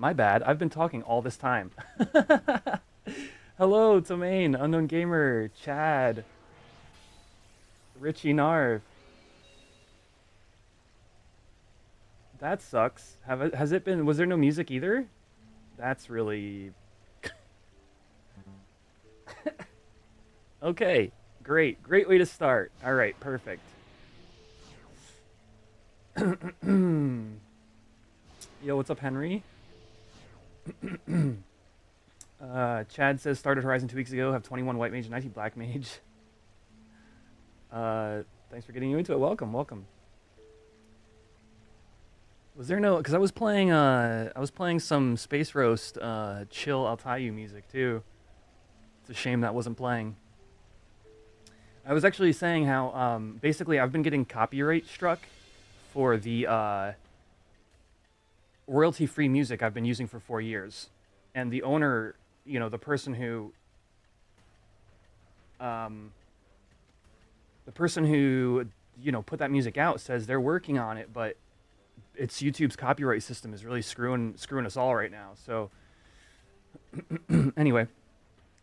My bad. I've been talking all this time. Hello, Tomaine, Unknown Gamer, Chad, Richie Narv. That sucks. Has it been? Was there no music either? That's really okay. Great, great way to start. All right, perfect. Yo, what's up, Henry? Chad says started Horizon 2 weeks ago. Have 21 white mage and 19 black mage. Thanks for getting you into it. Welcome, welcome. Was there no? Because I was playing some Space Roast, chill Altayu music too. It's a shame that wasn't playing. I was actually saying how basically I've been getting copyright struck for the royalty-free music I've been using for 4 years, and the owner, the person who, um, put that music out says they're working on it, but it's YouTube's copyright system is really screwing us all right now. So anyway,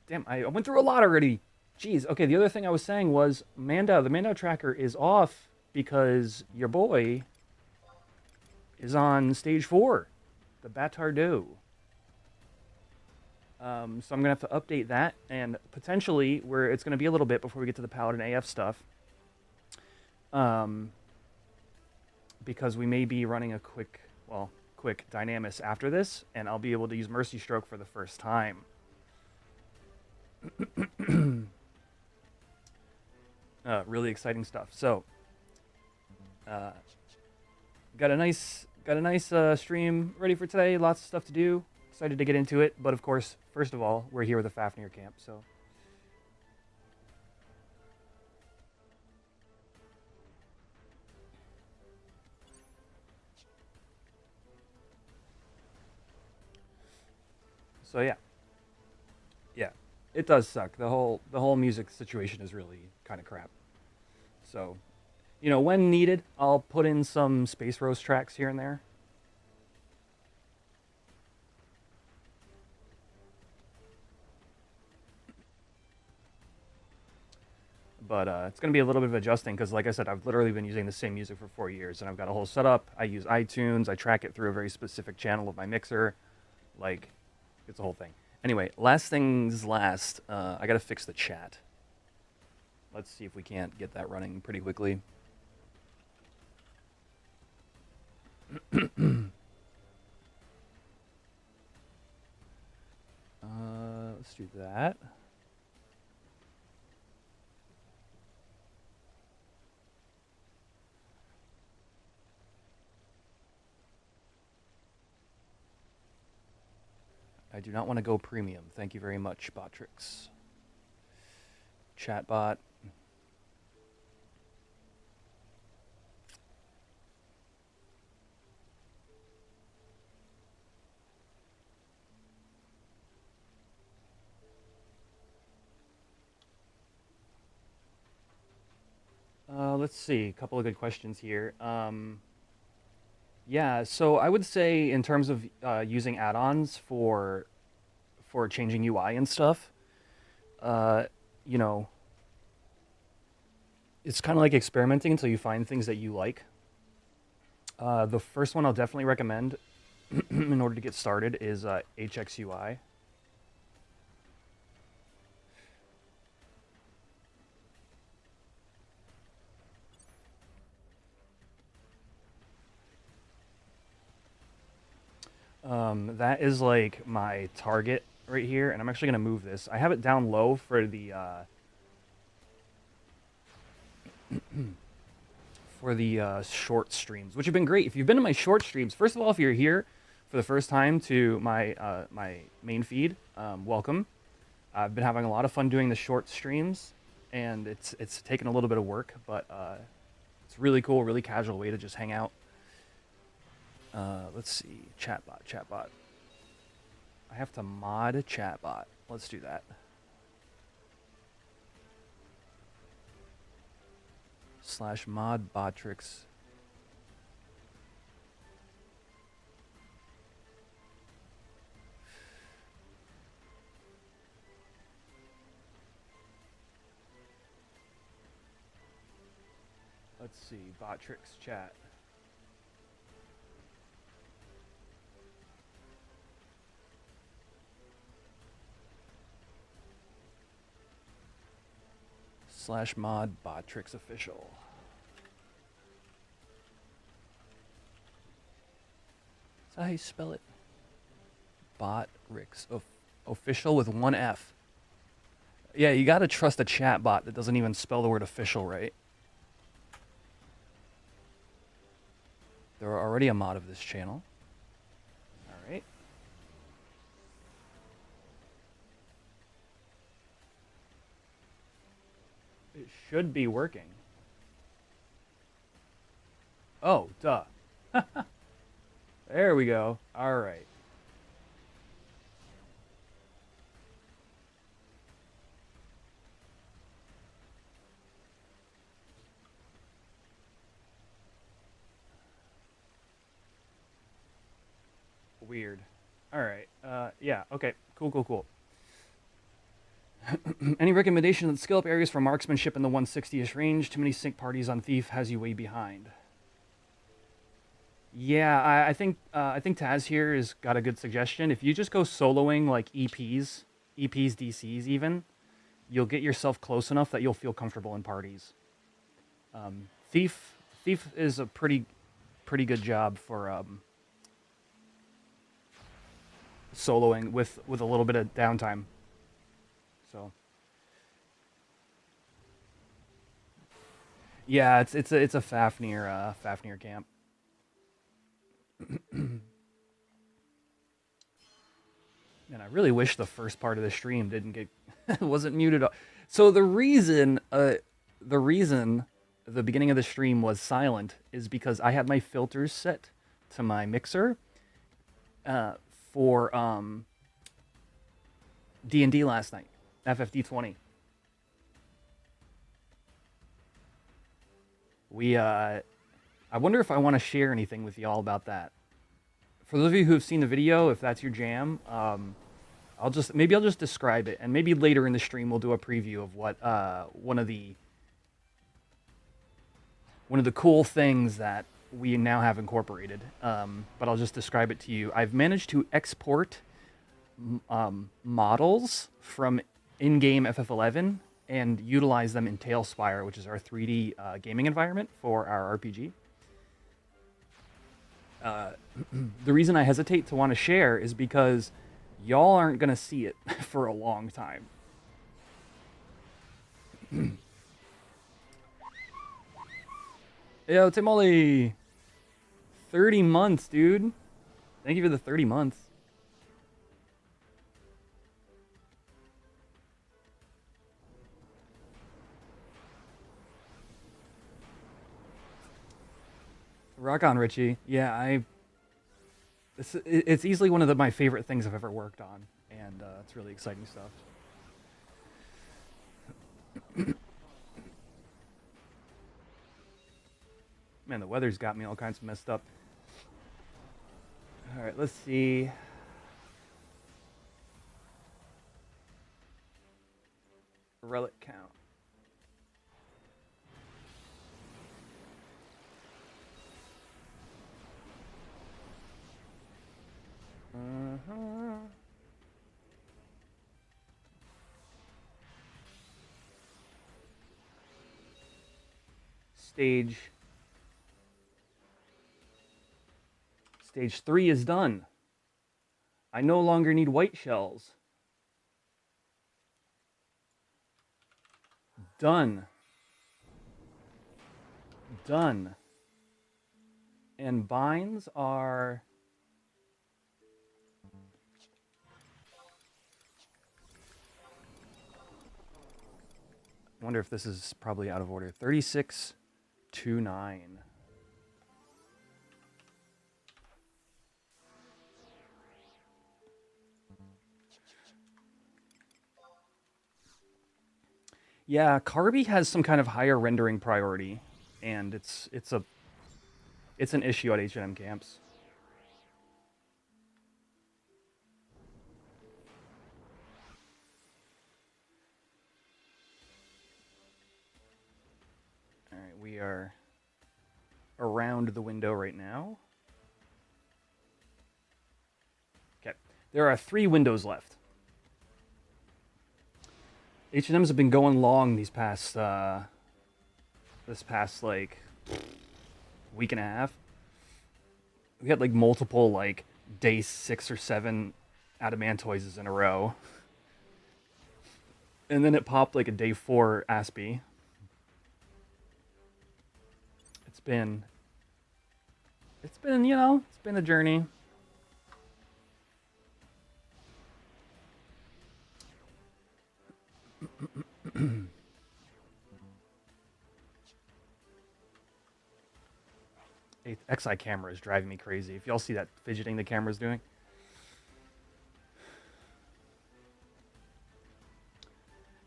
damn, I went through a lot already. Jeez. Okay, the other thing I was saying was the Mando tracker is off because your boy is on stage 4, the Batardo. So I'm gonna have to update that, and potentially where it's gonna be a little bit before we get to the Paladin AF stuff. Because we may be running a quick Dynamis after this, and I'll be able to use Mercy Stroke for the first time. Really exciting stuff. So, got a nice stream ready for today. Lots of stuff to do. Excited to get into it. But of course, first of all, we're here with the Fafnir camp. So yeah, it does suck. The whole music situation is really kind of crap. So, when needed, I'll put in some Space Roast tracks here and there. But it's going to be a little bit of adjusting because, like I said, I've literally been using the same music for 4 years, and I've got a whole setup. I use iTunes. I track it through a very specific channel of my mixer. Like, it's a whole thing. Anyway, last things last. I got to fix the chat. Let's see if we can't get that running pretty quickly. Let's do that. I do not want to go premium. Thank you very much, Botrix. Chatbot. Let's see. A couple of good questions here. Yeah, so I would say in terms of using add-ons for changing UI and stuff, uh, you know, it's kind of like experimenting until you find things that you like. The first one I'll definitely recommend in order to get started is HXUI. That is like my target right here, and I'm actually gonna move this. I have it down low for the short streams, which have been great. If you've been to my short streams, first of all, if you're here for the first time to my main feed, welcome. I've been having a lot of fun doing the short streams, and it's taken a little bit of work, but it's really cool, really casual way to just hang out. Let's see, chatbot. I have to mod chatbot. Let's do that. /mod Botrix. Let's see, bot tricks chat. /mod bot tricks official. Is that how you spell it? Bot Ricks official with one F. Yeah, you gotta trust a chat bot that doesn't even spell the word official right. There are already a mod of this channel. All right. It should be working. Oh, duh. There we go. All right. Weird. All right. Yeah. Okay. Cool. Any recommendation on skill up areas for marksmanship in the 160ish range? Too many sync parties on Thief has you way behind. Yeah, I think Taz here has got a good suggestion. If you just go soloing like EPs, DCs even, you'll get yourself close enough that you'll feel comfortable in parties. Thief is a pretty good job for soloing with a little bit of downtime. So yeah, it's a Fafnir camp. And I really wish the first part of the stream didn't get wasn't muted. So the reason the beginning of the stream was silent is because I had my filters set to my mixer for D&D last night, FFD20. I wonder if I want to share anything with y'all about that. For those of you who have seen the video, if that's your jam, I'll just describe it, and maybe later in the stream we'll do a preview of what one of the cool things that we now have incorporated. But I'll just describe it to you. I've managed to export models from in-game FF11 and utilize them in Tailspire, which is our 3D gaming environment for our RPG. The reason I hesitate to want to share is because y'all aren't going to see it for a long time. Yo, Timoli! 30 months, dude. Thank you for the 30 months. Rock on, Richie. Yeah, it's easily one of my favorite things I've ever worked on, and it's really exciting stuff. Man, the weather's got me all kinds of messed up. All right, let's see. Relic count. Stage 3 is done. I no longer need white shells. Done. And binds are... I wonder if this is probably out of order. 3629. Yeah, Carby has some kind of higher rendering priority, and it's an issue at H&M camps. All right, we are around the window right now. Okay, there are 3 windows left. H&M's have been going long this past like week and a half. We had like multiple like day 6 or 7 adamantoises in a row, and then it popped like a day 4 Aspie. It's been you know, it's been a journey. XI camera is driving me crazy. If y'all see that fidgeting the camera's doing.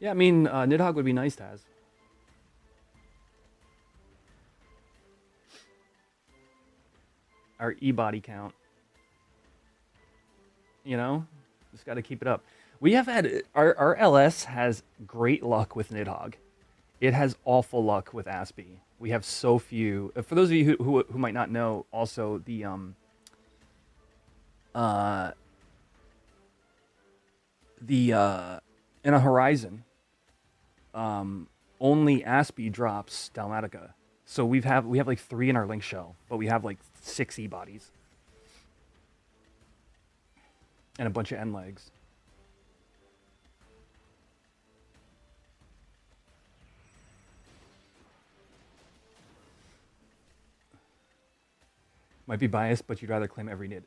Yeah, I mean, Nidhogg would be nice to have. Our E-body count. You know? Just got to keep it up. We have had... Our LS has great luck with Nidhogg. It has awful luck with Aspie. We have so few. For those of you who might not know, also the in a Horizon, only Aspie drops Dalmatica. So we have like 3 in our link shell, but we have like 6 E-bodies and a bunch of N legs. Might be biased, but you'd rather claim every nid.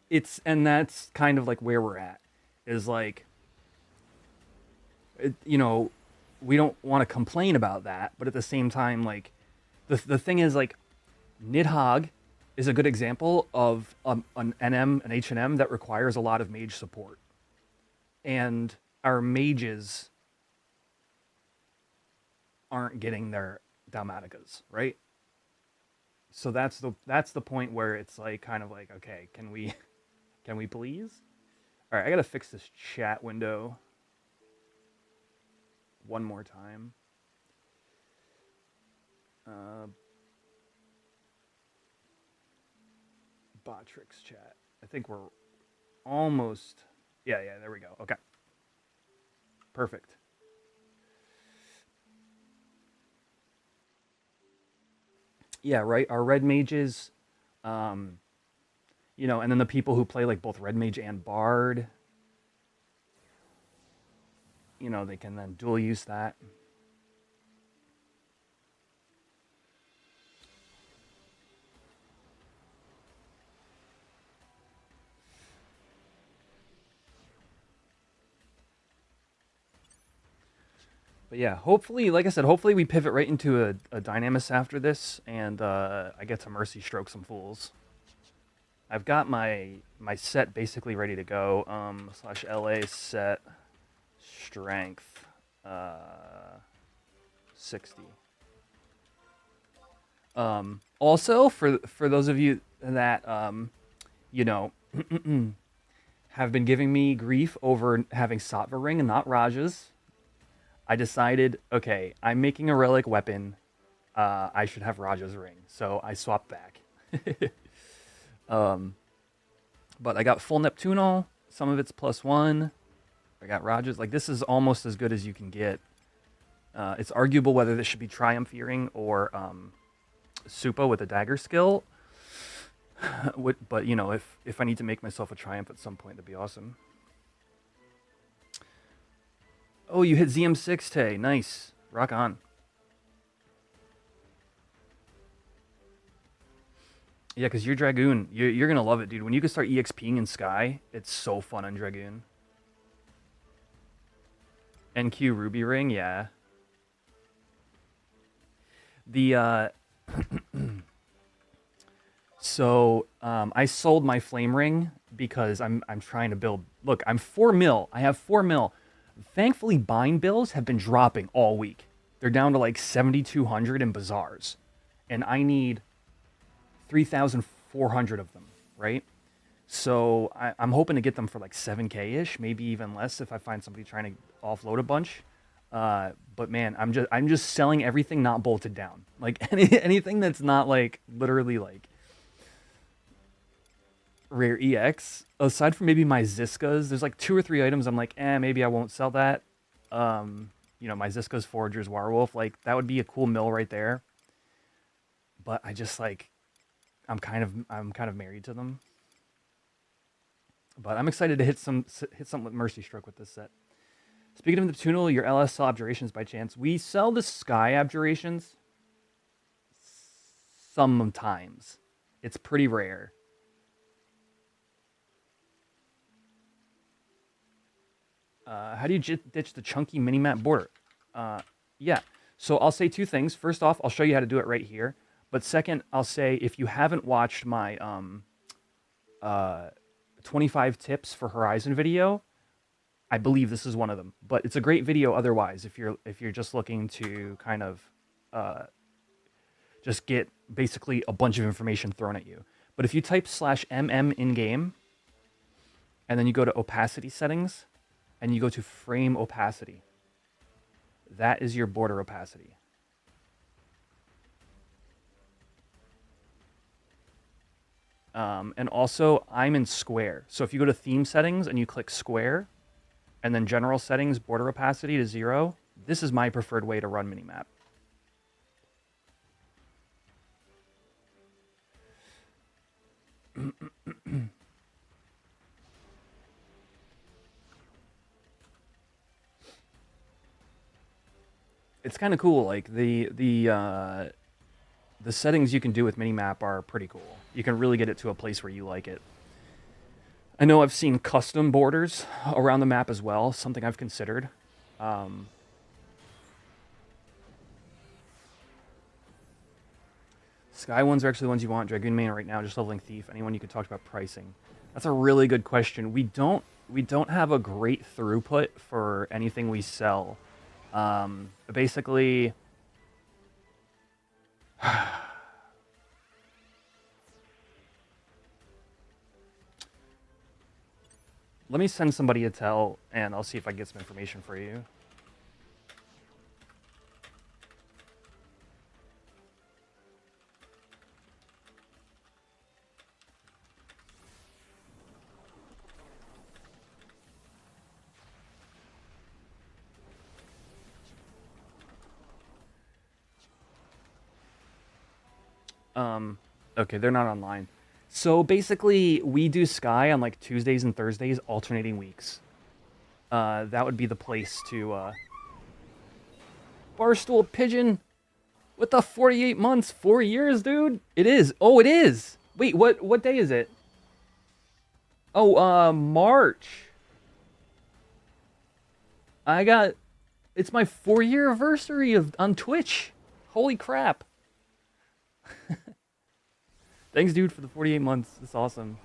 And that's kind of like where we're at. Is like, you know, we don't want to complain about that, but at the same time, like, the thing is, like, Nidhogg is a good example of an NM, an H&M that requires a lot of mage support. And our mages aren't getting their Dalmaticas, right? So that's the point where it's like kind of like, okay, can we please? All right, I gotta fix this chat window one more time. Botrix chat. I think we're almost. Yeah, there we go. Okay, perfect. Yeah, right. Our red mages, you know, and then the people who play like both red mage and bard, you know, they can then dual use that. But yeah, hopefully, like I said, hopefully we pivot right into a Dynamis after this, and I get to Mercy Stroke some fools. I've got my set basically ready to go. / LA set strength 60. Also, for those of you that you know have been giving me grief over having Sattva ring and not Raja's, I decided, okay, I'm making a relic weapon. I should have Raja's ring, so I swapped back. But I got full Neptunal. Some of it's +1. I got Raja's. Like, this is almost as good as you can get. It's arguable whether this should be Triumph Earring or Supa with a dagger skill. But, you know, if I need to make myself a Triumph at some point, that'd be awesome. Oh, you hit ZM6, Tay. Nice. Rock on. Yeah, because you're Dragoon. You're going to love it, dude. When you can start EXPing in Sky, it's so fun on Dragoon. NQ Ruby Ring, yeah. The, So, I sold my Flame Ring because I'm trying to build... Look, I'm 4 mil. I have 4 mil. Thankfully, bind bills have been dropping all week. They're down to like 7,200 in bazaars. And I need 3,400 of them, right? So I'm hoping to get them for like 7K-ish, maybe even less if I find somebody trying to offload a bunch. But man, I'm just selling everything not bolted down. Like anything that's not like literally like Rare EX. Aside from maybe my Ziskas, there's like 2 or 3 items I'm like, maybe I won't sell that. My Ziskas, Foragers, Warwolf, like that would be a cool mill right there. But I just like, I'm kind of married to them. But I'm excited to hit something with Mercy Stroke with this set. Speaking of the Tunnel, your LS sell Abjurations by chance? We sell the Sky Abjurations sometimes. It's pretty rare. How do you ditch the chunky mini-map border? Yeah, so I'll say 2 things. First off, I'll show you how to do it right here. But second, I'll say if you haven't watched my 25 tips for Horizon video, I believe this is one of them. But it's a great video otherwise if you're just looking to kind of just get basically a bunch of information thrown at you. But if you type /mm in game, and then you go to opacity settings, and you go to frame opacity, that is your border opacity. And also, I'm in square. So if you go to theme settings and you click square, and then general settings, border opacity to 0, this is my preferred way to run minimap. It's kind of cool. Like the settings you can do with minimap are pretty cool. You can really get it to a place where you like it. I know I've seen custom borders around the map as well, something I've considered. Sky ones are actually the ones you want. Dragoon main right now, just leveling Thief. Anyone you could talk about pricing? That's a really good question. We don't have a great throughput for anything we sell. Basically, let me send somebody a tell, and I'll see if I can get some information for you. Okay, they're not online. So basically, we do Sky on like Tuesdays and Thursdays, alternating weeks. That would be the place to. Barstool Pigeon, what the 48 months, 4 years, dude? It is. Oh, it is. Wait, what day is it? Oh, March. It's my 4-year anniversary on Twitch. Holy crap. Thanks, dude, for the 48 months. That's awesome.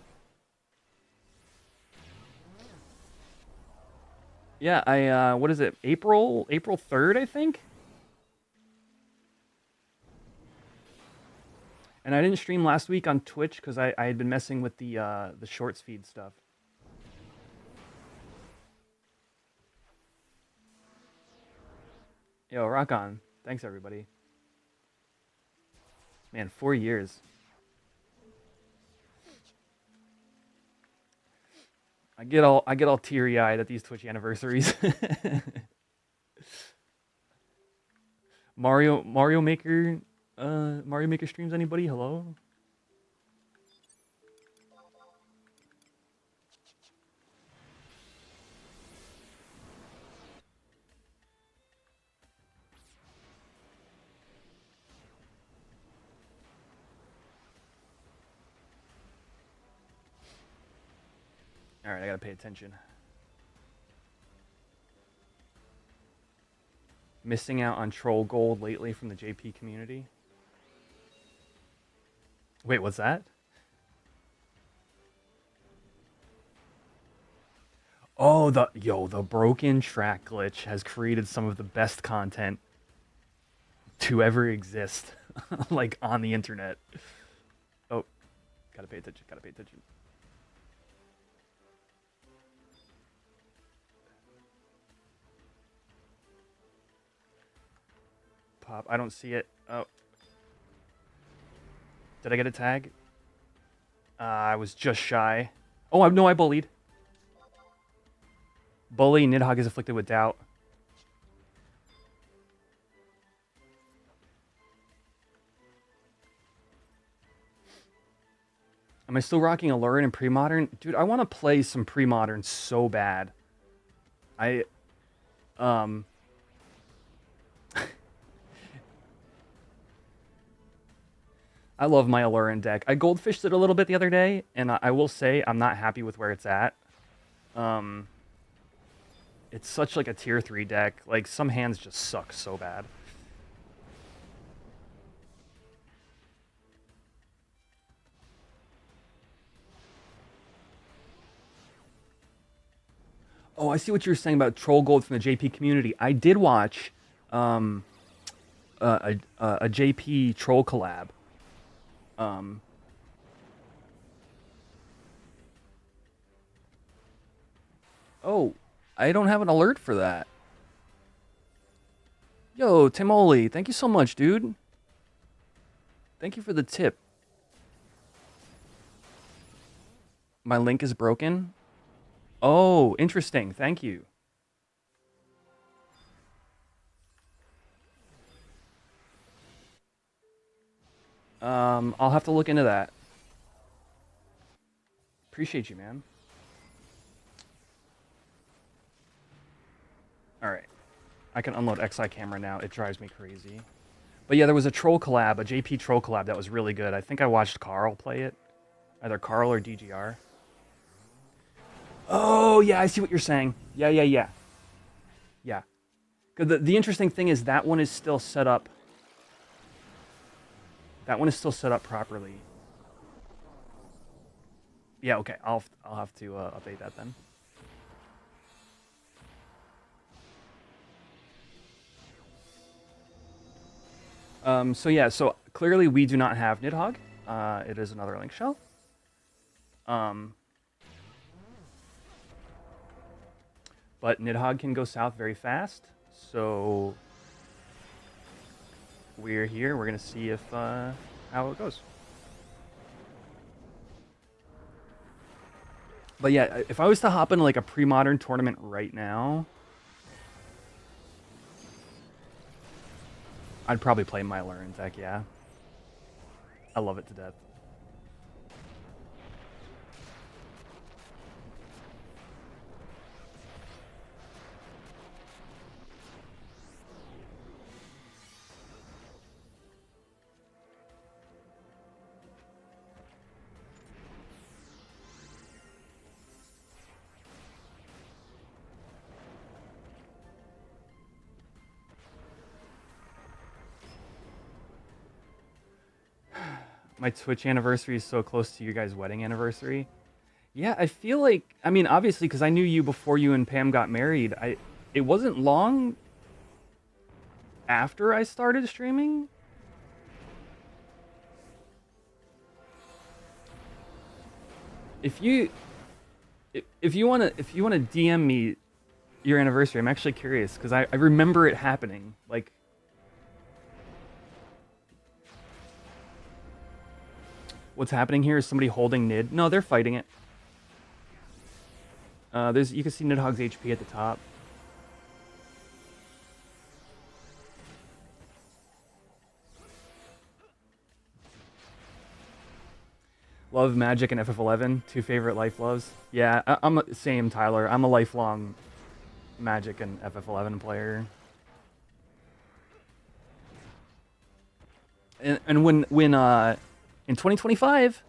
Yeah, what is it? April 3rd, I think? And I didn't stream last week on Twitch because I had been messing with the shorts feed stuff. Yo, rock on. Thanks, everybody. Man, 4 years. I get all teary-eyed at these Twitch anniversaries. Mario Maker streams, anybody? Hello? All right, I gotta pay attention. Missing out on troll gold lately from the JP community. Wait, what's that? Oh, the broken track glitch has created some of the best content to ever exist, like on the internet. Oh, gotta pay attention. Gotta pay attention. Pop, I don't see it. Oh, did I get a tag? I was just shy. Oh, no, I bullied. Bully, Nidhogg is afflicted with doubt. Am I still rocking Allurin and pre-modern? Dude, I want to play some pre-modern so bad. I I love my Allurin deck. I goldfished it a little bit the other day, and I will say I'm not happy with where it's at. It's such like a tier 3 deck. Like, some hands just suck so bad. Oh, I see what you're saying about Troll Gold from the JP community. I did watch a JP Troll collab. Oh, I don't have an alert for that. Yo, Timoli, thank you so much, dude. Thank you for the tip. My link is broken. Oh, interesting. Thank you. I'll have to look into that. Appreciate you, man. All right. I can unload XI camera now. It drives me crazy. But yeah, there was a troll collab, a JP troll collab that was really good. I think I watched Carl play it. Either Carl or DGR. Oh, yeah, I see what you're saying. Yeah. Yeah. The interesting thing is that one is still set up. That one is still set up properly. Yeah, okay. I'll have to update that then. So yeah, so clearly we do not have Nidhogg. It is another link shell. But Nidhogg can go south very fast, so we're here. We're gonna see if how it goes. But yeah, if I was to hop into like a pre-modern tournament right now, I'd probably play my Lurin deck. Yeah, I love it to death. My Twitch anniversary is so close to your guys' wedding anniversary. Yeah, I feel like, I mean, obviously, because I knew you before you and Pam got married. It wasn't long after I started streaming. If you want to DM me your anniversary, I'm actually curious because I remember it happening. Like, what's happening here is somebody holding Nid. No, they're fighting it. You can see Nidhogg's HP at the top. Love Magic and FF11, two favorite life loves. Yeah, I'm same, Tyler. I'm a lifelong Magic and FF11 player. And when in 2025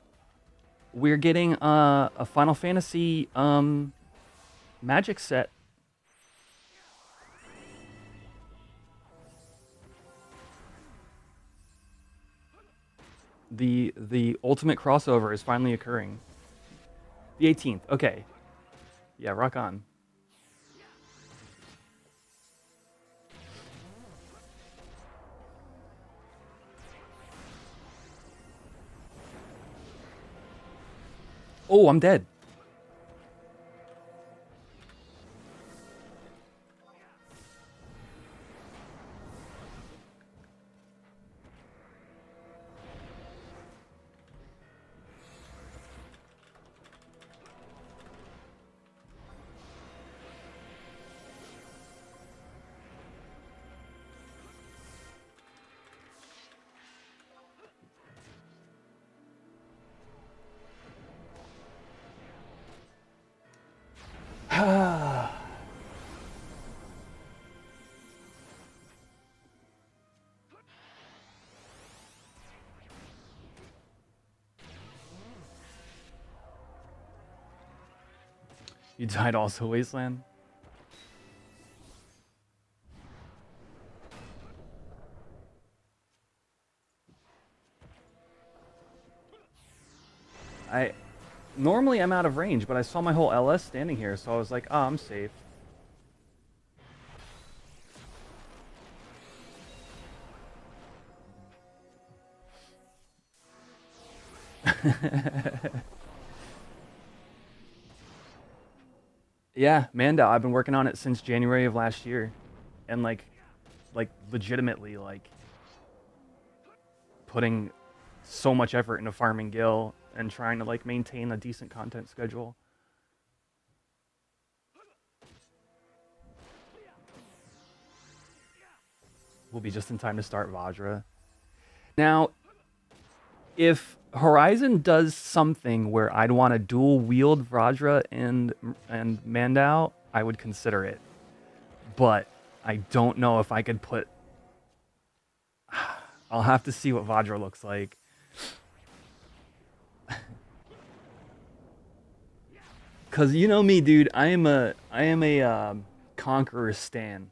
we're getting a Final Fantasy Magic set. The ultimate crossover is finally occurring. The 18th. Okay. Yeah, rock on. Oh, I'm dead. You died also, Wasteland? Normally I'm out of range, but I saw my whole LS standing here, so I was like, oh, I'm safe. Yeah, Manda, I've been working on it since January of last year. And like legitimately like putting so much effort into farming Gil and trying to like maintain a decent content schedule. We'll be just in time to start Vajra. Now, if Horizon does something where I'd want to dual wield Vajra and Mandau, I would consider it. But I don't know if I could put. I'll have to see what Vajra looks like. Cause you know me, dude. I am a conqueror stan.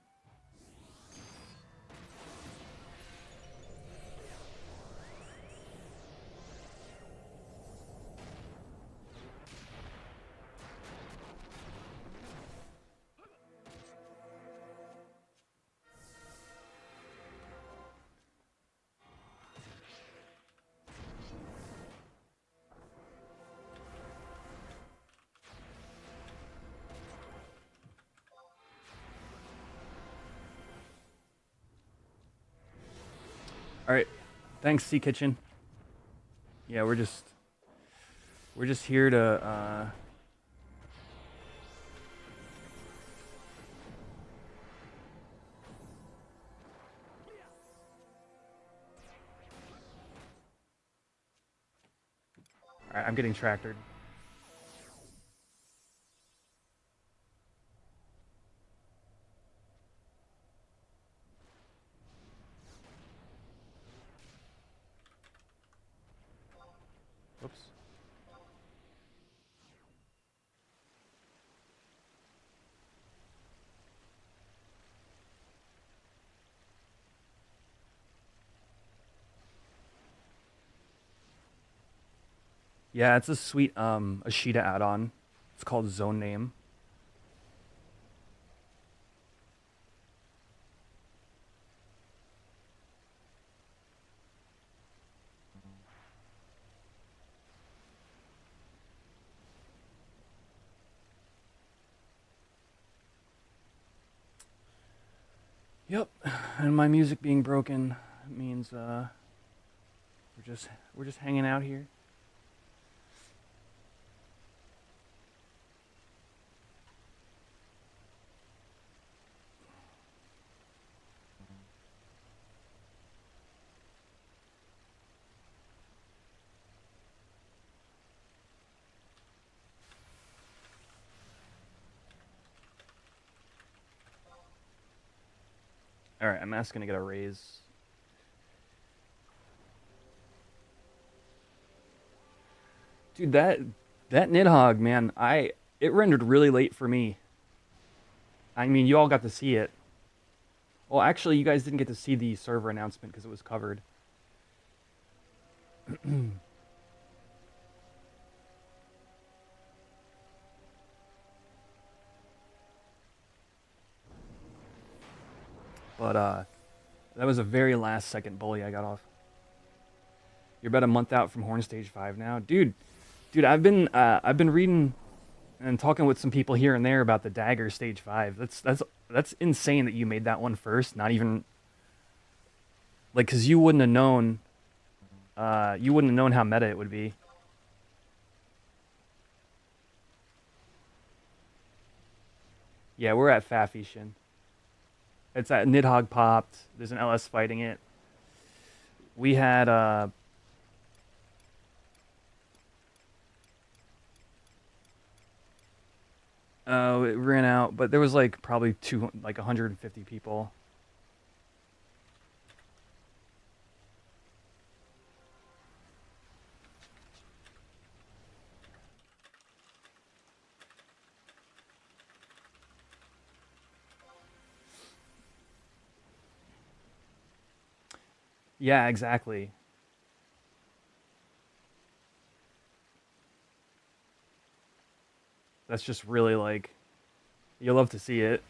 All right, thanks, Sea Kitchen. Yeah, we're just here to. All right, I'm getting tractored. Oops. Yeah, it's a sweet Ashita add-on. It's called Zone Name. Yep, and my music being broken means we're just hanging out here. All right, I'm asking to get a raise. Dude, that Nidhogg, man, it rendered really late for me. I mean, you all got to see it. Well, actually, you guys didn't get to see the server announcement because it was covered. But that was a very last second bully I got off. You're about a month out from Horn Stage 5 now, dude. I've been reading and talking with some people here and there about the Dagger Stage 5. That's insane that you made that one first. Not even like because you wouldn't have known. You wouldn't have known how meta it would be. Yeah, we're at Fafishin. It's at Nidhogg popped. There's an LS fighting it. We had oh, it ran out, but there was like probably 150 people. Yeah, exactly. That's just really like you'll love to see it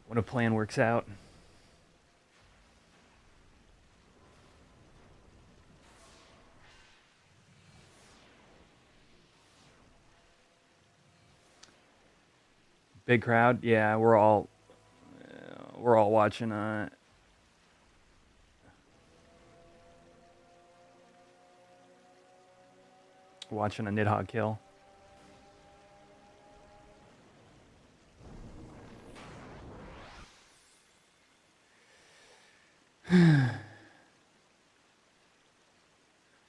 when a plan works out. Big crowd. Yeah, we're all watching a Nidhogg kill.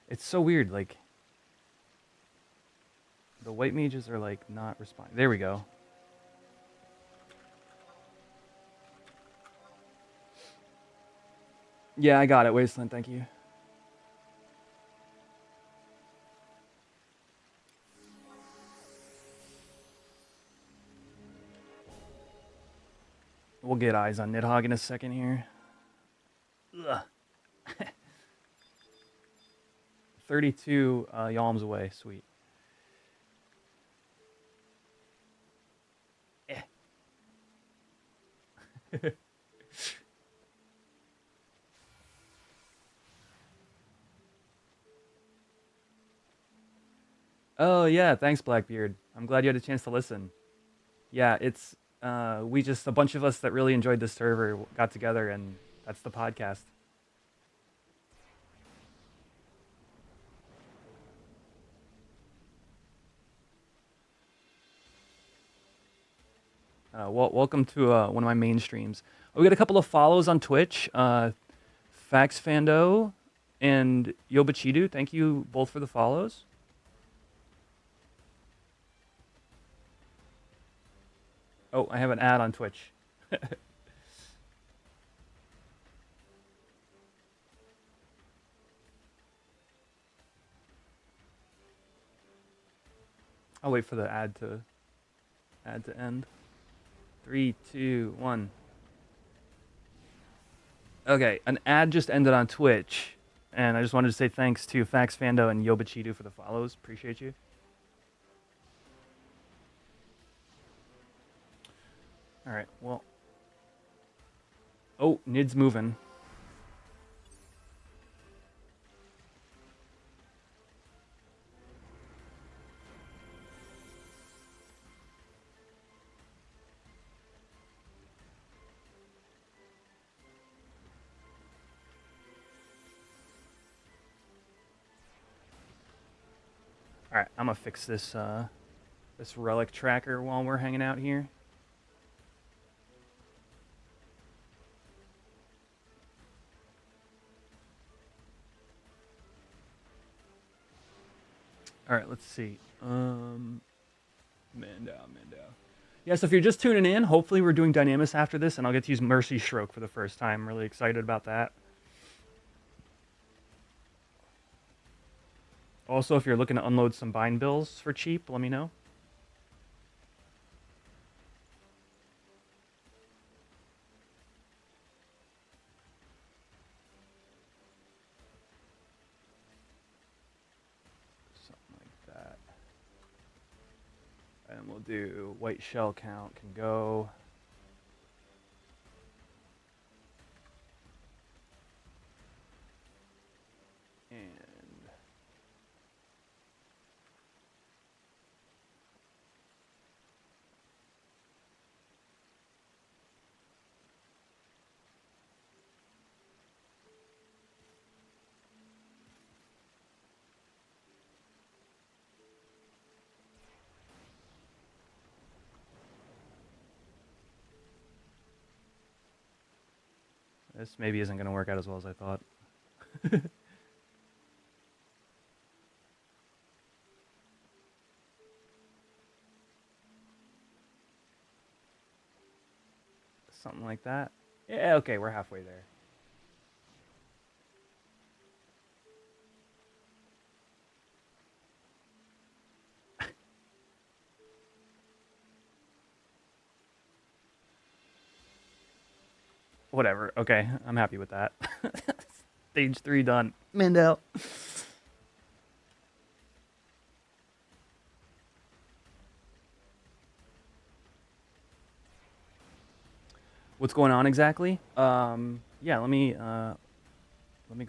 It's so weird. Like the white mages are like not responding. There we go. Yeah, I got it. Wasteland, thank you. We'll get eyes on Nidhogg in a second here. Ugh. 32 yalms away. Sweet. Eh. Oh yeah, thanks Blackbeard. I'm glad you had a chance to listen. Yeah, it's we just a bunch of us that really enjoyed this server got together and that's the podcast. Welcome to one of my main streams. We got a couple of follows on Twitch. Fax Fando and Yobachidu. Thank you both for the follows. Oh, I have an ad on Twitch. I'll wait for the ad to end. 3, 2, 1. Okay, an ad just ended on Twitch, and I just wanted to say thanks to Fax Fando and Yobachidu for the follows. Appreciate you. All right, well. Oh, Nid's moving. All right, I'm gonna fix this relic tracker while we're hanging out here. All right, let's see. Mandow. Yeah, so if you're just tuning in, hopefully we're doing Dynamis after this, and I'll get to use Mercy Stroke for the first time. Really excited about that. Also, if you're looking to unload some bind bills for cheap, let me know. Something like that. And we'll do white shell count can go. And this maybe isn't going to work out as well as I thought. Something like that. Yeah, okay, we're halfway there. Whatever. Okay, I'm happy with that. Stage 3 done. Mandel. What's going on exactly? Yeah, let me go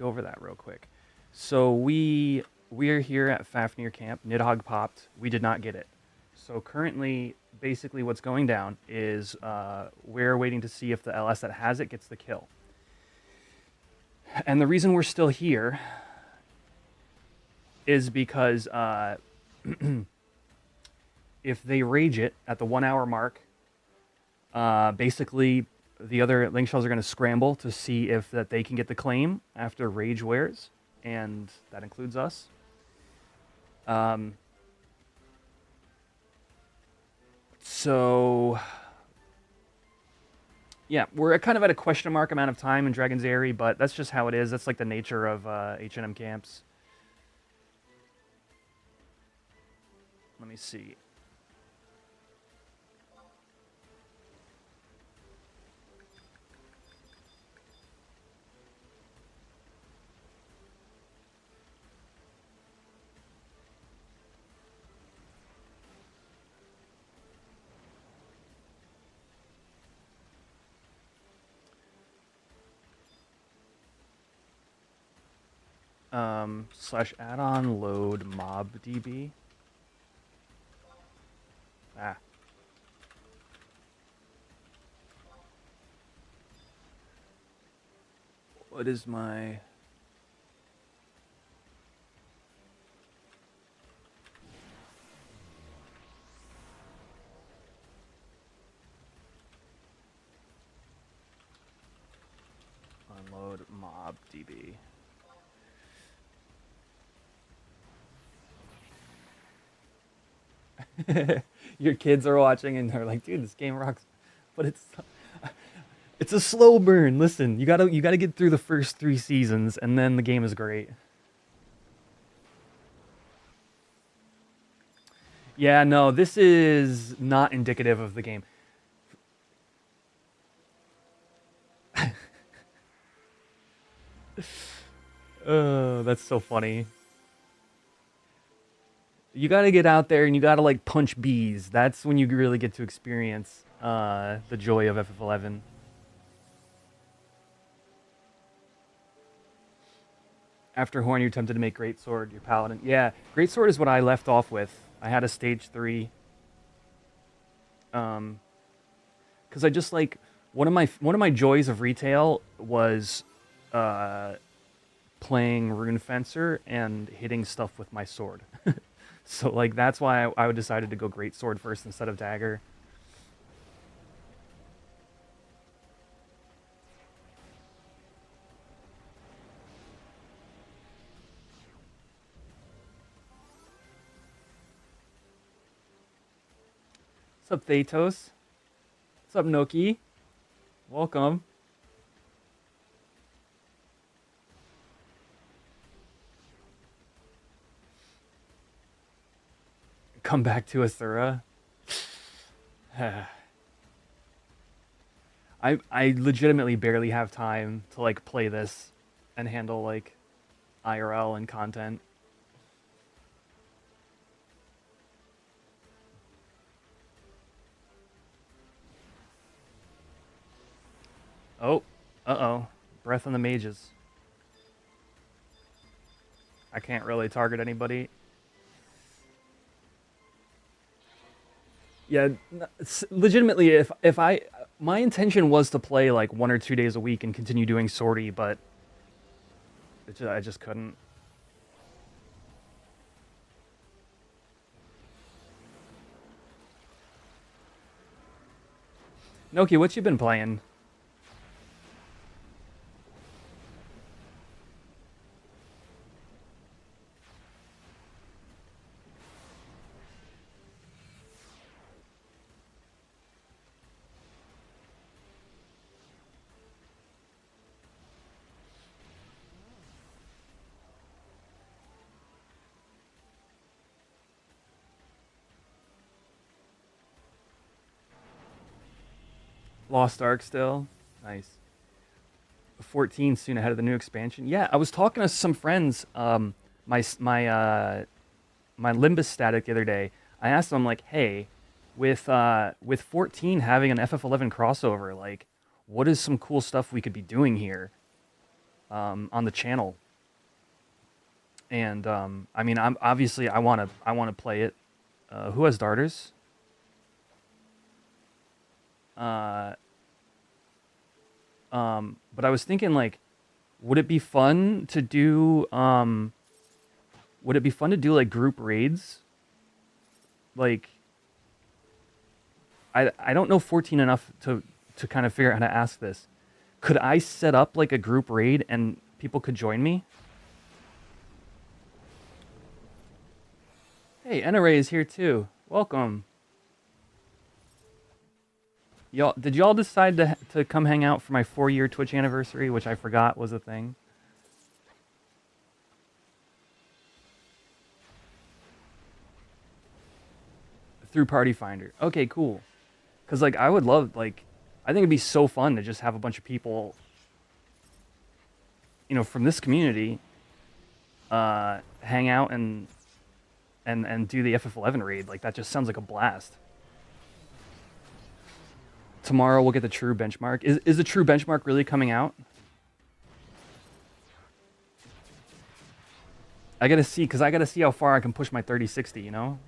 over that real quick. So we are here at Fafnir Camp. Nidhogg popped. We did not get it. So currently, basically, what's going down is we're waiting to see if the LS that has it gets the kill. And the reason we're still here is because if they rage it at the 1 hour mark, basically the other link shells are going to scramble to see if that they can get the claim after rage wears, and that includes us. So yeah, we're kind of at a question mark amount of time in Dragon's Airy, but that's just how it is. That's like the nature of H&M camps. Let me see. Slash add-on load mob DB. Ah. What is my... Unload mob DB. Your kids are watching and they're like, dude, this game rocks. But it's a slow burn. Listen, you gotta get through the first 3 seasons and then the game is great. Yeah, no, this is not indicative of the game. Oh, that's so funny. You gotta get out there and you gotta like punch bees. That's when you really get to experience the joy of FF11. After Horn, you're tempted to make Greatsword your paladin. Yeah, Greatsword is what I left off with. I had a stage 3. Because I just like one of my joys of retail was playing Rune Fencer and hitting stuff with my sword. So like that's why I decided to go Greatsword first instead of Dagger. What's up, Thetos? What's up, Noki? Welcome. Come back to Asura. I legitimately barely have time to like play this and handle like IRL and content. Oh, uh-oh. Breath on the mages. I can't really target anybody. Yeah, legitimately, if I my intention was to play like 1 or 2 days a week and continue doing sortie, but I just couldn't. Noki, what you been playing? Lost Ark still? Nice. 14 soon ahead of the new expansion. Yeah, I was talking to some friends. My Limbus static the other day. I asked them like, hey, with 14 having an FF11 crossover, like, what is some cool stuff we could be doing here on the channel? And I mean, I'm obviously I wanna play it. Who has darters? Uh, but I was thinking like, would it be fun to do? Would it be fun to do like group raids? Like, I don't know 14 enough to kind of figure out how to ask this. Could I set up like a group raid and people could join me? Hey, NRA is here too. Welcome. Y'all, did y'all decide to come hang out for my 4-year Twitch anniversary, which I forgot was a thing? Through Party Finder. Okay, cool. Cause like I would love like, I think it'd be so fun to just have a bunch of people, you know, from this community, hang out and do the FF11 raid. Like that just sounds like a blast. Tomorrow we'll get the true benchmark. Is the true benchmark really coming out? I gotta see, cause I gotta see how far I can push my 3060. You know,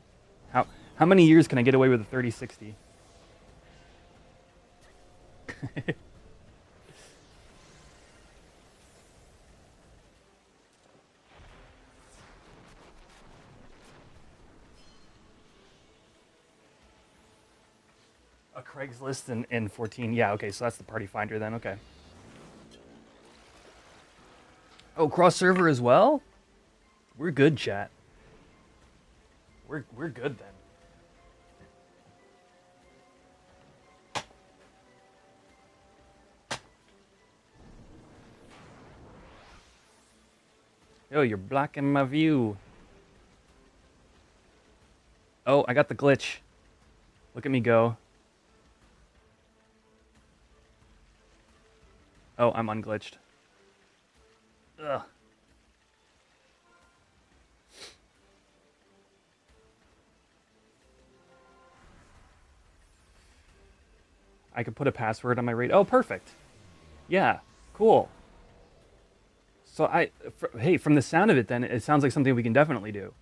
how many years can I get away with a 3060? A Craigslist in 14. Yeah, okay, so that's the Party Finder then. Okay. Oh, cross server as well? We're good, chat. We're good then. Yo, you're blocking my view. Oh, I got the glitch. Look at me go. Oh, I'm unglitched. Ugh. I could put a password on my raid. Oh, perfect. Yeah, cool. So hey, from the sound of it, then it sounds like something we can definitely do.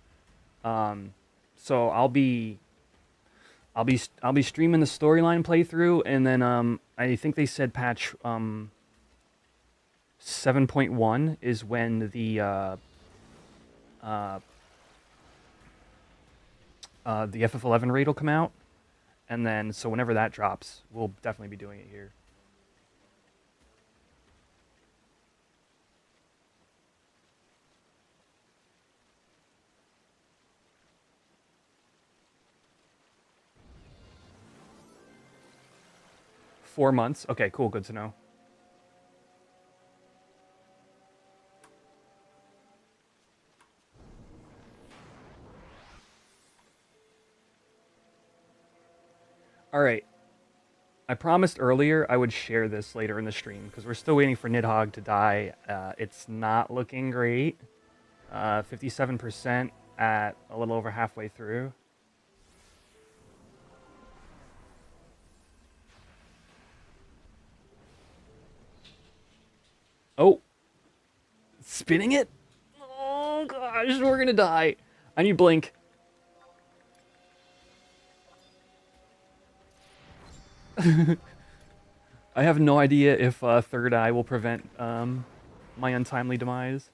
So I'll be streaming the storyline playthrough, and then I think they said patch 7.1 is when the FF11 raid will come out, and then so whenever that drops, we'll definitely be doing it here. Four months. Okay, cool. Good to know. All right. I promised earlier I would share this later in the stream because we're still waiting for Nidhogg to die. It's not looking great. 57% at a little over halfway through. Oh, spinning it? Oh gosh, we're gonna die. I need blink. I have no idea if third eye will prevent my untimely demise.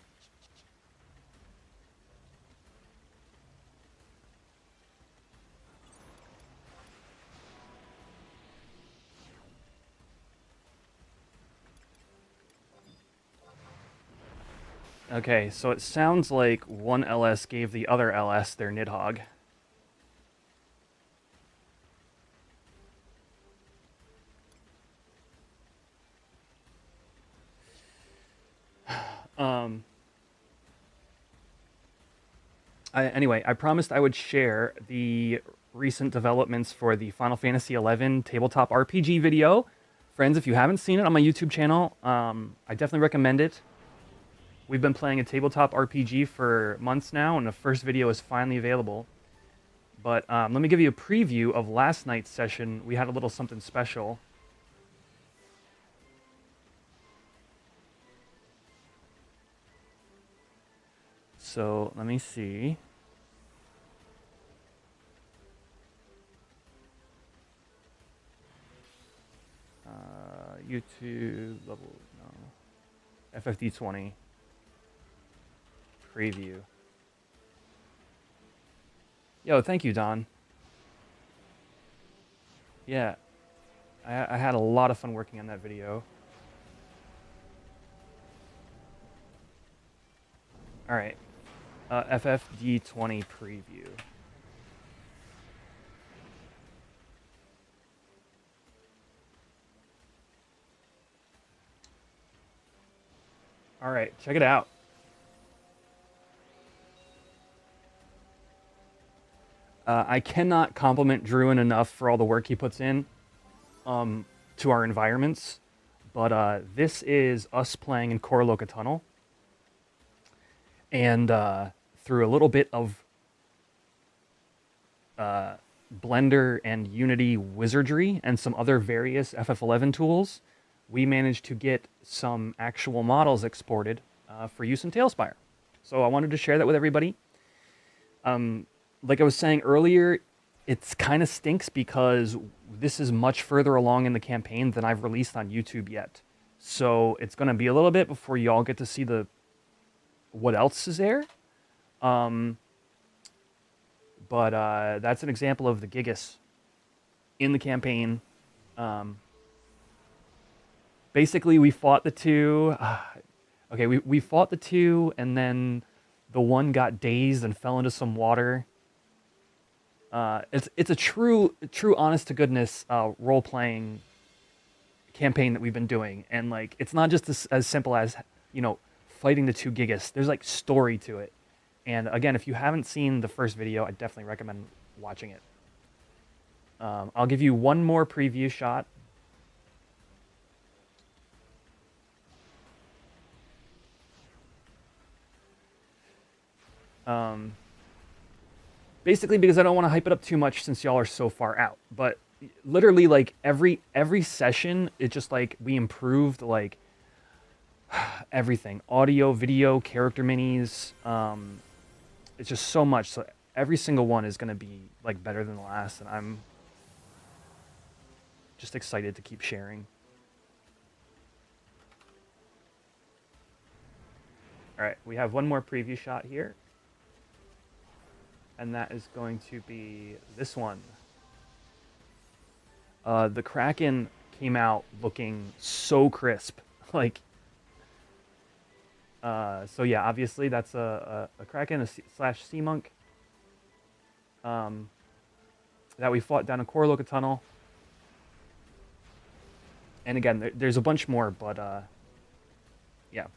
Okay, so it sounds like one LS gave the other LS their Nidhogg. Anyway, I promised I would share the recent developments for the Final Fantasy XI tabletop RPG video Friends, if you haven't seen it on my YouTube channel, I definitely recommend it. We've been playing a tabletop RPG for months now, and the first video is finally available. But let me give you a preview of last night's session. We had a little something special. So let me see. YouTube level, no. FFD20 preview. Yo, thank you, Don. Yeah, I had a lot of fun working on that video. All right, FFD20 preview. All right, check it out. I cannot compliment Druin enough for all the work he puts in to our environments, but this is us playing in Korloka Tunnel, and through a little bit of Blender and Unity wizardry and some other various FF11 tools, we managed to get some actual models exported for use in Tailspire. So I wanted to share that with everybody. Like I was saying earlier, it's kind of stinks because this is much further along in the campaign than I've released on YouTube yet. So it's going to be a little bit before you all get to see what else is there. But that's an example of the Gigas in the campaign. Basically, we fought the two. Okay, we fought the two, and then the one got dazed and fell into some water. It's a true honest to goodness role playing campaign that we've been doing, and like it's not just as simple as fighting the two Gigas. There's like story to it, and again, if you haven't seen the first video, I definitely recommend watching it. I'll give you one more preview shot. Basically because I don't want to hype it up too much since y'all are so far out. But literally, like every session, it's just like we improved like everything: audio, video, character minis. It's just so much. So every single one is gonna be like better than the last, and I'm just excited to keep sharing. All right, we have one more preview shot here. And that is going to be this one. The Kraken came out looking so crisp. Like, so yeah, obviously that's a Kraken slash Sea Monk that we fought down in Korloka Tunnel. And again, there's a bunch more, but yeah.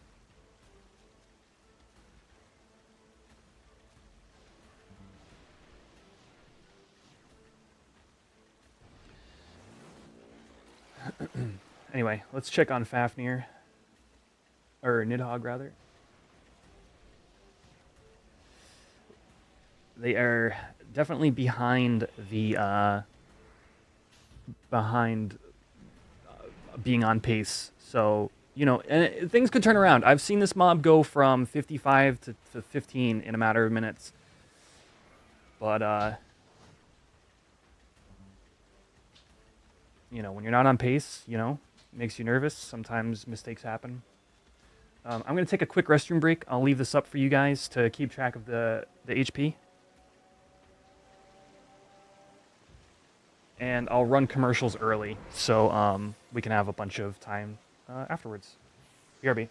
Anyway, let's check on Fafnir. Or Nidhogg, rather. They are definitely behind the... being on pace. So, and things could turn around. I've seen this mob go from 55 to 15 in a matter of minutes. But, when you're not on pace, makes you nervous. Sometimes mistakes happen. I'm going to take a quick restroom break. I'll leave this up for you guys to keep track of the HP. And I'll run commercials early, so we can have a bunch of time afterwards. BRB.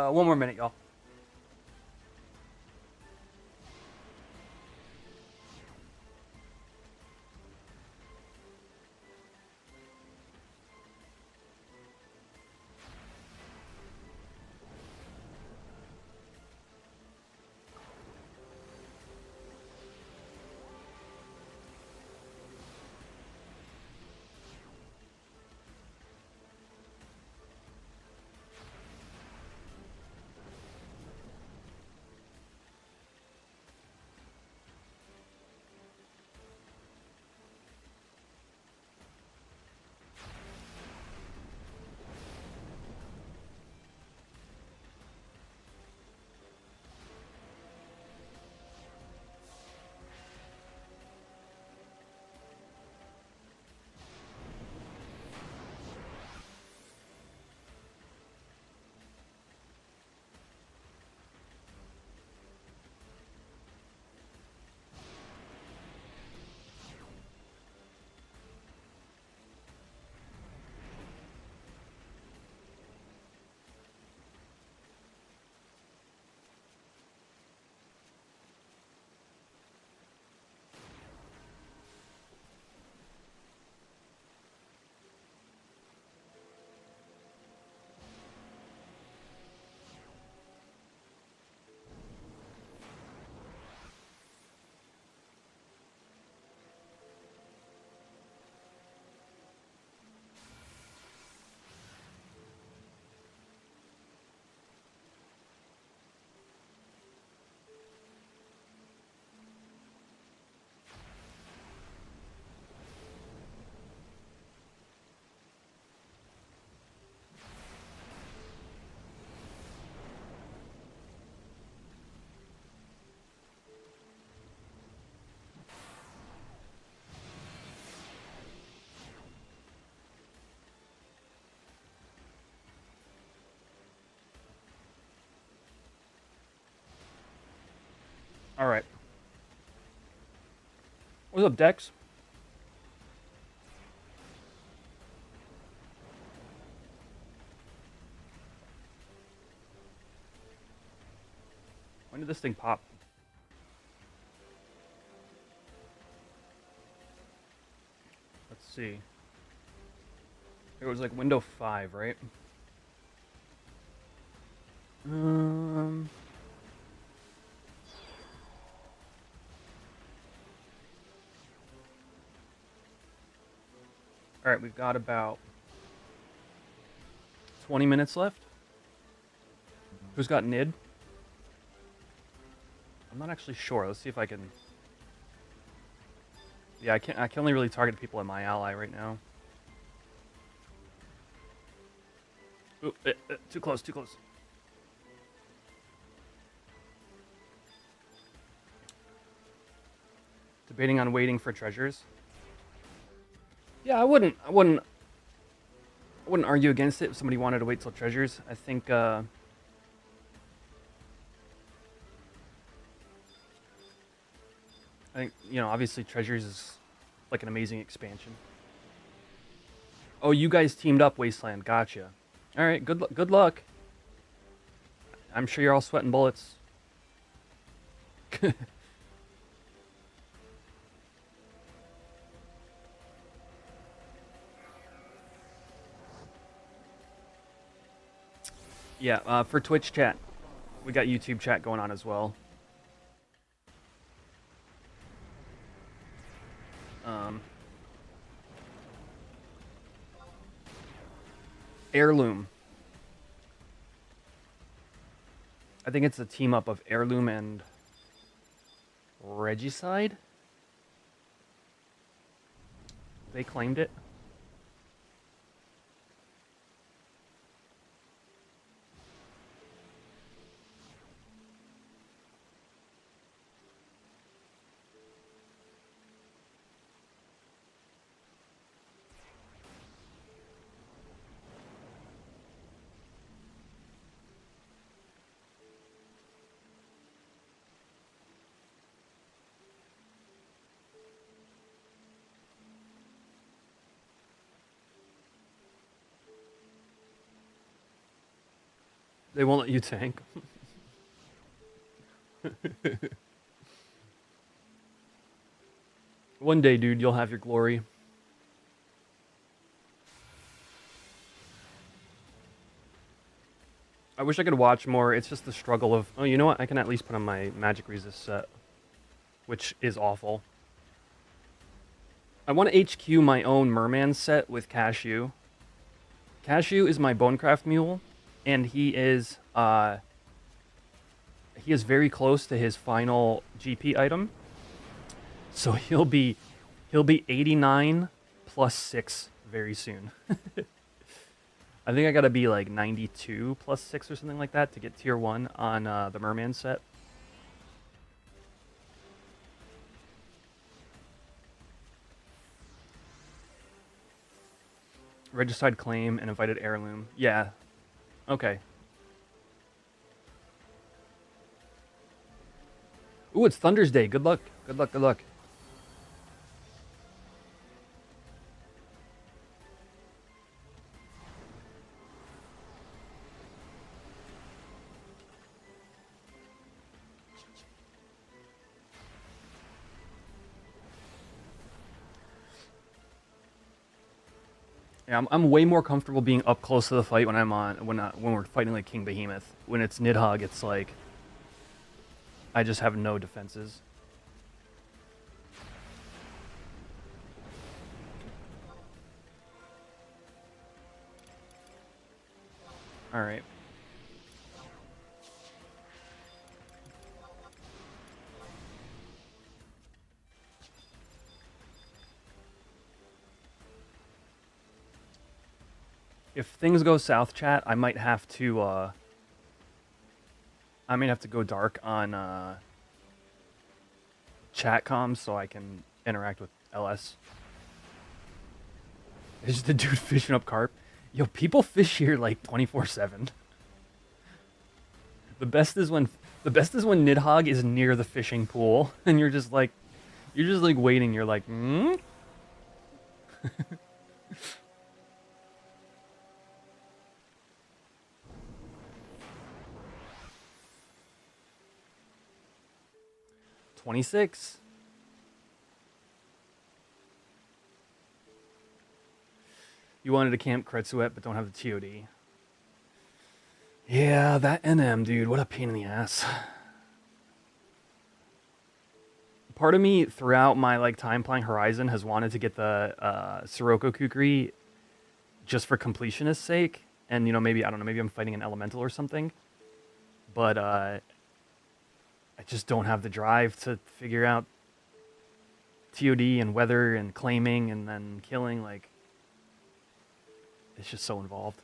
One more minute, y'all. All right. What's up, Dex? When did this thing pop? Let's see. It was like Windows 5, right? Um. All right, we've got about 20 minutes left. Who's got NID? I'm not actually sure. Let's see if I can. Yeah, I can't. I can only really target people in my ally right now. Ooh, too close. Too close. Debating on waiting for treasures. Yeah, I wouldn't argue against it if somebody wanted to wait till treasures. I think. I think, obviously treasures is like an amazing expansion. Oh, you guys teamed up, Wasteland. Gotcha. All right, good luck. I'm sure you're all sweating bullets. Yeah, for Twitch chat, we got YouTube chat going on as well. Heirloom. I think it's a team up of Heirloom and Regicide. They claimed it. They won't let you tank. One day, dude, you'll have your glory. I wish I could watch more. It's just the struggle of, oh, you know what? I can at least put on my magic resist set, which is awful. I want to HQ my own merman set with Cashew. Cashew is my bonecraft mule, and he is very close to his final GP item. So he'll be 89 plus 6 very soon. I think I gotta be like 92 plus 6 or something like that to get tier 1 on the merman set. Regicide claim and invited heirloom. Yeah. Okay. Ooh, it's Thunder's Day. Good luck. Good luck. Good luck. Yeah, I'm way more comfortable being up close to the fight when I'm on when we're fighting like King Behemoth. When it's Nidhogg, it's like I just have no defenses. All right. If things go south, chat, I might have to go dark on chat comms so I can interact with LS. Is the dude fishing up carp? Yo, people fish here like 24/7. The best is when Nidhogg is near the fishing pool and you're just like waiting. You're like, hmm? 26. You wanted to camp Kretsuet but don't have the TOD. Yeah, that NM, dude, what a pain in the ass. Part of me throughout my like time playing Horizon has wanted to get the Sirocco Kukri just for completionist's sake. And you know, maybe I don't know, maybe I'm fighting an elemental or something. But I just don't have the drive to figure out TOD and weather and claiming and then killing. Like, it's just so involved.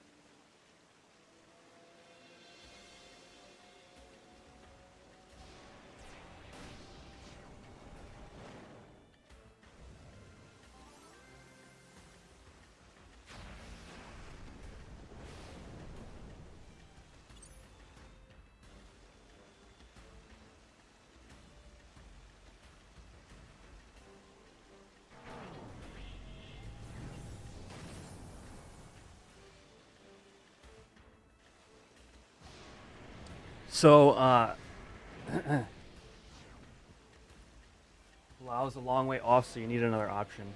So, Lau's a long way off, so you need another option.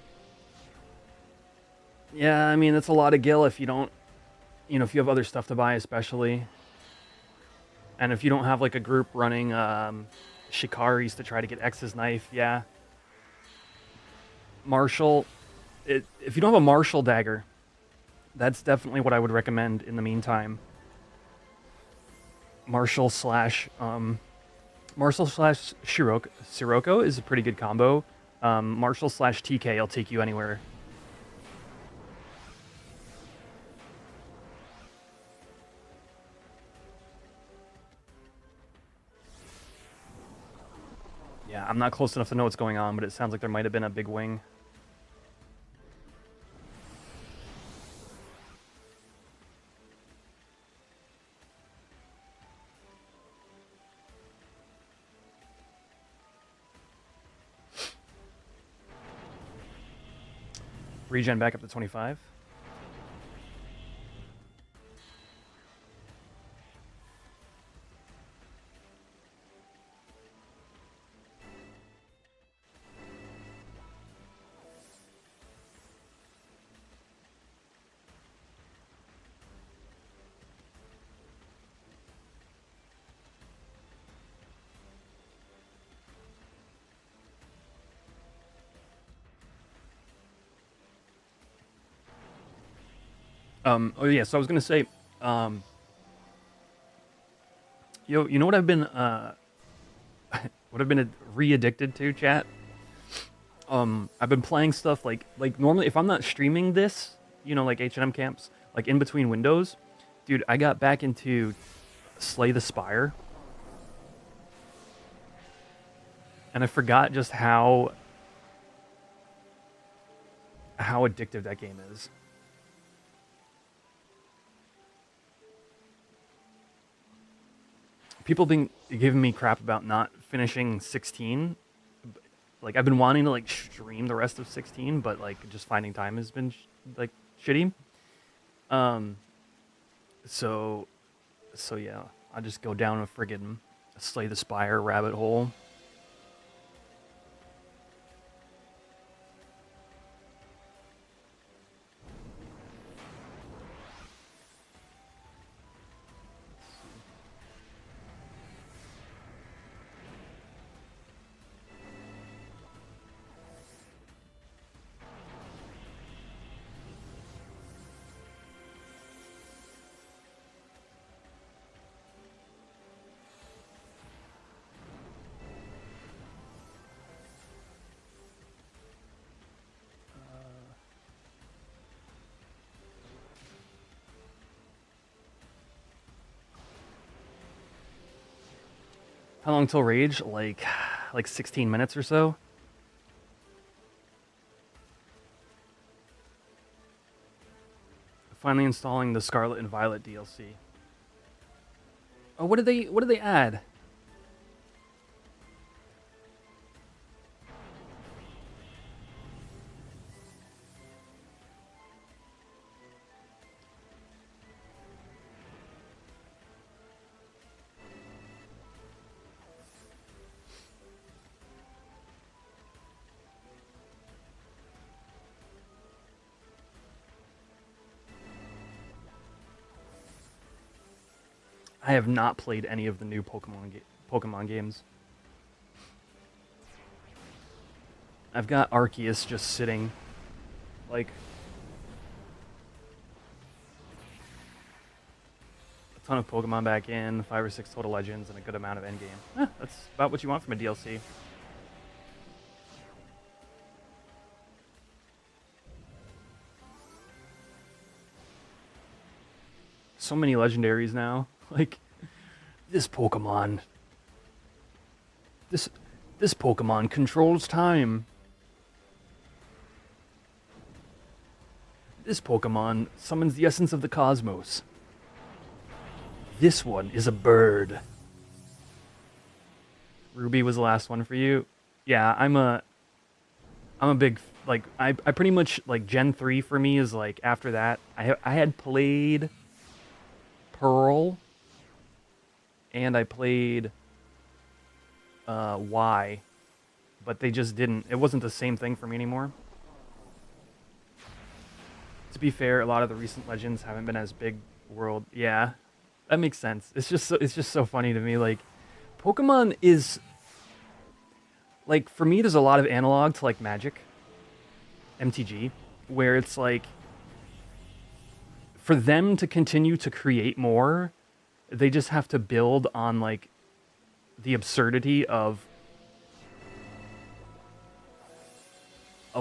Yeah, I mean, that's a lot of gil if you don't, you know, if you have other stuff to buy, especially. And if you don't have, like, a group running Shikaris to try to get X's knife, yeah. Marshall, if you don't have a Marshall dagger, that's definitely what I would recommend in the meantime. Marshall slash Sirocco is a pretty good combo. Marshall slash TK will take you anywhere. Yeah, I'm not close enough to know what's going on, but it sounds like there might have been a big wing. Regen back up to 25. Oh yeah, so I was gonna say, um, you know what I've been what I've been re-addicted to, chat. I've been playing stuff like normally if I'm not streaming this, like H&M camps, like in between windows, dude, I got back into Slay the Spire, and I forgot just how addictive that game is. People been giving me crap about not finishing 16. Like I've been wanting to like stream the rest of 16, but like just finding time has been like shitty. Um, so yeah, I just go down a friggin' Slay the Spire rabbit hole. How long till rage? Like 16 minutes or so. Finally installing the Scarlet and Violet DLC. Oh, what did they add? I have not played any of the new Pokemon games. I've got Arceus just sitting, like a ton of Pokemon back in, 5 or 6 total legends, and a good amount of Endgame. That's about what you want from a DLC. So many legendaries now. Like this Pokemon. This this Pokemon controls time. This Pokemon summons the essence of the cosmos. This one is a bird. Ruby was the last one for you. Yeah, I'm a big like I pretty much like Gen 3 for me is like after that. I had played Pearl and I played Y, but they just didn't. It wasn't the same thing for me anymore. To be fair, a lot of the recent legends haven't been as big world. Yeah, that makes sense. It's just so funny to me. Like Pokemon is like for me. There's a lot of analog to like Magic, MTG, where it's like for them to continue to create more, they just have to build on like the absurdity of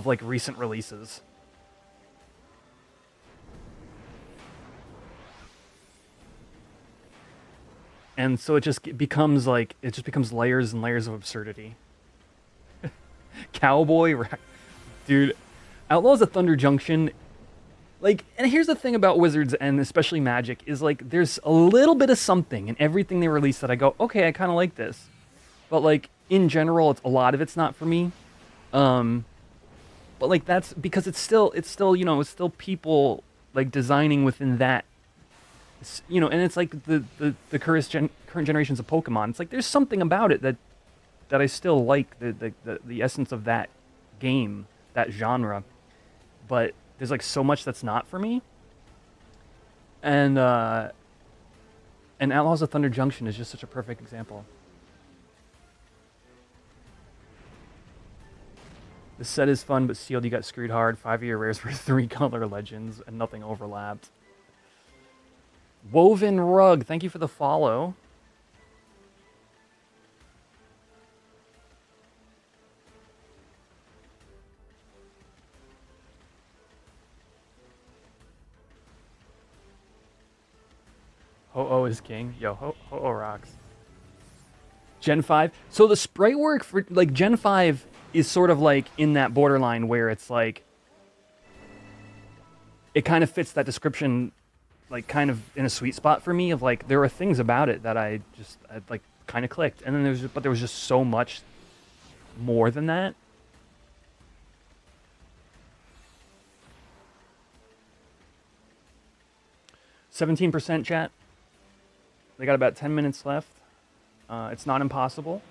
like recent releases. And so it just becomes layers and layers of absurdity. Cowboy, dude, Outlaws of Thunder Junction. Like, and here's the thing about Wizards and especially Magic is like there's a little bit of something in everything they release that I go, okay, I kind of like this, but like in general, a lot of it's not for me. Um, but like that's because it's still it's still people like designing within that and it's like the current generations of Pokemon. It's like there's something about it that I still like the essence of that game, that genre, but there's like so much that's not for me. And and Outlaws of Thunder Junction is just such a perfect example. The set is fun, but sealed, you got screwed hard. 5-year rares for 3 color legends, and nothing overlapped. Woven Rug, thank you for the follow. Ho-Oh is king. Yo, Ho-Oh rocks. Gen 5. So the sprite work for like Gen 5 is sort of like in that borderline where it's like it kind of fits that description like kind of in a sweet spot for me of like there are things about it that I like kind of clicked, and then there was just so much more than that. %, chat. They got about 10 minutes left. It's not impossible.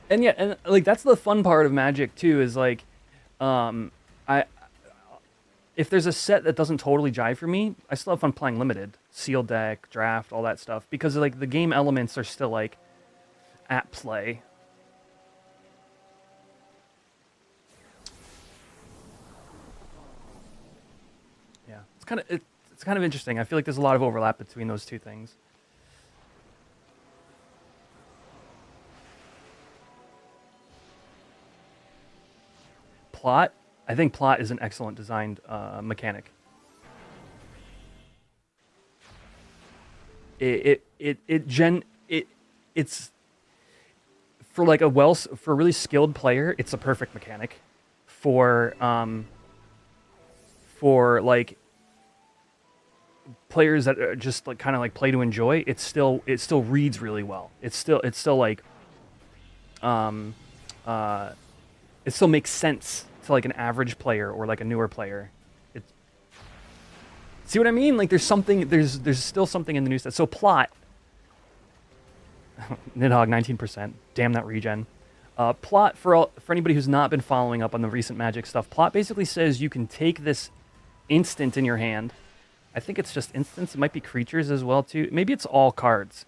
And yeah, and like that's the fun part of Magic too is like, I if there's a set that doesn't totally jive for me, I still have fun playing limited, sealed deck, draft, all that stuff because like the game elements are still like at play. Yeah, it's kind of interesting. I feel like there's a lot of overlap between those two things. Plot, I think plot is an excellent designed mechanic. It's for like for a really skilled player, it's a perfect mechanic. For like players that are just like kind of like play to enjoy, it still reads really well. It's still like um it still makes sense to like an average player or like a newer player. It's see what I mean? Like there's still something in the new set. So plot Nidhogg 19%. Damn that regen. Plot for anybody who's not been following up on the recent Magic stuff. Plot basically says you can take this instant in your hand. I think it's just instants. It might be creatures as well too. Maybe it's all cards.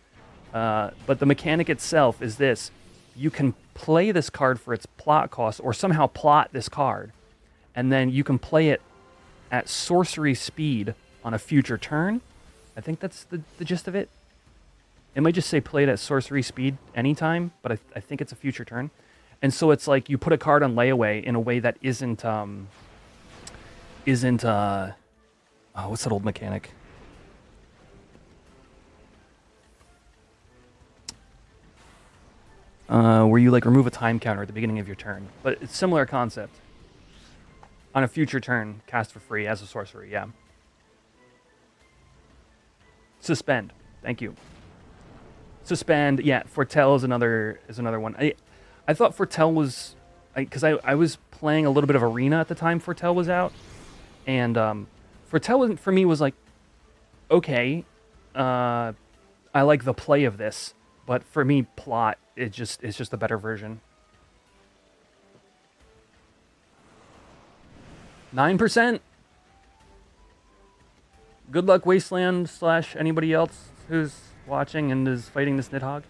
But the mechanic itself is this: you can play this card for its plot cost, or somehow plot this card, and then you can play it at sorcery speed on a future turn. I think that's the gist of it. It might just say play it at sorcery speed anytime, but I think it's a future turn. And so it's like you put a card on layaway in a way that isn't what's that old mechanic? Where you like remove a time counter at the beginning of your turn. But it's similar concept. On a future turn, cast for free as a sorcery, yeah. Suspend. Thank you. Suspend, yeah. Foretell is another one. I thought Foretell was because I was playing a little bit of Arena at the time Foretell was out, and Foretell for me was like, okay, I like the play of this, but for me, plot it's just a better version. 9%. Good luck, Wasteland / anybody else who's watching and is fighting this Nidhogg.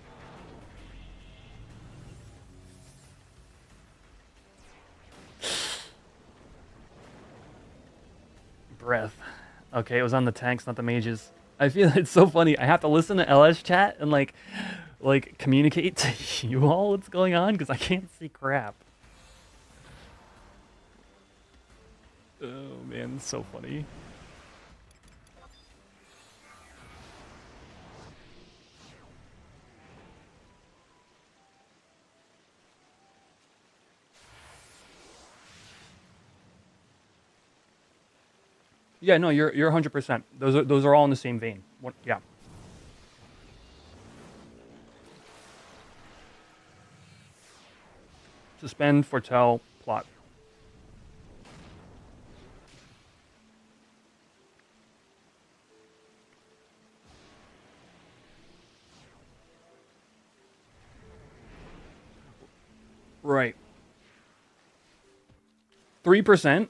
Breath. Okay, it was on the tanks, not the mages. I feel it's so funny. I have to listen to LS chat and like communicate to you all what's going on because I can't see crap. Oh man, it's so funny. Yeah, no, you're 100%. Those are all in the same vein. Yeah. Suspend, foretell, plot. Right. 3%.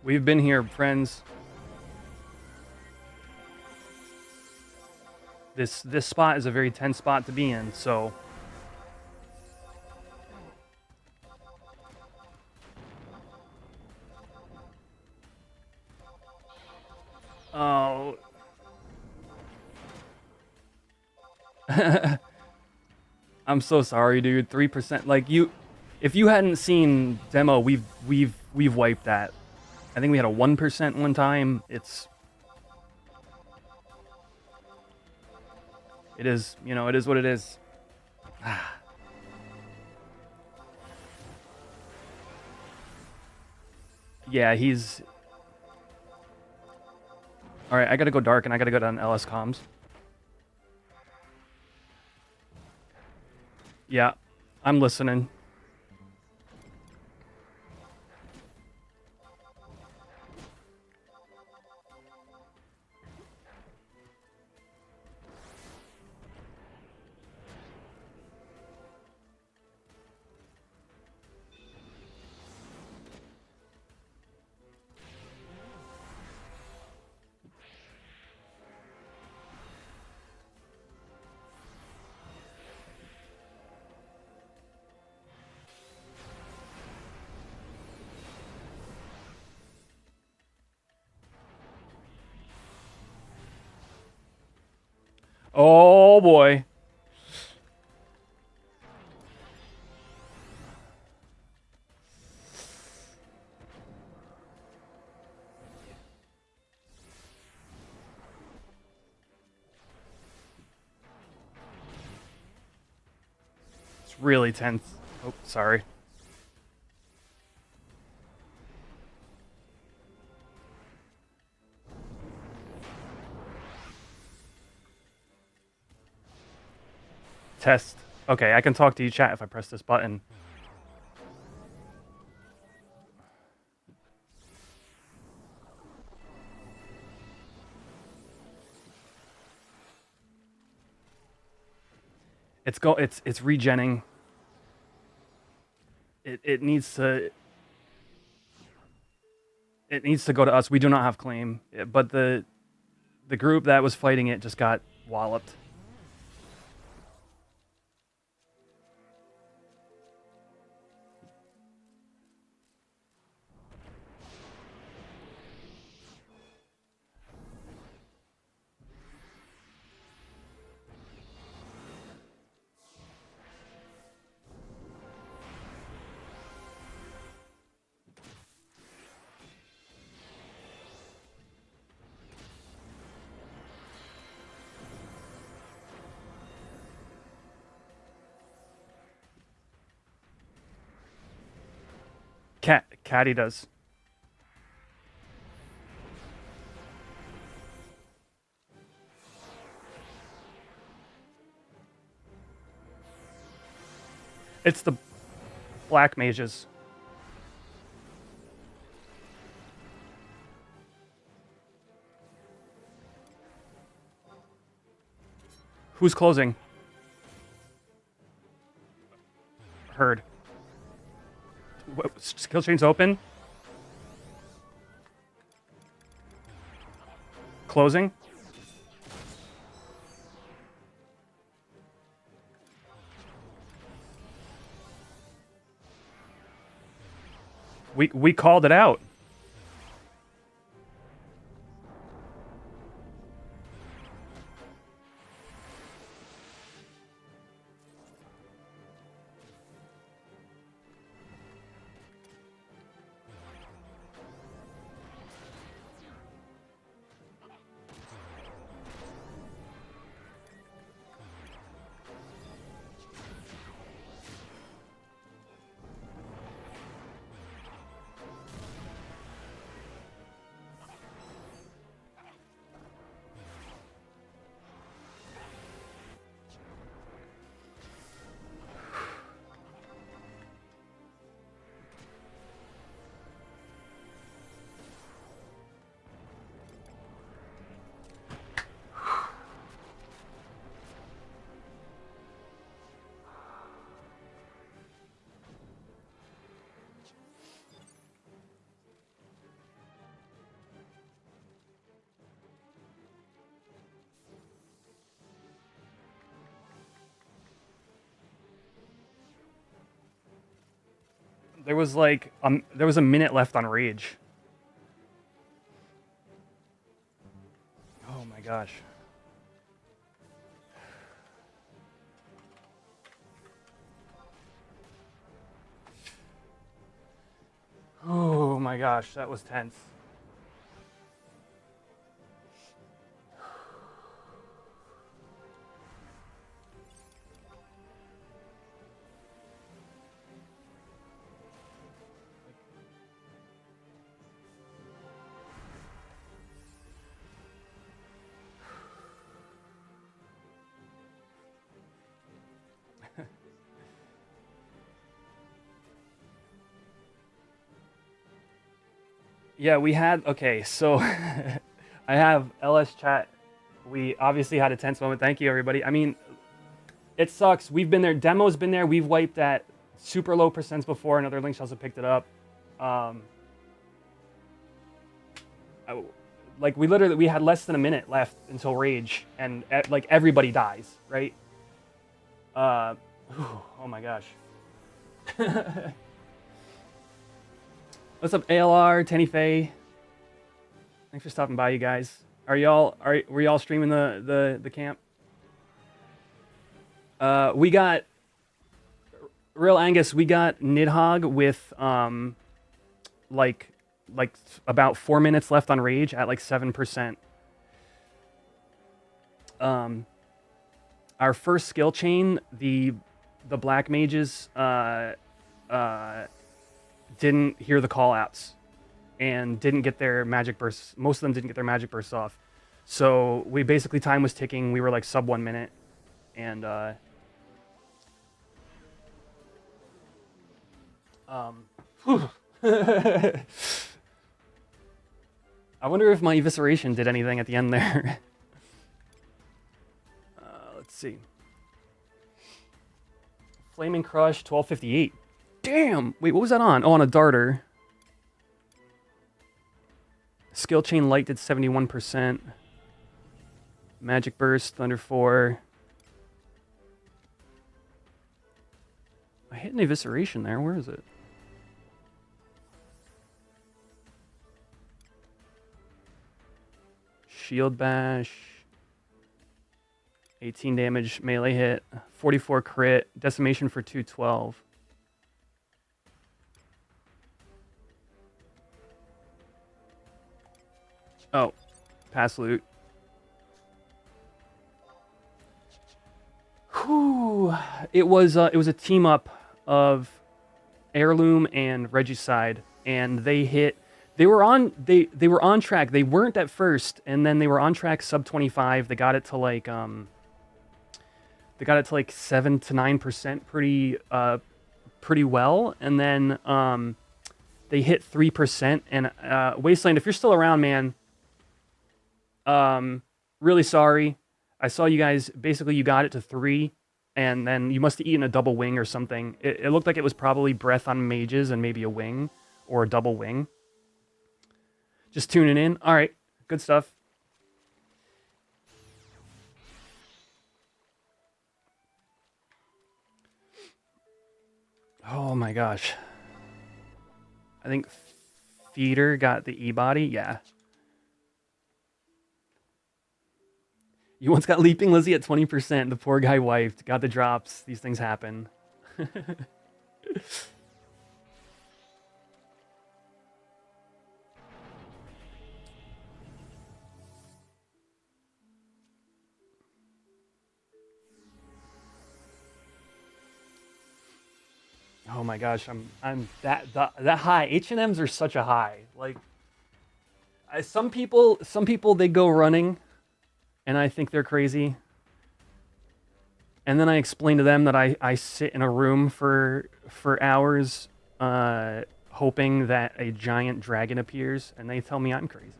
We've been here, friends. This spot is a very tense spot to be in, so oh. I'm so sorry, dude. 3%. Like you, if you hadn't seen demo, we've wiped that. I think we had a 1% one time. It is, you know, it is what it is. Yeah, he's. All right, I gotta go dark, and I gotta go down LS comms. Yeah, I'm listening. Oh boy. It's really tense. Oh, sorry. Test. Okay, I can talk to you, chat, if I press this button. It's regenning. It needs to go to us. We do not have claim, but the group that was fighting it just got walloped. Caddy does. It's the black mages. Who's closing? Heard. Skill chain's open. Closing. We called it out. There was like there was a minute left on Rage. Oh my gosh. Oh my gosh, that was tense. Yeah, we had okay, so I have LS chat. We obviously had a tense moment. Thank you, everybody. I mean, it sucks. We've been there. Demo's been there. We've wiped at super low percents before, and other links also picked it up. Like we had less than a minute left until Rage, and like everybody dies, right? Oh my gosh. What's up, ALR, Tenny Faye? Thanks for stopping by, you guys. Were y'all streaming the camp? We got Real Angus. We got Nidhogg with like about 4 minutes left on Rage at like 7%. Our first skill chain, the black mages didn't hear the call outs and didn't get their magic bursts. Most of them didn't get their magic bursts off. So we basically, time was ticking. We were like sub 1 minute. And I wonder if my evisceration did anything at the end there. Let's see. Flaming Crush, 1258. Damn! Wait, what was that on? Oh, on a darter. Skill Chain Light did 71%. Magic Burst, Thunder 4. I hit an evisceration there. Where is it? Shield Bash. 18 damage, melee hit. 44 crit. Decimation for 212. Oh, pass loot. Whew. It was a team up of Heirloom and Regicide, and they were on track. They weren't at first, and then they were on track sub 25. They got it to like 7 to 9% pretty well, and then they hit 3%. And Wasteland, if you're still around, man, really sorry. I saw you guys, basically you got it to 3, and then you must have eaten a double wing or something. It looked like it was probably breath on mages and maybe a wing or a double wing. Just tuning in. All right, good stuff. Oh my gosh. I think Feeder got the E-body. Yeah. You once got Leaping Lizzie at 20%. The poor guy wiped. Got the drops. These things happen. Oh my gosh, I'm that high. H&Ms are such a high. Like, some people they go running, and I think they're crazy. And then I explain to them that I sit in a room for hours, hoping that a giant dragon appears, and they tell me I'm crazy.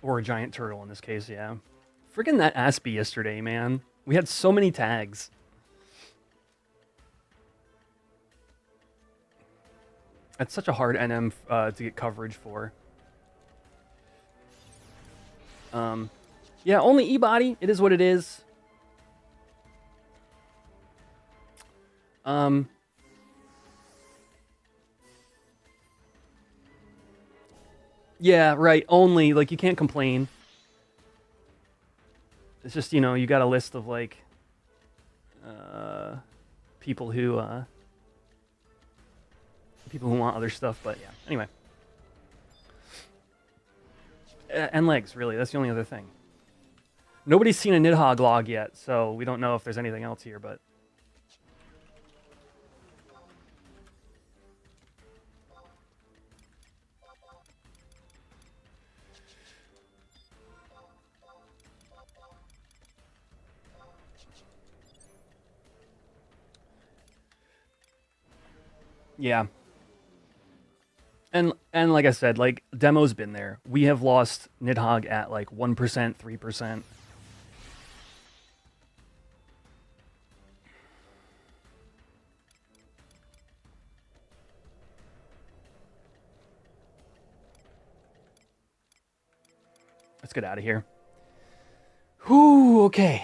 Or a giant turtle in this case, yeah. Friggin' that Aspie yesterday, man. We had so many tags. It's such a hard NM to get coverage for. Yeah, only E-body. It is what it is. Yeah, right. Only, like, you can't complain. It's just, you know, you got a list of, like, people who want other stuff, but yeah. Anyway. And legs, really. That's the only other thing. Nobody's seen a Nidhogg log yet, so we don't know if there's anything else here, but... Yeah. And like I said, like, demo's been there. We have lost Nidhogg at, like, 1%, 3%. Let's get out of here. Whew, okay.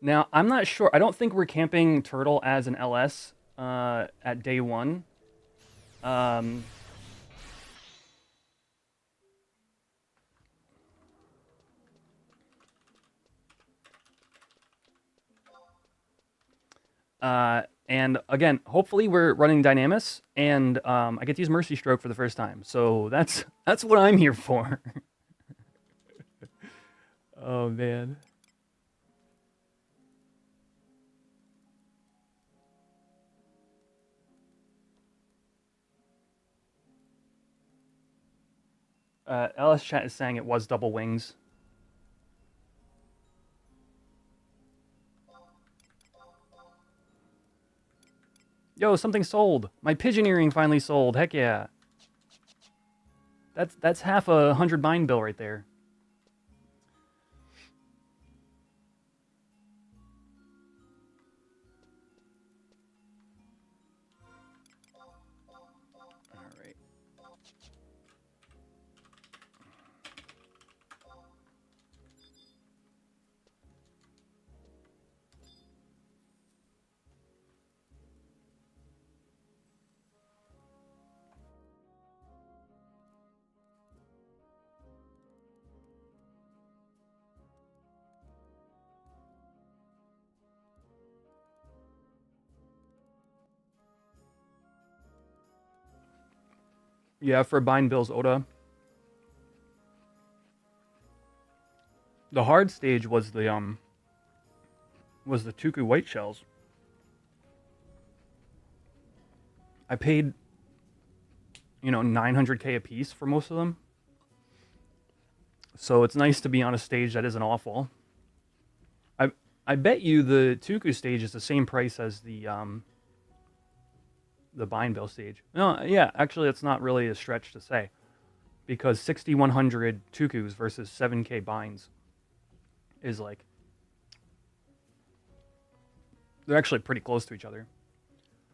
Now, I'm not sure. I don't think we're camping Turtle as an LS at day one. And again, hopefully we're running Dynamis, and I get to use Mercy Stroke for the first time. So that's what I'm here for. Oh, man. LS chat is saying it was double wings. Yo, something sold. My pigeon earring finally sold. Heck yeah. That's half a 100 bind bill right there. All right. Yeah, for bind bills, Oda. The hard stage was the Tuku white shells. I paid, you know, 900k a piece for most of them. So it's nice to be on a stage that isn't awful. I bet you the Tuku stage is the same price as the bind bill stage. No, yeah, actually it's not really a stretch to say, because 6,100 Tukus versus 7k binds is like, they're actually pretty close to each other.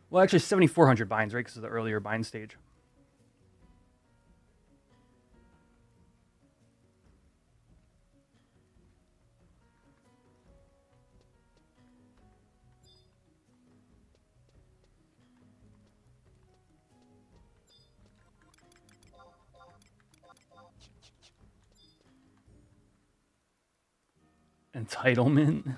Well, actually 7,400 binds, right? Because of the earlier bind stage. Entitlement.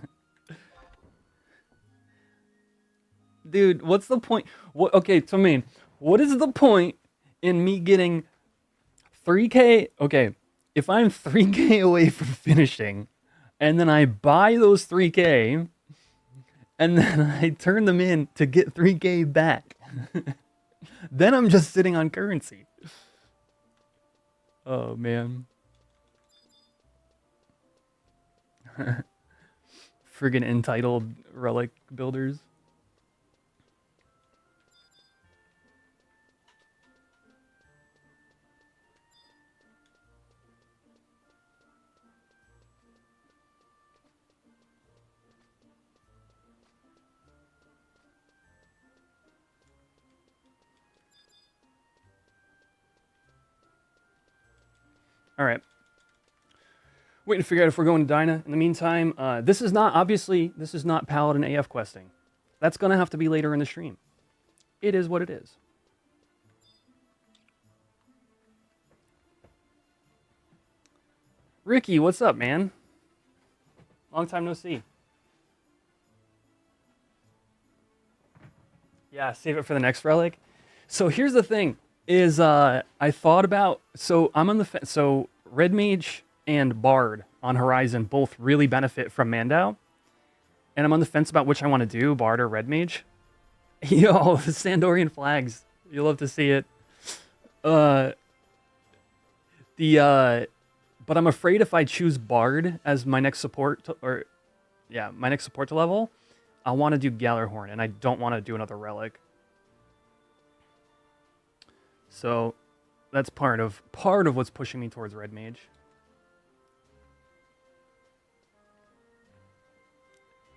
Dude, what's the point? What? Okay, so I mean, what is the point in me getting 3k? Okay, if I'm 3k away from finishing, and then I buy those 3k, and then I turn them in to get 3k back, then I'm just sitting on currency. Oh, man. Friggin' entitled relic builders. All right. Waiting to figure out if we're going to Dyna. In the meantime, this is not Paladin AF questing. That's gonna have to be later in the stream. It is what it is. Ricky, what's up, man? Long time no see. Yeah, save it for the next relic. So here's the thing: is I thought about I'm on the so Red Mage and Bard on Horizon both really benefit from Mandau, and I'm on the fence about which I want to do, Bard or Red Mage. Yo, the Sandorian flags. You'll love to see it. But I'm afraid if I choose Bard as my next support to level, I want to do Gallarhorn, and I don't want to do another relic. So that's part of what's pushing me towards Red Mage.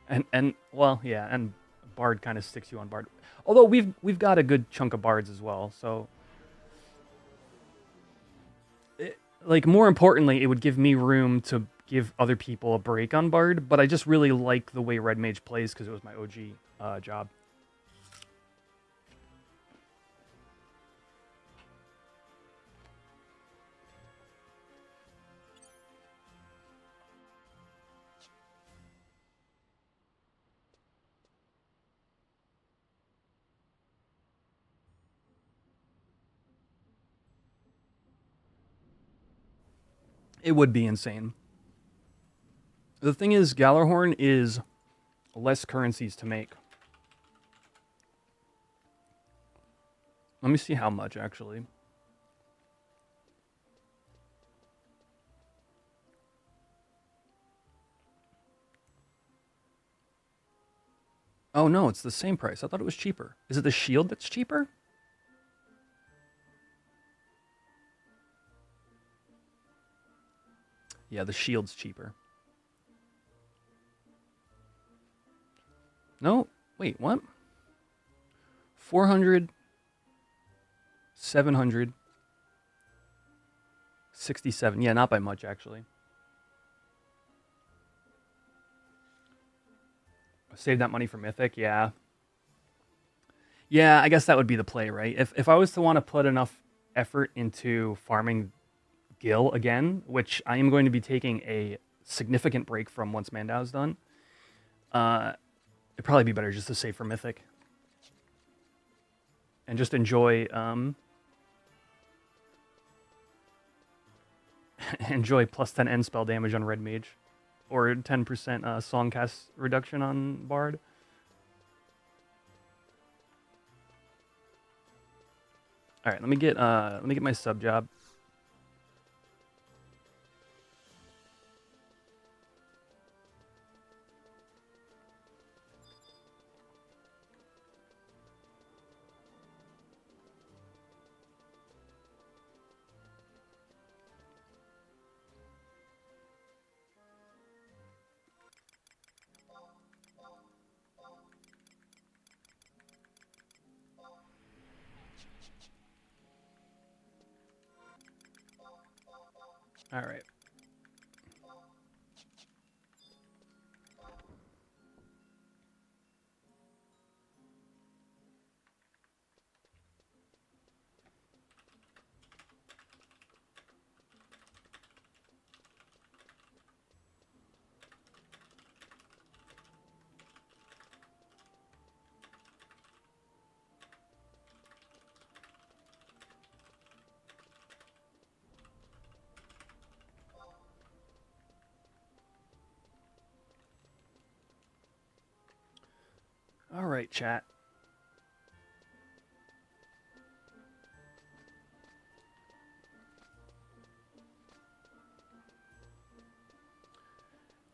And Bard kind of sticks you on Bard. Although we've got a good chunk of Bards as well, so more importantly, it would give me room to give other people a break on Bard, but I just really like the way Red Mage plays because it was my OG job. It would be insane. The thing is, Gallarhorn is less currencies to make. Let me see how much, actually. Oh no, it's the same price. I thought it was cheaper. Is it the shield that's cheaper? Yeah, the shield's cheaper. No, wait, what? 400, 700, 67. Yeah, not by much, actually. Save that money for Mythic, yeah. Yeah, I guess that would be the play, right? If I was to want to put enough effort into farming Gil again, which I am going to be taking a significant break from once Mandau's done, it'd probably be better just to save for Mythic. And just enjoy enjoy plus 10 end spell damage on Red Mage. Or 10% Songcast reduction on Bard. Alright, let me get my sub job. All right. All right, chat.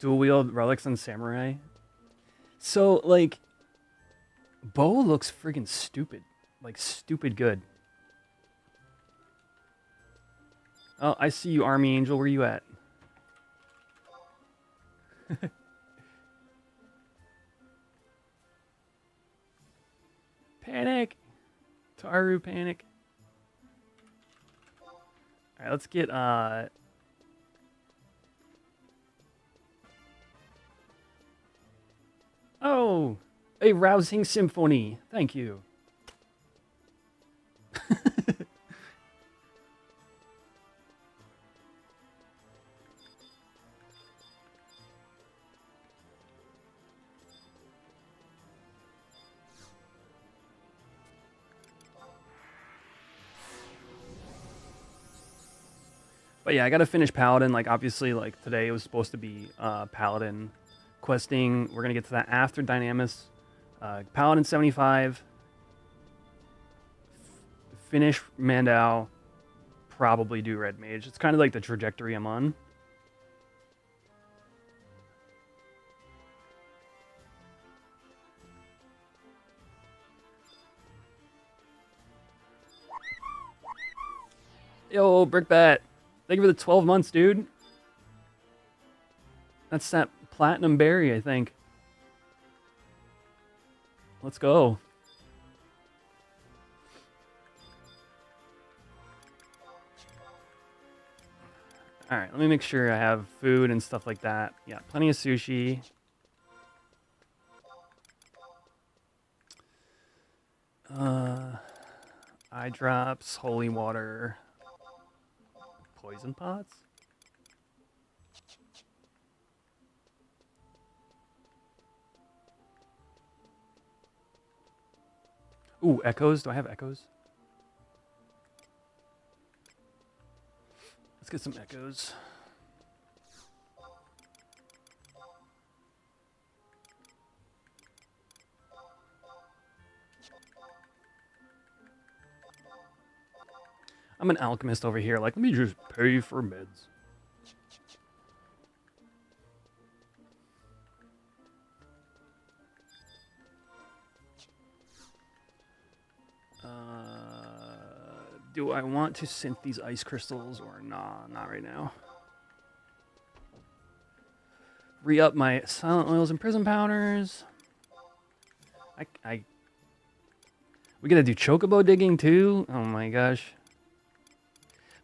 Dual wield relics and samurai. So like, bow looks friggin' stupid, like stupid good. Oh, I see you, Army Angel. Where you at? Panic! Taru, panic. Alright, let's get Oh, a rousing symphony. Thank you. But yeah, I gotta finish Paladin. Like, obviously, like, today was supposed to be Paladin questing. We're gonna get to that after Dynamis. Paladin 75. Finish Mandau. Probably do Red Mage. It's kind of like the trajectory I'm on. Yo, Brickbat. Thank you for the 12 months, dude. That's that platinum berry, I think. Let's go. All right, let me make sure I have food and stuff like that. Yeah, plenty of sushi. Eye drops, holy water, poison pots. Ooh, echoes. Do I have echoes? Let's get some echoes. I'm an alchemist over here. Like, let me just pay for meds. Do I want to synth these ice crystals or nah? Not right now. Re-up my silent oils and prism powders. We gotta do chocobo digging too. Oh my gosh.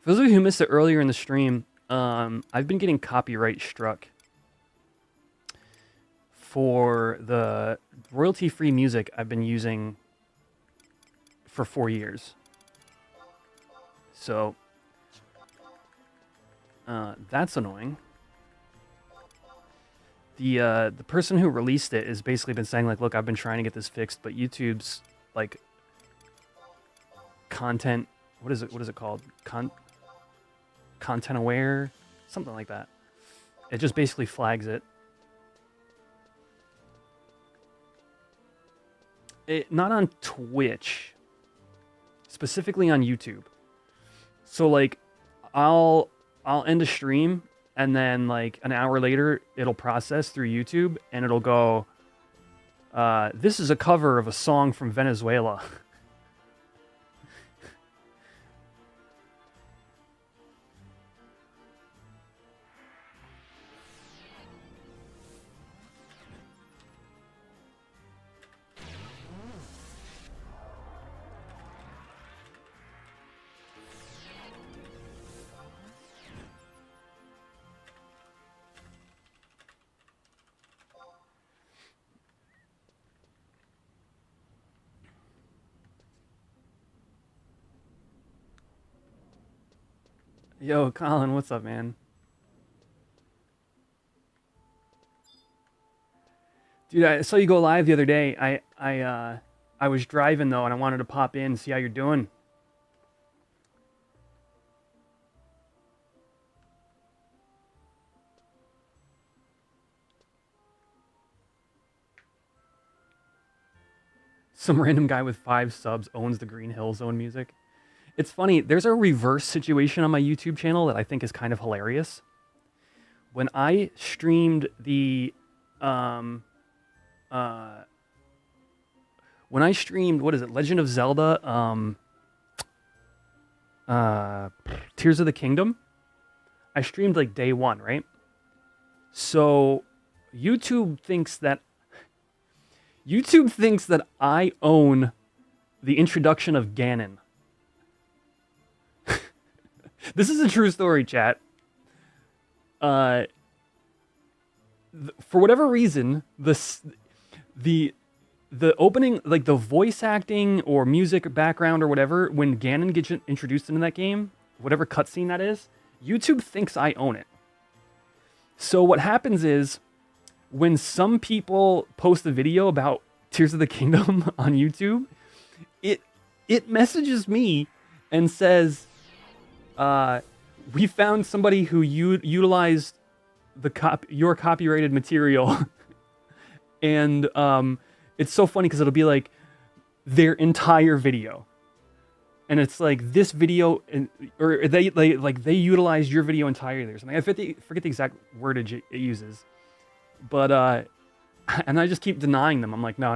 For those of you who missed it earlier in the stream, I've been getting copyright struck for the royalty-free music I've been using for 4 years. So that's annoying. The person who released it has basically been saying, like, look, I've been trying to get this fixed, but YouTube's like content, what is it called? Content aware, something like that. It just basically flags it. Not on Twitch, specifically on YouTube. So like, I'll end a stream, and then like an hour later, it'll process through YouTube, and it'll go, this is a cover of a song from Venezuela. Yo, Colin, what's up, man? Dude, I saw you go live the other day. I was driving though, and I wanted to pop in and see how you're doing. Some random guy with 5 subs owns the Green Hill Zone music. It's funny, there's a reverse situation on my YouTube channel that I think is kind of hilarious. When I streamed the what is it, Legend of Zelda Tears of the Kingdom, I streamed like day 1, right? So YouTube thinks that I own the introduction of Ganon. This is a true story, chat. For whatever reason, the the opening, like the voice acting or music background or whatever, when Ganon gets introduced into that game, whatever cutscene that is, YouTube thinks I own it. So what happens is when some people post a video about Tears of the Kingdom on YouTube, it it messages me and says, "We found somebody who utilized your copyrighted material," and it's so funny because it'll be like their entire video, and it's like this video, or they utilize your video entirely or something. I forget the exact wordage it uses, but and I just keep denying them. I'm like, no,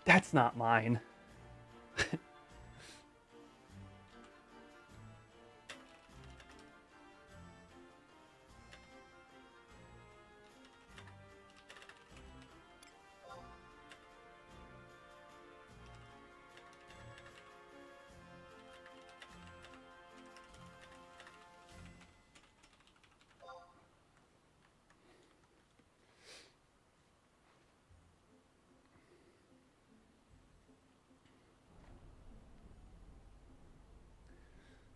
that's not mine.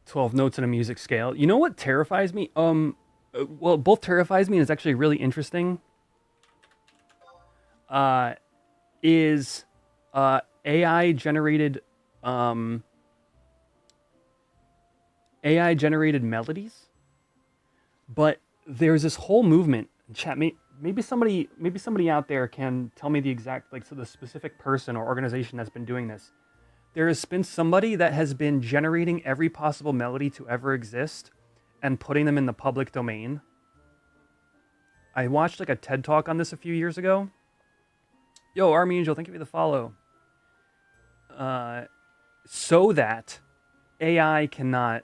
12 notes in a music scale. You know what terrifies me? Well, both terrifies me and it's actually really interesting. Uh, is AI generated AI generated melodies, but there's this whole movement. Chat, maybe somebody out there can tell me the exact, like, so the specific person or organization that's been doing this. There has been somebody that has been generating every possible melody to ever exist and putting them in the public domain. I watched like a TED Talk on this a few years ago. Yo, Army Angel, thank you for the follow. So that AI cannot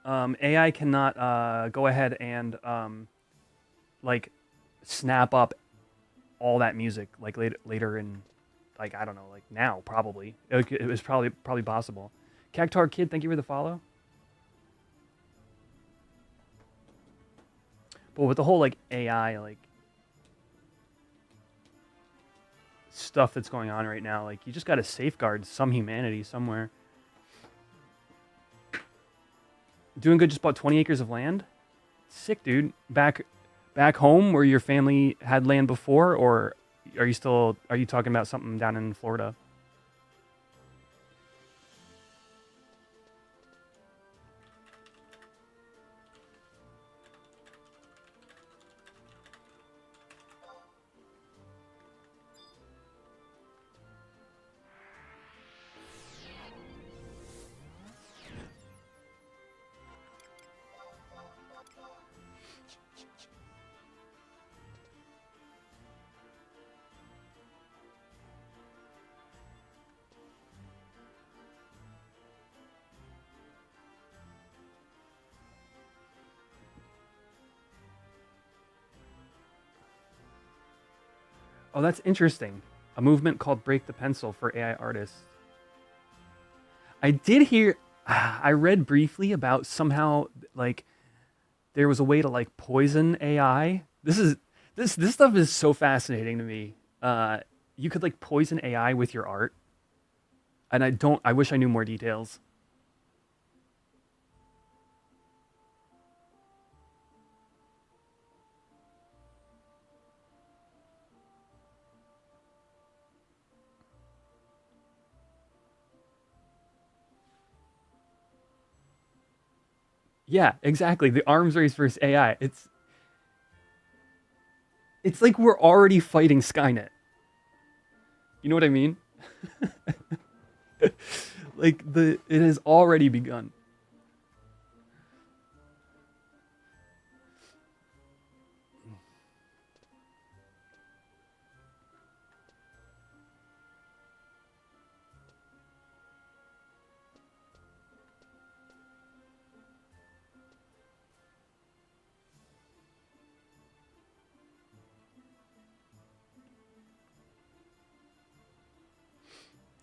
go ahead and like snap up all that music like later in, like, I don't know, like now probably. It was probably possible. Cactar Kid, thank you for the follow. But with the whole like AI like stuff that's going on right now, like you just got to safeguard some humanity somewhere. Doing good. Just bought 20 acres of land. Sick, dude. Back home where your family had land before, or are you talking about something down in Florida? Oh, that's interesting. A movement called Break the Pencil for AI artists. I did hear, I read briefly about somehow like there was a way to like poison AI. This stuff is so fascinating to me. You could like poison AI with your art, and I wish I knew more details. Yeah, exactly. The arms race versus AI. It's like we're already fighting Skynet. You know what I mean? Like it has already begun.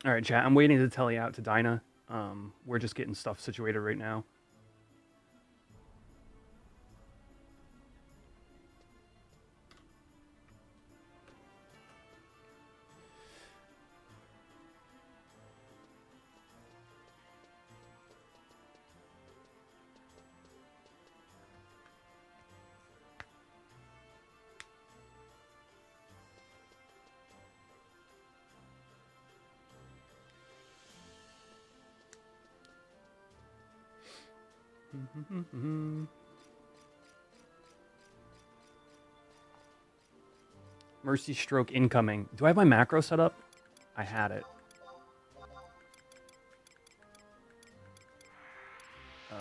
All right, chat. I'm waiting to tell you out to Dinah. We're just getting stuff situated right now. Mercy stroke incoming. Do I have my macro set up? I had it. I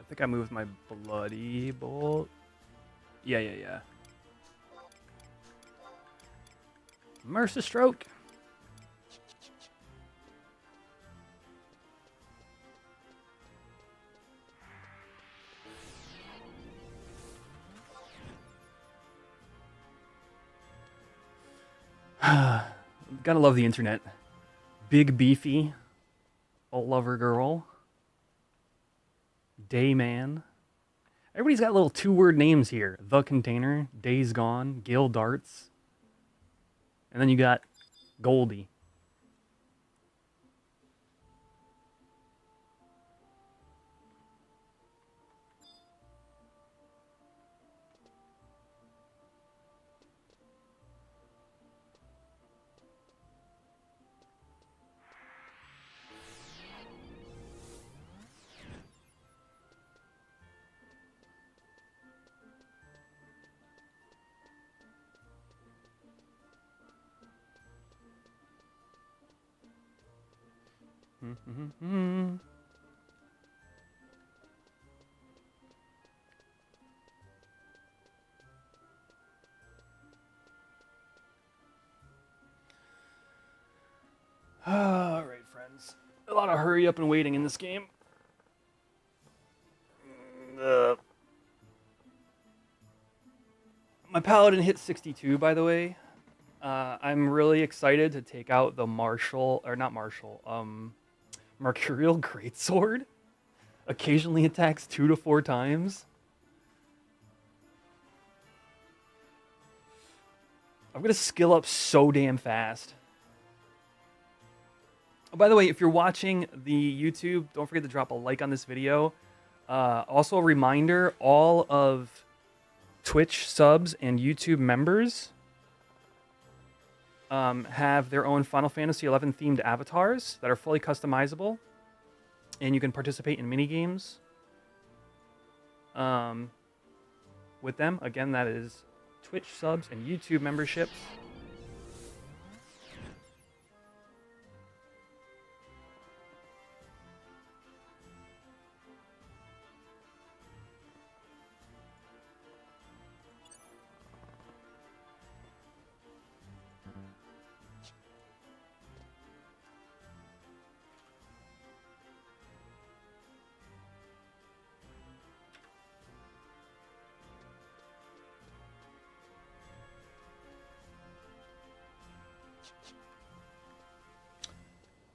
think I moved my bloody bolt. Yeah. Mercy stroke. Gotta love the internet. Big beefy. A lover girl. Dayman. Everybody's got little 2-word names here. The Container, Days Gone, Gil Darts. And then you got Goldie. All right, friends. A lot of hurry up and waiting in this game. My paladin hit 62, by the way. I'm really excited to take out the Mercurial Greatsword. Occasionally attacks 2 to 4 times. I'm gonna skill up so damn fast. Oh, by the way, if you're watching the YouTube, don't forget to drop a like on this video. Also a reminder, all of Twitch subs and YouTube members have their own Final Fantasy XI themed avatars that are fully customizable, and you can participate in mini games with them. Again, that is Twitch subs and YouTube memberships.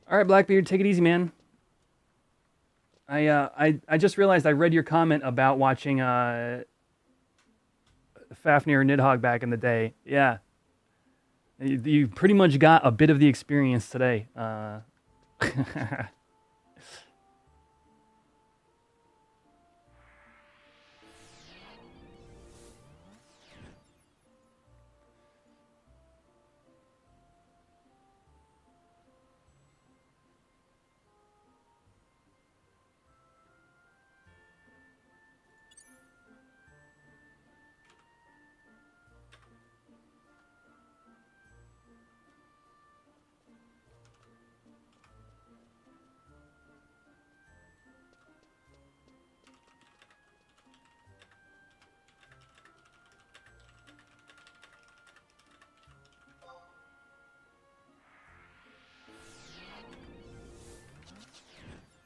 All right, Blackbeard, take it easy, man. I just realized I read your comment about watching Fafnir and Nidhogg back in the day. Yeah. You pretty much got a bit of the experience today.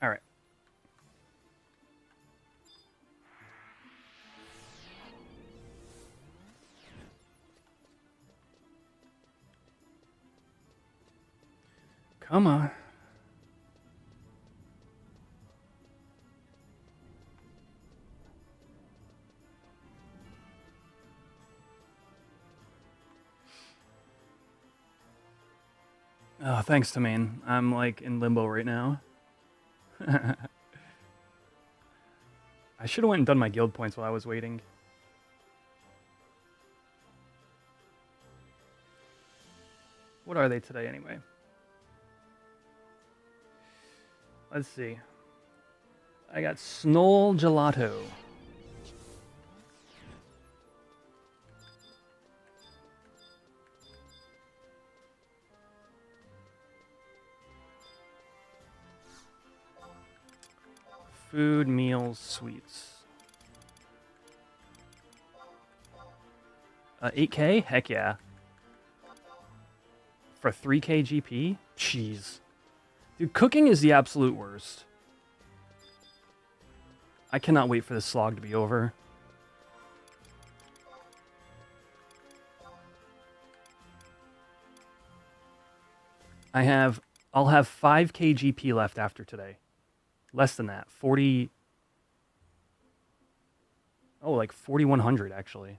All right. Come on. Oh, thanks, Tamain. I'm like in limbo right now. I should have went and done my guild points while I was waiting. What are they today anyway? Let's see. I got Snoll Gelato. Food, meals, sweets. 8K? Heck yeah. For 3K GP? Jeez. Dude, cooking is the absolute worst. I cannot wait for this slog to be over. I'll have 5K GP left after today. Less than that. 40... Oh, like 4,100 actually.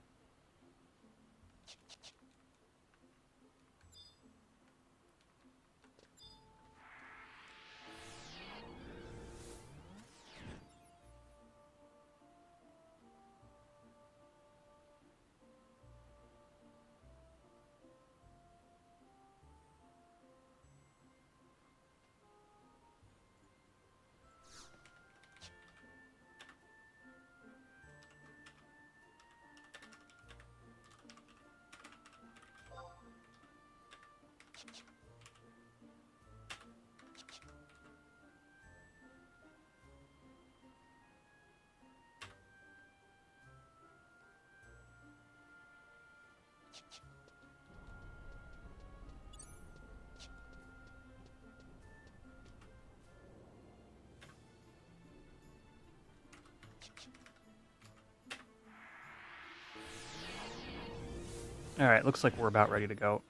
Alright, looks like we're about ready to go.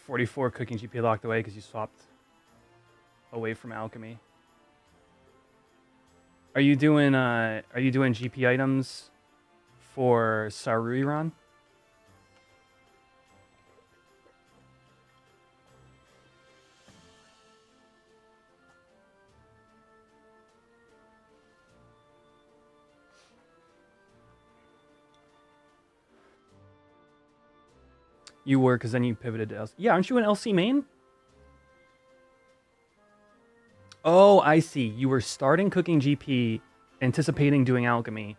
$44 cooking GP locked away because you swapped away from alchemy. Are you doing GP items for Sarui Ron? You were, because then you pivoted to LC. Yeah, aren't you an LC main? Oh, I see. You were starting cooking GP, anticipating doing alchemy,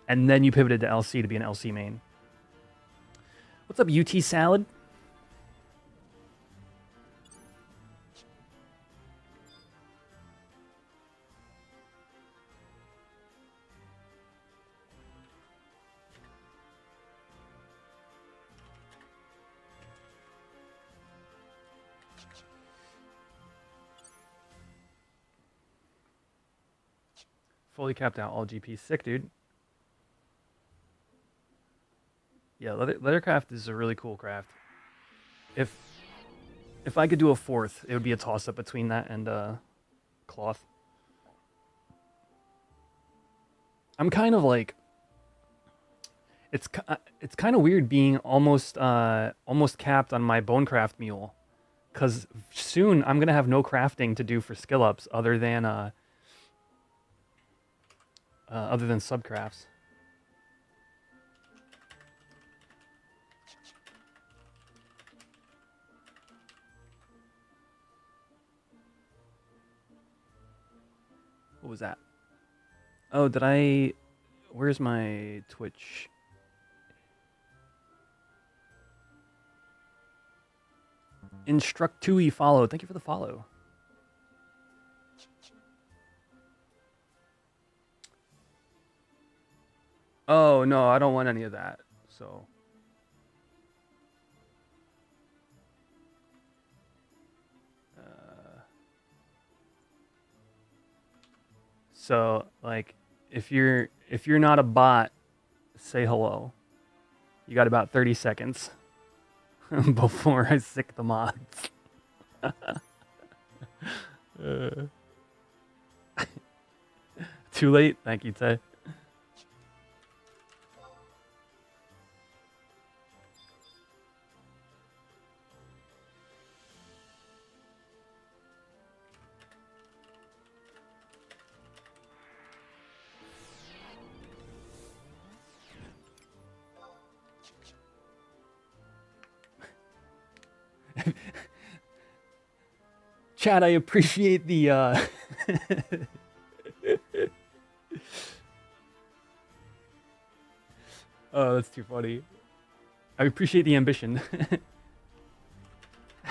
and then you pivoted to LC to be an LC main. What's up, UT Salad? Fully capped out all GP. Sick, dude. Yeah, leathercraft is a really cool craft. If I could do a fourth, it would be a toss-up between that and cloth. I'm kind of like... It's kind of weird being almost capped on my bonecraft mule, because soon I'm gonna have no crafting to do for skill ups other than subcrafts. What was that? Oh, did I... Where's my Twitch? Instruct2e follow. Thank you for the follow. Oh, no, I don't want any of that. So, like, if you're not a bot, say hello. You got about 30 seconds before I sick the mods. Too late? Thank you, Tay. Chad, I appreciate the Oh, that's too funny. I appreciate the ambition.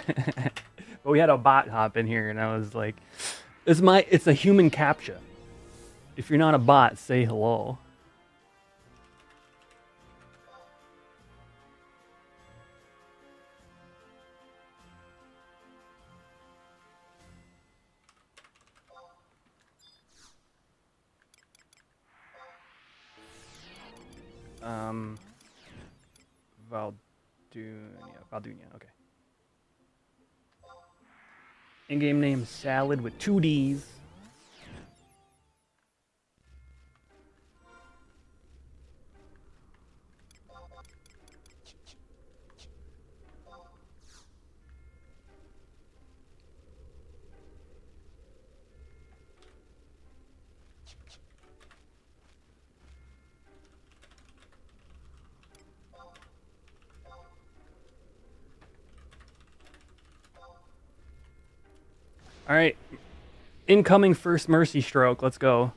But we had a bot hop in here, and I was like, it's a human captcha. If you're not a bot, say hello. Valdunia, okay. In-game name Salad with 2 Ds. All right, incoming first mercy stroke. Let's go.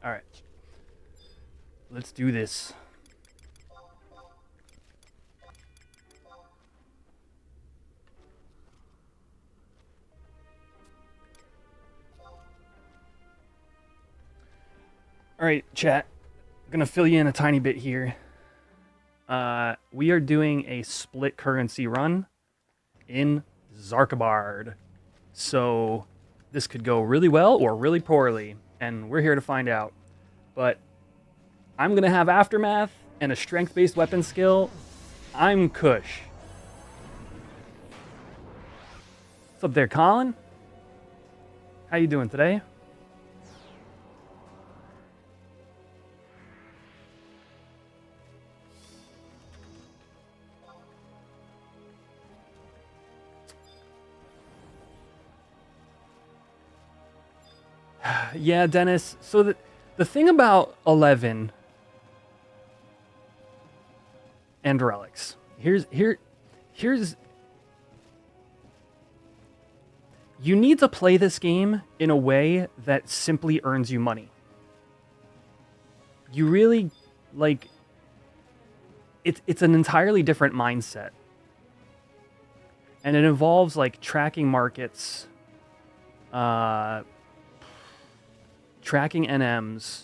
All right, let's do this. All right, chat. I'm gonna fill you in a tiny bit here. We are doing a split currency run in Xarcabard. So this could go really well or really poorly, and we're here to find out. But I'm gonna have Aftermath and a strength-based weapon skill. I'm Kush. What's up there, Colin? How you doing today? Yeah, Dennis. So the thing about 11 and relics. Here's you need to play this game in a way that simply earns you money. You really like it's an entirely different mindset. And it involves like tracking markets, tracking NMs,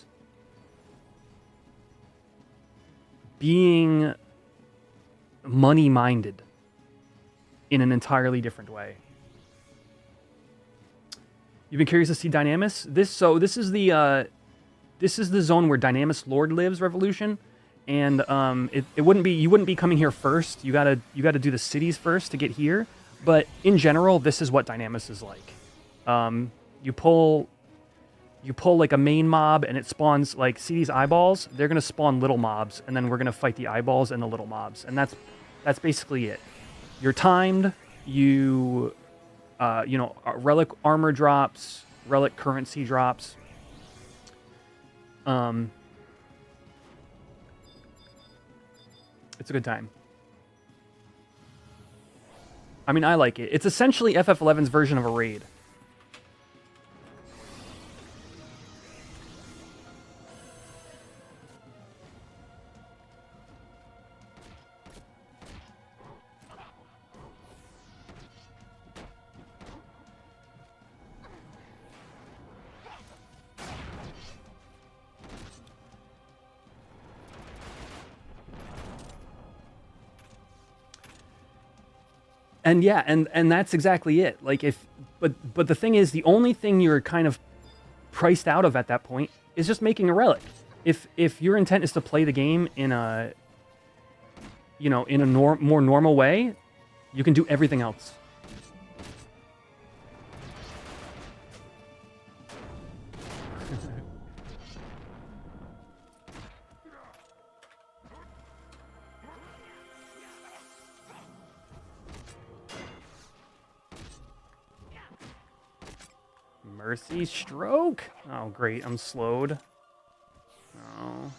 being money-minded in an entirely different way. You've been curious to see Dynamis? This is the zone where Dynamis Lord lives, Revolution, and you wouldn't be coming here first. You gotta do the cities first to get here. But in general, this is what Dynamis is like. You pull like a main mob and it spawns, like, see these eyeballs? They're gonna spawn little mobs, and then we're gonna fight the eyeballs and the little mobs, and that's basically it. You're timed. Relic armor drops, relic currency drops. It's a good time. I mean, I like it. It's essentially FF11's version of a raid. And yeah, and that's exactly it. Like but the thing is, the only thing you're kind of priced out of at that point is just making a relic. If your intent is to play the game in a, you know, in a more normal way, you can do everything else. Mercy stroke. Oh great, I'm slowed. Oh.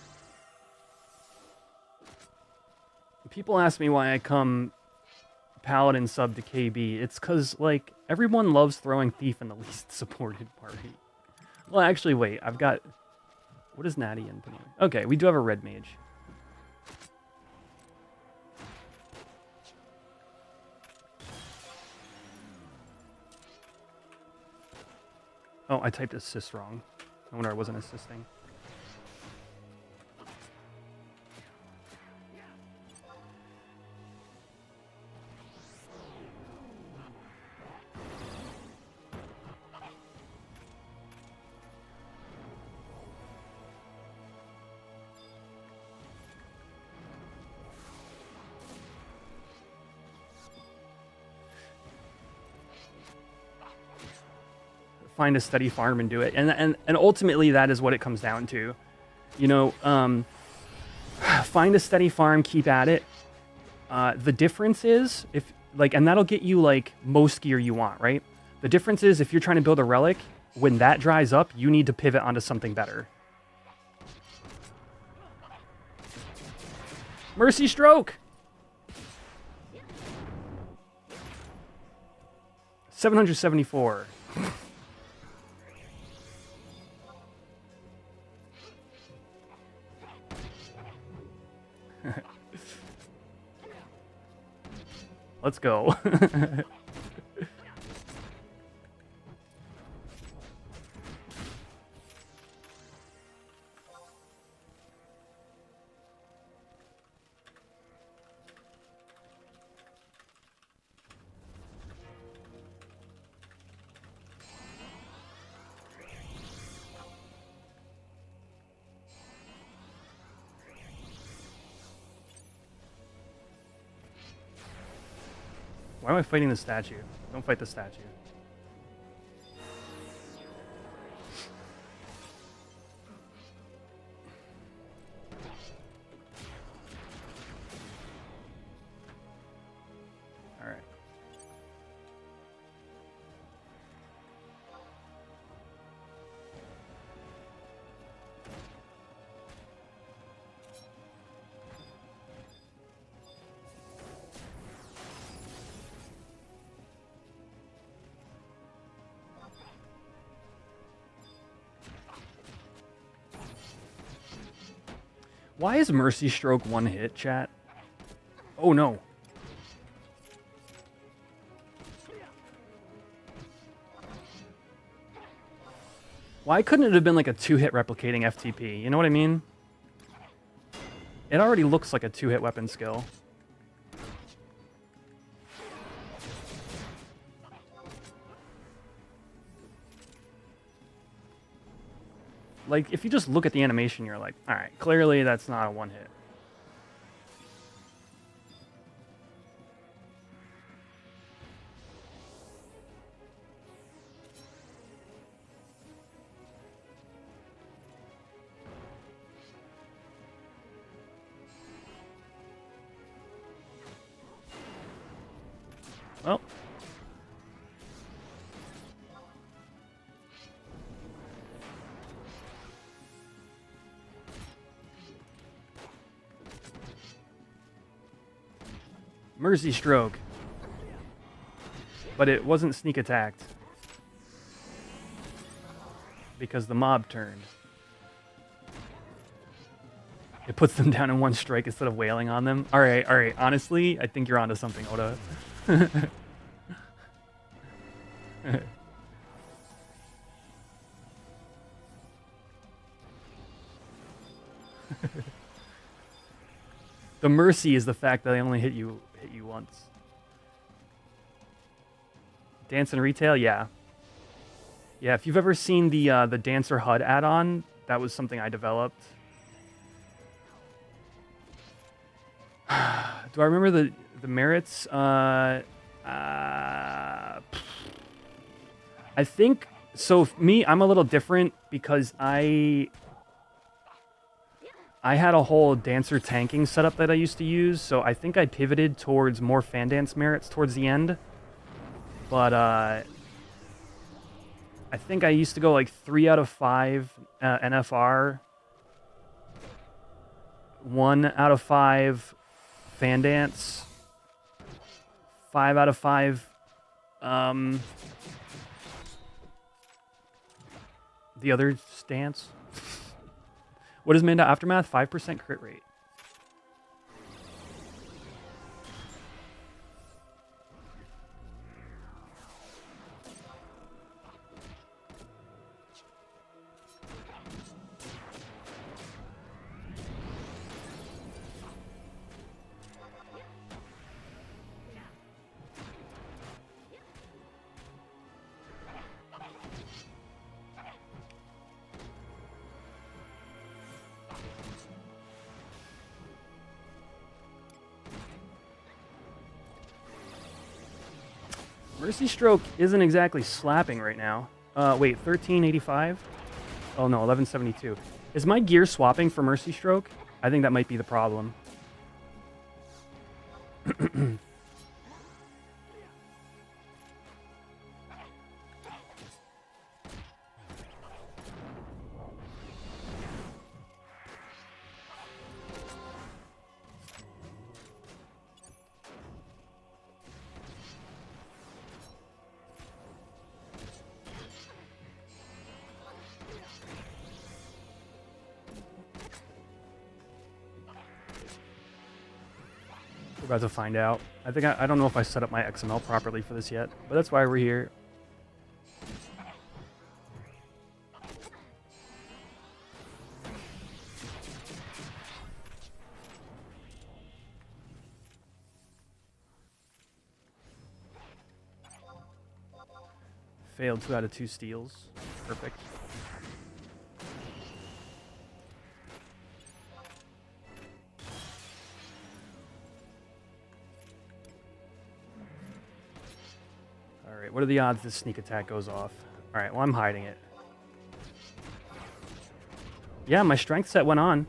People ask me why I come Paladin sub to KB. It's because, like, everyone loves throwing Thief in the least supported party. Well, actually, wait. I've got... What is Natty inputting? Okay, we do have a red mage. Oh, I typed assist wrong. I wonder I wasn't assisting. Find a steady farm and do it, and ultimately that is what it comes down to. You know, find a steady farm, keep at it. The difference is if like, and that'll get you like most gear you want, right? The difference is if you're trying to build a relic, when that dries up, you need to pivot onto something better. Mercy stroke. 774. Let's go. Why am I fighting the statue? Don't fight the statue. All right. Why is Mercy Stroke one hit, chat? Oh no. Why couldn't it have been like a 2-hit replicating FTP? You know what I mean? It already looks like a 2-hit weapon skill. Like, if you just look at the animation, you're like, all right, clearly that's not a one-hit. Well. Mercy stroke. But it wasn't sneak attacked. Because the mob turned. It puts them down in one strike instead of wailing on them. Alright. Honestly, I think you're onto something, Oda. The mercy is the fact that they only hit you once. Dance and retail, yeah. Yeah, if you've ever seen the Dancer HUD add-on, that was something I developed. Do I remember the merits? I think so. For me, I'm a little different because I had a whole dancer tanking setup that I used to use, so I think I pivoted towards more fan dance merits towards the end. But I think I used to go like 3 out of 5 NFR, 1 out of 5 fan dance, 5 out of 5 the other stance. What is Manda Aftermath? 5% crit rate. Mercy Stroke isn't exactly slapping right now. Wait, 1385? Oh no, 1172. Is my gear swapping for Mercy Stroke? I think that might be the problem. We're about to find out. I think I don't know if I set up my XML properly for this yet, but that's why we're here. Failed 2 out of 2 steals. Perfect. Alright, what are the odds this sneak attack goes off? Alright, well I'm hiding it. Yeah, my strength set went on.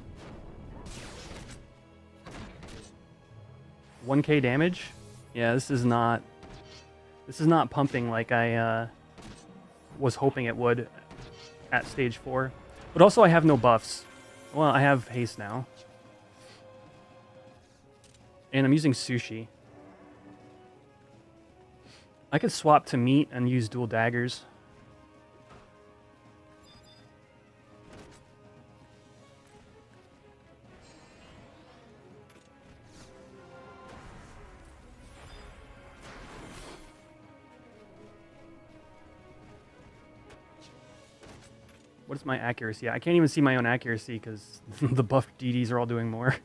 1k damage? Yeah, this is not pumping like I was hoping it would at stage 4. But also I have no buffs. Well, I have haste now. And I'm using sushi. I could swap to meat and use dual daggers. What is my accuracy? I can't even see my own accuracy because the buffed DDs are all doing more.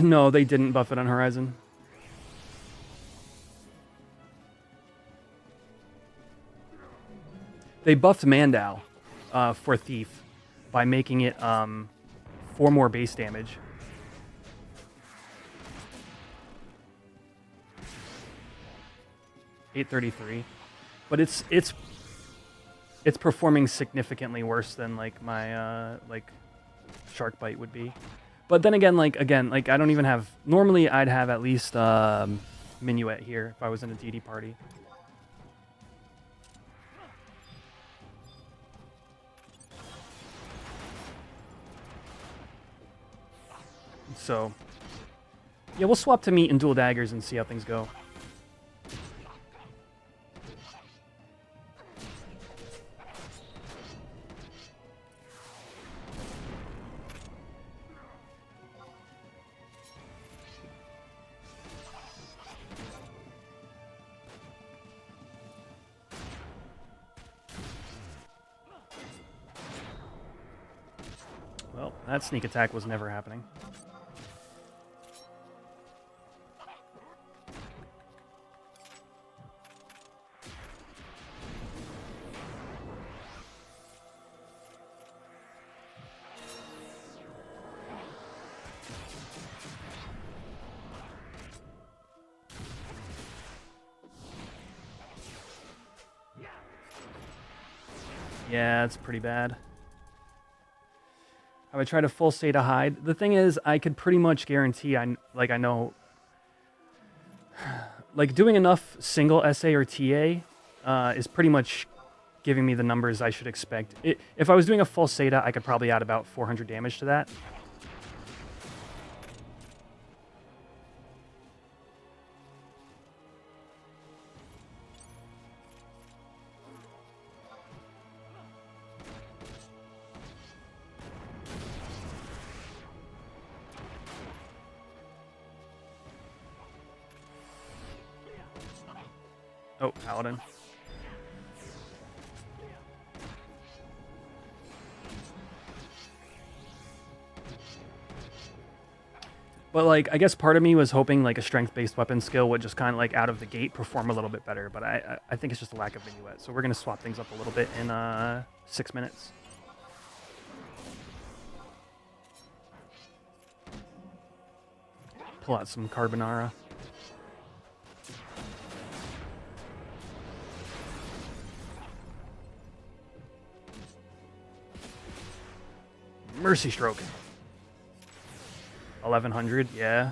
No, they didn't buff it on Horizon. They buffed Mandau for Thief by making it 4 more base damage. $833, but it's performing significantly worse than like my like Shark Bite would be. But then again, like I don't even have. Normally, I'd have at least Minuet here if I was in a DD party. So Yeah, we'll swap to meat and dual daggers and see how things go. Well, that sneak attack was never happening. Yeah, it's pretty bad. I would try to full Seta hide. The thing is, I could pretty much guarantee I know like doing enough single SA or TA is pretty much giving me the numbers I should expect. If I was doing a full Seta, I could probably add about 400 damage to that. Oh, Paladin. But, like, I guess part of me was hoping, like, a strength-based weapon skill would just kind of, like, out of the gate perform a little bit better. But I think it's just a lack of minuet. So we're going to swap things up a little bit in 6 minutes. Pull out some Carbonara. Mercy Stroke. 1100, yeah.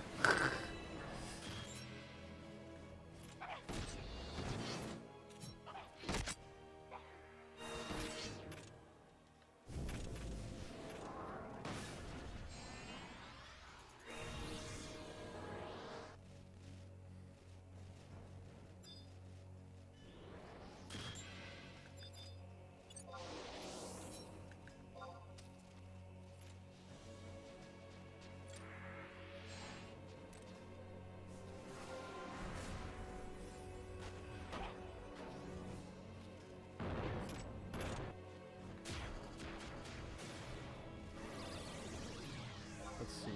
Let's see.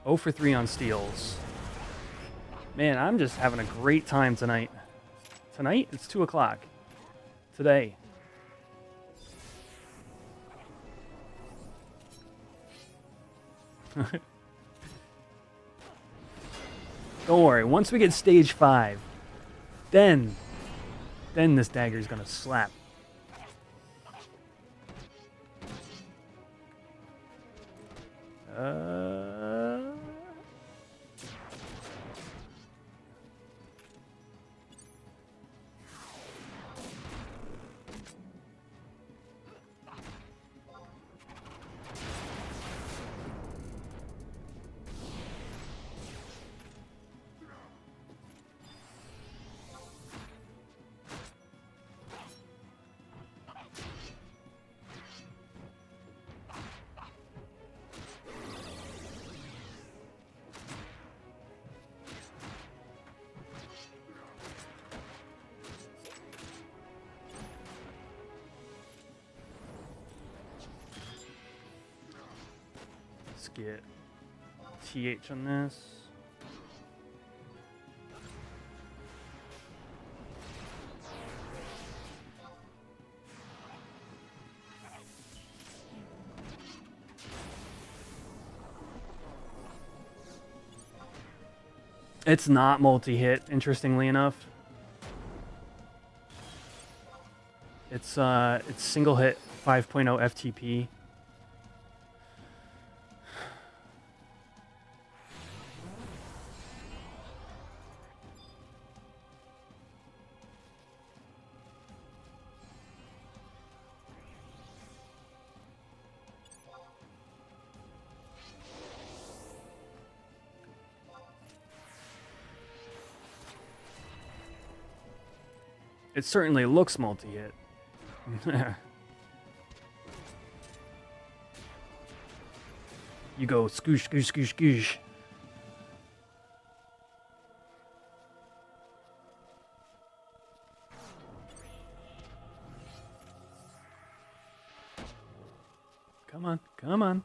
Oh for 3 on steals. Man, I'm just having a great time tonight. Tonight? It's 2 o'clock. Today. Don't worry, once we get stage 5, then this dagger is gonna slap. Let's get TH on this. It's not multi-hit, interestingly enough. It's single hit 5.0 FTP. It certainly looks multi-hit. You go scoosh, scoosh, scoosh, scoosh. Come on, come on.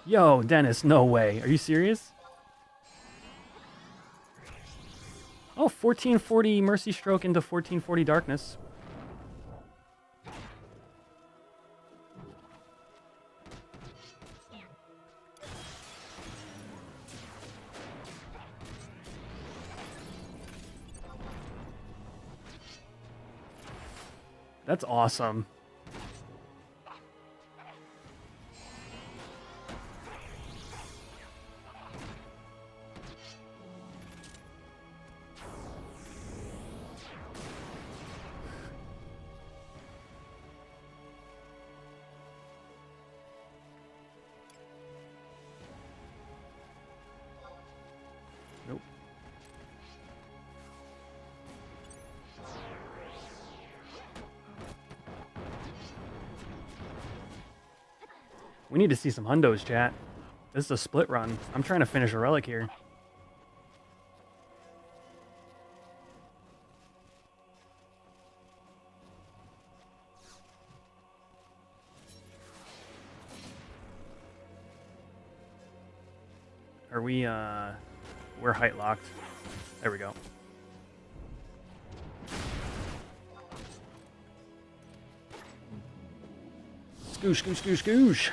Yo, Dennis, no way. Are you serious? Oh, 1440 Mercy Stroke into 1440 Darkness. That's awesome. Nope. We need to see some hundos, chat. This is a split run. I'm trying to finish a relic here. Are we, we're height locked. There we go. Scoosh, scoosh, scoosh, scoosh.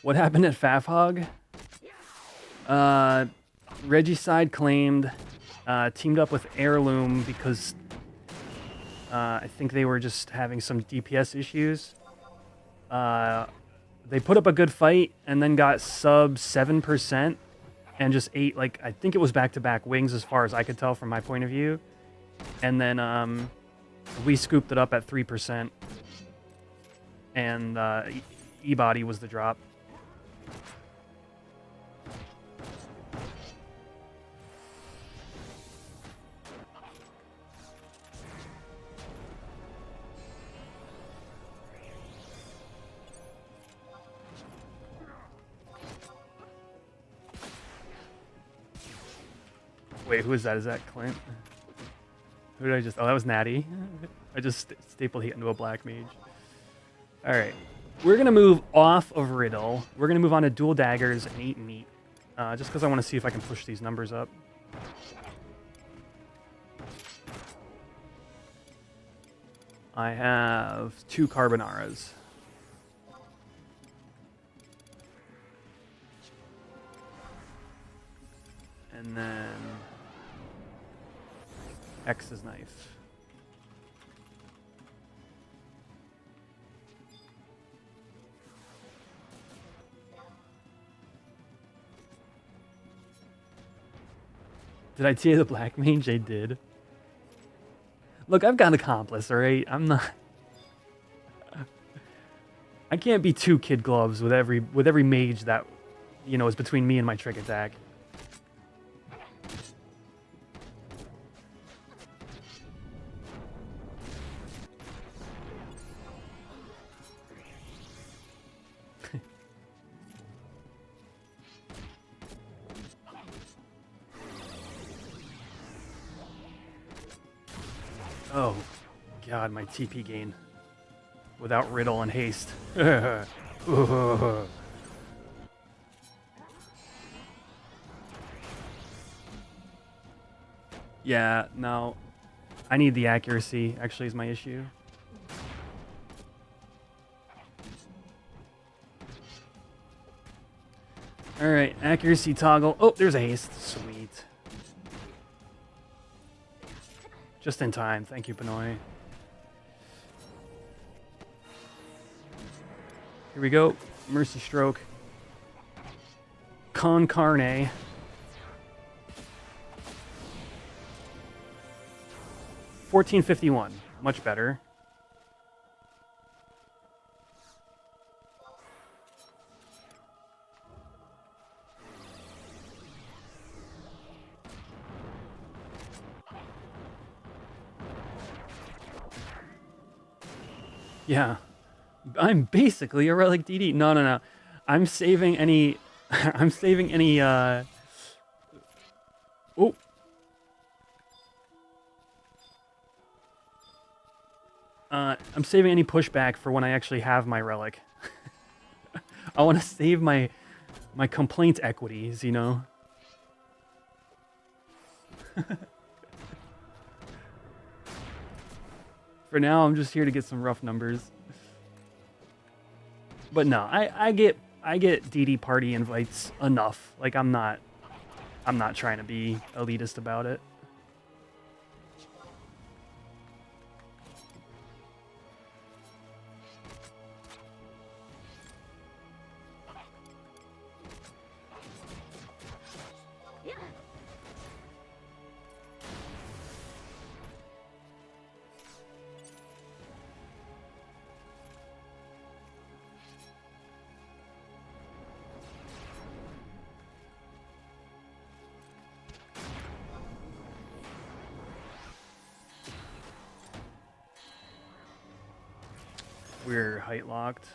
What happened at Fafhog? Regicide claimed, teamed up with Heirloom because I think they were just having some DPS issues. They put up a good fight and then got sub 7% and just ate, like, I think it was back-to-back wings as far as I could tell from my point of view. And then we scooped it up at 3%. And E-Body was the drop. Wait, who is that? Is that Clint? Who did I just... Oh, that was Natty. I just stapled heat into a black mage. Alright. We're going to move off of Riddle. We're going to move on to Dual Daggers and Eat Meat. Just because I want to see if I can push these numbers up. I have 2 Carbonaras. And then... X's knife. Did I tell you the black mage? I did. Look, I've got accomplice, alright? I'm not... I can't be 2 kid gloves with every mage that, you know, is between me and my trick attack. Oh, God, my TP gain. Without Riddle and haste. Yeah, no. I need the accuracy, actually, is my issue. Alright, accuracy toggle. Oh, there's a haste. Sweet. Just in time. Thank you, Pinoy. Here we go. Mercy Stroke. Con Carne. $14.51. Much better. Yeah. I'm basically a relic DD. No, no, no. I'm saving any... I'm saving any, Oh. I'm saving any pushback for when I actually have my relic. I want to save my complaint equities, you know? For now, I'm just here to get some rough numbers. But no, I get DD party invites enough. Like I'm not trying to be elitist about it. We're height locked.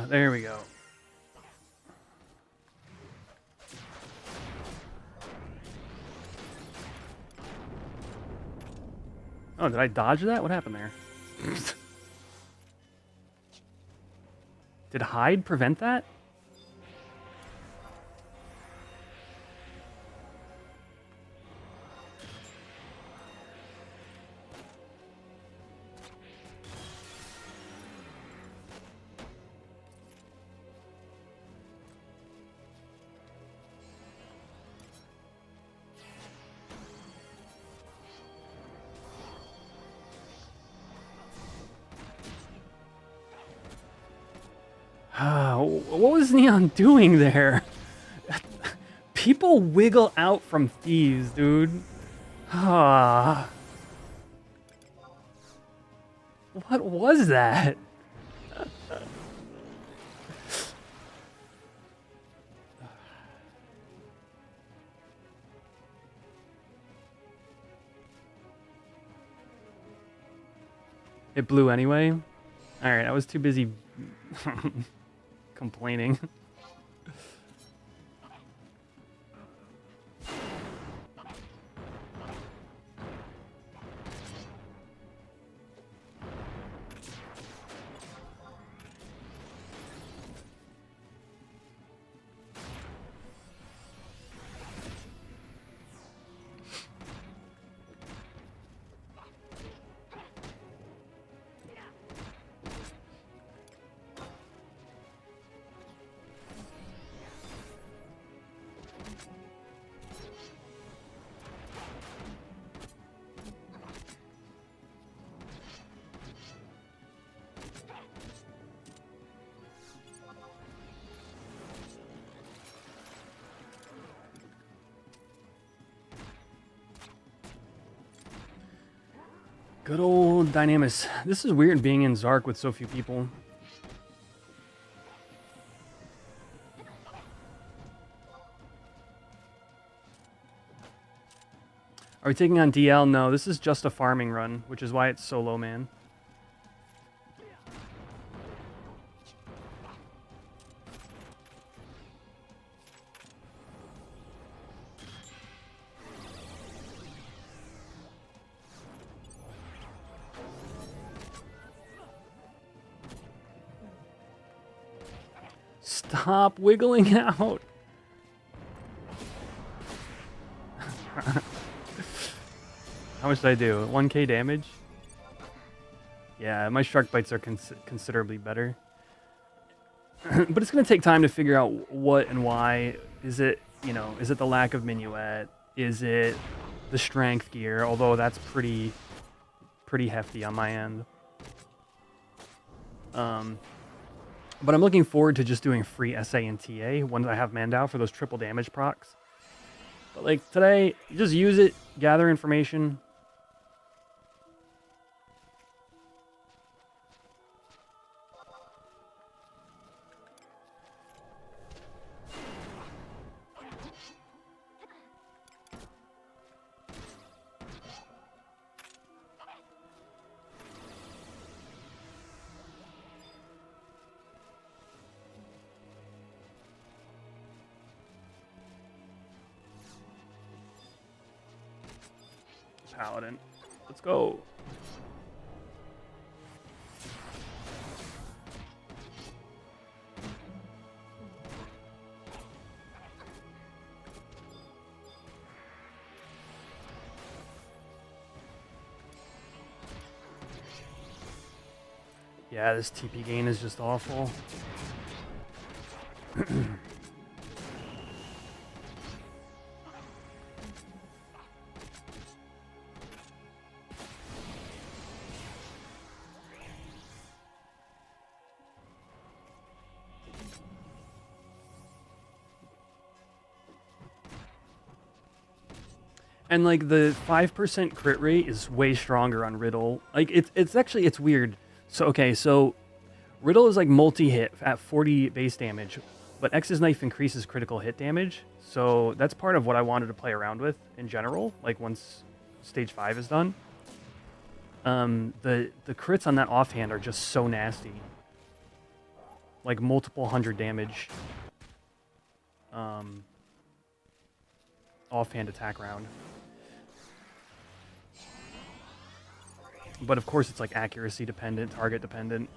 There we go. Oh, did I dodge that? What happened there? Did hide prevent that? What was Neon doing there? People wiggle out from thieves, dude. What was that? It blew anyway? Alright, I was too busy complaining. Good old Dynamis. This is weird being in Zark with so few people. Are we taking on DL? No, this is just a farming run, which is why it's so low, man. Stop wiggling out. How much did I do? 1k damage? Yeah, my shark bites are considerably better. But it's going to take time to figure out what and why. Is it, you know, is it the lack of minuet? Is it the strength gear? Although that's pretty hefty on my end. But I'm looking forward to just doing free SA and TA once I have Mandao for those triple damage procs. But like today, you just use it, gather information. Paladin. Let's go. Yeah, this TP gain is just awful. And like the 5% crit rate is way stronger on Riddle. Like it's weird. So okay, so Riddle is like multi-hit at 40 base damage, but X's knife increases critical hit damage. So that's part of what I wanted to play around with in general, like once stage 5 is done. The crits on that offhand are just so nasty. Like multiple 100 damage offhand attack round. But of course it's like accuracy dependent, target dependent.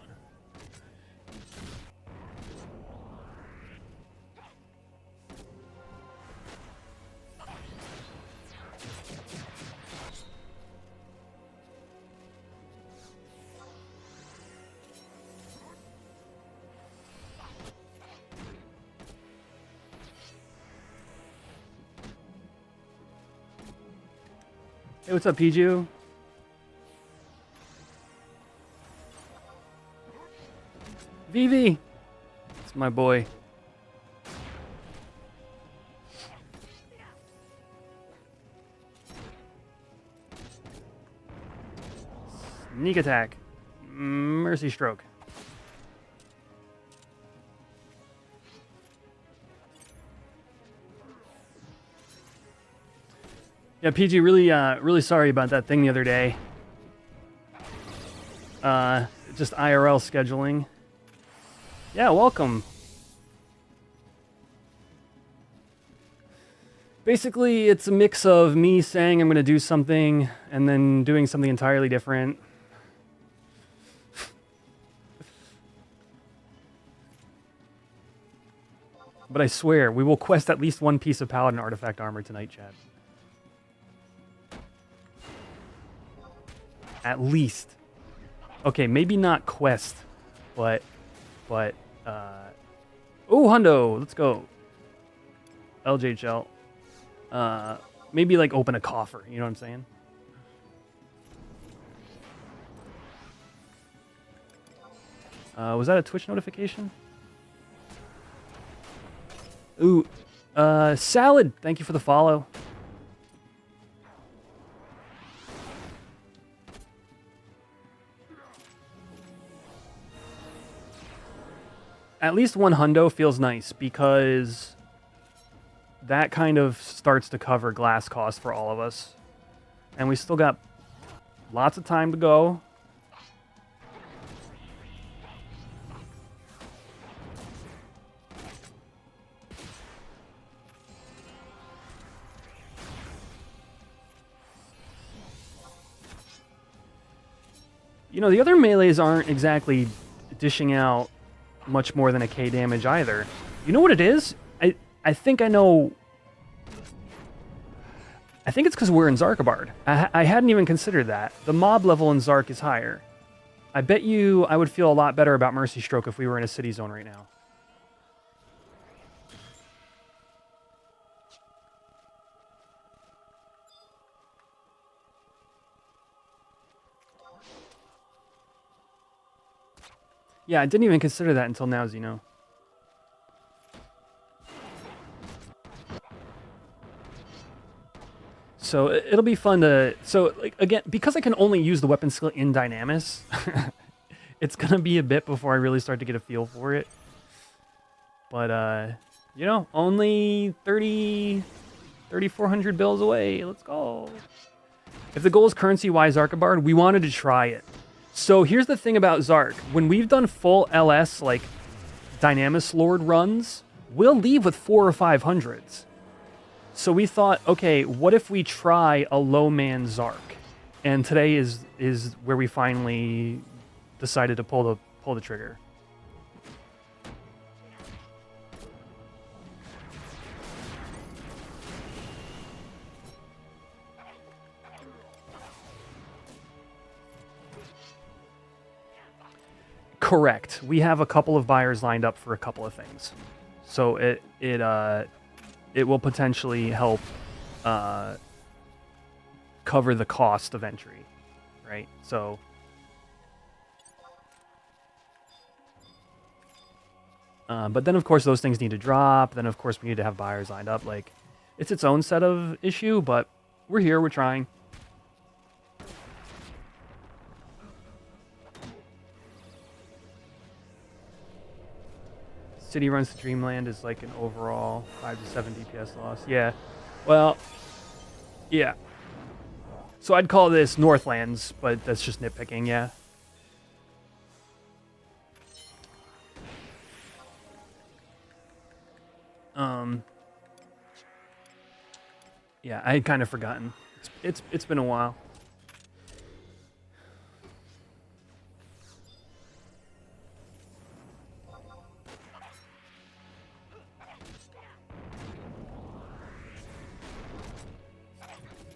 Hey, what's up, Piju? VV! It's my boy. Sneak attack. Mercy stroke. Yeah, PG, really sorry about that thing the other day. Just IRL scheduling. Yeah, welcome. Basically, it's a mix of me saying I'm going to do something and then doing something entirely different. But I swear, we will quest at least one piece of Paladin artifact armor tonight, Chad. At least. Okay, maybe not quest, but oh, hundo, let's go. LJHL. Maybe like open a coffer, you know what I'm saying? Was that a Twitch notification? Ooh, Salad, thank you for the follow. At least one hundo feels nice because that kind of starts to cover glass costs for all of us. And we still got lots of time to go. You know, the other melees aren't exactly dishing out much more than a K damage either. You know what it is? I think I know I think it's because we're in Xarcabard. I hadn't even considered that. The mob level in Xarc is higher. I bet you I would feel a lot better about Mercy Stroke if we were in a city zone right now. Yeah, I didn't even consider that until now, Zeno. So it'll be fun to... So, like, again, because I can only use the weapon skill in Dynamis, it's going to be a bit before I really start to get a feel for it. But, you know, only 3,400 bills away. Let's go. If the goal is currency-wise Xarcabard, we wanted to try it. So here's the thing about Xarc. When we've done full LS, like, Dynamis Lord runs, we'll leave with 400s or 500s. So we thought, okay, what if we try a low-man Xarc? And today is where we finally decided to pull the trigger. Correct. We have a couple of buyers lined up for a couple of things. So it will potentially help cover the cost of entry, right? So but then of course those things need to drop. Then of course we need to have buyers lined up. Like, it's its own set of issue, but we're here, we're trying. City runs to Dreamland is like an overall 5 to 7 DPS loss. Yeah. Well, yeah. So I'd call this Northlands, but that's just nitpicking, yeah. Yeah, I had kind of forgotten. It's been a while.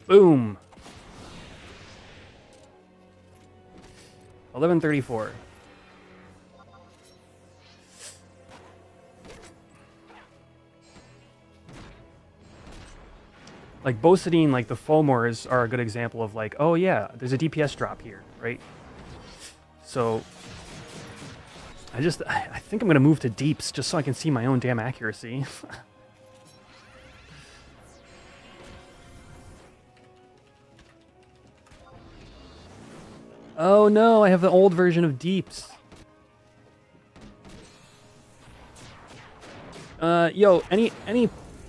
Boom. 1134. Like Bosidine, like the Fomors are a good example of like, oh yeah, there's a DPS drop here, right? So I think I'm gonna move to deeps just so I can see my own damn accuracy. Oh no, I have the old version of deeps. Yo,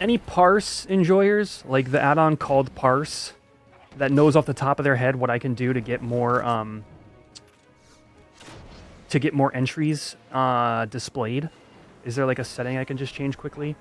any parse enjoyers, like the add-on called parse, that knows off the top of their head what I can do to get more entries displayed? Is there like a setting I can just change quickly?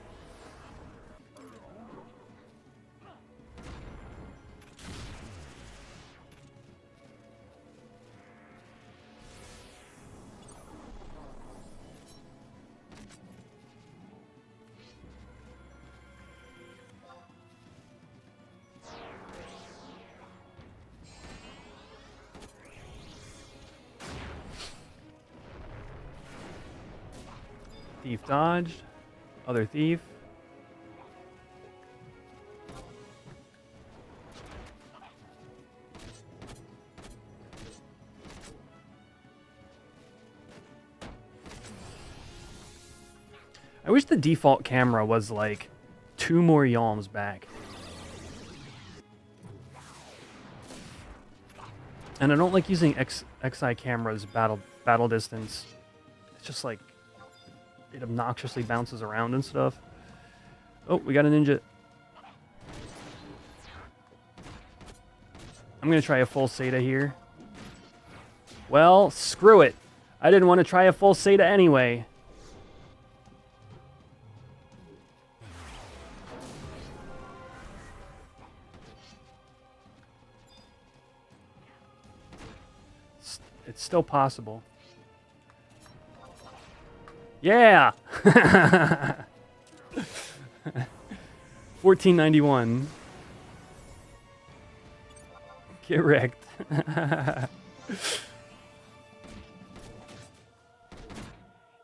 Thief dodged. Other thief. I wish the default camera was like 2 more yalms back. And I don't like using XI cameras battle distance. It's just like it obnoxiously bounces around and stuff. Oh, we got a ninja. I'm gonna try a full Seta here. Well, screw it. I didn't want to try a full Seta anyway. It's still possible. Yeah! 1491. Get wrecked.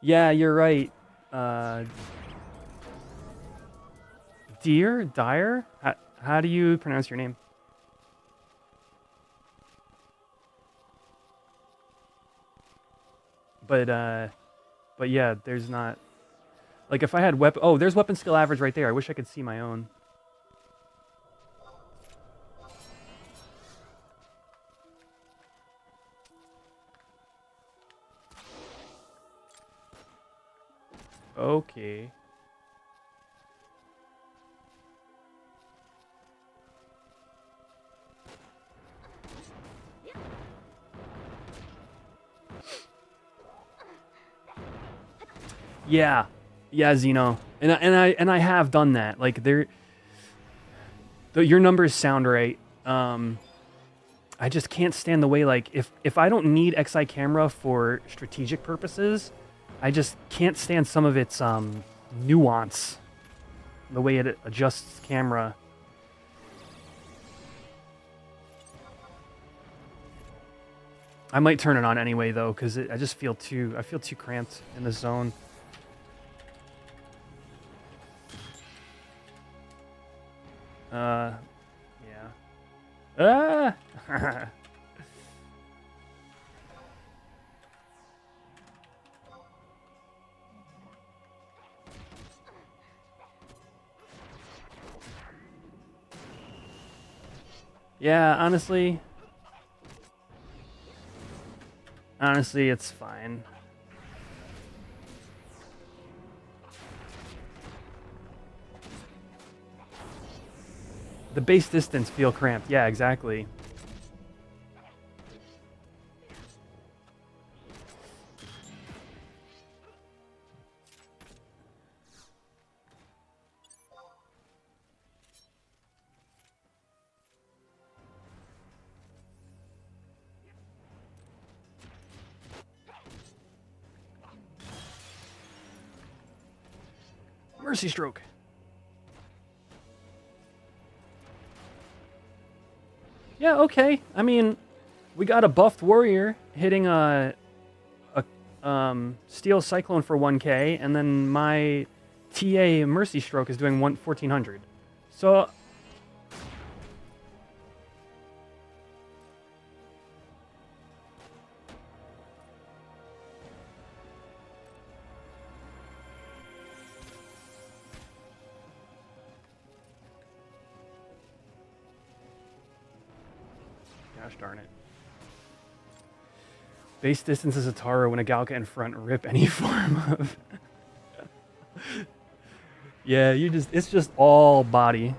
Yeah, you're right. Dyer? How do you pronounce your name? But yeah, there's not... Like, if I had weapon... Oh, there's weapon skill average right there. I wish I could see my own. Okay. Yeah. Yeah, Zeno. And I have done that. Like, your numbers sound right. I just can't stand the way, like, if I don't need XI camera for strategic purposes, I just can't stand some of its nuance, the way it adjusts camera. I might turn it on anyway though, because I feel too cramped in the zone. Yeah. Yeah, honestly, it's fine. The base distance feel cramped. Yeah, exactly. Mercy stroke. Yeah, okay. I mean, we got a buffed warrior hitting a steel cyclone for 1k, and then my TA mercy stroke is doing 1400. So gosh darn it. Base distance is a Taro when a Galka in front, rip any form of... Yeah, it's just all body.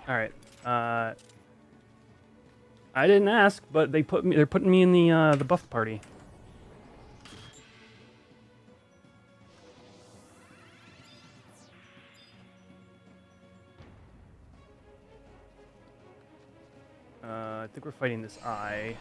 All right. I didn't ask, but they're putting me in the buff party. I think we're fighting this eye.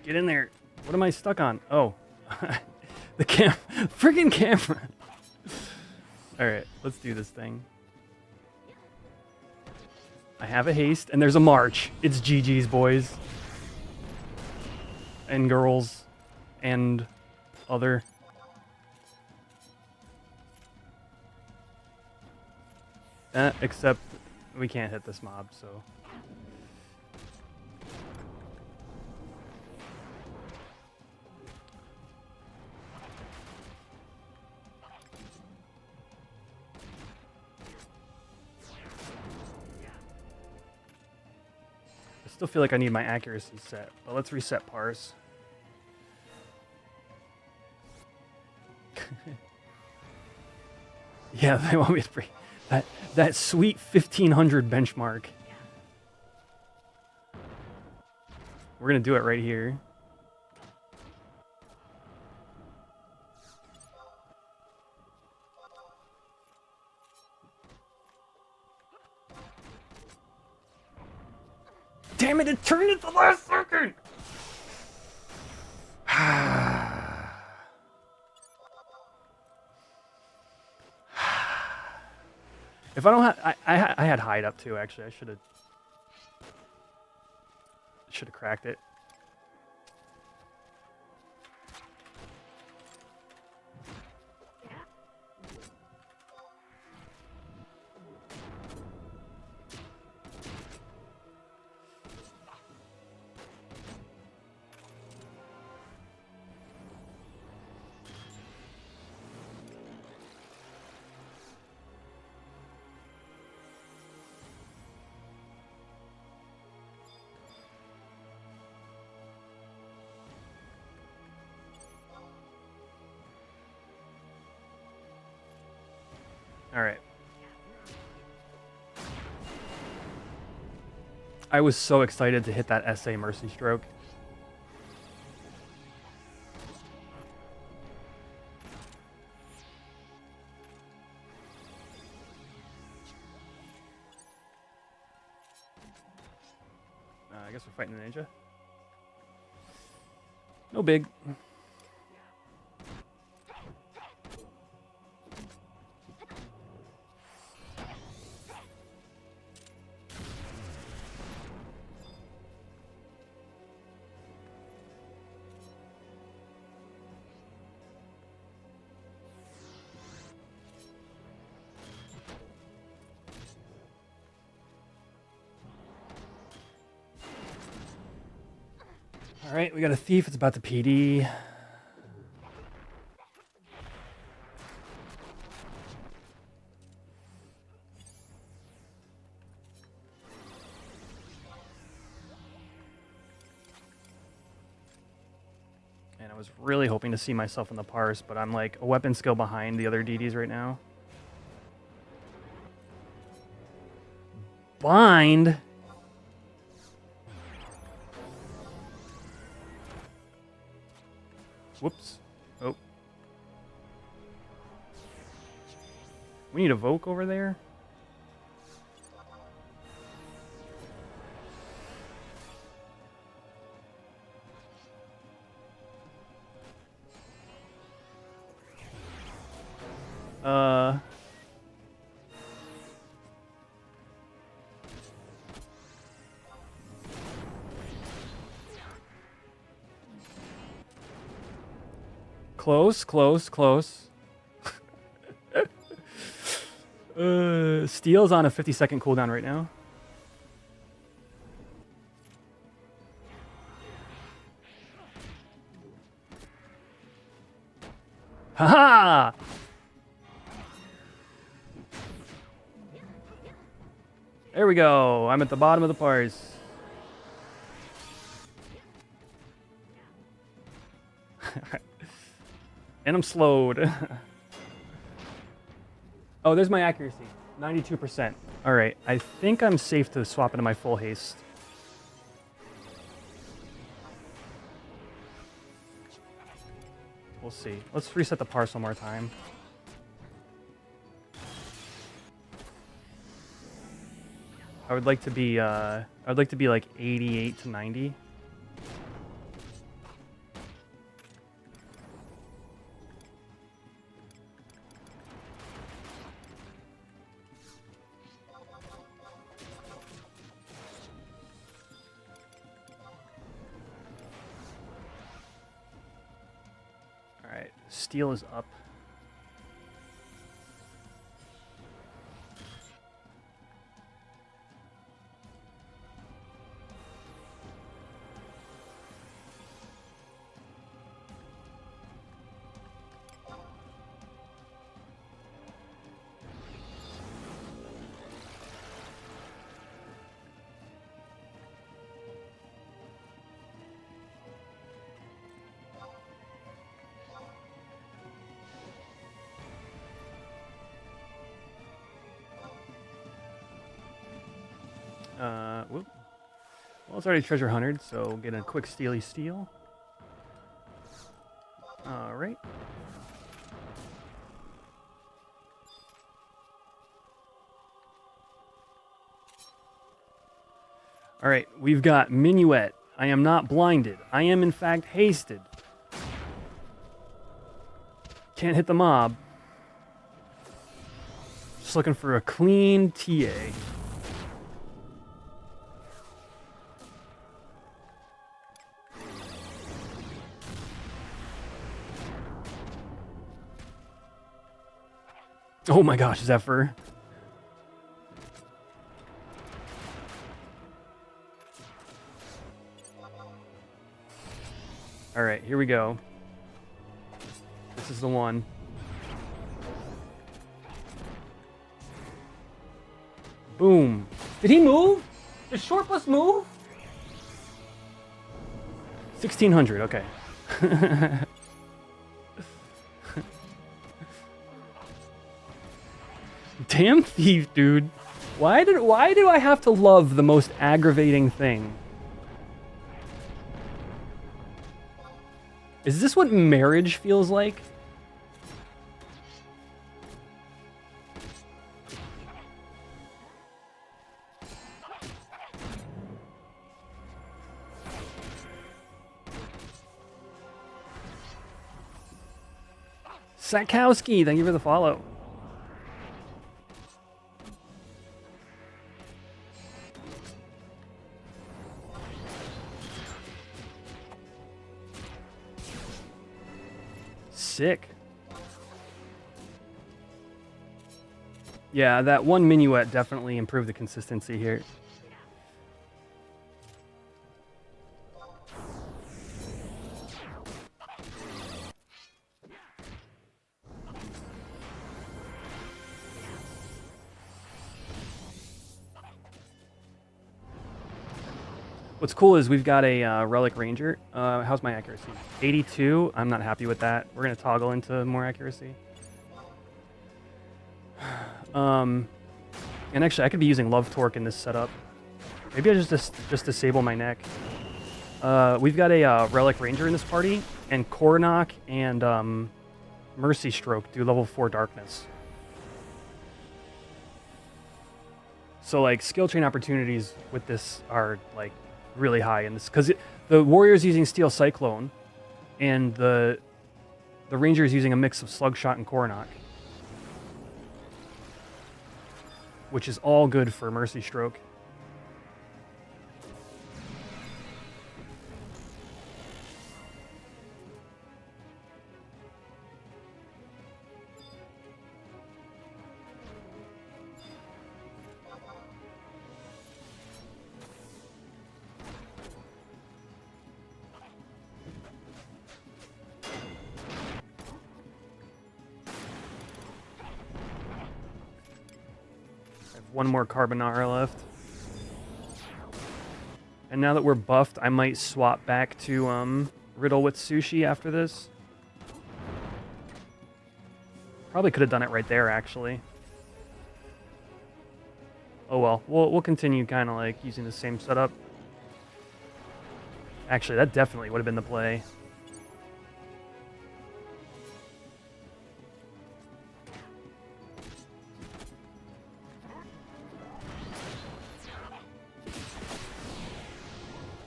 Get in there. What am I stuck on? Oh. The freaking camera. Alright, let's do this thing. I have a haste, and there's a march. It's GG's, boys. And girls. And other. Except we can't hit this mob, so... Still feel like I need my accuracy set, but let's reset parse. Yeah, they want me to bring that sweet 1500 benchmark. We're gonna do it right here. Damn it, it turned at the last second! If I don't have... I had hide up too, actually. I should have cracked it. All right. I was so excited to hit that SA Mercy Stroke. I guess we're fighting the ninja. No big. All right, we got a thief. It's about the PD. And I was really hoping to see myself in the parse, but I'm like a weapon skill behind the other DDs right now. Bind? Whoops. Oh. We need a Voke over there? Close, close, close. Steel's on a 50-second cooldown right now. Haha! There we go. I'm at the bottom of the parse. And I'm slowed. Oh, there's my accuracy. 92%. All right. I think I'm safe to swap into my full haste. We'll see. Let's reset the parse one more time. I would like to be like 88 to 90. All right, steel is up. Whoop. Well, it's already treasure hunted, so we'll get a quick steely steal. All right. All right, we've got Minuet. I am not blinded. I am, in fact, hasted. Can't hit the mob. Just looking for a clean TA. Oh my gosh, Zephyr. All right, here we go. This is the one. Boom. Did he move? Did Short Bus move? 1600, okay. Damn thief, dude. Why do I have to love the most aggravating thing? Is this what marriage feels like? Sakowski, thank you for the follow. Sick. Yeah, that one Minuet definitely improved the consistency here. What's cool is we've got a Relic Ranger. How's my accuracy? 82. I'm not happy with that. We're going to toggle into more accuracy. And actually, I could be using Love Torque in this setup. Maybe I just disable my neck. We've got a Relic Ranger in this party, and Kornak and Mercy Stroke do level 4 Darkness. So, like, skill chain opportunities with this are, like, really high in this, because the warrior's using Steel Cyclone, and the ranger's using a mix of Slugshot and Kornak, which is all good for Mercy Stroke. One more Carbonara left. And now that we're buffed, I might swap back to Riddle with Sushi after this. Probably could have done it right there, actually. Oh well, we'll continue kind of like using the same setup. Actually, that definitely would have been the play.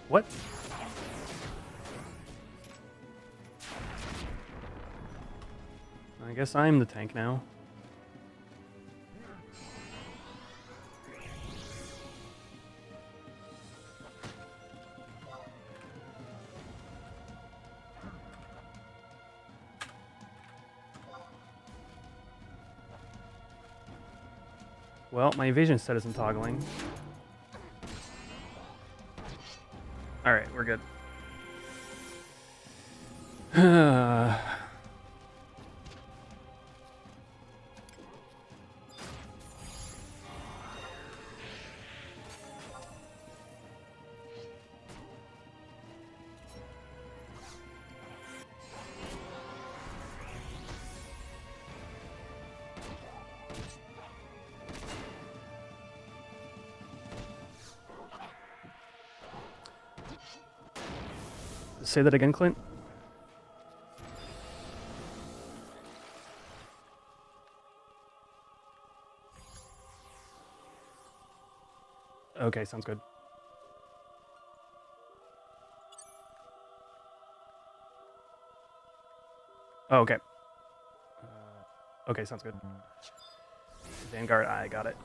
What? I guess I'm the tank now. Well, my evasion set isn't toggling. Alright, we're good. Say that again, Clint. Okay, sounds good. Oh, okay. Okay, sounds good. Vanguard, I got it.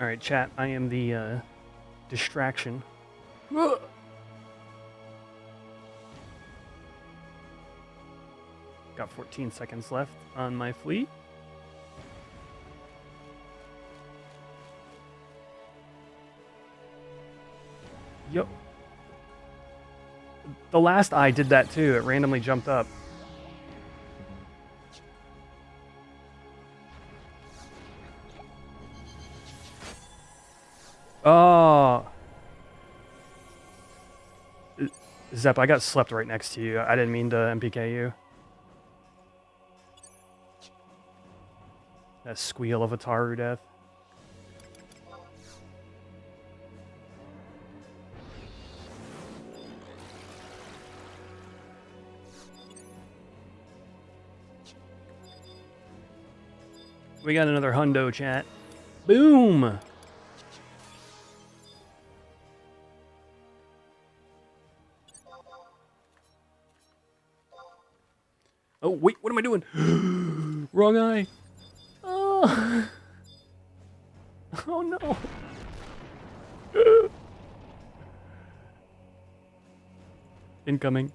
All right, chat. I am the distraction. Got 14 seconds left on my fleet. Yep. The last eye did that too. It randomly jumped up. Oh. Zep, I got slept right next to you. I didn't mean to MPK you. That squeal of a Taru death. We got another hundo, chat. Boom! Oh, wait, what am I doing? Wrong eye. Oh, oh no. Incoming.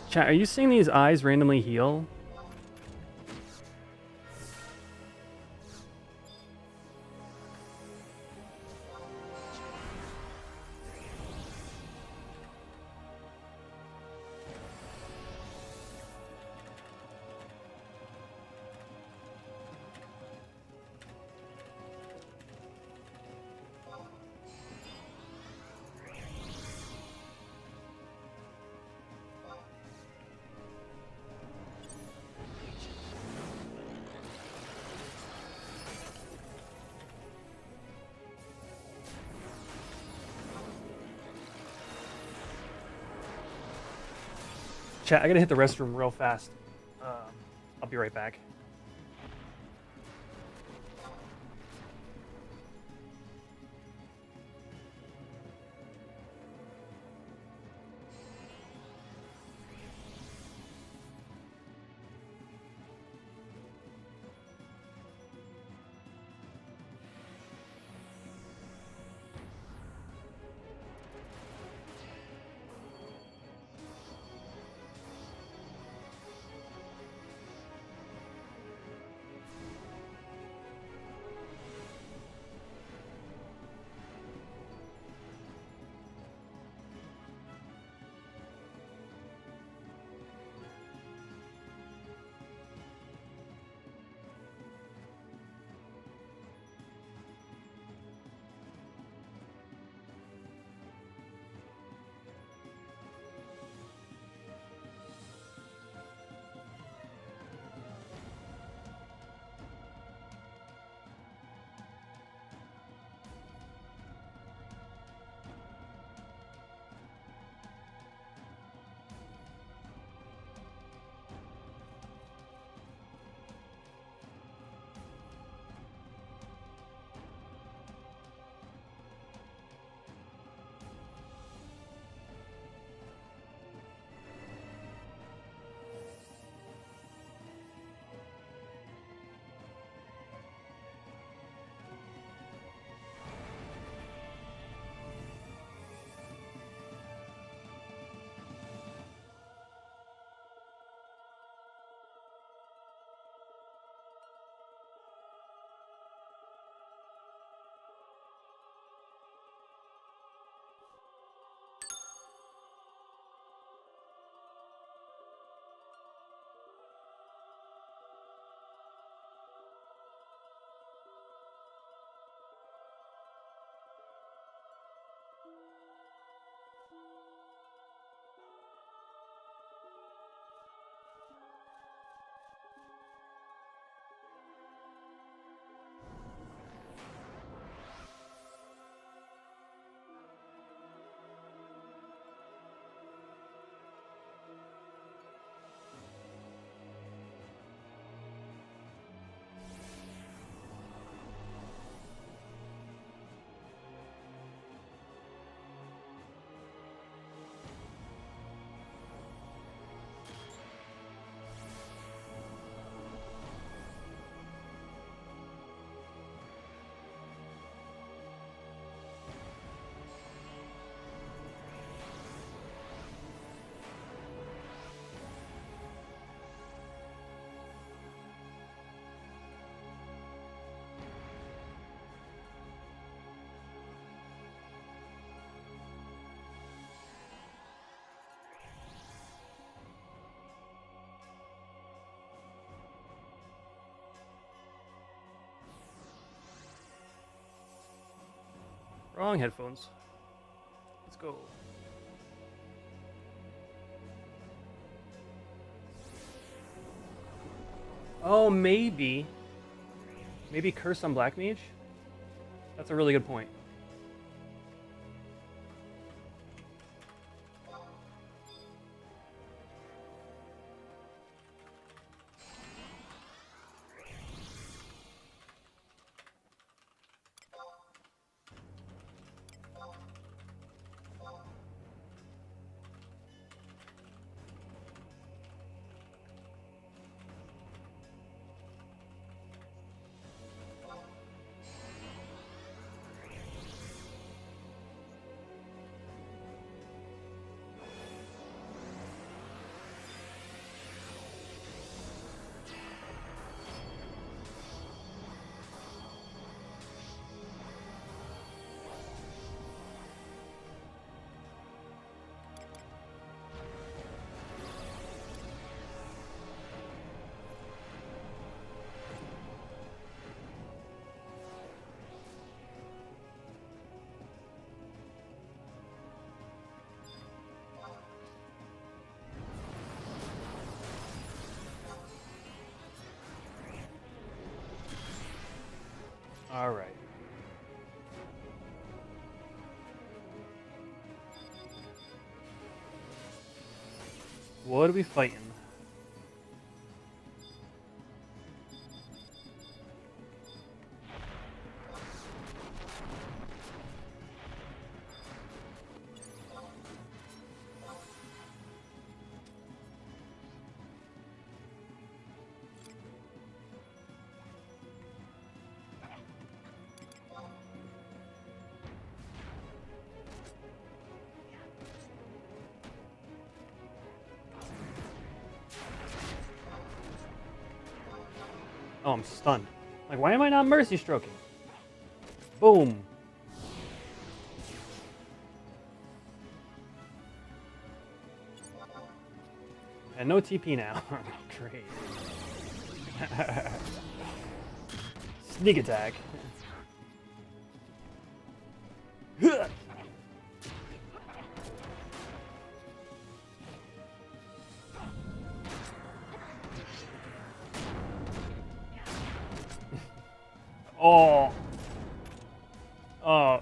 Chat, are you seeing these eyes randomly heal? Chat, I gotta hit the restroom real fast. I'll be right back. Wrong headphones. Let's go. Oh, maybe. Maybe Curse on Black Mage? That's a really good point. All right. What are we fighting? Oh, I'm stunned. Like, why am I not mercy stroking? Boom. And no TP now. Great. Sneak attack. Oh. Oh.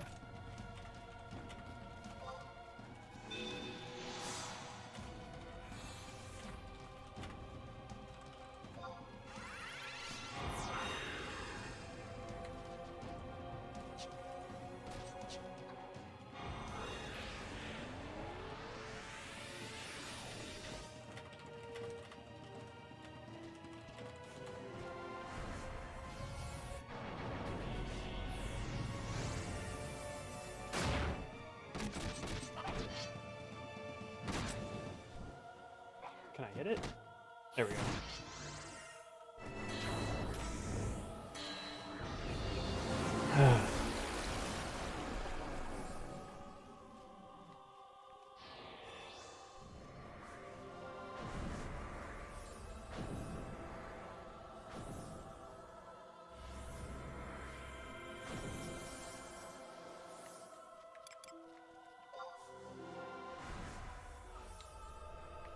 Can I hit it? There we go.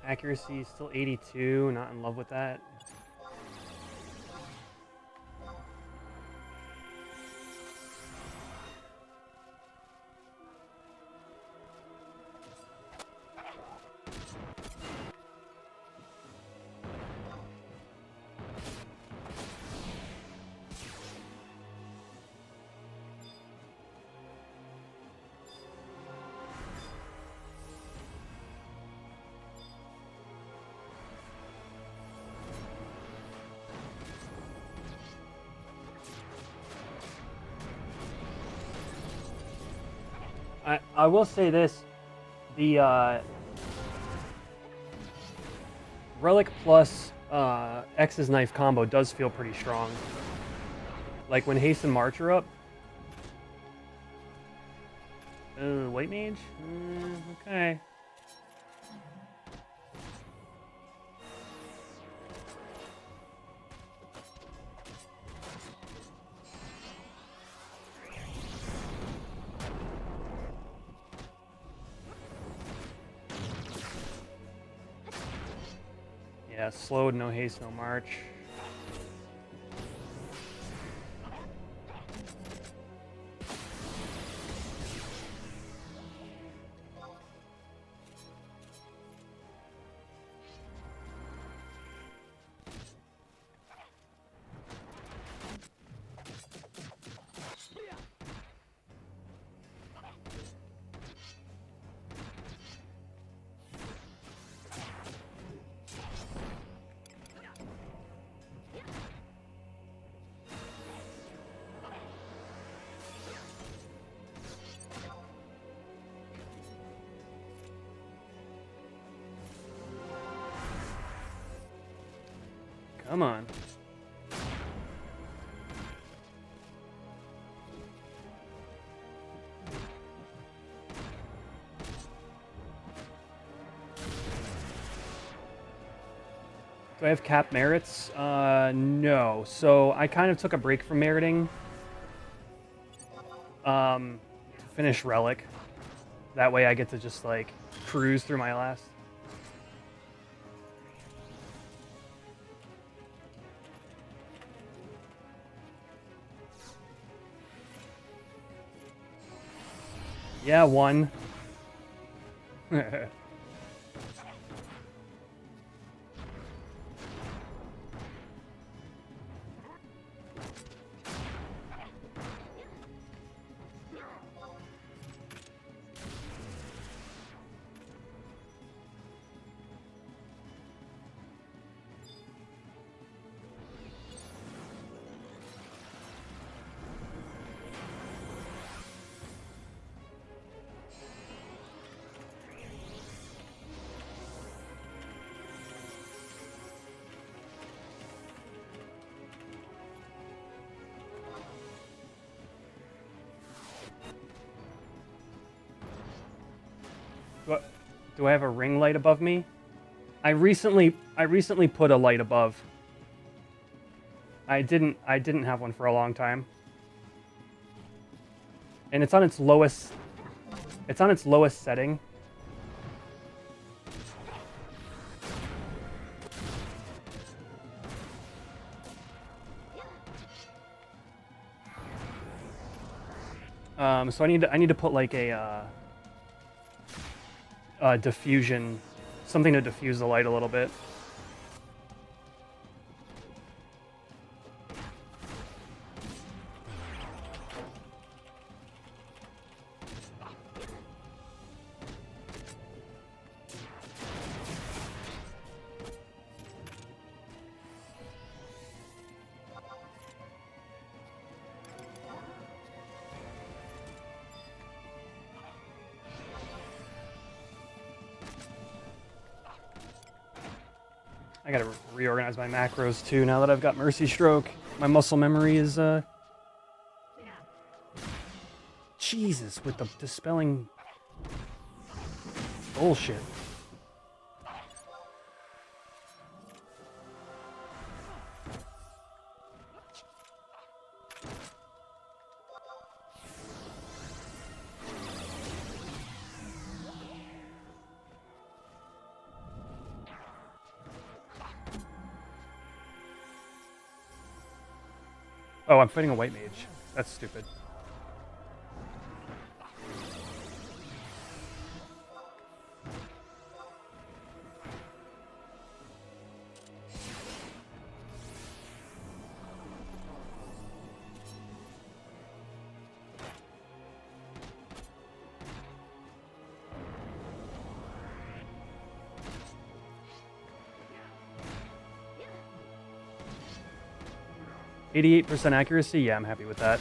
Accuracy is still 82, not in love with that. I will say this, the Relic plus X's Knife combo does feel pretty strong. Like when Haste and March are up. White Mage? Okay. Yeah, slowed, no haste, no march. Come on. Do I have cap merits? No. So I kind of took a break from meriting to finish Relic. That way I get to just, like, cruise through my last. Yeah, one. Do I have a ring light above me? I recently put a light above. I didn't have one for a long time. And it's on its lowest setting. So I need to put like a diffusion, something to diffuse the light a little bit. I gotta reorganize my macros too now that I've got Mercy Stroke. My muscle memory is, Jesus, with the dispelling bullshit. Oh, I'm fighting a white mage. That's stupid. %88 accuracy? Yeah, I'm happy with that.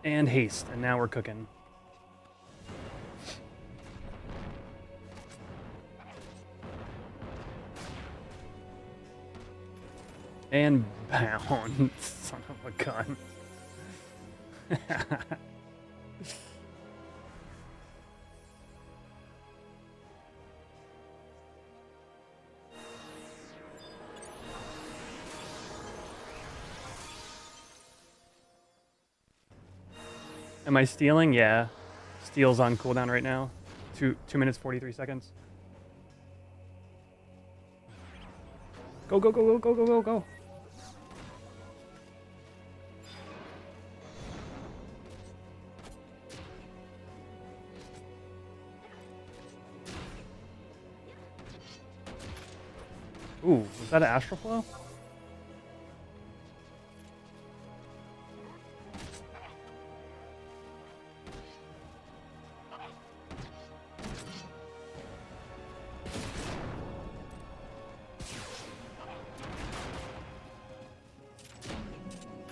And haste, and now we're cooking. And bound. Son of a gun. Am I stealing? Yeah. Steal's on cooldown right now. 2 minutes 43 seconds. Go, go, go, go, go, go, go, go. Ooh, was that an astral flow?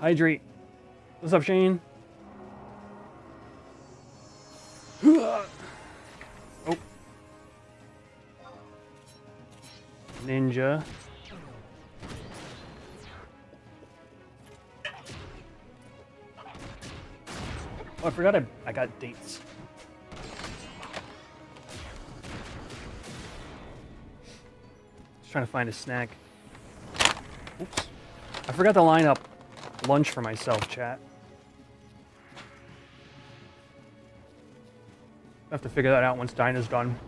Hydrate. What's up, Shane? Oh. Ninja. Oh, I forgot I got dates. Just trying to find a snack. Oops. I forgot to line up lunch for myself, chat. I have to figure that out once Dyna's done.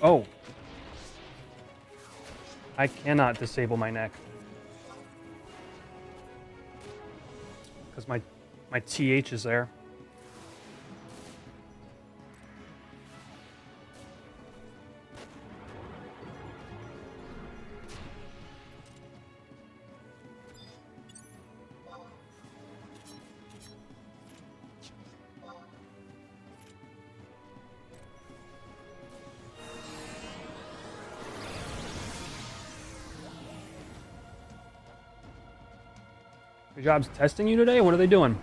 Oh. I cannot disable my neck. Because my TH is there. Good job's testing you today? What are they doing?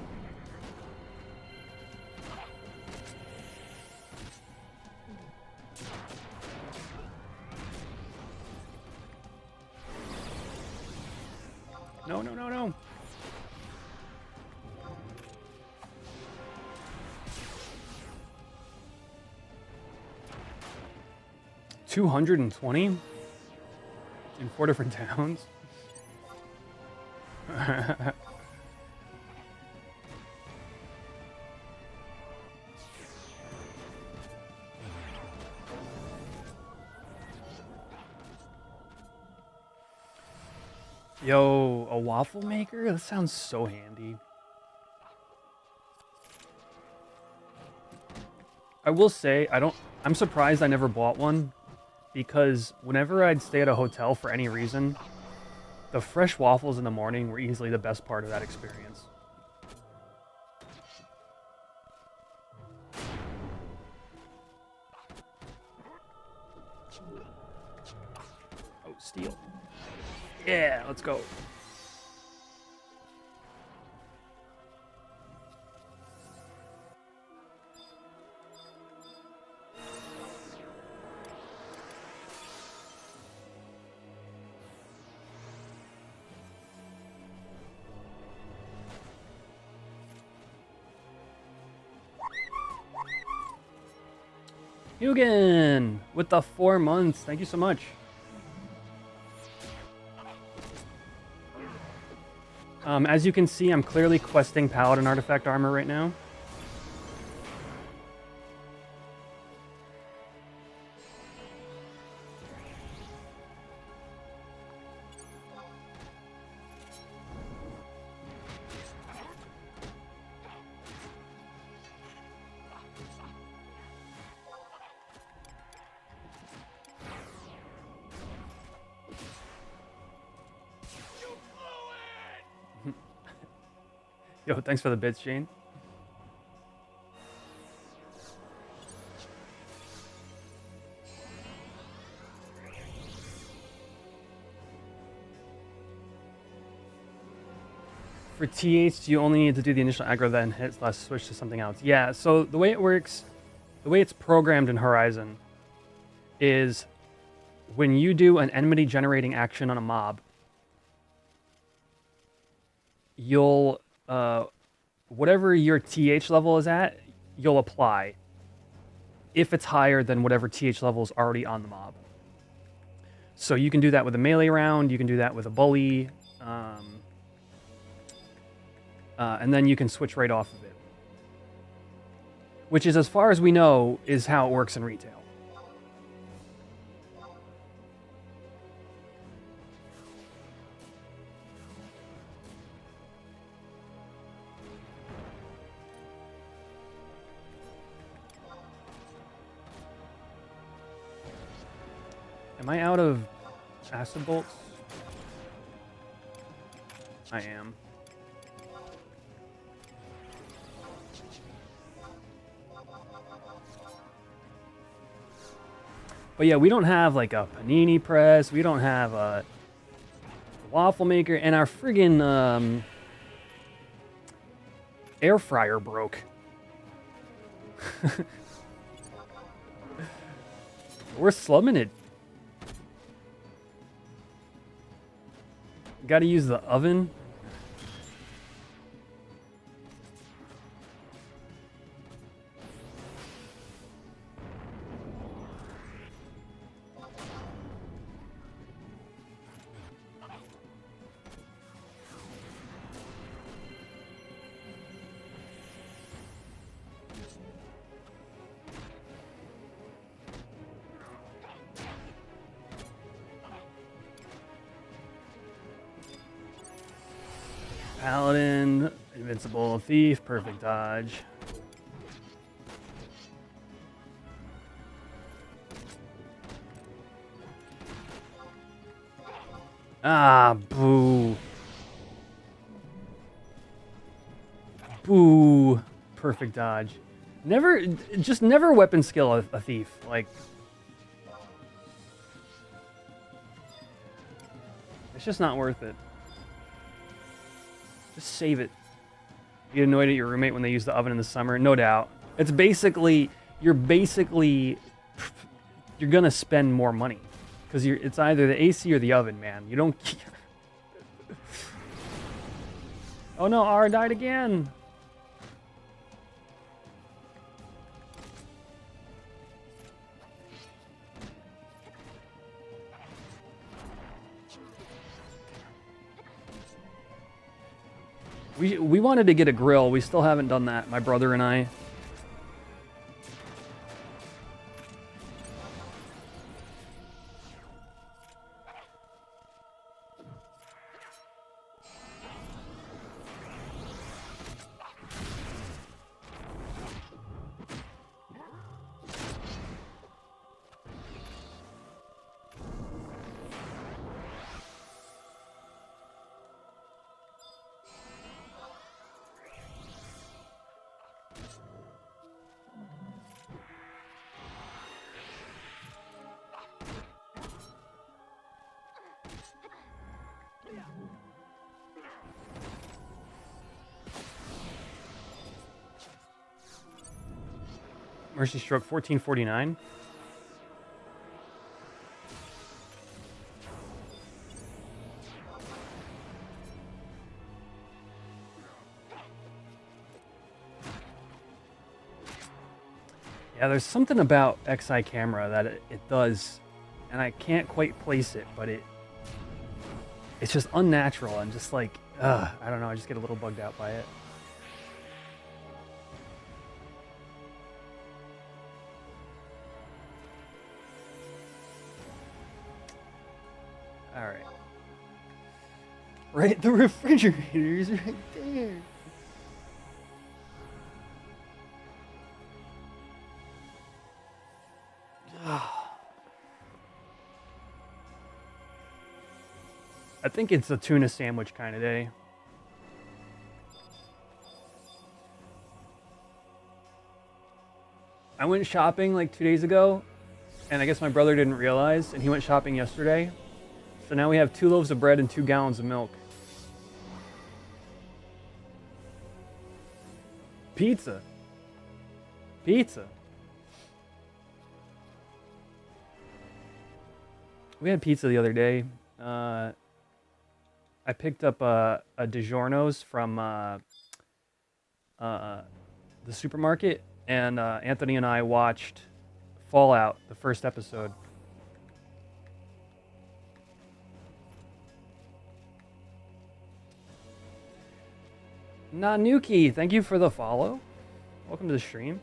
No, no, no, no. $220 in 4 different towns. Yo, a waffle maker? That sounds so handy. I will say, I'm surprised I never bought one, because whenever I'd stay at a hotel for any reason, the fresh waffles in the morning were easily the best part of that experience. Oh, steel. Yeah, let's go. Hugin with the 4 months. Thank you so much. As you can see, I'm clearly questing Paladin Artifact Armor right now. Yo, thanks for the bits, Shane. For TH, you only need to do the initial aggro, then hit slash switch to something else. Yeah, so the way it works, the way it's programmed in Horizon is when you do an enmity generating action on a mob, you'll, whatever your TH level is at, you'll apply if it's higher than whatever TH level is already on the mob. So you can do that with a melee round, you can do that with a bully, and then you can switch right off of it. Which is, as far as we know, is how it works in retail. Am I out of acid bolts? I am. But yeah, we don't have like a panini press. We don't have a waffle maker, and our friggin' air fryer broke. We're slumming it. Got to use the oven. Paladin, invincible, thief, perfect dodge. Ah, boo. Boo. Perfect dodge. Just never weapon skill a thief. Like, it's just not worth it. Just save it. You annoyed at your roommate when they use the oven in the summer? No doubt. It's basically, you're gonna spend more money. Because it's either the AC or the oven, man. You don't... Oh no, R died again! We wanted to get a grill. We still haven't done that, my brother and I. Mercy Stroke 1449. Yeah, there's something about XI camera that it does, and I can't quite place it, but it's just unnatural and just like, I don't know, I just get a little bugged out by it. All right. Right, the refrigerator is right there. I think it's a tuna sandwich kind of day. I went shopping like 2 days ago, and I guess my brother didn't realize, and he went shopping yesterday. So now we have 2 loaves of bread and 2 gallons of milk. Pizza. Pizza. We had pizza the other day. I picked up a DiGiorno's from the supermarket, and Anthony and I watched Fallout, the first episode. Nanuki, thank you for the follow. Welcome to the stream.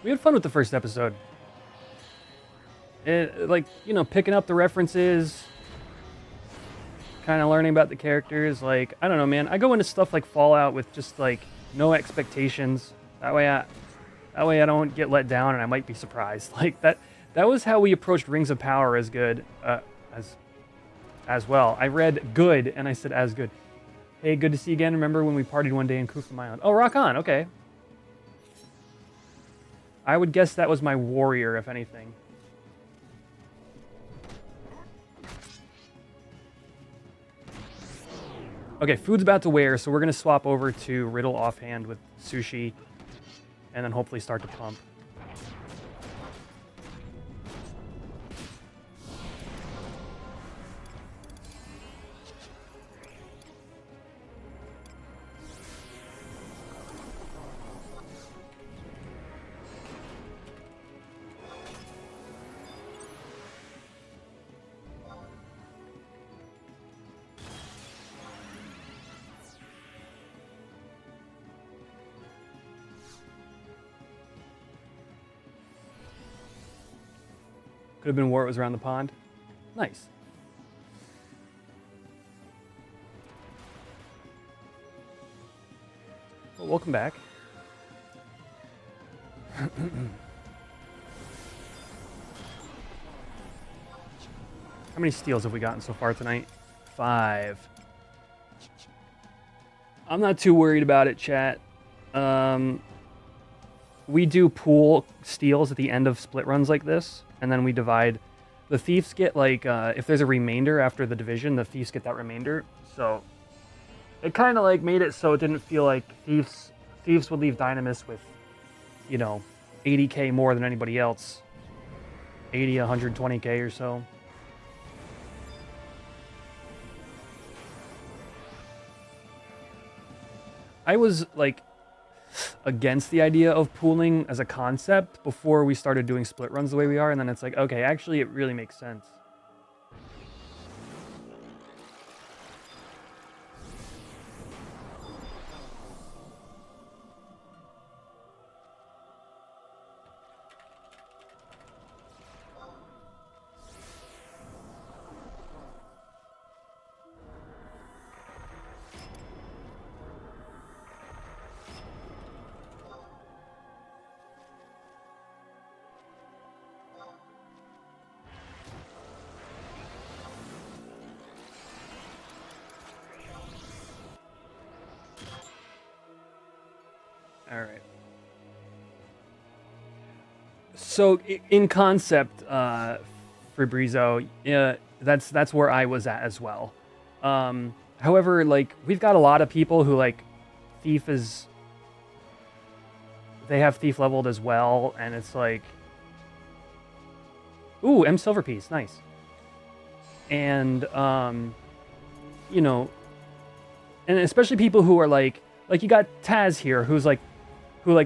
We had fun with the first episode. It, like, you know, picking up the references, kind of learning about the characters. Like, I don't know, man. I go into stuff like Fallout with just like no expectations. That way I don't get let down, and I might be surprised. Like that was how we approached Rings of Power as good as well. I read good and I said as good. Hey, good to see you again. Remember when we partied one day in Kufam Island? Oh, rock on. Okay. I would guess that was my warrior, if anything. Okay, food's about to wear, so we're going to swap over to Riddle offhand with Sushi, and then hopefully start to pump. Could have been War It Was Around the Pond. Nice. Well, welcome back. How many steals have we gotten so far tonight? 5. I'm not too worried about it, chat. We do pool steals at the end of split runs like this, and then we divide. The thieves get, like, if there's a remainder after the division, the thieves get that remainder. So it kind of, like, made it so it didn't feel like thieves would leave Dynamis with, you know, 80k more than anybody else. 80, 120k or so. I was, like, against the idea of pooling as a concept before we started doing split runs the way we are, and then it's like, okay, actually it really makes sense. All right. So in concept, Fabrizo, that's where I was at as well. However, like, we've got a lot of people who, like, Thief is... They have Thief leveled as well, and it's like... Ooh, M Silver Piece, nice. And, you know... And especially people who are, like you got Taz here, who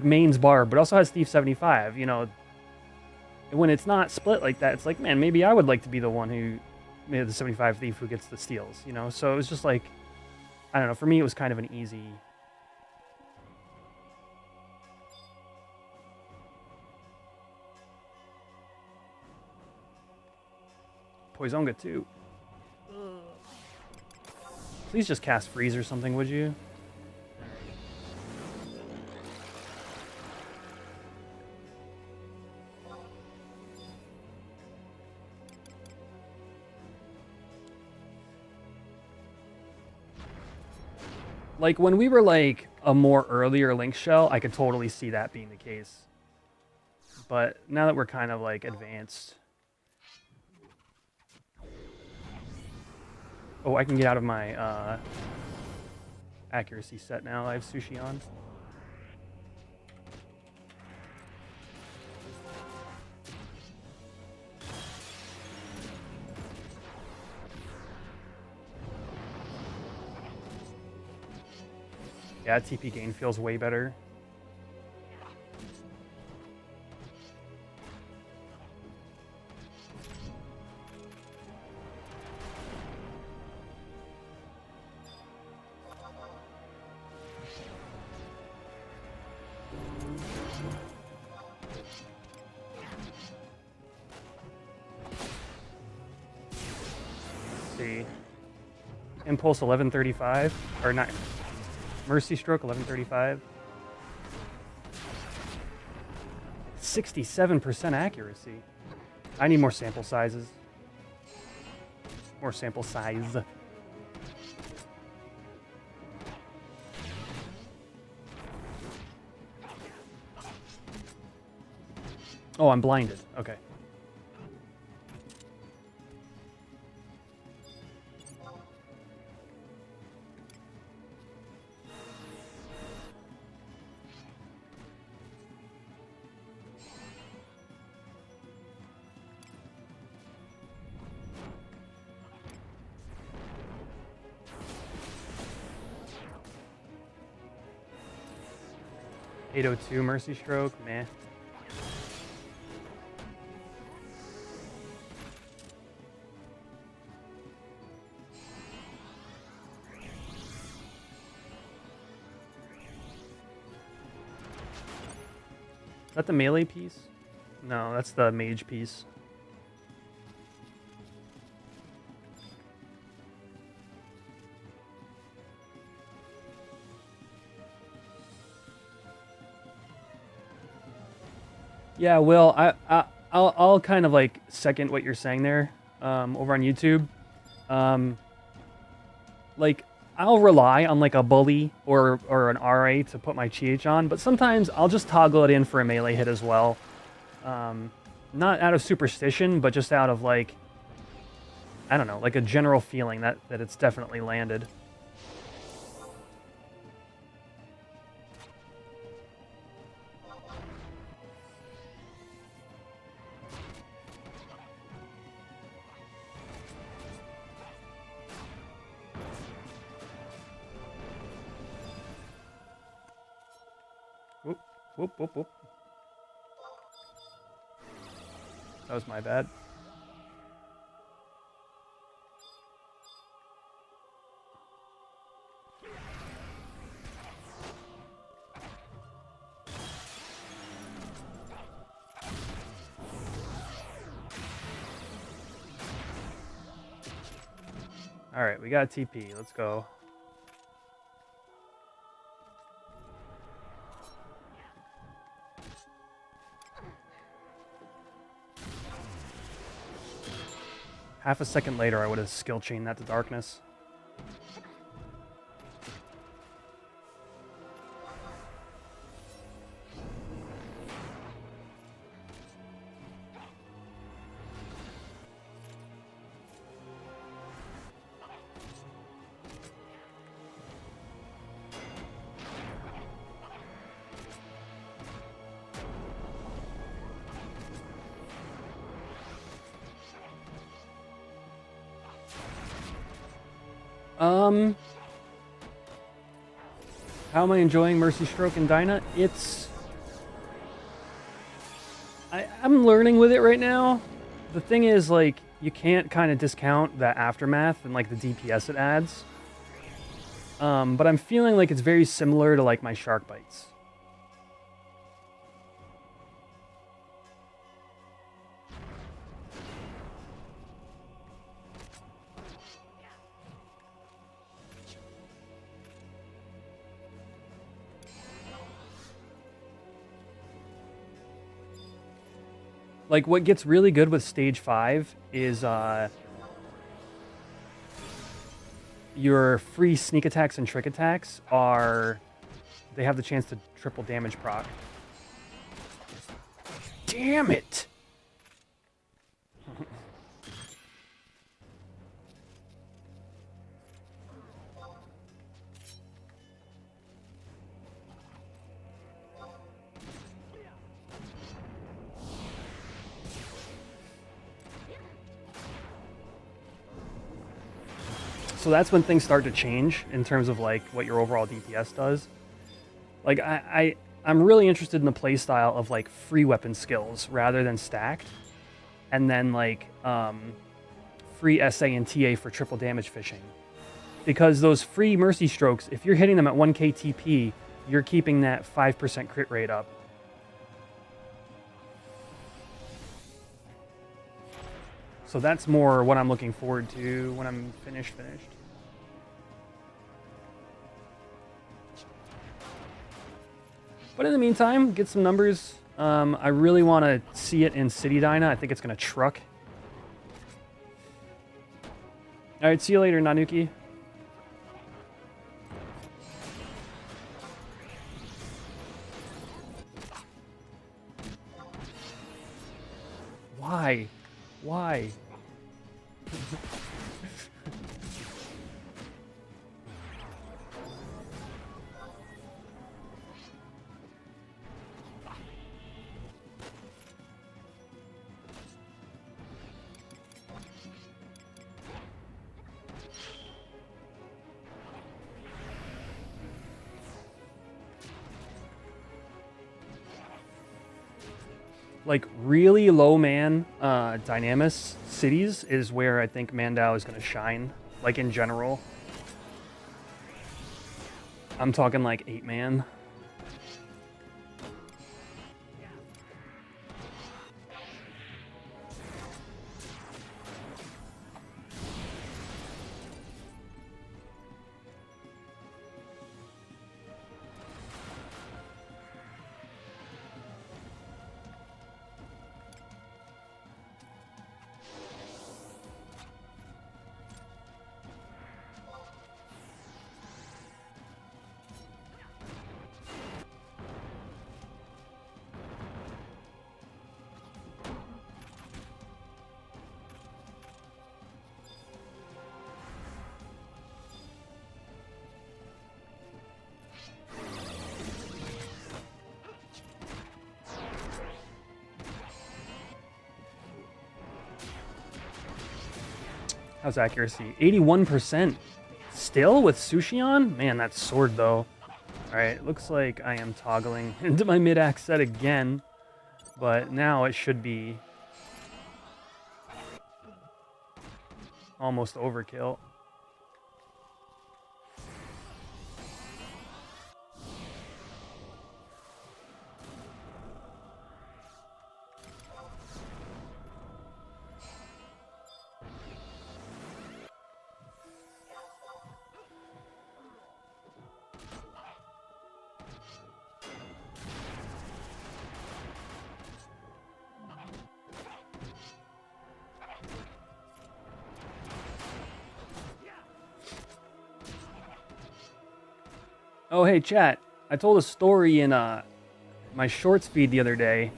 mains Barb, but also has Thief 75, you know. When it's not split like that, it's like, man, maybe I would like to be the one who, the 75 Thief who gets the steals, you know. So it was just like, I don't know, for me it was kind of an easy... Poisonga too. Please just cast Freeze or something, would you? Like when we were like a more earlier Link shell, I could totally see that being the case. But now that we're kind of like advanced. Oh, I can get out of my accuracy set now. I have sushi on. Yeah, TP gain feels way better. Let's see. Impulse 1135 or not. Mercy Stroke 1135. 67% accuracy. I need more sample sizes. More sample size. Oh, I'm blinded. Okay. .802 Mercy Stroke, meh. Is that the melee piece? No, that's the mage piece. Yeah, Will, I'll kind of like second what you're saying there over on YouTube. Like, I'll rely on like a bully or an RA to put my GH on, but sometimes I'll just toggle it in for a melee hit as well. Not out of superstition, but just out of like, I don't know, like a general feeling that it's definitely landed. Whoop, whoop, whoop, whoop. That was my bad. All right, we got TP. Let's go. Half a second later, I would have skill chained that to darkness. How am I enjoying Mercy Stroke and Dyna? I'm learning with it right now. The thing is, like, you can't kind of discount the aftermath and like the DPS it adds. But I'm feeling like it's very similar to like my Shark Bites. Like, what gets really good with Stage 5 is, your free sneak attacks and trick attacks are... They have the chance to triple damage proc. Damn it! So that's when things start to change in terms of like what your overall DPS does. Like I'm really interested in the playstyle of like free weapon skills rather than stacked, and then like free SA and TA for triple damage fishing, because those free mercy strokes, if you're hitting them at 1k TP, you're keeping that 5% crit rate up. So that's more what I'm looking forward to when I'm finished. But in the meantime, get some numbers. I really want to see it in City Dyna. I think it's going to truck. All right, see you later, Nanuki. Why? Why? Like really low man Dynamis cities is where I think Mandao is going to shine, like in general. I'm talking like 8 man. How's accuracy? 81%. Still with Sushi on? Man, that sword though. Alright, looks like I am toggling into my mid-axe set again. But now it should be almost overkill. Oh, hey, chat. I told a story in my shorts feed the other day,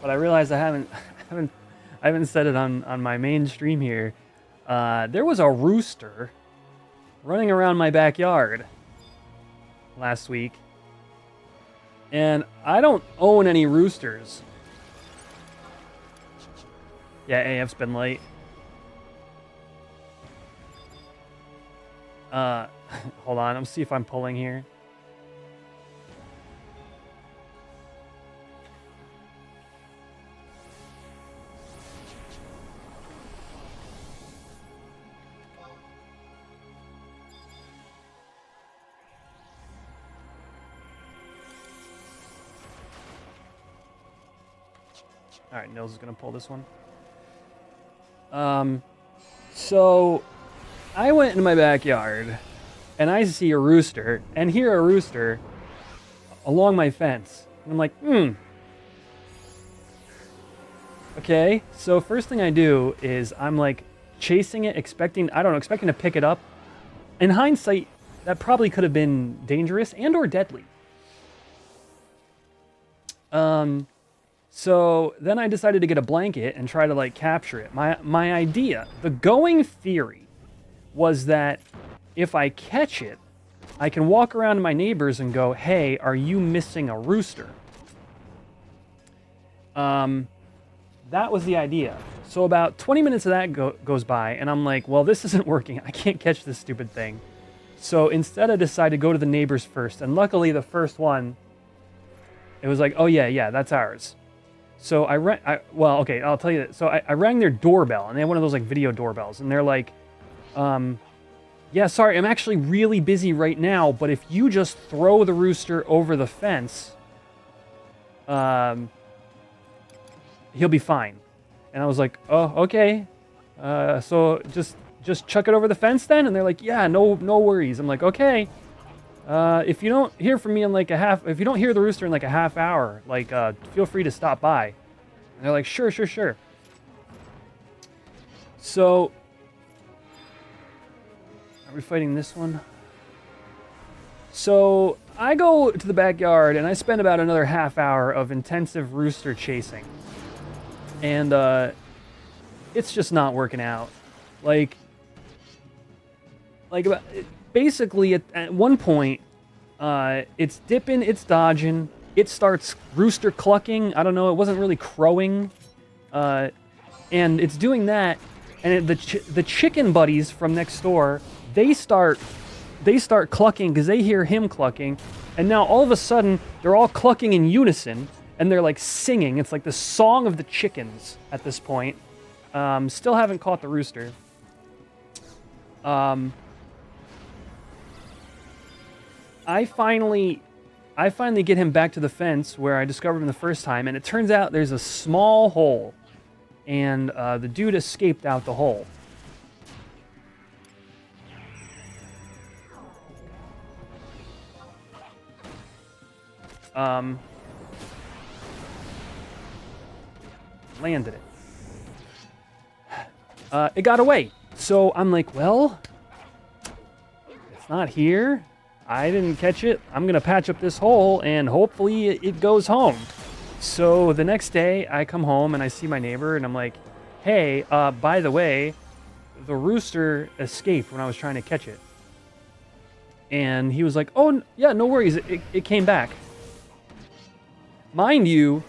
but I realized I haven't said it on my main stream here. There was a rooster running around my backyard last week, and I don't own any roosters. Yeah, AF's been late. Hold on, let's see if I'm pulling here. All right, Nils is gonna pull this one. So I went into my backyard and I see a rooster and hear a rooster along my fence. And I'm like, Okay, so first thing I do is I'm like chasing it, expecting to pick it up. in hindsight, that probably could have been dangerous and or deadly. So then I decided to get a blanket and try to like capture it. My idea, the going theory, was that if I catch it, I can walk around to my neighbors and go, "Hey, are you missing a rooster?" That was the idea. So about 20 minutes of that goes by, and I'm like, well, this isn't working. I can't catch this stupid thing. So instead, I decided to go to the neighbors first. And luckily, the first one, it was like, oh, yeah, that's ours. So well, okay, I'll tell you that. So I rang their doorbell, and they have one of those like video doorbells. And they're like, yeah, sorry, I'm actually really busy right now. But if you just throw the rooster over the fence, he'll be fine. And I was like, oh, okay. So just chuck it over the fence then? And they're like, yeah, no worries. I'm like, okay. If you don't hear from me in like if you don't hear the rooster in like a half hour, like, feel free to stop by. And they're like, sure. So, are we fighting this one? So, I go to the backyard and I spend about another half hour of intensive rooster chasing. And, it's just not working out. Basically, at one point, it's dipping, it's dodging, it starts rooster clucking. I don't know, it wasn't really crowing. And it's doing that, and the chicken buddies from next door, they start clucking because they hear him clucking, and now all of a sudden, they're all clucking in unison, and they're like singing. It's like the song of the chickens at this point. Still haven't caught the rooster. I finally get him back to the fence where I discovered him the first time, and it turns out there's a small hole, and the dude escaped out the hole. Landed it. It got away. So I'm like, well, it's not here. I didn't catch it. I'm going to patch up this hole and hopefully it goes home. So the next day I come home and I see my neighbor and I'm like, hey, by the way, the rooster escaped when I was trying to catch it. And he was like, oh, yeah, no worries. It came back. Mind you,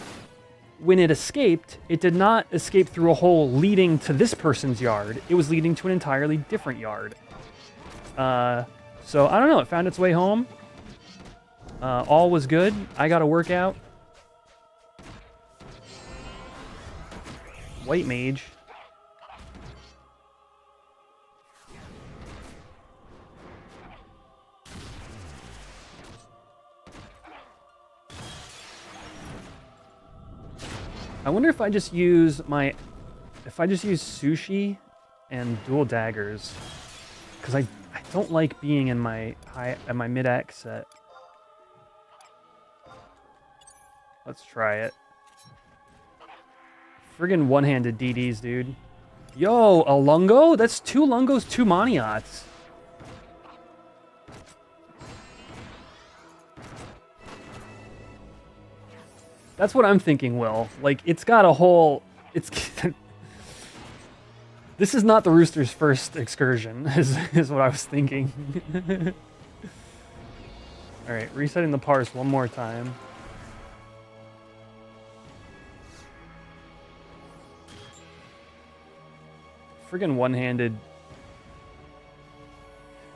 when it escaped, it did not escape through a hole leading to this person's yard. It was leading to an entirely different yard. So, I don't know. It found its way home. All was good. I got a workout. White mage. I wonder if I just use sushi and dual daggers, because I don't like being in my mid-axe set. Let's try it. Friggin' one-handed DDs, dude. Yo, a lungo? That's 2 lungos, 2 moniots. That's what I'm thinking, Will. Like, it's got a whole... This is not the rooster's first excursion, is what I was thinking. Alright, resetting the parse one more time. Friggin' one-handed.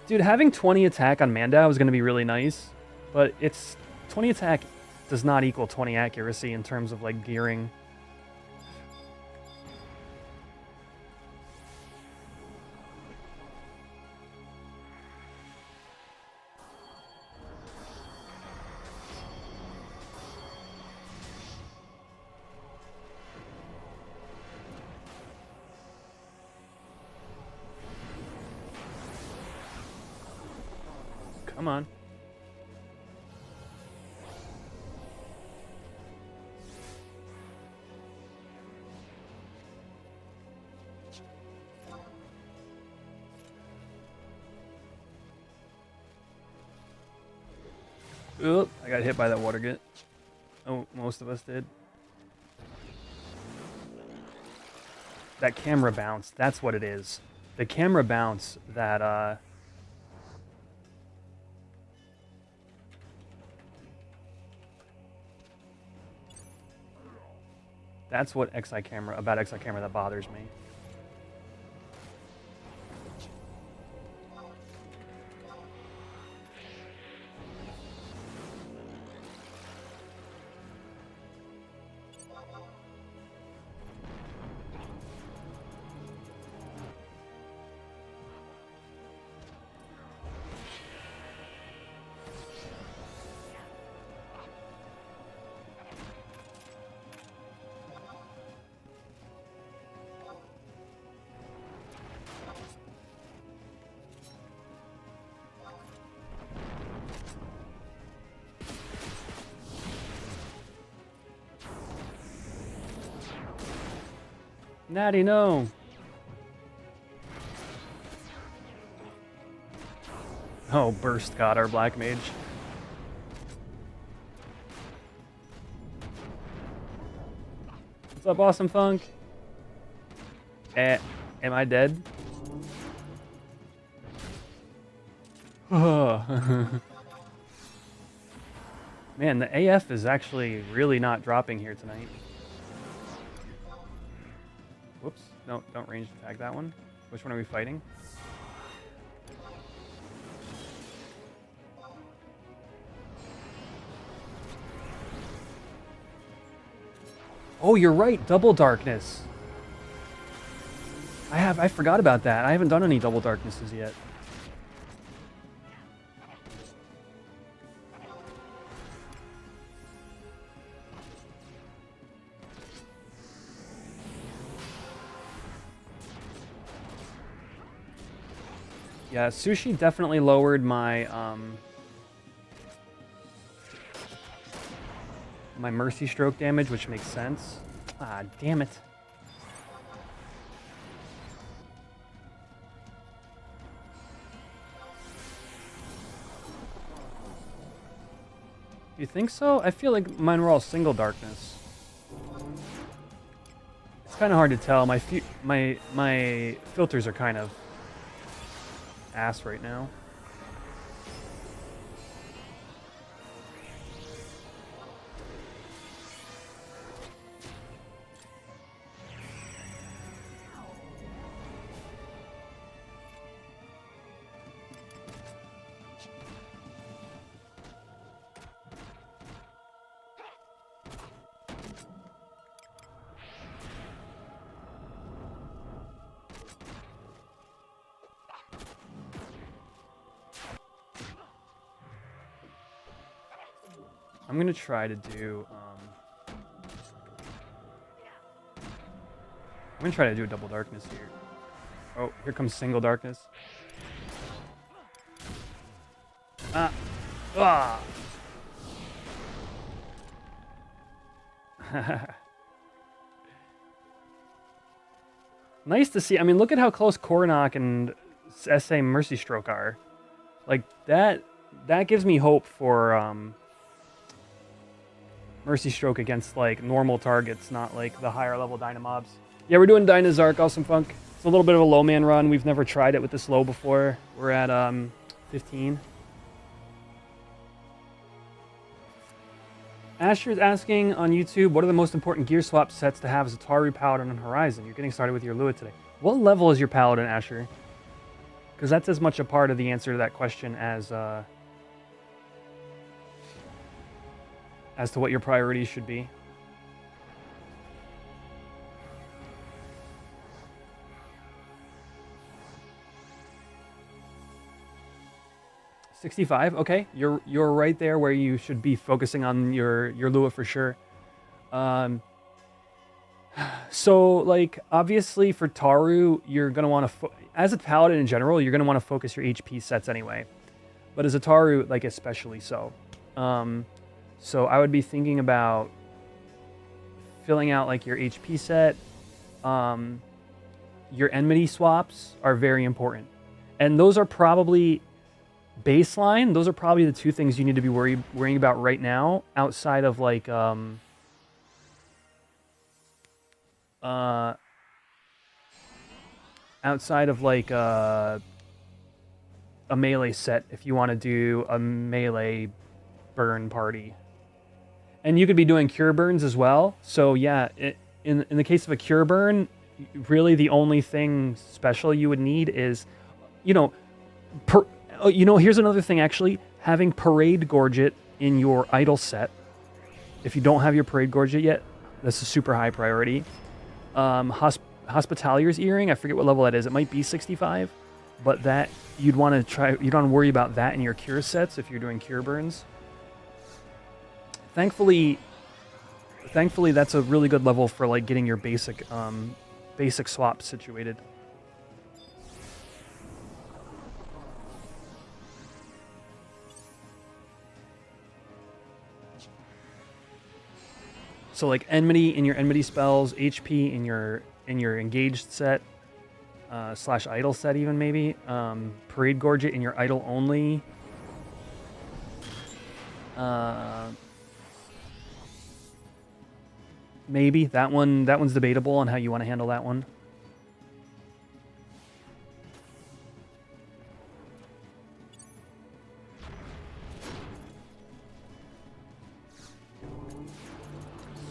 Dude, having 20 attack on Mandau is going to be really nice, but it's 20 attack does not equal 20 accuracy in terms of like gearing. Come on. Oop, I got hit by that water gut. Oh, most of us did. That camera bounce, that's what it is. The camera bounce that, that's what XI camera, about XI camera that bothers me. Natty, no. Oh, burst got our black mage. What's up, Awesome Funk? Am I dead? Man, the AF is actually really not dropping here tonight. Whoops. No, don't range attack that one. Which one are we fighting? Oh, you're right. Double darkness. I forgot about that. I haven't done any double darknesses yet. Yeah, Sushi definitely lowered my my Mercy Stroke damage, which makes sense. Ah, damn it. You think so? I feel like mine were all single darkness. It's kind of hard to tell. My filters are kind of ass right now. I'm gonna try to do I'm gonna try to do a double darkness here. Oh, here comes single darkness. Ah. Nice to see. I mean, look at how close Coronach and SA Mercy Stroke are. Like that gives me hope for Mercy Stroke against like normal targets, not like the higher level Dynamobs. Yeah, we're doing Dynamis-Xarc, Awesome Funk. It's a little bit of a Lowman run. We've never tried it with this low before. We're at 15. Asher's asking on YouTube, what are the most important gear swap sets to have as a Taru Paladin on Horizon? You're getting started with your Lua today. What level is your Paladin, Asher? Because that's as much a part of the answer to that question as to what your priorities should be. $65. Okay, you're right there where you should be focusing on your Lua for sure. So like obviously for Taru, you're gonna want to as a Paladin in general, you're gonna want to focus your HP sets anyway. But as a Taru, like especially so. So I would be thinking about filling out like your HP set. Your enmity swaps are very important. And those are probably baseline, those are probably the two things you need to be worrying about right now, outside of like a melee set if you want to do a melee burn party. And you could be doing cure burns as well. So yeah, in the case of a cure burn, really the only thing special you would need is, you know, here's another thing actually, having Parade Gorget in your idle set. If you don't have your Parade Gorget yet, that's a super high priority. Hospitalier's Earring, I forget what level that is. It might be 65, but that you'd want to try. You don't worry about that in your cure sets if you're doing cure burns. Thankfully, that's a really good level for like getting your basic swaps situated. So like enmity in your enmity spells, HP in your engaged set, / idle set even maybe. Parade Gorget in your idle only. Maybe that one's debatable on how you want to handle that one.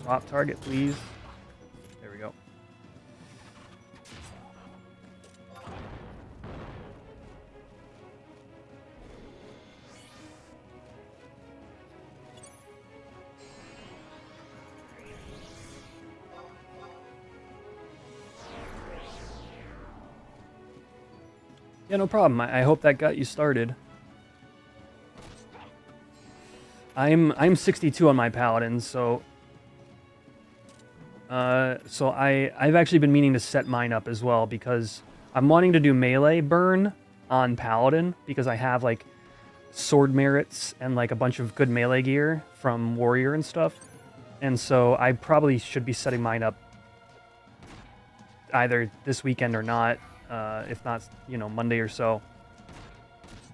Swap target, please. There we go. Yeah, no problem. I hope that got you started. I'm 62 on my paladins, so I've actually been meaning to set mine up as well because I'm wanting to do melee burn on paladin because I have like sword merits and like a bunch of good melee gear from warrior and stuff, and so I probably should be setting mine up either this weekend or not, if not, Monday or so,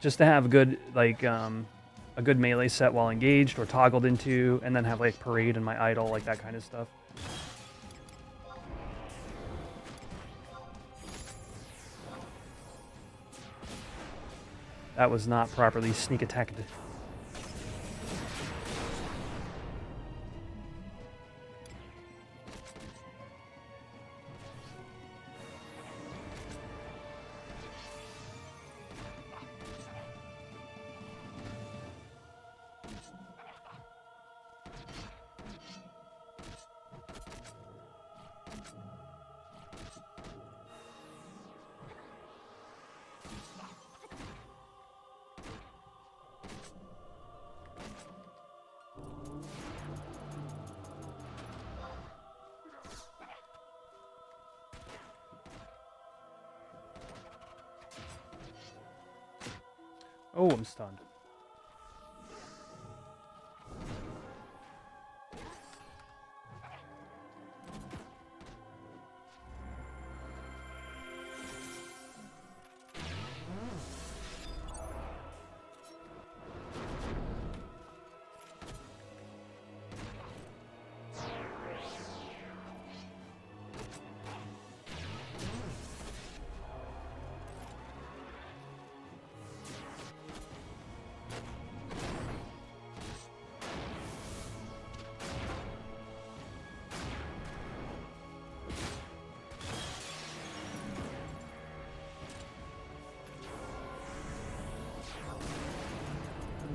just to have good like a good melee set while engaged or toggled into, and then have like parade in my idle, like that kind of stuff. That was not properly sneak attacked. Oh, I'm stunned.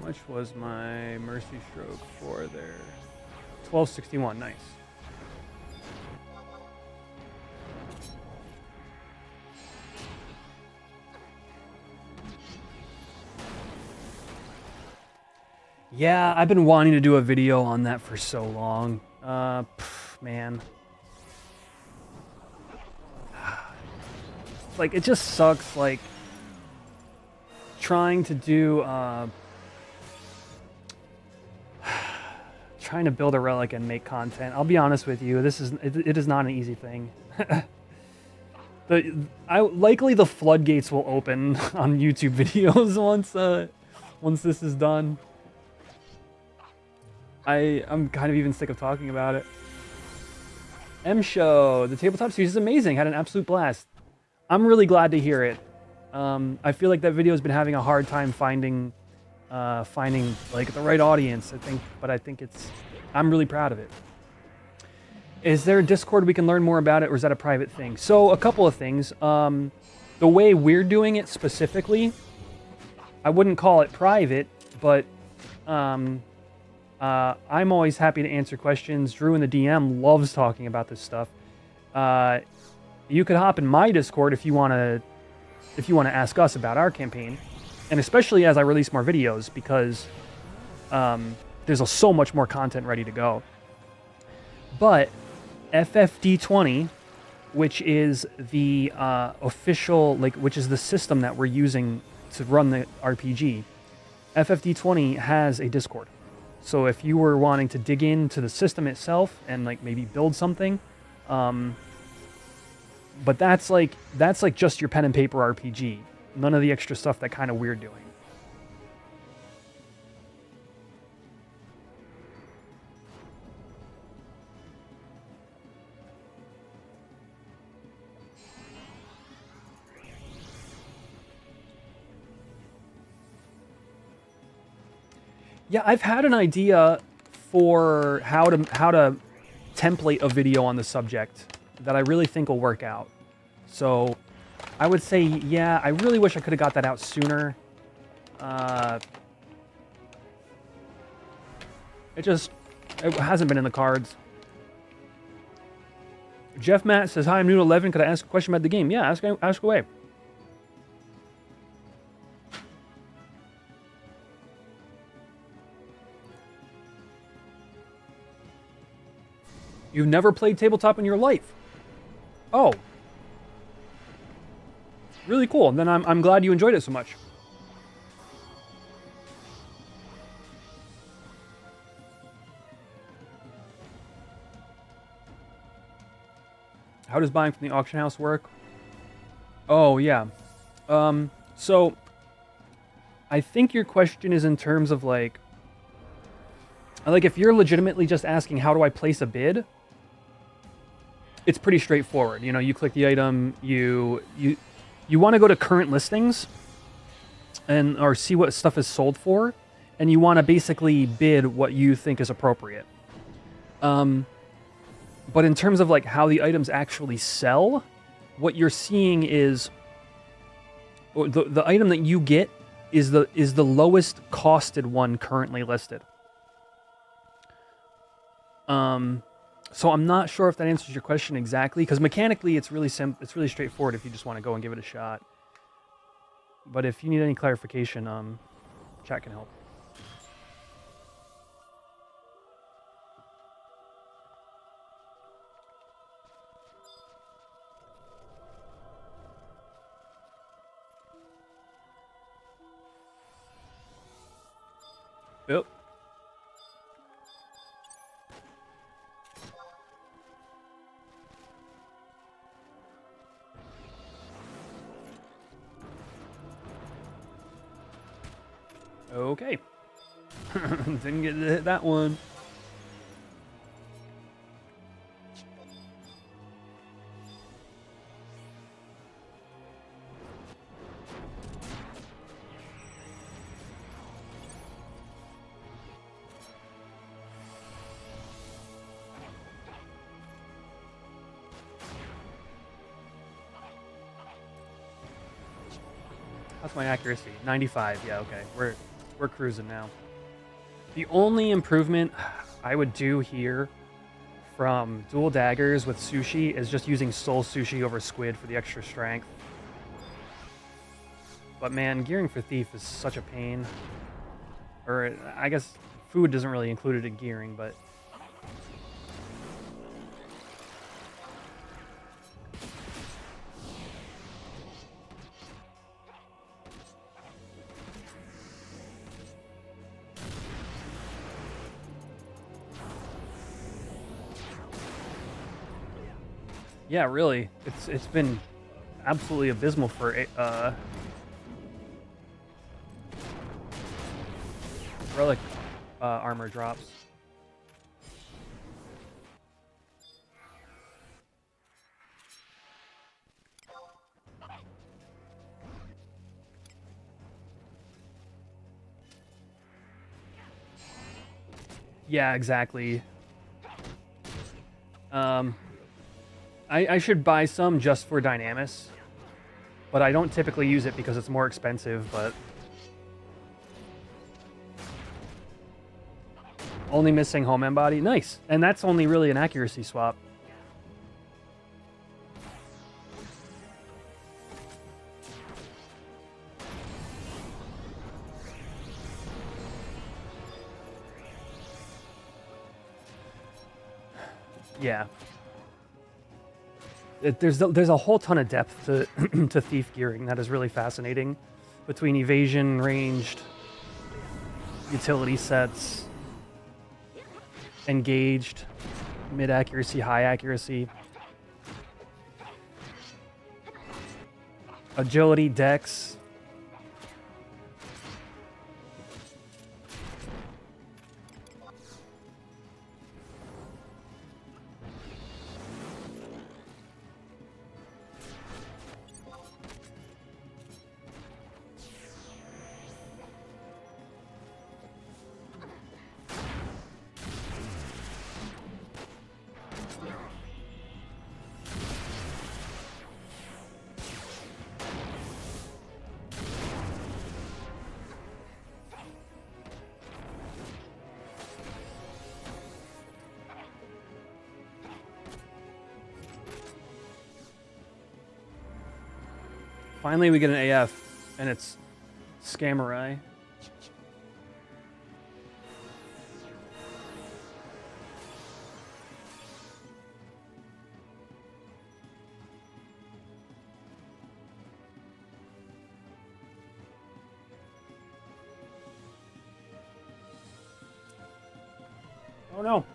How much was my Mercy Stroke for there? 1261, nice. Yeah, I've been wanting to do a video on that for so long. Man. Like, it just sucks, like, trying to do, trying to build a relic and make content. I'll be honest with you, it is not an easy thing. Likely the floodgates will open on YouTube videos once this is done. I'm kind of even sick of talking about it. M Show, the tabletop series is amazing. Had an absolute blast. I'm really glad to hear it. I feel like that video has been having a hard time finding like the right audience. I think I'm really proud of it. Is there a Discord we can learn more about it, or is that a private thing? So a couple of things. The way we're doing it specifically, I wouldn't call it private, but I'm always happy to answer questions. Drew in the DM loves talking about this stuff. You could hop in my Discord if you want to ask us about our campaign, and especially as I release more videos, because there's so much more content ready to go. But FFD20, which is the official, which is the system that we're using to run the RPG, FFD20 has a Discord. So if you were wanting to dig into the system itself and maybe build something, but that's just your pen and paper RPG. None of the extra stuff that kind of we're doing. Yeah, I've had an idea for how to template a video on the subject that I really think will work out. So I would say, yeah, I really wish I could have got that out sooner. It hasn't been in the cards. Jeff Matt says, hi, I'm new to 11. Could I ask a question about the game? Yeah, ask away. You've never played tabletop in your life? Oh. Really cool. Then I'm glad you enjoyed it so much. How does buying from the auction house work? Oh, yeah. So I think your question is in terms of like if you're legitimately just asking how do I place a bid, it's pretty straightforward. You know, you click the item, you want to go to current listings or see what stuff is sold for, and you want to basically bid what you think is appropriate. But in terms of how the items actually sell, what you're seeing is the item that you get is the lowest costed one currently listed. So I'm not sure if that answers your question exactly, because mechanically it's really straightforward if you just want to go and give it a shot. But if you need any clarification, chat can help. Yep. Okay. Didn't get to hit that one. How's my accuracy? 95. Yeah, okay. We're cruising now. The only improvement I would do here from dual daggers with sushi is just using soul sushi over squid for the extra strength. But man, gearing for thief is such a pain. Or I guess food doesn't really include it in gearing, but yeah, really, it's been absolutely abysmal for relic armor drops. Yeah, exactly. I should buy some just for Dynamis, but I don't typically use it because it's more expensive, but... Only missing home embody? Nice. And that's only really an accuracy swap. Yeah. There's a whole ton of depth to to thief gearing that is really fascinating, between evasion, ranged, utility sets, engaged, mid accuracy, high accuracy, agility, dex. Finally, we get an AF, and it's Scamurai. Oh no.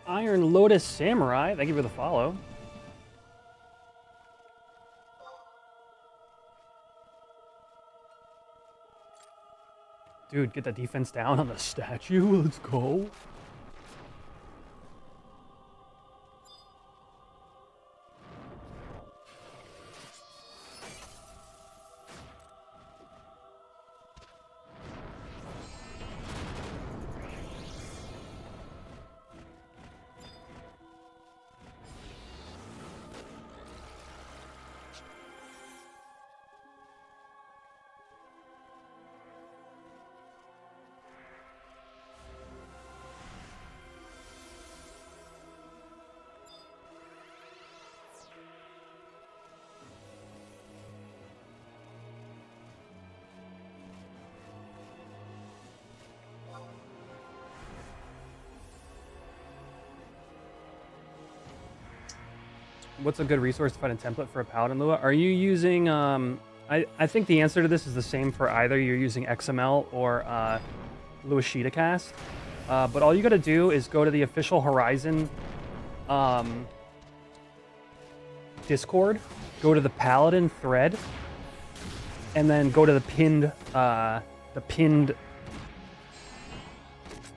Iron Lotus Samurai, thank you for the follow. Dude, get the defense down on the statue, let's go. What's a good resource to find a template for a Paladin Lua? Are you using, I think the answer to this is the same for either you're using XML or Luashita Cast. But all you gotta do is go to the official Horizon Discord, go to the Paladin thread, and then go to the pinned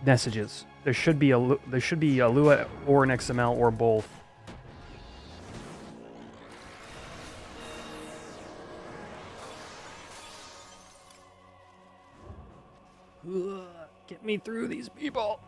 messages. There should be a Lua or an XML or both. Get me through these people.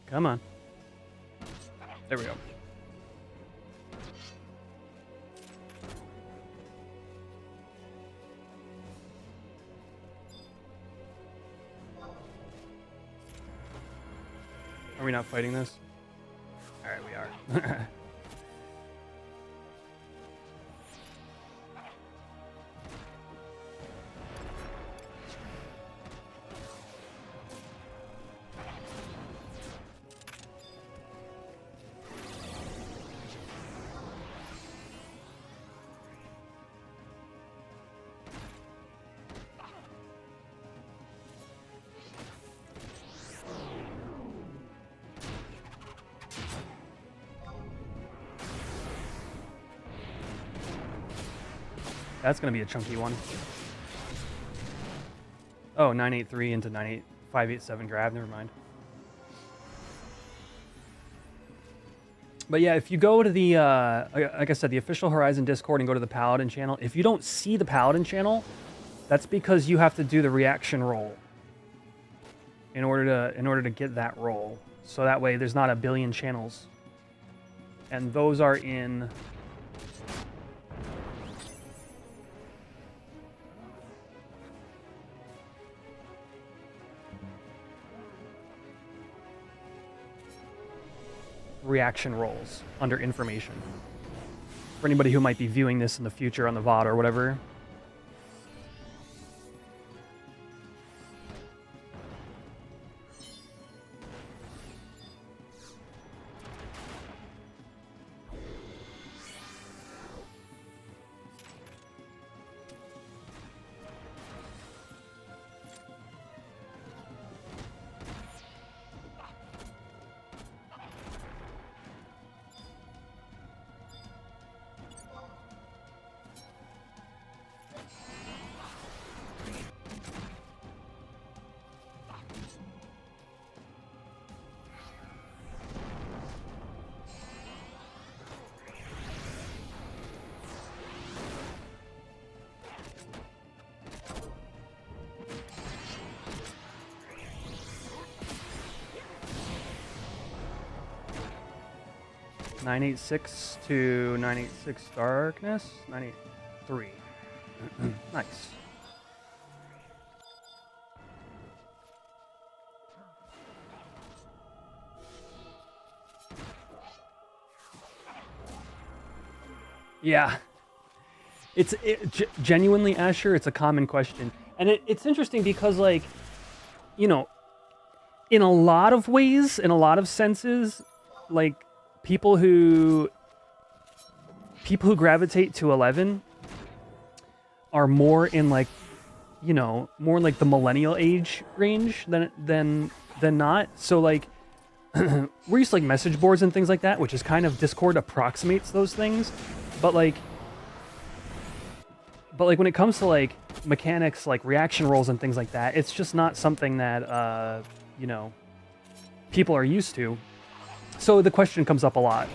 Come on. There we go. Are we not fighting this? All right, we are. That's going to be a chunky one. Oh, 983 into 587 grab. Never mind. But yeah, if you go to the, like I said, the official Horizon Discord and go to the Paladin channel, if you don't see the Paladin channel, that's because you have to do the reaction roll in order to get that roll. So that way there's not a billion channels. And those are in... reaction rolls under information. For anybody who might be viewing this in the future on the VOD or whatever. (986 to 986 darkness? 983. Nice. Yeah. Genuinely, Asher, it's a common question. And it's interesting because, like, you know, in a lot of ways, in a lot of senses, like, people who gravitate to 11 are more in, like, you know, more like the millennial age range than not. So, like, we're used to, like, message boards and things like that, which is kind of, Discord approximates those things. But like when it comes to, like, mechanics, like reaction rolls and things like that, it's just not something that, you know, people are used to. So the question comes up a lot.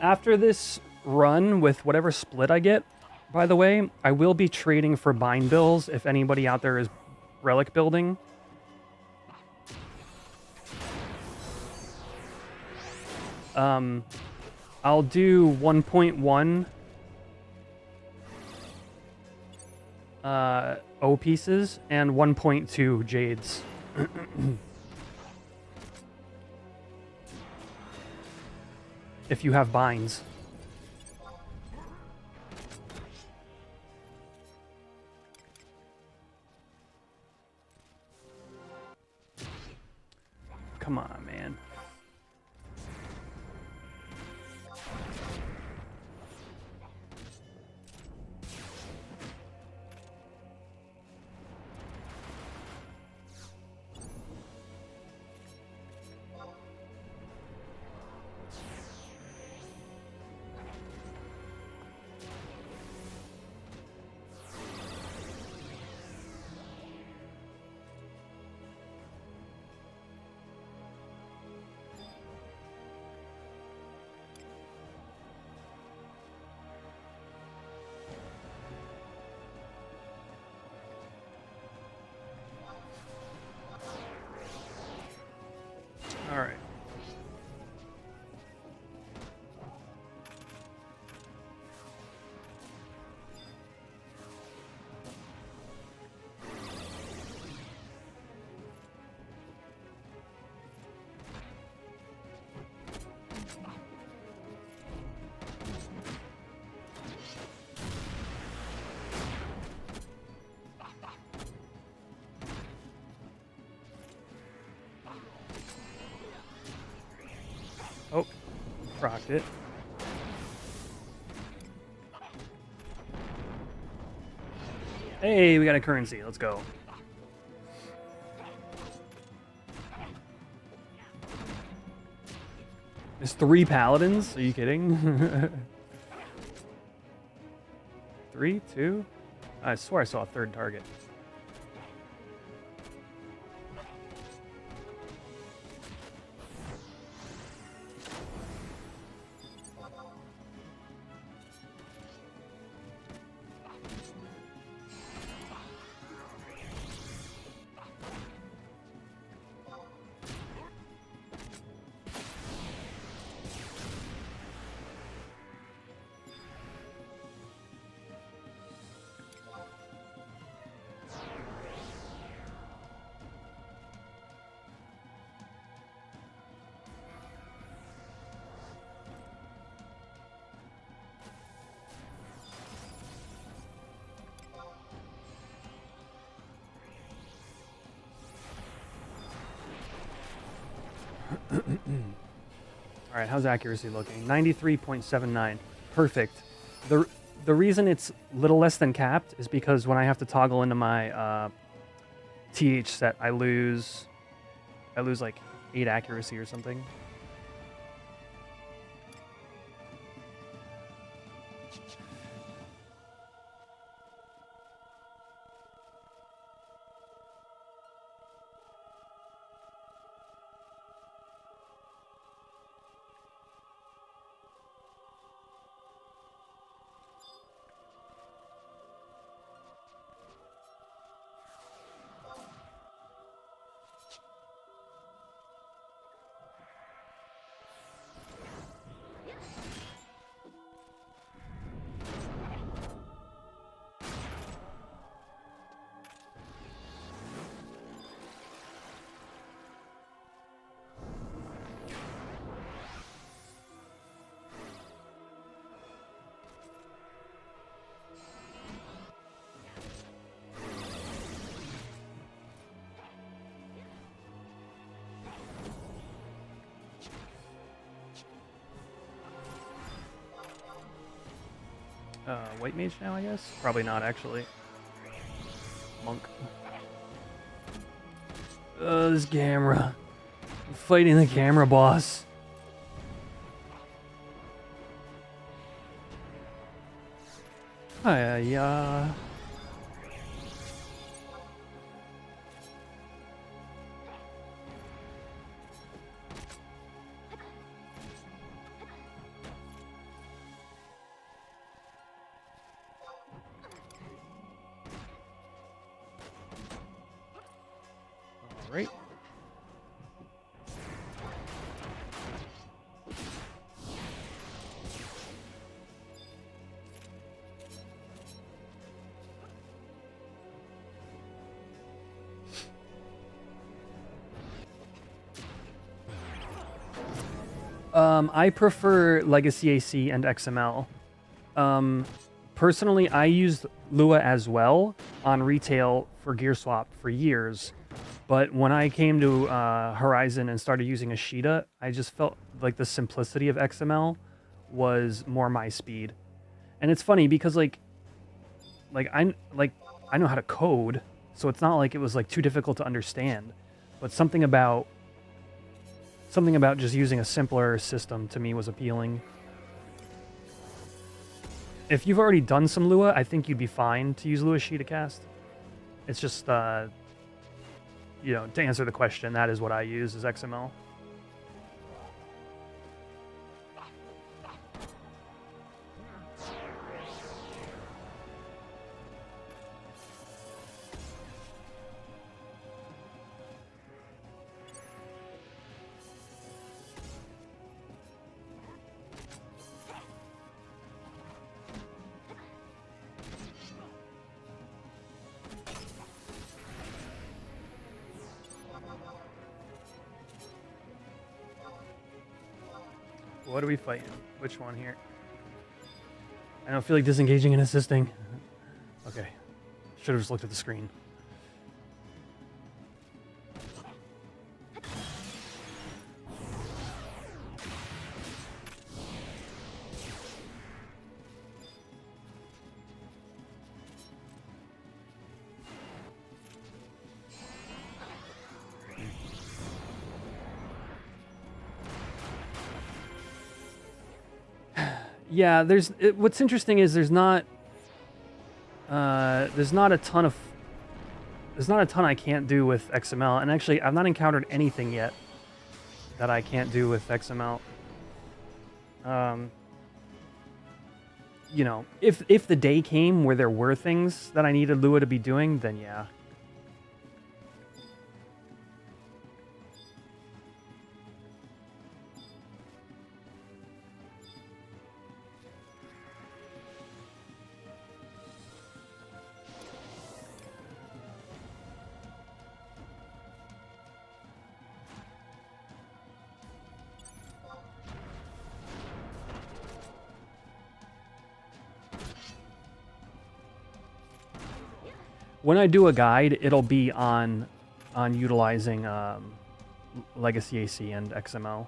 After this run, with whatever split I get, by the way, I will be trading for bind bills if anybody out there is relic building. I'll do 1.1 O pieces and 1.2 jades. If you have binds. Come on, man. Procced it. Hey, we got a currency. Let's go. There's 3 paladins? Are you kidding? 3, 2? I swear I saw a 3rd target. All right, how's accuracy looking? 93.79. Perfect. The reason it's little less than capped is because when I have to toggle into my TH set, I lose like 8 accuracy or something. White mage now, I guess? Probably not, actually. Monk. This camera. I'm fighting the camera boss. Yeah. Right. I prefer Legacy AC and XML. Personally, I used Lua as well on retail for gear swap for years. But when I came to Horizon and started using Ashita, I just felt like the simplicity of XML was more my speed. And it's funny because I know how to code, so it's not like it was like too difficult to understand. But something about just using a simpler system to me was appealing. If you've already done some Lua, I think you'd be fine to use Lua Ashita cast. It's just you know, to answer the question, that is what I use, is XML. What are we fighting? Which one here? I don't feel like disengaging and assisting. Okay. Should have just looked at the screen. Yeah, what's interesting is there's not a ton of I can't do with XML, and actually I've not encountered anything yet that I can't do with XML. You know, if the day came where there were things that I needed Lua to be doing, then yeah. When I do a guide, it'll be on utilizing Legacy AC and XML.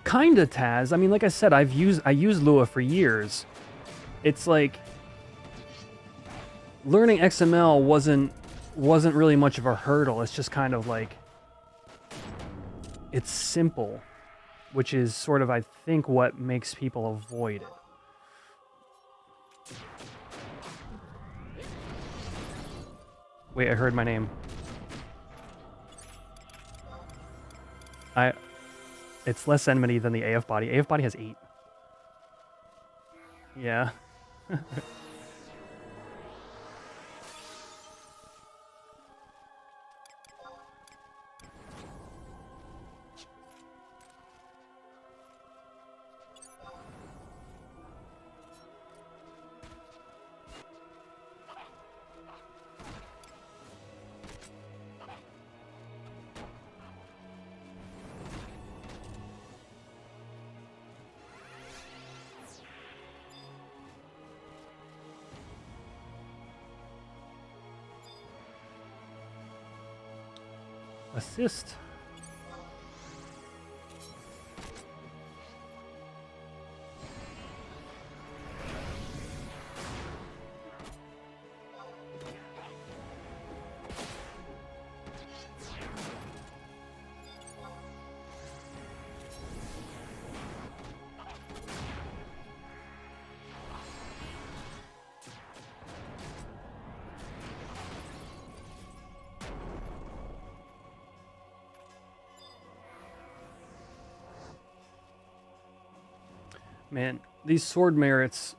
Kinda, Taz. I mean, like I said, I used Lua for years. It's like learning XML wasn't really much of a hurdle. It's just kind of like it's simple, which is sort of, I think, what makes people avoid it. Wait, I heard my name. It's less enmity than the AF body. AF body has 8. Yeah. Assist. Man, these sword merits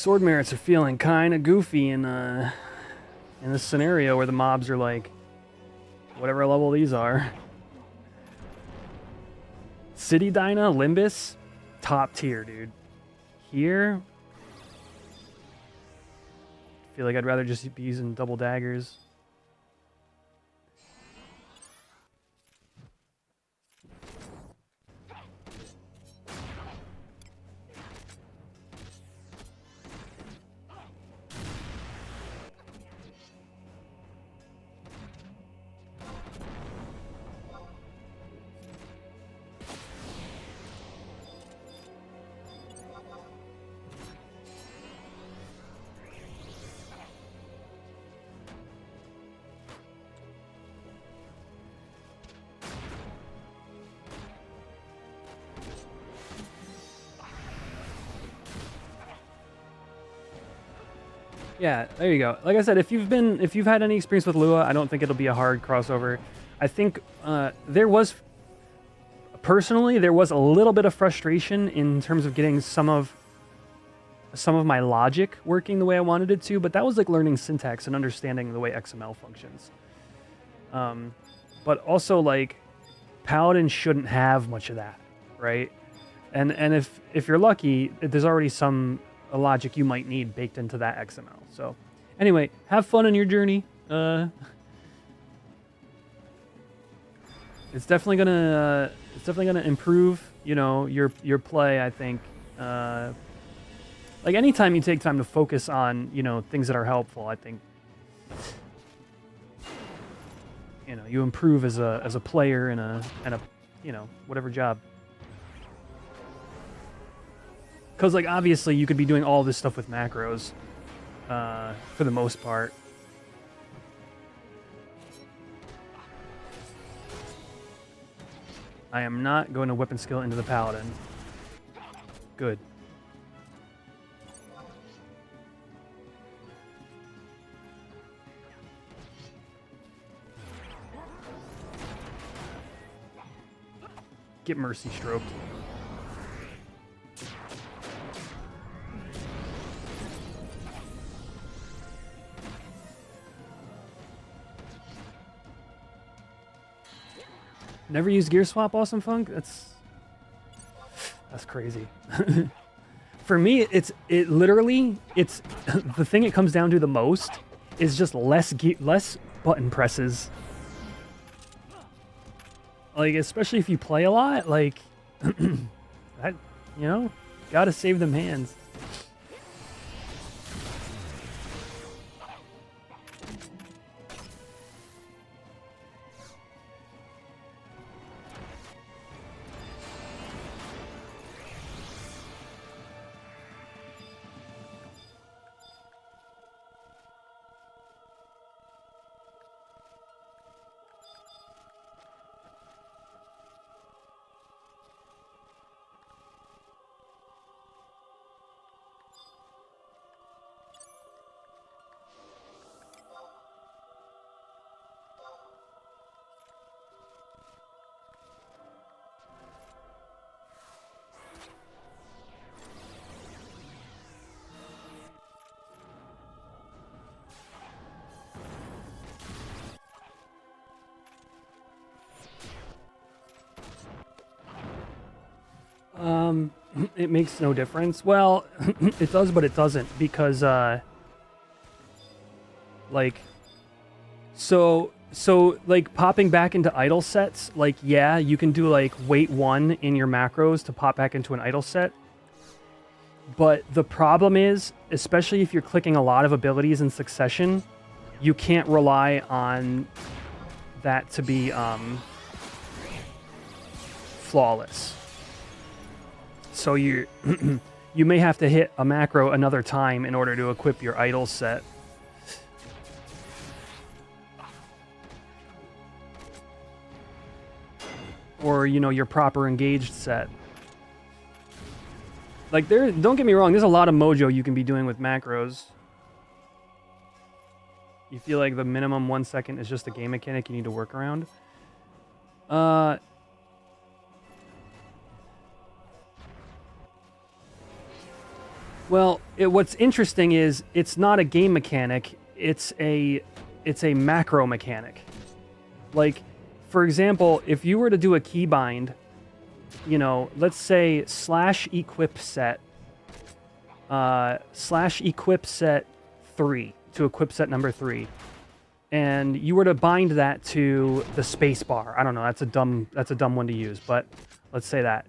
are feeling kind of goofy in this scenario where the mobs are like whatever level these are. City Dyna, Limbus, top tier, dude. Here, I feel like I'd rather just be using double daggers. Yeah, there you go. Like I said, if you've had any experience with Lua, I don't think it'll be a hard crossover. I think there was a little bit of frustration in terms of getting some of my logic working the way I wanted it to, but that was like learning syntax and understanding the way XML functions. But also, like, Paladin shouldn't have much of that, right? And if you're lucky, there's already some logic you might need baked into that XML. So anyway, have fun on your journey. It's definitely gonna improve, you know, your play, I think. Like anytime you take time to focus on, you know, things that are helpful, I think, you know, you improve as a player and a you know, whatever job. Because, like, obviously you could be doing all this stuff with macros for the most part. I am not going to weapon skill into the paladin. Good. Get mercy stroked. Never used gear swap, Awesome Funk? That's crazy. For me, it literally the thing it comes down to the most is just less button presses. Like, especially if you play a lot, like that, you know, gotta save them hands. It makes no difference. Well, it does, but it doesn't, because like, so like popping back into idle sets, like, yeah, you can do like wait 1 in your macros to pop back into an idle set. But the problem is, especially if you're clicking a lot of abilities in succession, you can't rely on that to be flawless. So you you may have to hit a macro another time in order to equip your idle set. Or, you know, your proper engaged set. Like, don't get me wrong, there's a lot of mojo you can be doing with macros. You feel like the minimum 1 second is just a game mechanic you need to work around. Well, what's interesting is it's not a game mechanic, it's a macro mechanic. Like, for example, if you were to do a keybind, you know, let's say /equip set, /equip set 3 to equip set number 3, and you were to bind that to the space bar. I don't know, that's a dumb one to use, but let's say that.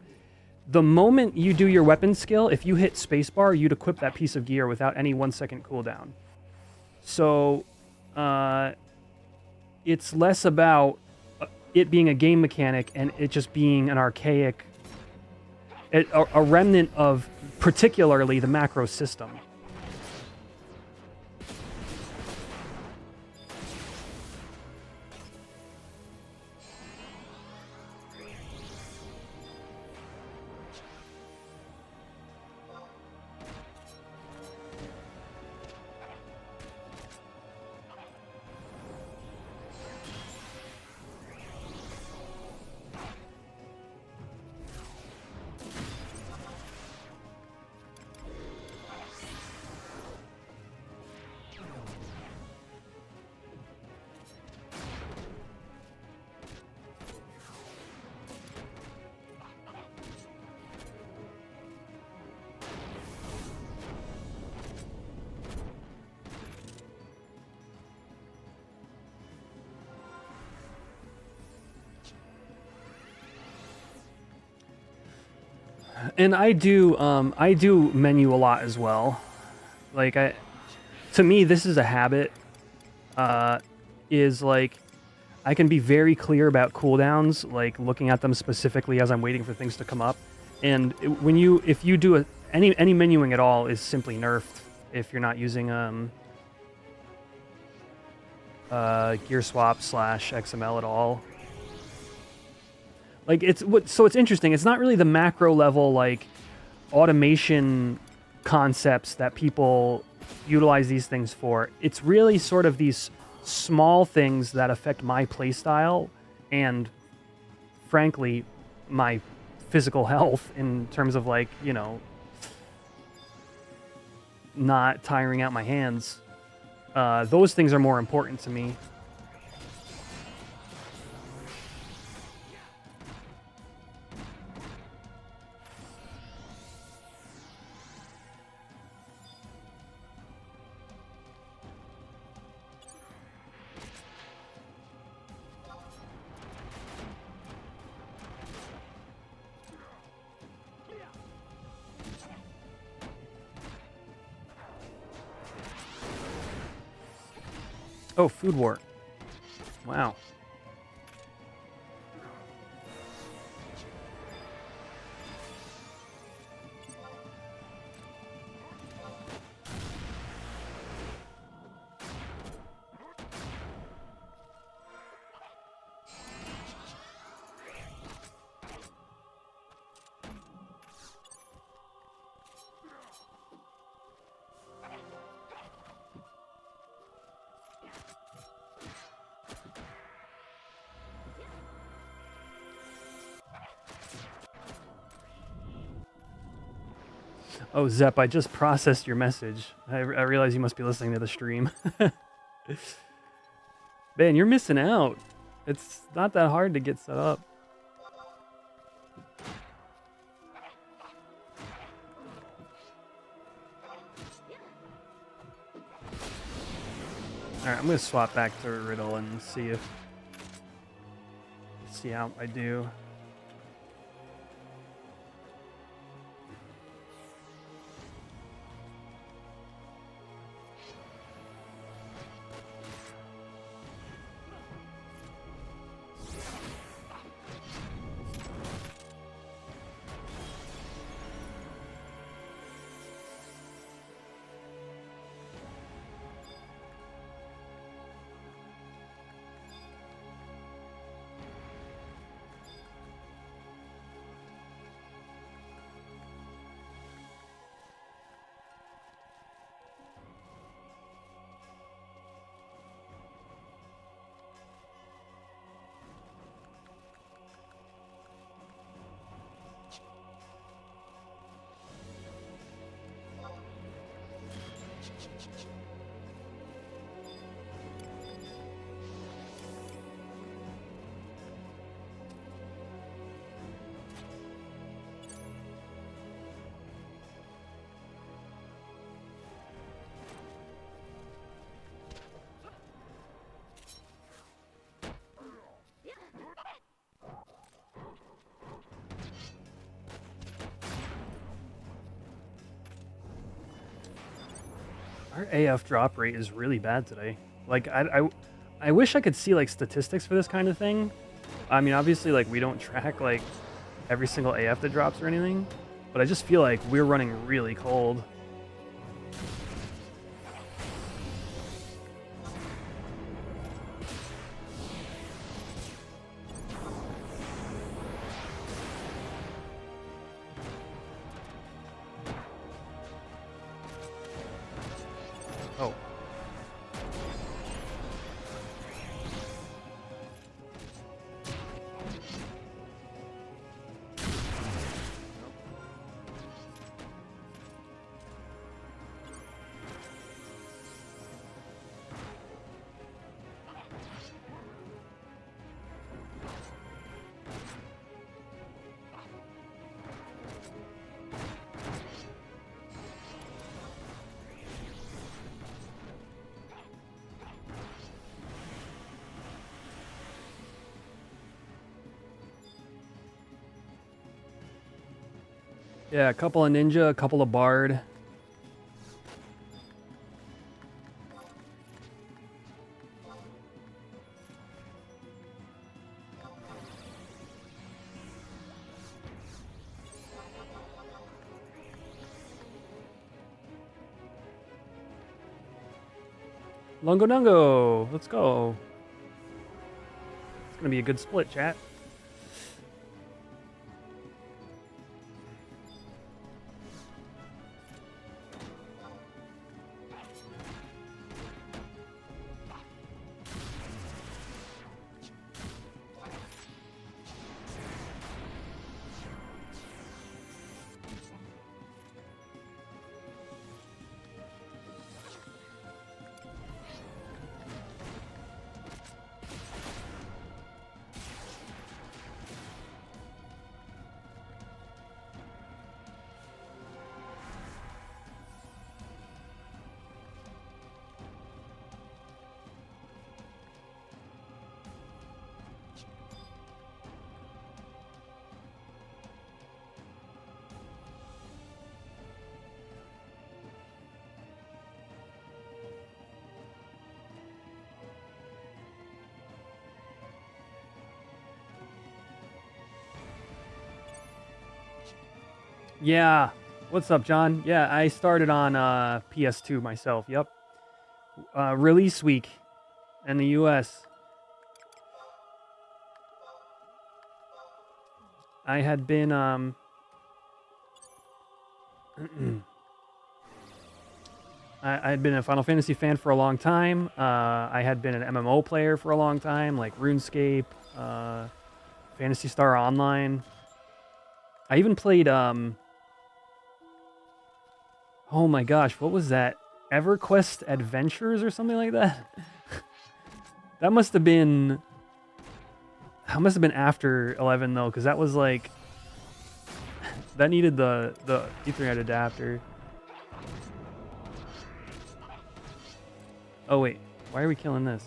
The moment you do your weapon skill, if you hit spacebar, you'd equip that piece of gear without any 1 second cooldown. So, it's less about it being a game mechanic and it just being an archaic, a remnant of particularly the macro system. And I do menu a lot as well. Like, to me, this is a habit. Is like, I can be very clear about cooldowns, like looking at them specifically as I'm waiting for things to come up. And if you do any menuing at all is simply nerfed if you're not using gear swap / XML at all. Like so it's interesting. It's not really the macro level like automation concepts that people utilize these things for. It's really sort of these small things that affect my playstyle and, frankly, my physical health in terms of, like, you know, not tiring out my hands. Those things are more important to me. Oh, food war. Wow. Oh, Zep, I just processed your message. I realize you must be listening to the stream. Man, you're missing out. It's not that hard to get set up. Alright, I'm going to swap back to Riddle and see how I do. Our AF drop rate is really bad today. Like, I wish I could see, like, statistics for this kind of thing. I mean, obviously, like, we don't track, like, every single AF that drops or anything. But I just feel like we're running really cold. Yeah, a couple of Ninja, a couple of Bard. Lungo Dungo. Let's go. It's going to be a good split, chat. Yeah. What's up, John? Yeah, I started on PS2 myself. Yep. Release week in the US. I had been I had been a Final Fantasy fan for a long time. I had been an MMO player for a long time, like RuneScape, Phantasy Star Online. I even played oh my gosh, what was that? EverQuest Adventures or something like that? That must have been after 11 though, because that was like that needed the Ethernet adapter. Oh wait, why are we killing this?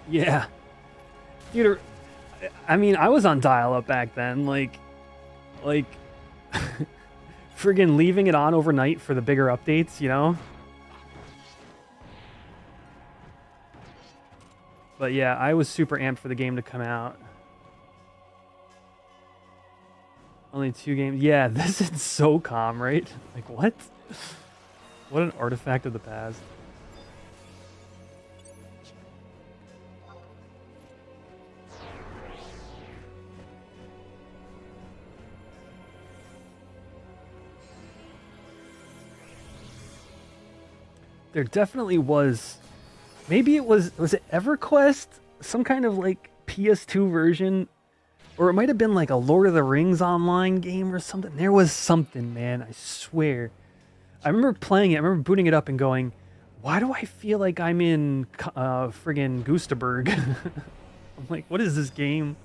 Yeah. Dude, I mean, I was on dial-up back then, like friggin' leaving it on overnight for the bigger updates, you know? But yeah, I was super amped for the game to come out. Only 2 games. Yeah, this is so calm, right? Like, what? What an artifact of the past. There definitely was. Maybe it was it EverQuest? Some kind of like PS2 version? Or it might have been like a Lord of the Rings online game or something. There was something, man. I swear. I remember playing it. I remember booting it up and going, why do I feel like I'm in friggin' Gustaberg? I'm like, what is this game?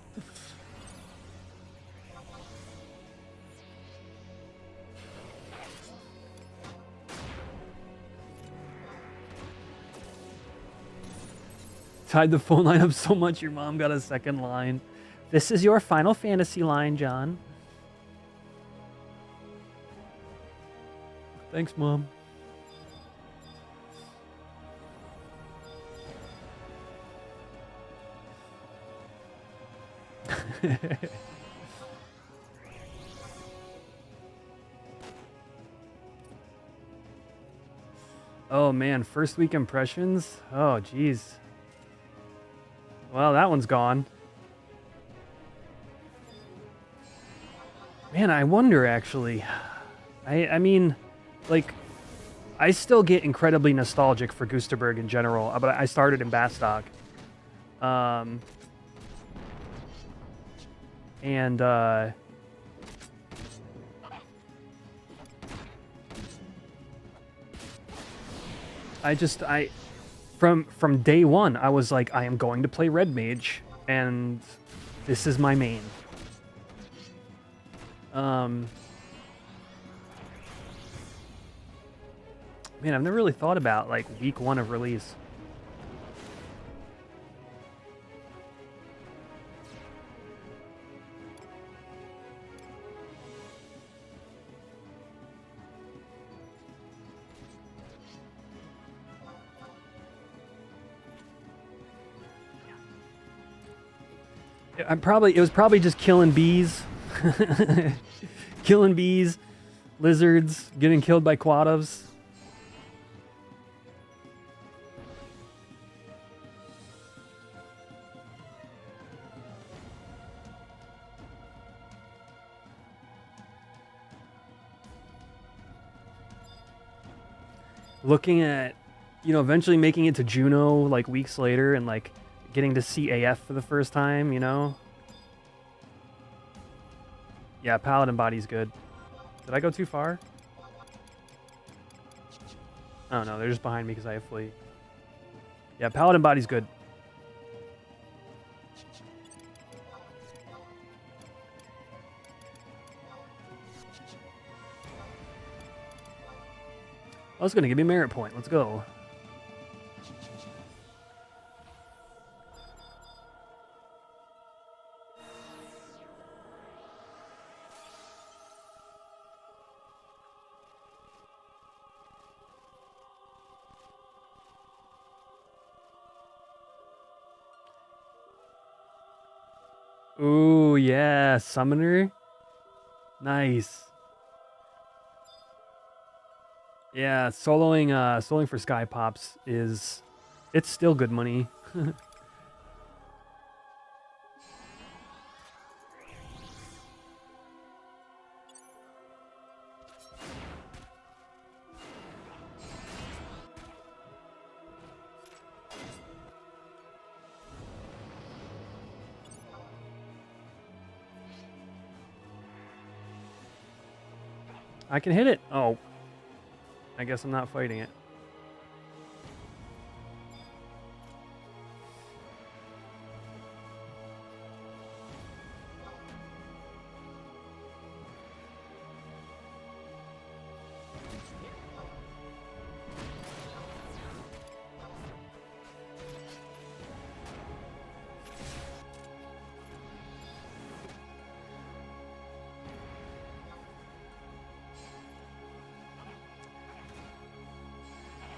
Tied the phone line up so much your mom got a second line. This is your Final Fantasy line, John. Thanks, Mom. Oh man, first week impressions? Oh geez. Well, that one's gone. Man, I wonder actually. I mean, like, I still get incredibly nostalgic for Gustaberg in general, but I started in Bastock. And from day one, I was like, I am going to play Red Mage, and this is my main. Man, I've never really thought about like week 1 of release. It was probably just killing bees. Killing bees, lizards, getting killed by quaddovs. Looking at, eventually making it to Juno like weeks later and like getting to see AF for the first time, Yeah, Paladin body's good. Did I go too far? Oh no, they're just behind me because I have flee. Yeah, Paladin body's good. Oh, it's gonna give me a merit point. Let's go. Ooh, yeah, Summoner. Nice. Yeah, soloing for Sky Pops it's still good money. I can hit it. Oh. I guess I'm not fighting it.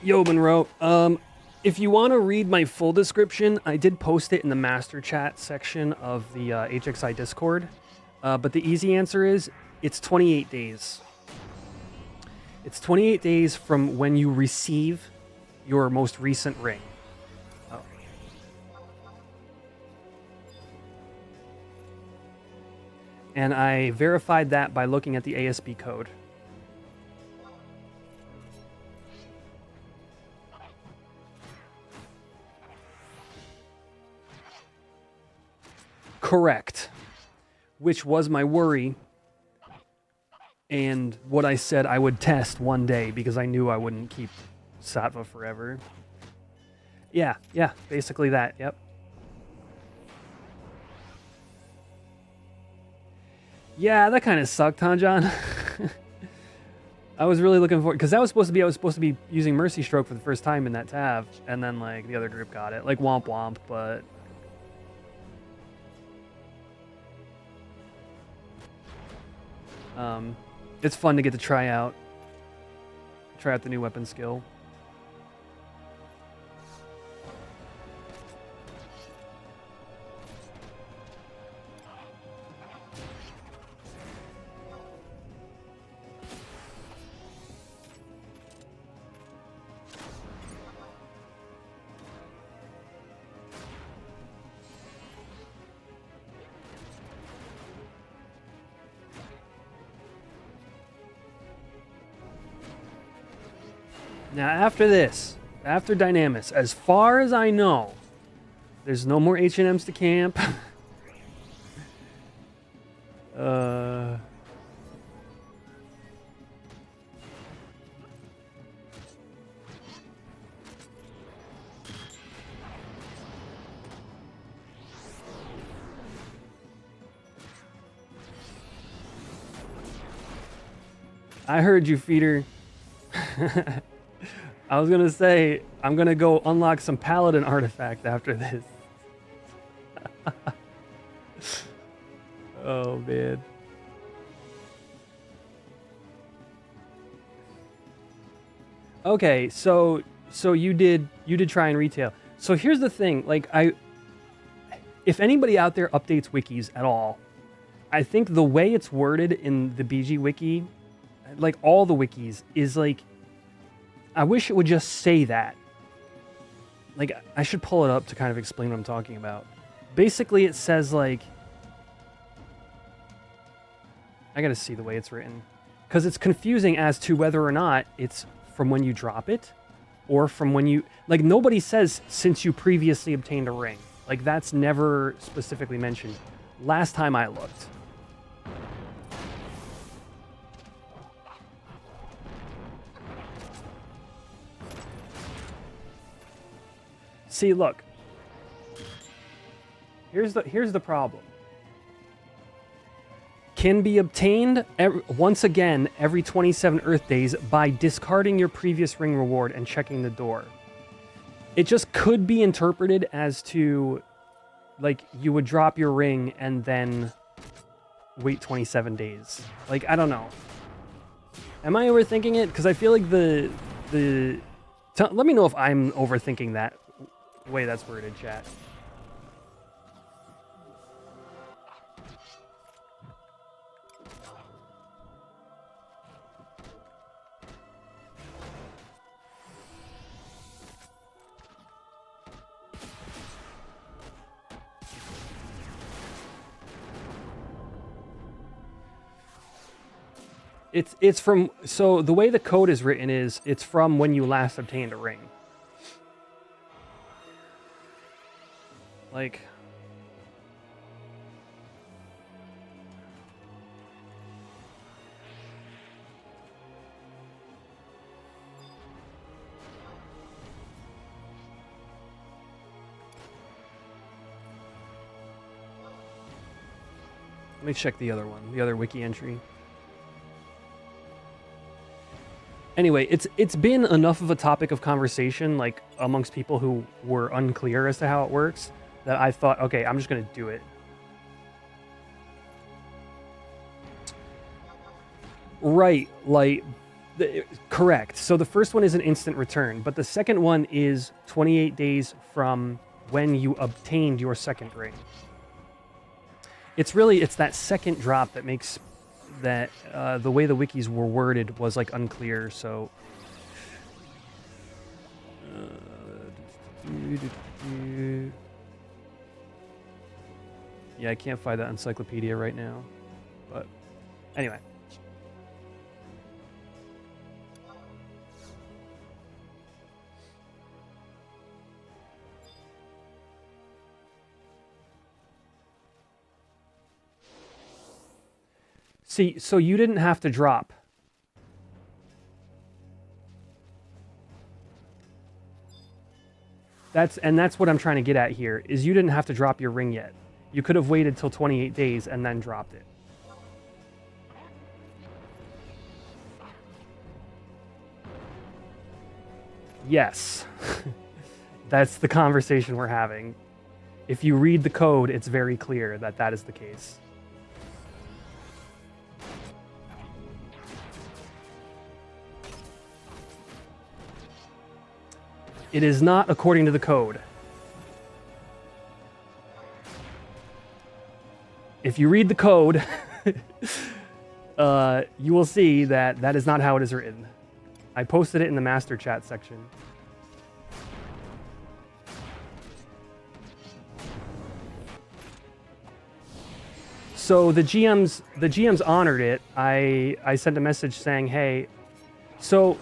Yo, Monroe. If you want to read my full description, I did post it in the master chat section of the HXI Discord. But the easy answer is it's 28 days. It's 28 days from when you receive your most recent ring. Oh. And I verified that by looking at the ASB code. Correct. Which was my worry. And what I said I would test one day because I knew I wouldn't keep Sattva forever. Yeah, basically that, yep. Yeah, that kind of sucked, huh, John? I was really looking forward, because I was supposed to be using Mercy Stroke for the first time in that tab, and then like the other group got it. Like womp womp, but it's fun to get to try out the new weapon skill. Now, after this, after Dynamis, as far as I know, there's no more H&Ms to camp. I heard you, Feeder. I was gonna say, I'm gonna go unlock some Paladin artifact after this. Oh, man. Okay, so you did try and retail. So here's the thing, like if anybody out there updates wikis at all, I think the way it's worded in the BG wiki, like all the wikis, is like, I wish it would just say that. Like, I should pull it up to kind of explain what I'm talking about. Basically, it says, like, I gotta see the way it's written. Because it's confusing as to whether or not it's from when you drop it, or from when you... Like, nobody says, since you previously obtained a ring. Like, that's never specifically mentioned. Last time I looked. See, look. Here's the problem. Can be obtained once again every 27 Earth days by discarding your previous ring reward and checking the door. It just could be interpreted as to, like, you would drop your ring and then wait 27 days. Like, I don't know. Am I overthinking it? Because I feel like let me know if I'm overthinking that way that's worded, chat. It's from, so the way the code is written is it's from when you last obtained a ring. Like, let me check the other one, the other wiki entry. Anyway, it's been enough of a topic of conversation, like, amongst people who were unclear as to how it works, that I thought, okay, I'm just going to do it. Right, like, correct. So the first one is an instant return, but the second one is 28 days from when you obtained your second ring. It's that second drop that makes that the way the wikis were worded was, like, unclear, so... Yeah, I can't find that encyclopedia right now, but anyway. See, so you didn't have to drop. That's what I'm trying to get at here, is you didn't have to drop your ring yet. You could have waited till 28 days and then dropped it. Yes. That's the conversation we're having. If you read the code, it's very clear that that is the case. It is not according to the code. If you read the code, you will see that that is not how it is written. I posted it in the master chat section. So the GMs honored it. I sent a message saying, hey, so...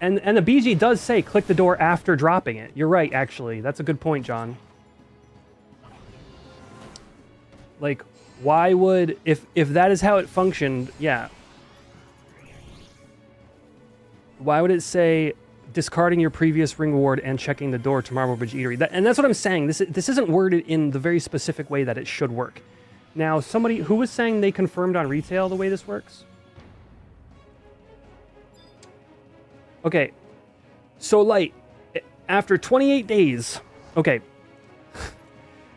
And the BG does say click the door after dropping it. You're right, actually. That's a good point, John. Like, why would... If that is how it functioned, yeah. Why would it say discarding your previous ring reward and checking the door to Marble Bridge Eatery? And that's what I'm saying. This isn't worded in the very specific way that it should work. Now, somebody... Who was saying they confirmed on retail the way this works? Okay, so, like, after 28 days, okay,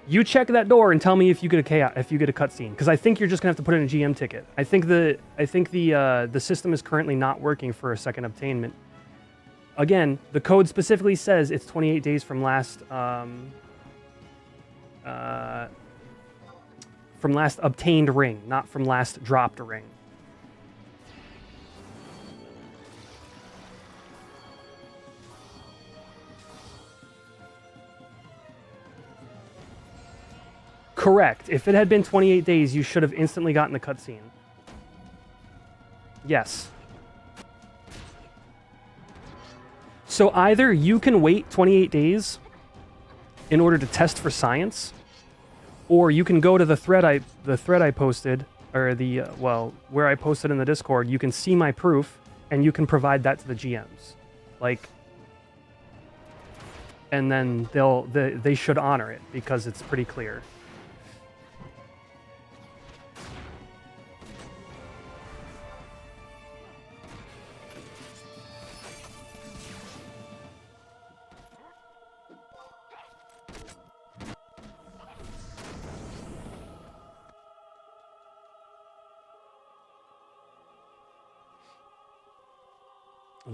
you check that door and tell me if you get a cutscene, because I think you're just gonna have to put in a GM ticket. I think the system is currently not working for a second obtainment. Again, the code specifically says it's 28 days from last From last obtained ring, not from last dropped ring. Correct. If it had been 28 days, you should have instantly gotten the cutscene. Yes. So either you can wait 28 days in order to test for science, or you can go to the thread I posted, or the where I posted in the Discord. You can see my proof, and you can provide that to the GMs, like, and then they should honor it because it's pretty clear.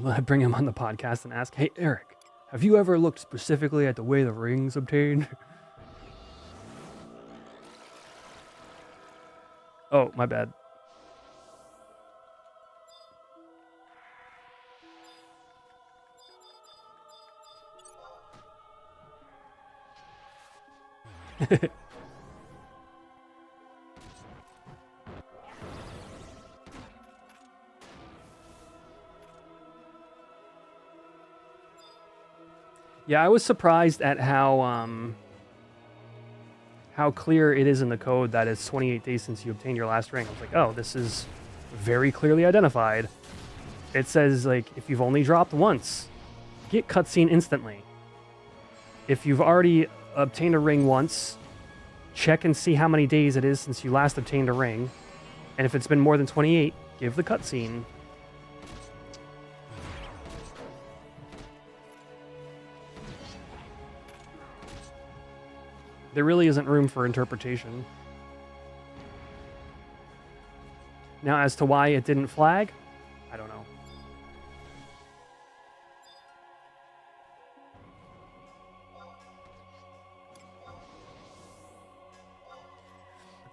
I bring him on the podcast and ask, "Hey, Eric, have you ever looked specifically at the way the ring's obtained?" Oh, my bad. Yeah, I was surprised at how clear it is in the code that it's 28 days since you obtained your last ring. I was like, oh, this is very clearly identified. It says, like, if you've only dropped once, get cutscene instantly. If you've already obtained a ring once, check and see how many days it is since you last obtained a ring. And if it's been more than 28, give the cutscene. There really isn't room for interpretation. Now, as to why it didn't flag, I don't know.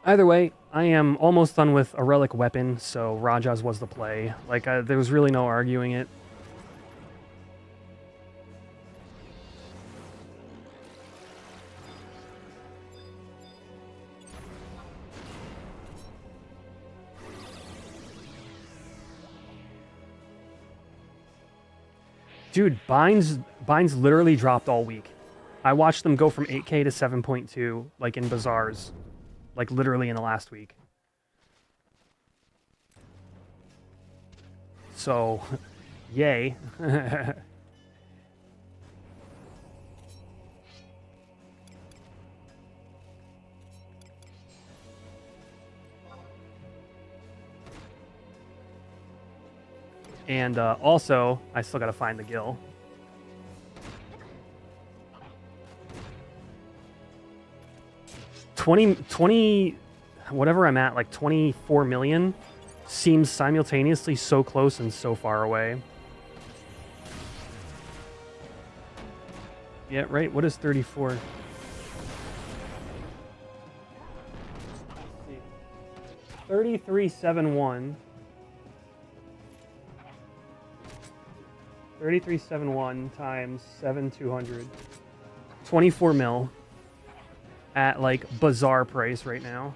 Either way, I am almost done with a relic weapon, so Rajas was the play. Like, there was really no arguing it. Dude, binds literally dropped all week. I watched them go from 8K to 7.2, like in bazaars, like literally in the last week. So, yay. And also, I still gotta find the gill. $20, whatever I'm at, like 24 million, seems simultaneously so close and so far away. Yeah, right? What is 34? 3371. 3371 times 7200. 24 mil at like bizarre price right now.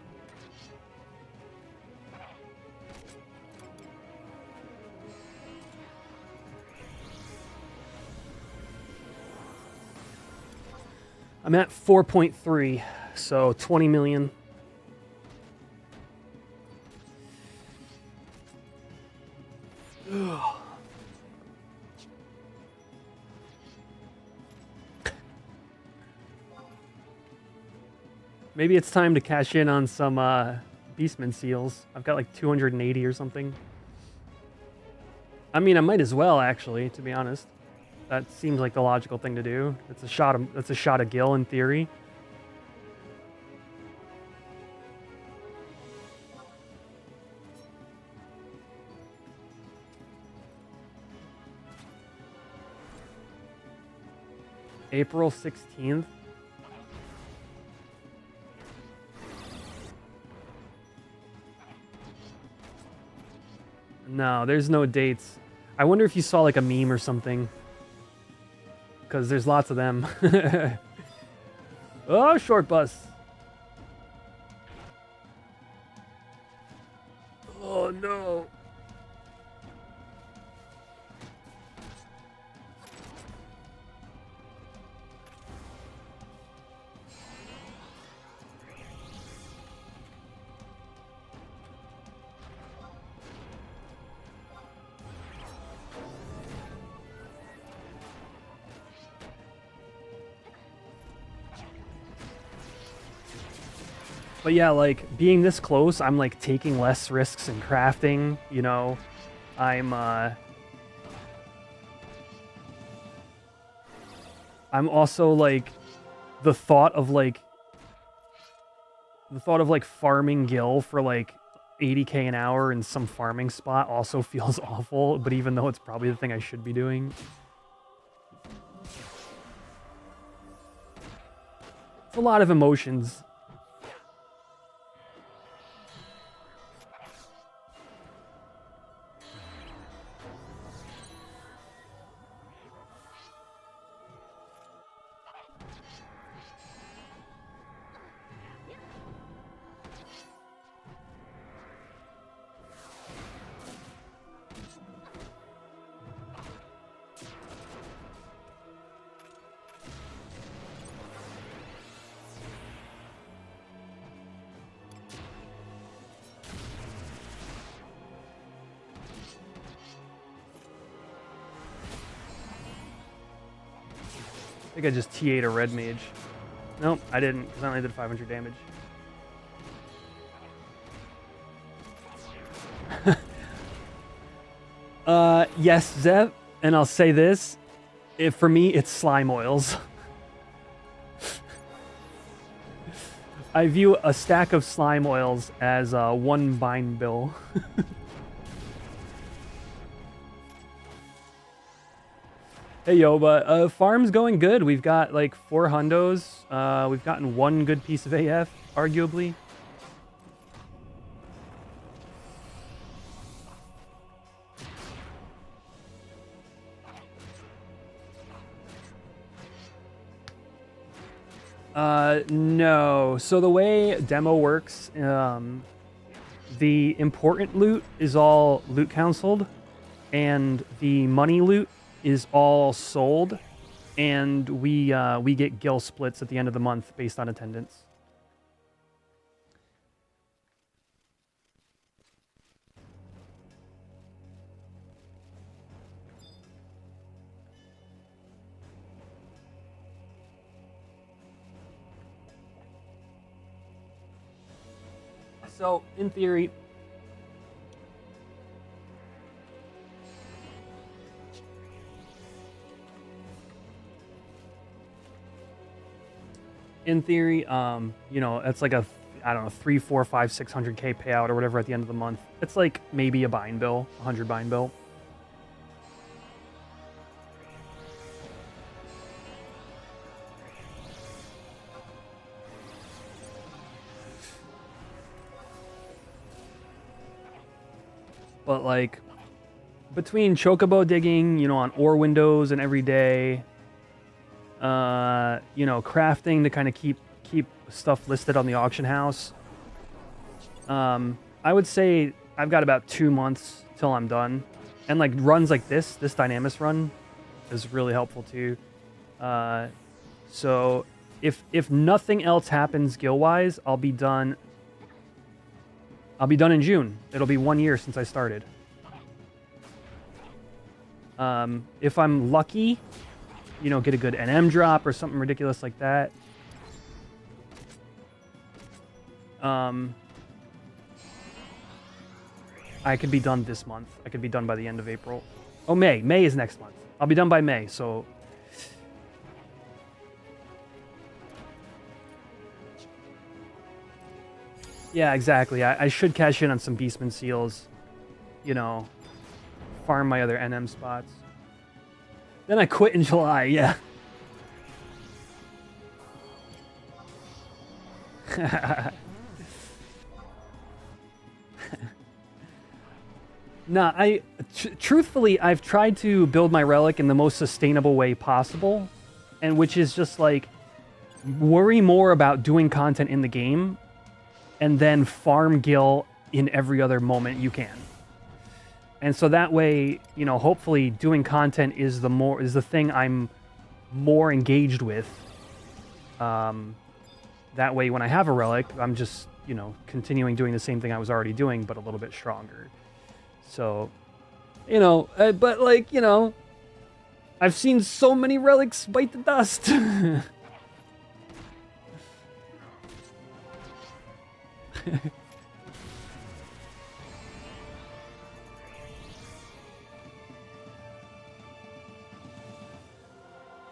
I'm at 4.3, so 20 million. Maybe it's time to cash in on some Beastman seals. I've got like 280 or something. I mean, I might as well, actually, to be honest. That seems like the logical thing to do. It's a shot of Gil in theory. April 16th. No, there's no dates. I wonder if you saw like a meme or something. Because there's lots of them. Oh, short bus. Oh, no. But yeah, like being this close, I'm like taking less risks in crafting, you know. I'm also like the thought of like farming Gil for like 80k an hour in some farming spot also feels awful, but even though it's probably the thing I should be doing. It's a lot of emotions. I think I just T8 a red mage. Nope, I didn't, because I only did 500 damage. Yes, Zev, and I'll say this. For me, it's slime oils. I view a stack of slime oils as one bind bill. Hey yo, but farm's going good. We've got like 4 hundos. We've gotten 1 good piece of AF, arguably. No. So the way demo works, the important loot is all loot counseled, and the money loot is all sold, and we get gil splits at the end of the month based on attendance. So, in theory, you know, it's like a, I don't know, 3, 4, 5, 600k payout or whatever at the end of the month. It's like maybe a bind bill, 100 bind bill. But like, between chocobo digging, you know, on ore windows and every day, you know, crafting to kind of keep stuff listed on the auction house, I would say I've got about 2 months till I'm done. And like runs like this Dynamis run is really helpful too. So if nothing else happens guild-wise, I'll be done in June. It'll be 1 year since I started. If I'm lucky, you know, get a good NM drop or something ridiculous like that. I could be done this month. I could be done by the end of April. Oh, May. May is next month. I'll be done by May, so... Yeah, exactly. I should cash in on some Beastman seals. You know, farm my other NM spots. Then I quit in July, yeah. Nah, truthfully, I've tried to build my relic in the most sustainable way possible, and which is just like worry more about doing content in the game and then farm gil in every other moment you can. And so that way, you know, hopefully doing content is the thing I'm more engaged with. That way when I have a relic, I'm just, you know, continuing doing the same thing I was already doing, but a little bit stronger. So, you know, but like, you know, I've seen so many relics bite the dust.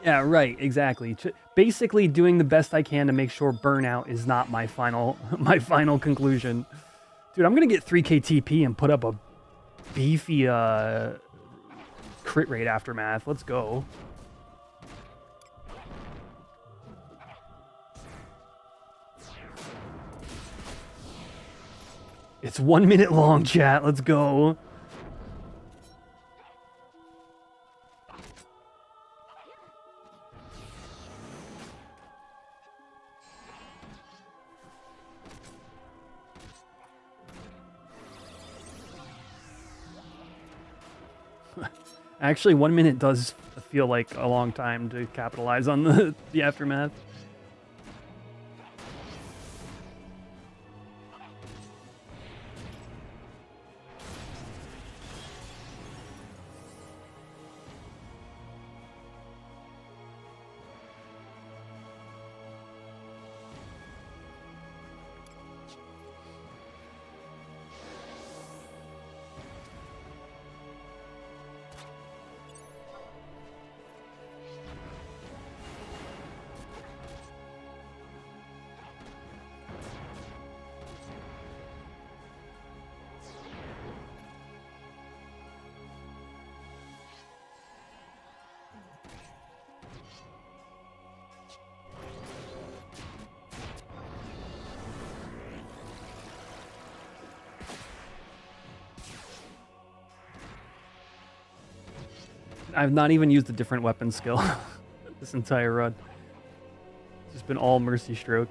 Yeah, right, exactly. Basically doing the best I can to make sure burnout is not my final my final conclusion. Dude, I'm going to get 3k TP and put up a beefy crit rate aftermath. Let's go. It's 1 minute long, chat. Let's go. Actually, 1 minute does feel like a long time to capitalize on the aftermath. I've not even used a different weapon skill this entire run. It's just been all Mercy Stroke.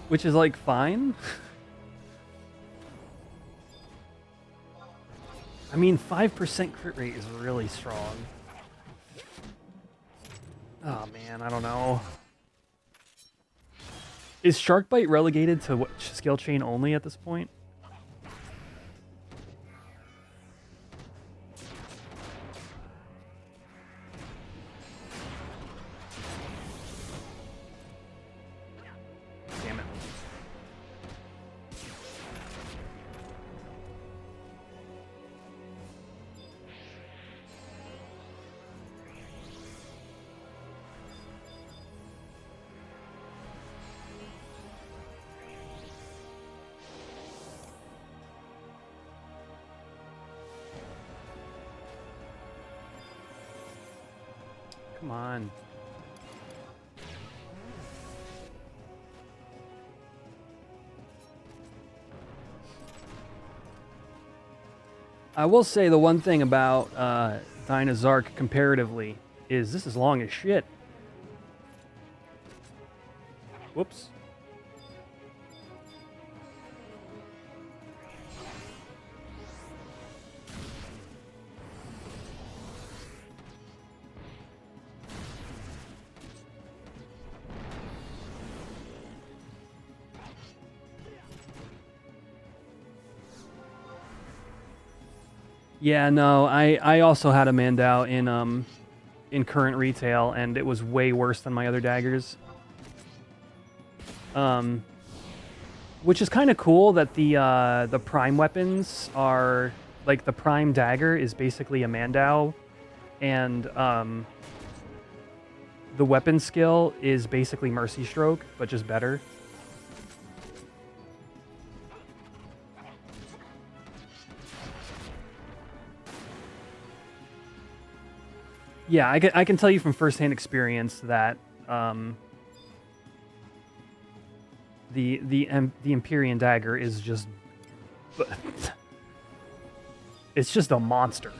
Which is like fine. I mean, 5% crit rate is really strong. Oh man, I don't know. Is Sharkbite relegated to what, skill chain only at this point? Damn it. Come on. I will say the one thing about Dynamis-Xarc comparatively is this is long as shit. Whoops. Yeah, no, I also had a Mandao in current retail, and it was way worse than my other daggers. Which is kind of cool that the prime weapons are like the prime dagger is basically a Mandao, and the weapon skill is basically Mercy Stroke, but just better. Yeah, I can tell you from firsthand experience that the Empyrean dagger is just it's just a monster.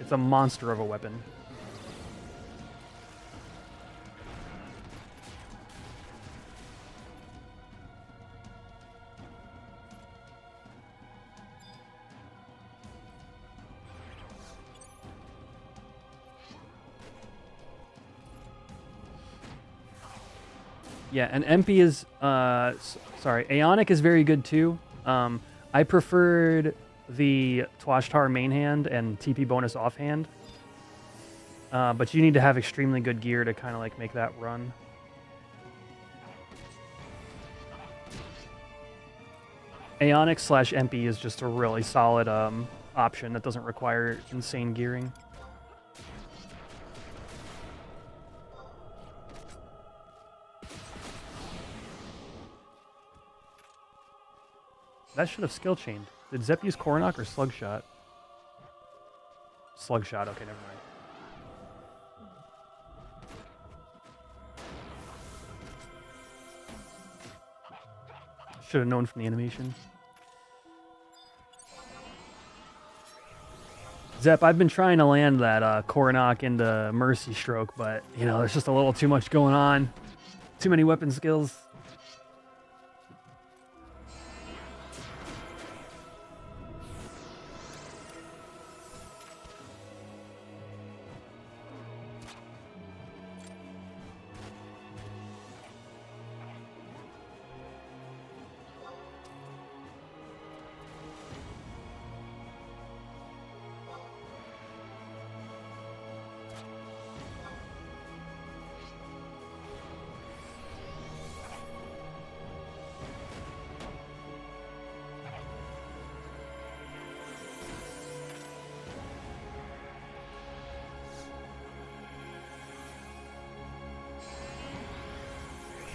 It's a monster of a weapon. Yeah, and MP is sorry, Aeonic is very good too. I preferred the Twashtar main hand and TP bonus offhand. But you need to have extremely good gear to kind of like make that run. Aeonic / MP is just a really solid option that doesn't require insane gearing. That should have skill chained. Did Zep use Coronach or Slugshot? Slugshot, okay, never mind. Should have known from the animation. Zep, I've been trying to land that Coronach into Mercy Stroke, but, you know, there's just a little too much going on. Too many weapon skills.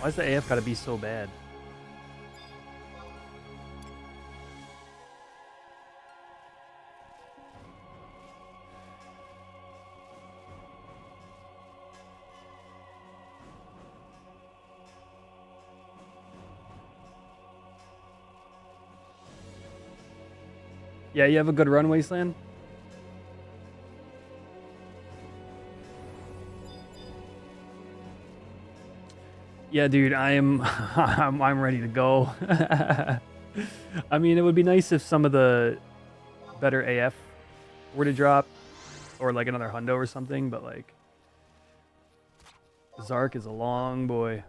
Why's the AF gotta be so bad? Yeah, you have a good run, Wasteland? Yeah, dude, I'm ready to go. I mean, it would be nice if some of the better AF were to drop, or like another hundo or something, but like Zark is a long boy.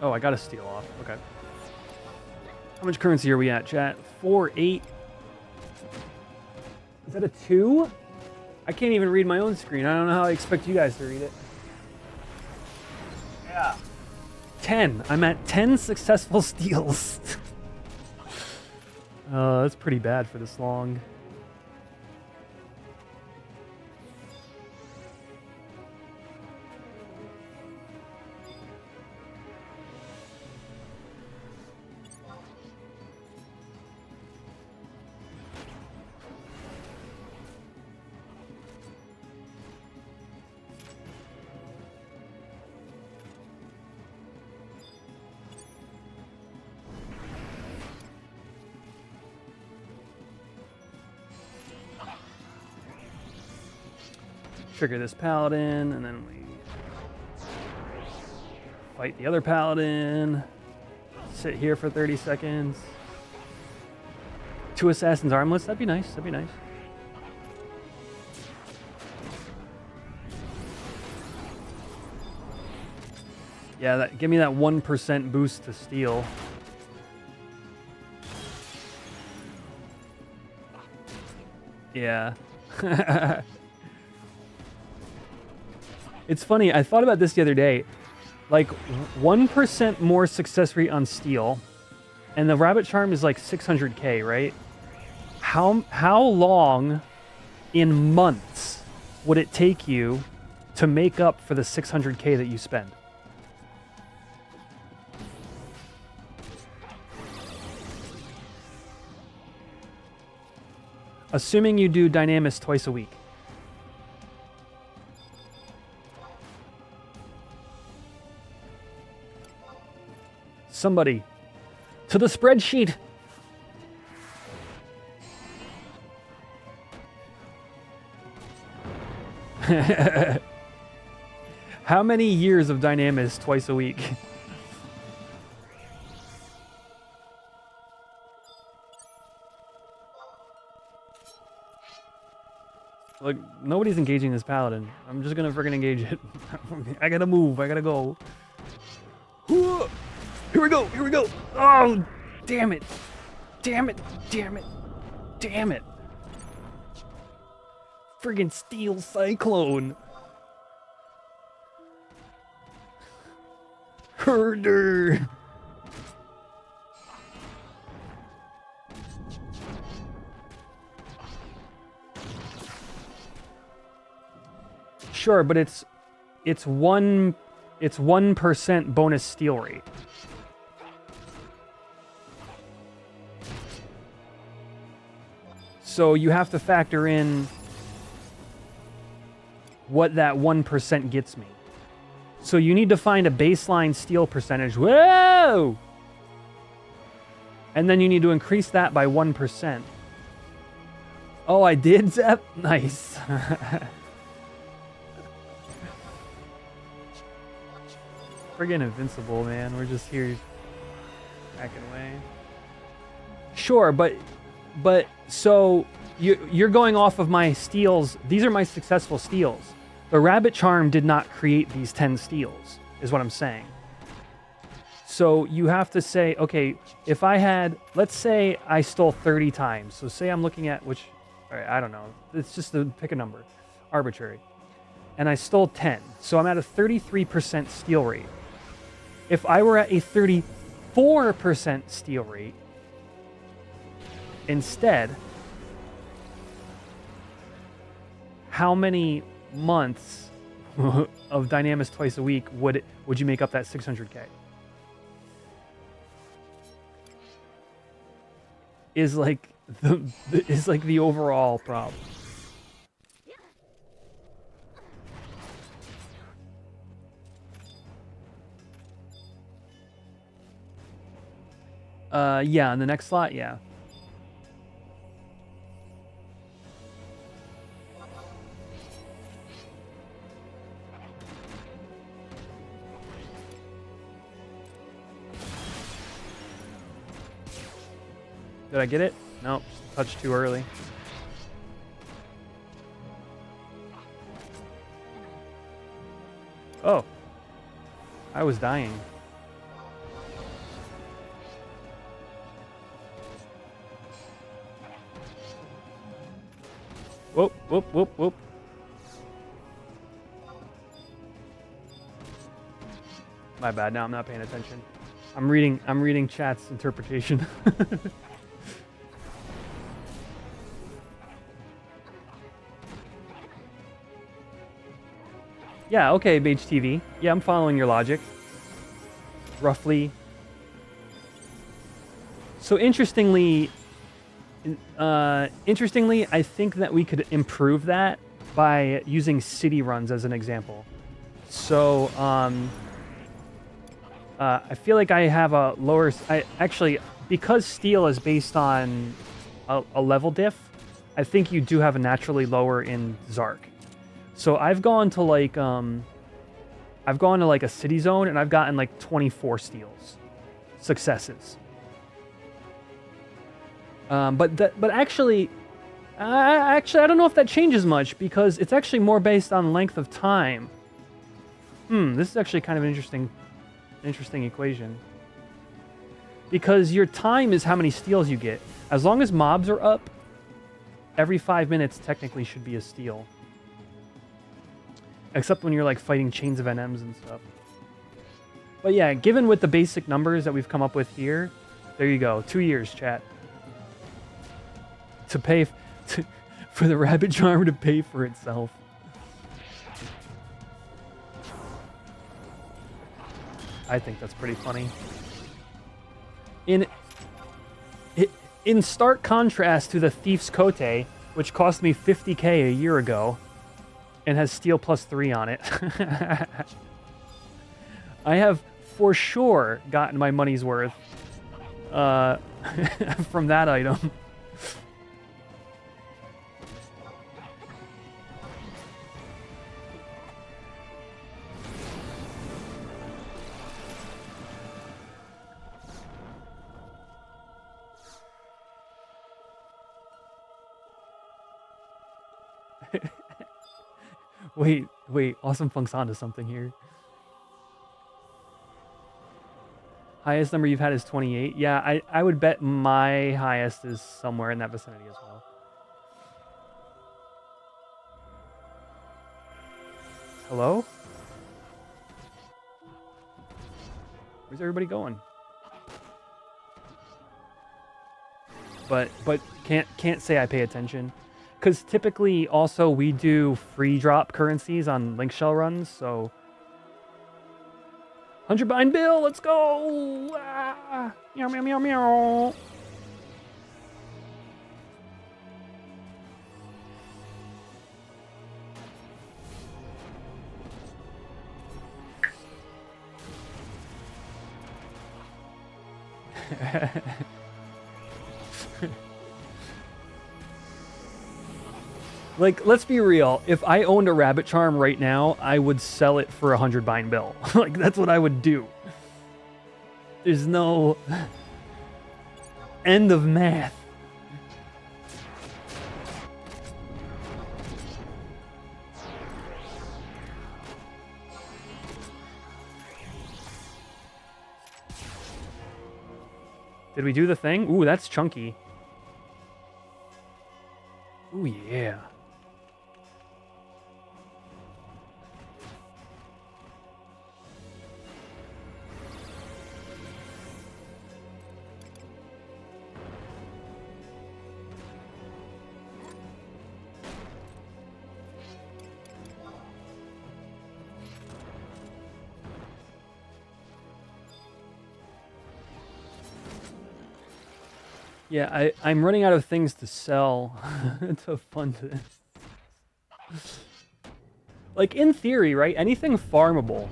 Oh, I got a steal off. Okay. How much currency are we at, chat? 4-8. Is that a 2? I can't even read my own screen. I don't know how I expect you guys to read it. Yeah. 10. I'm at 10 successful steals. That's pretty bad for this long. Trigger this paladin, and then we fight the other paladin. Sit here for 30 seconds. 2 assassins armlets, that'd be nice, that'd be nice. Yeah, give me that 1% boost to steal. Yeah. It's funny. I thought about this the other day. Like 1% more success rate on steel, and the rabbit charm is like 600k, right? How long in months would it take you to make up for the 600k that you spend? Assuming you do Dynamis twice a week. Somebody to the spreadsheet. How many years of Dynamis twice a week? Like, nobody's engaging this paladin. I'm just gonna freaking engage it. I gotta move. I gotta go. Here we go. Here we go. Oh, damn it. Damn it. Damn it. Damn it. Friggin' steel cyclone. Herder. Sure, but it's 1% bonus steal rate. So you have to factor in what that 1% gets me. So you need to find a baseline steal percentage. Whoa! And then you need to increase that by 1%. Oh, I did, Zep? Nice. Friggin' invincible, man. We're just here backing away. Sure, but so you're going off of my steals. These are my successful steals. The rabbit charm did not create these 10 steals, is what I'm saying. So you have to say, okay, if I had, let's say I stole 30 times. So say I'm looking at which, all right, I don't know. It's just to pick a number, arbitrary. And I stole 10. So I'm at a 33% steal rate. If I were at a 34% steal rate, instead, how many months of Dynamis twice a week would you make up that 600k? Is like the overall problem. Yeah, in the next slot, yeah. Did I get it? Nope, just a touch too early. Oh. I was dying. Whoop, whoop, whoop, whoop. My bad, now I'm not paying attention. I'm reading chat's interpretation. Yeah, okay, Beige TV. Yeah, I'm following your logic. Roughly. So interestingly, I think that we could improve that by using city runs as an example. So, I feel like I have a lower... actually, because steel is based on a level diff, I think you do have a naturally lower in Xarc. So I've gone to like a city zone and I've gotten like 24 steals, successes. But actually, I don't know if that changes much because it's actually more based on length of time. This is actually kind of an interesting equation. Because your time is how many steals you get. As long as mobs are up, every 5 minutes technically should be a steal. except when you're like fighting chains of NMs and stuff. But yeah, given with the basic numbers that we've come up with here, there you go. 2 years, chat. To pay for the rabbit charm to pay for itself. I think that's pretty funny. In stark contrast to the Thief's Cote, which cost me 50k a year ago, and has steel +3 on it, I have for sure gotten my money's worth from that item. Wait, Awesome Funk's onto something here. Highest number you've had is 28. Yeah, I would bet my highest is somewhere in that vicinity as well. Hello? Where's everybody going? But can't say I pay attention. Because typically, also, we do free drop currencies on link shell runs, so... 100 bind bill, let's go! Ah! Meow, meow, meow, meow! Like, let's be real. If I owned a rabbit charm right now, I would sell it for 100 bind bill. Like, that's what I would do. There's no end of math. Did we do the thing? Ooh, that's chunky. Ooh, yeah. Yeah, I'm running out of things to sell to fund this. Like, in theory, right, anything farmable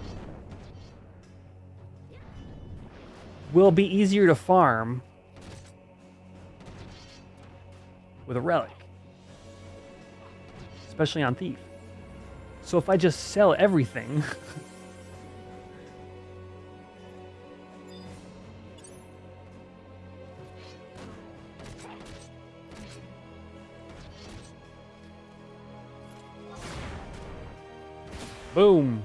will be easier to farm with a relic. Especially on Thief. So if I just sell everything... Boom.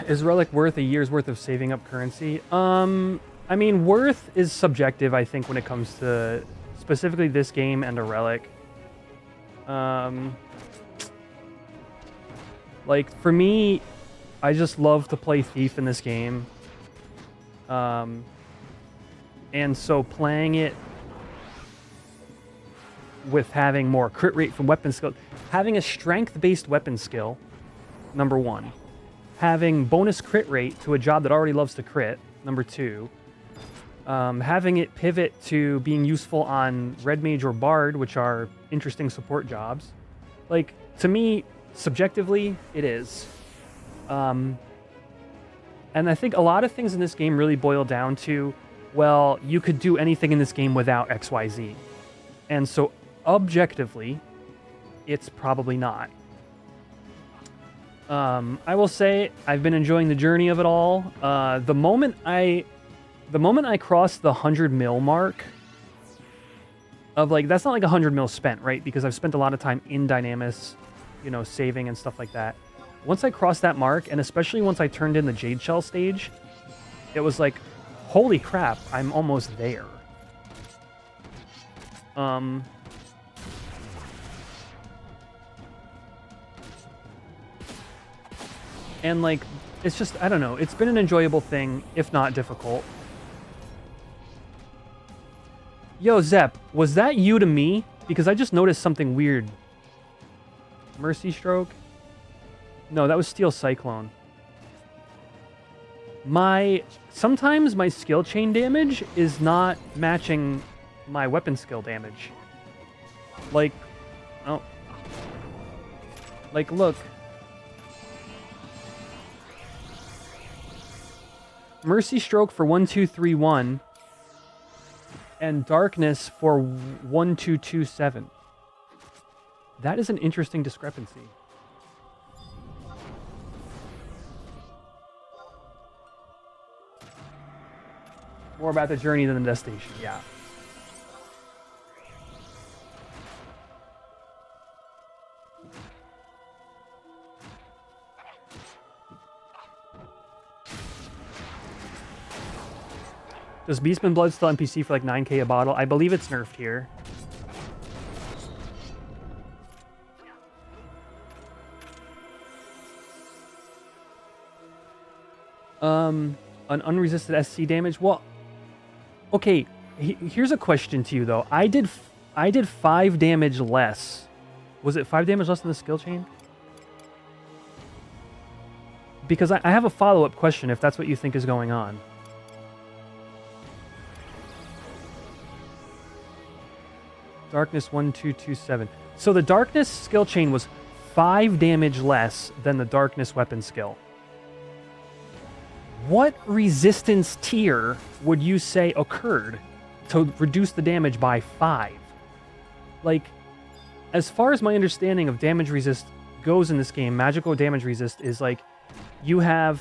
Is relic worth a year's worth of saving up currency? I mean, worth is subjective, I think, when it comes to specifically this game and a relic. Like, for me, I just love to play Thief in this game. And so playing it with having more crit rate from weapon skill, having a strength-based weapon skill, number one. Having bonus crit rate to a job that already loves to crit, number two. Having it pivot to being useful on Red Mage or Bard, which are interesting support jobs. Like, to me, subjectively, it is. And I think a lot of things in this game really boil down to, well, you could do anything in this game without XYZ. And so, objectively, it's probably not. I will say, I've been enjoying the journey of it all. The moment I crossed the 100 mil mark, of like, that's not like 100 mil spent, right? Because I've spent a lot of time in Dynamis, you know, saving and stuff like that. Once I crossed that mark, and especially once I turned in the Jade Shell stage, it was like, holy crap, I'm almost there. And like, it's just, I don't know, it's been an enjoyable thing, if not difficult. Yo, Zep, was that you to me? Because I just noticed something weird. Mercy Stroke? No, that was Steel Cyclone. Sometimes my skill chain damage is not matching my weapon skill damage. Like, oh. Like, look. Mercy Stroke for 1231 and Darkness for 1227. That is an interesting discrepancy. More about the journey than the destination, yeah. Does Beastman Blood still NPC for like 9k a bottle? I believe it's nerfed here. An unresisted SC damage? Well, okay, here's a question to you though. I did 5 damage less. Was it 5 damage less than the skill chain? Because I have a follow-up question if that's what you think is going on. Darkness 1227. So the Darkness skill chain was 5 damage less than the Darkness weapon skill. What resistance tier would you say occurred to reduce the damage by 5? Like, as far as my understanding of damage resist goes in this game, magical damage resist is like, you have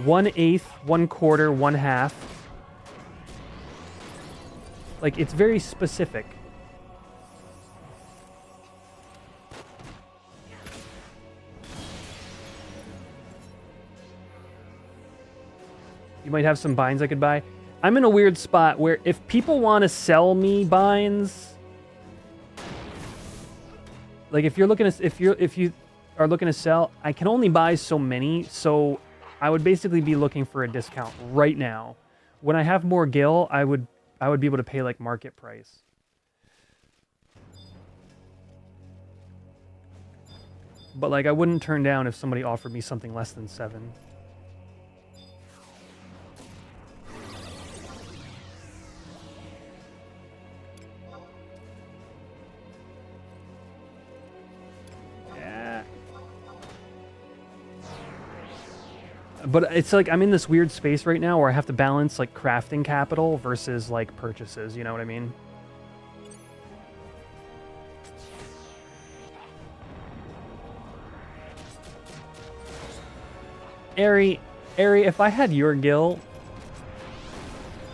1/8, 1/4, 1/2. Like, it's very specific. You might have some binds I could buy. I'm in a weird spot where if people want to sell me binds, like if you are looking to sell, I can only buy so many, so I would basically be looking for a discount right now. When I have more gil, I would be able to pay like market price. But like I wouldn't turn down if somebody offered me something less than 7. But it's like I'm in this weird space right now where I have to balance like crafting capital versus like purchases, you know what I mean? Ari, if I had your gil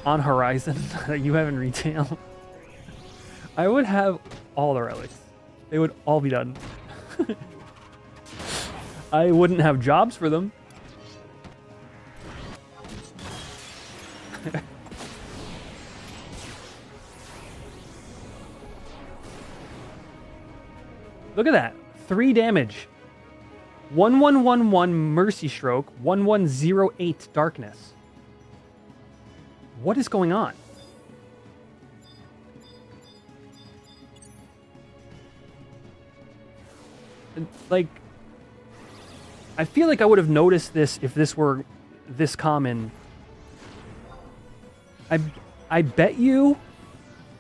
on Horizon that you have in retail, I would have all the relics. They would all be done. I wouldn't have jobs for them. Look at that. 3 damage. 1111 Mercy Stroke, 1108 Darkness. What is going on? Like, I feel like I would have noticed this if this were this common. I bet you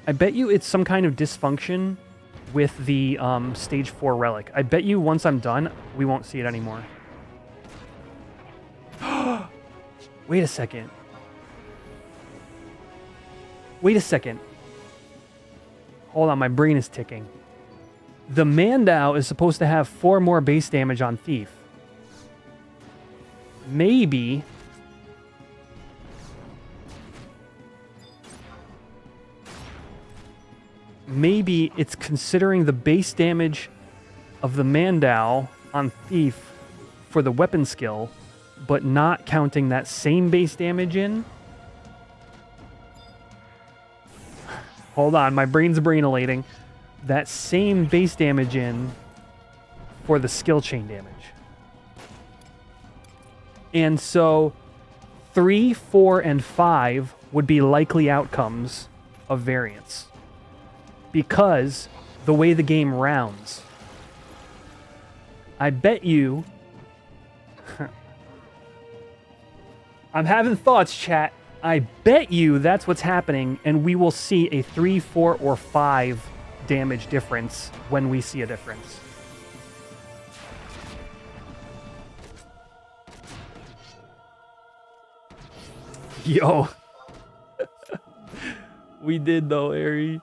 it's some kind of dysfunction with the stage 4 relic. I bet you once I'm done, we won't see it anymore. Wait a second. Wait a second. Hold on, my brain is ticking. The Mandau is supposed to have 4 more base damage on Thief. Maybe... maybe it's considering the base damage of the Mandau on Thief for the weapon skill, but not counting that same base damage in. Hold on, my brain's brainolating. That same base damage in for the skill chain damage. And so 3, 4, and 5 would be likely outcomes of variance. Because the way the game rounds. I bet you... I'm having thoughts, chat. I bet you that's what's happening, and we will see a 3, 4, or 5 damage difference when we see a difference. Yo. We did though, Ari.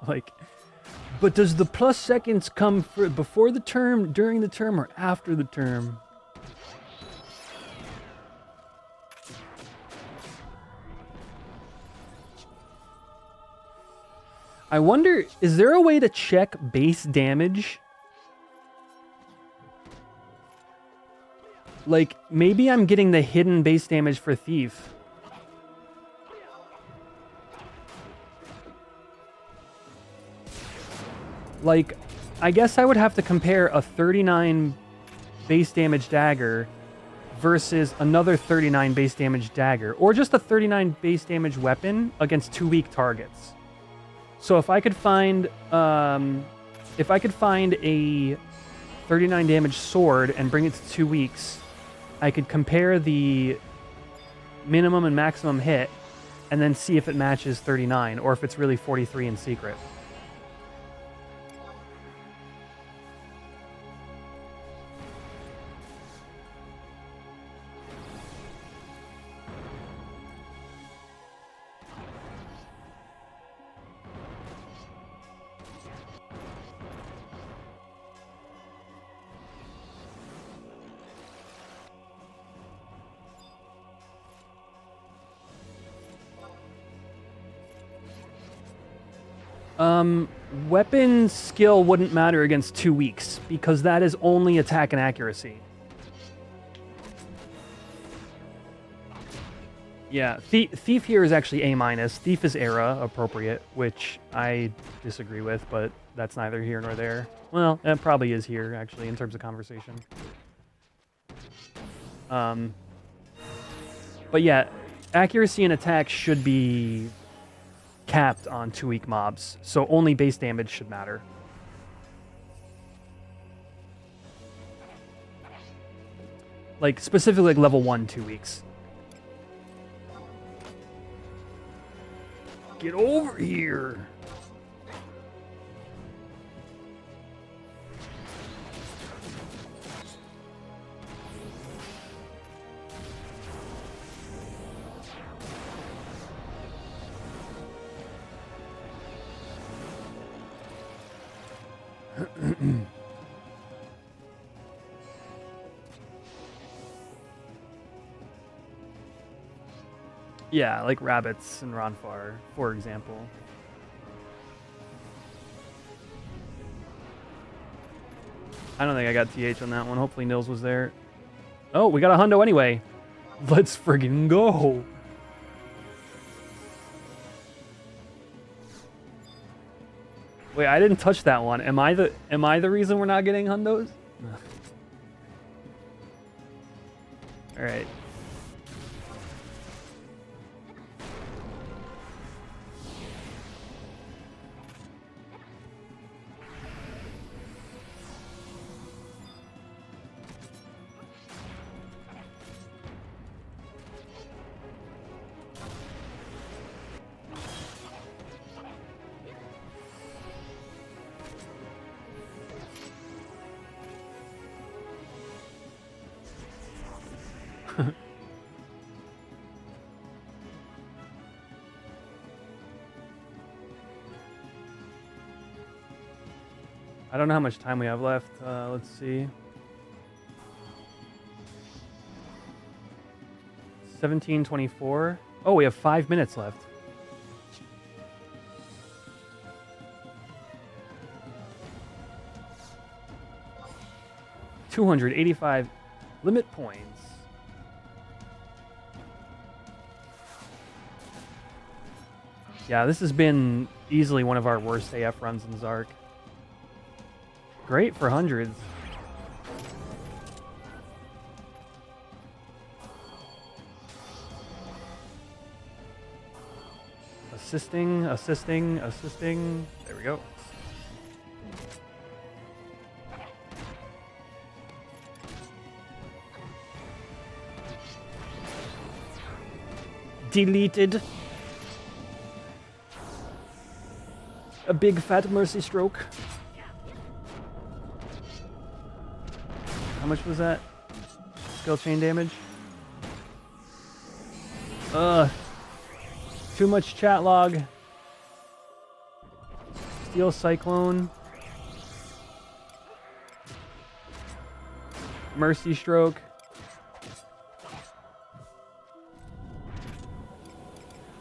Like, but does the plus seconds come before the term, during the term, or after the term? I wonder, is there a way to check base damage? Like, maybe I'm getting the hidden base damage for Thief. Like, I guess I would have to compare a 39 base damage dagger versus another 39 base damage dagger, or just a 39 base damage weapon against 2 weak targets. So if I could find a 39 damage sword and bring it to 2 weeks, I could compare the minimum and maximum hit and then see if it matches 39 or if it's really 43 in secret. Weapon skill wouldn't matter against 2 weeks because that is only attack and accuracy. Yeah, Thief here is actually A-. Thief is era appropriate, which I disagree with, but that's neither here nor there. Well, it probably is here, actually, in terms of conversation. But yeah, accuracy and attack should be capped on 2 weak mobs, so only base damage should matter. Like, specifically like level 1, 2 weeks. Get over here! Yeah, like rabbits and Ronfar, for example. I don't think I got TH on that one. Hopefully Nils was there. Oh, we got a hundo anyway. Let's friggin' go. Wait, I didn't touch that one. Am I the reason we're not getting hundos? All right. I don't know how much time we have left. Let's see. 17:24. Oh, we have 5 minutes left. $285 limit points. Yeah, this has been easily one of our worst AF runs in Zark. Great for hundreds. Assisting, assisting, assisting. There we go. Deleted. A big fat mercy stroke. How much was that? Skill chain damage? Too much chat log. Steel Cyclone. Mercy Stroke.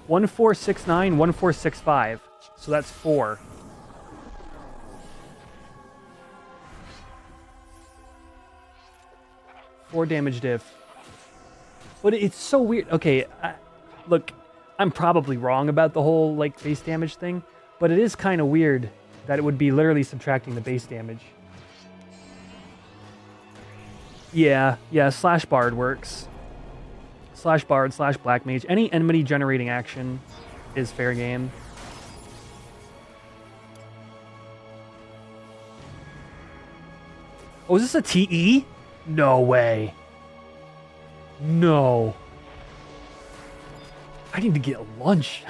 One 1469, 1465. So that's 4. Four damage diff. But it's so weird. Okay, look, I'm probably wrong about the whole like base damage thing, but it is kind of weird that it would be literally subtracting the base damage. Yeah, slash bard works. Slash bard, slash black mage. Any enmity generating action is fair game. Oh, is this a TE? No way. No. I need to get lunch.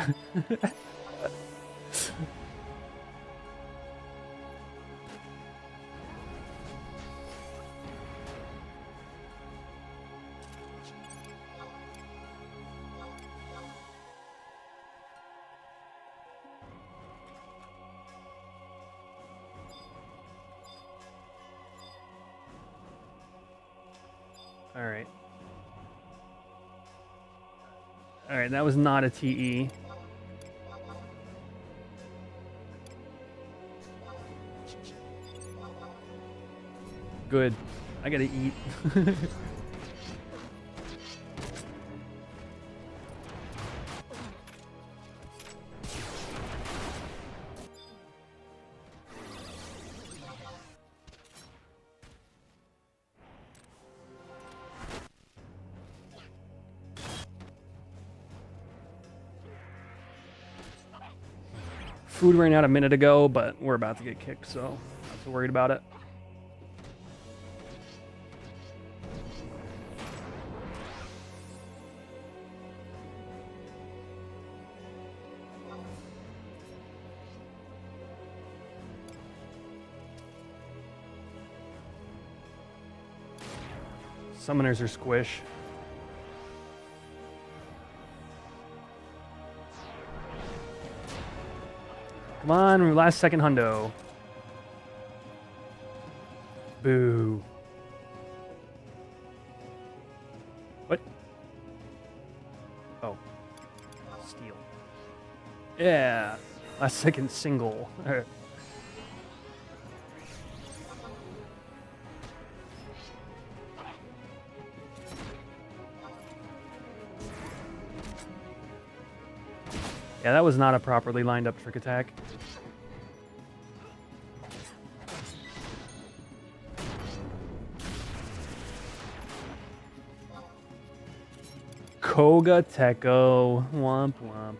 All right. All right, that was not a TE. Good. I gotta eat. Food ran out a minute ago, but we're about to get kicked, so I'm not so worried about it. Summoners are squish. Come on, last second hundo. Boo. What? Oh. Steal. Yeah. Last second single. Yeah, that was not a properly lined up trick attack. Koga Teko. Womp womp.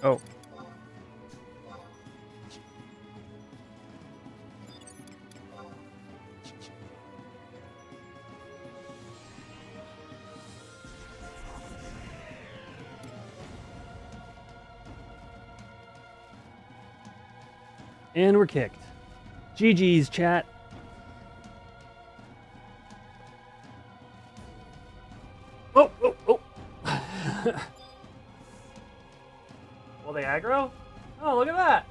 Oh. And we're kicked. GG's, chat. Oh, oh, oh. Will they aggro? Oh, look at that.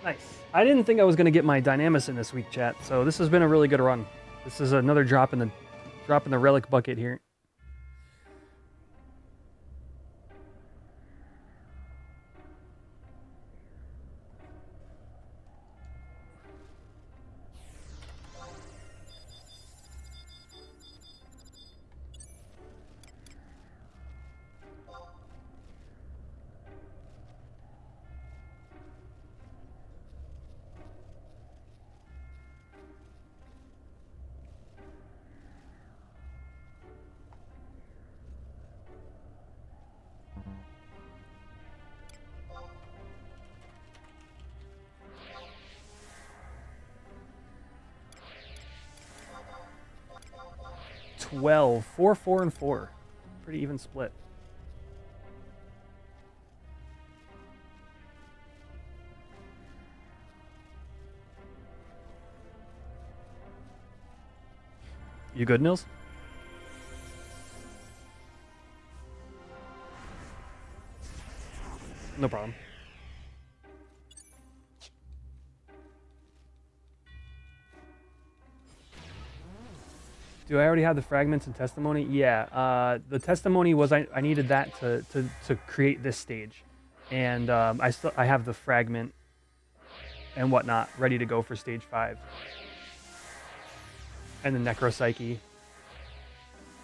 Nice. I didn't think I was going to get my Dynamis in this week, chat. So this has been a really good run. This is another drop in the relic bucket here. Well, 4, 4, and 4. Pretty even split. You good, Nils? No problem. Do I already have the fragments and testimony? Yeah. The testimony was I needed that to create this stage, and I have the fragment and whatnot ready to go for stage 5. And the necropsyche.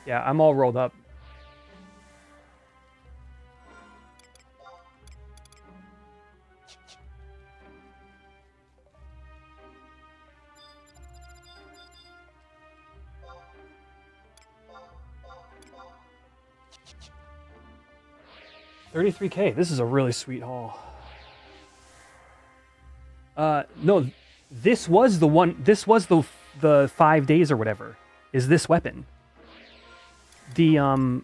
Yeah, I'm all rolled up. $33K. This is a really sweet haul. No, this was the one. This was the 5 days or whatever. Is this weapon? The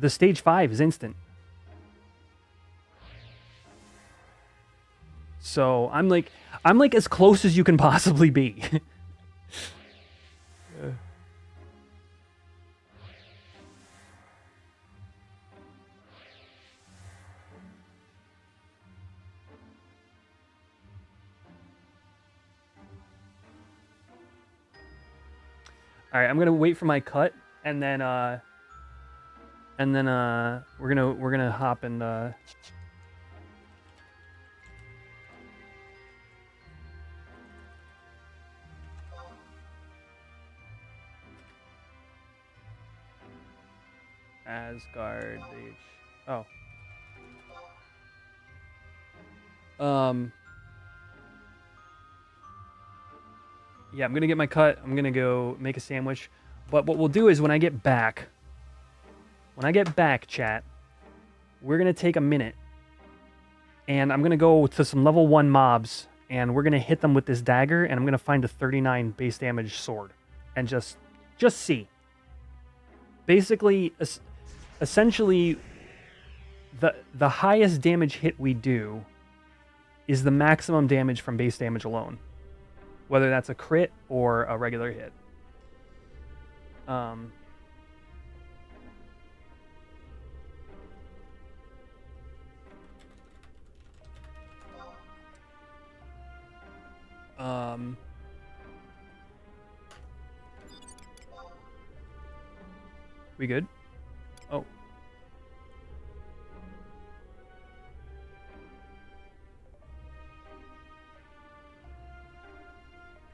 stage 5 is instant. So I'm like as close as you can possibly be. All right, I'm gonna wait for my cut, and then we're gonna hop and Asgard. Oh. Yeah, I'm gonna get my cut. I'm gonna go make a sandwich. But what we'll do is when I get back, chat, we're gonna take a minute, and I'm gonna go to some level 1 mobs, and we're gonna hit them with this dagger, and I'm gonna find a 39 base damage sword, and just see. Basically, essentially, the highest damage hit we do is the maximum damage from base damage alone, whether that's a crit or a regular hit. We good? Oh.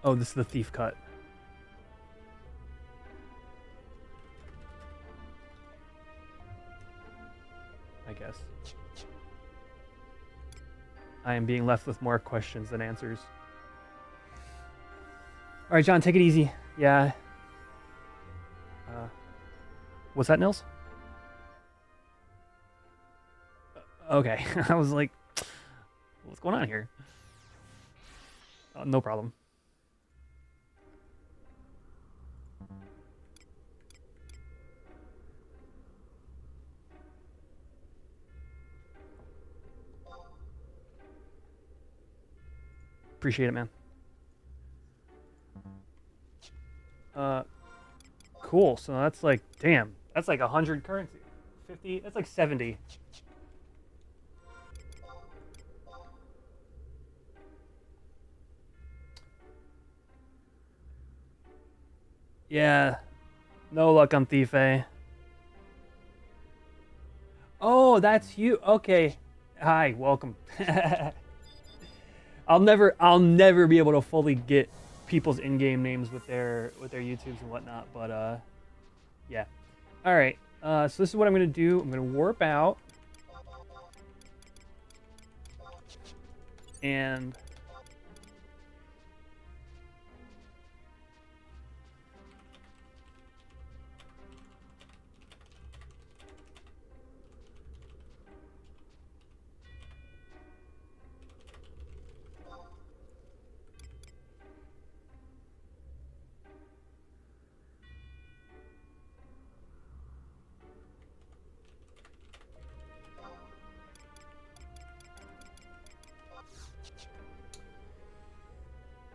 Oh, this is the thief cut. I guess. I am being left with more questions than answers. All right, John, take it easy. Yeah. What's that, Nils? Okay. I was like, what's going on here? No problem. Appreciate it, man. Cool. So that's like, damn, that's like 100 currency. 50, that's like 70. Yeah. No luck on Thief A. Oh, that's you. Okay. Hi, welcome. I'll never be able to fully get people's in-game names with their YouTubes and whatnot, but yeah. All right. So this is what I'm gonna do. I'm gonna warp out, and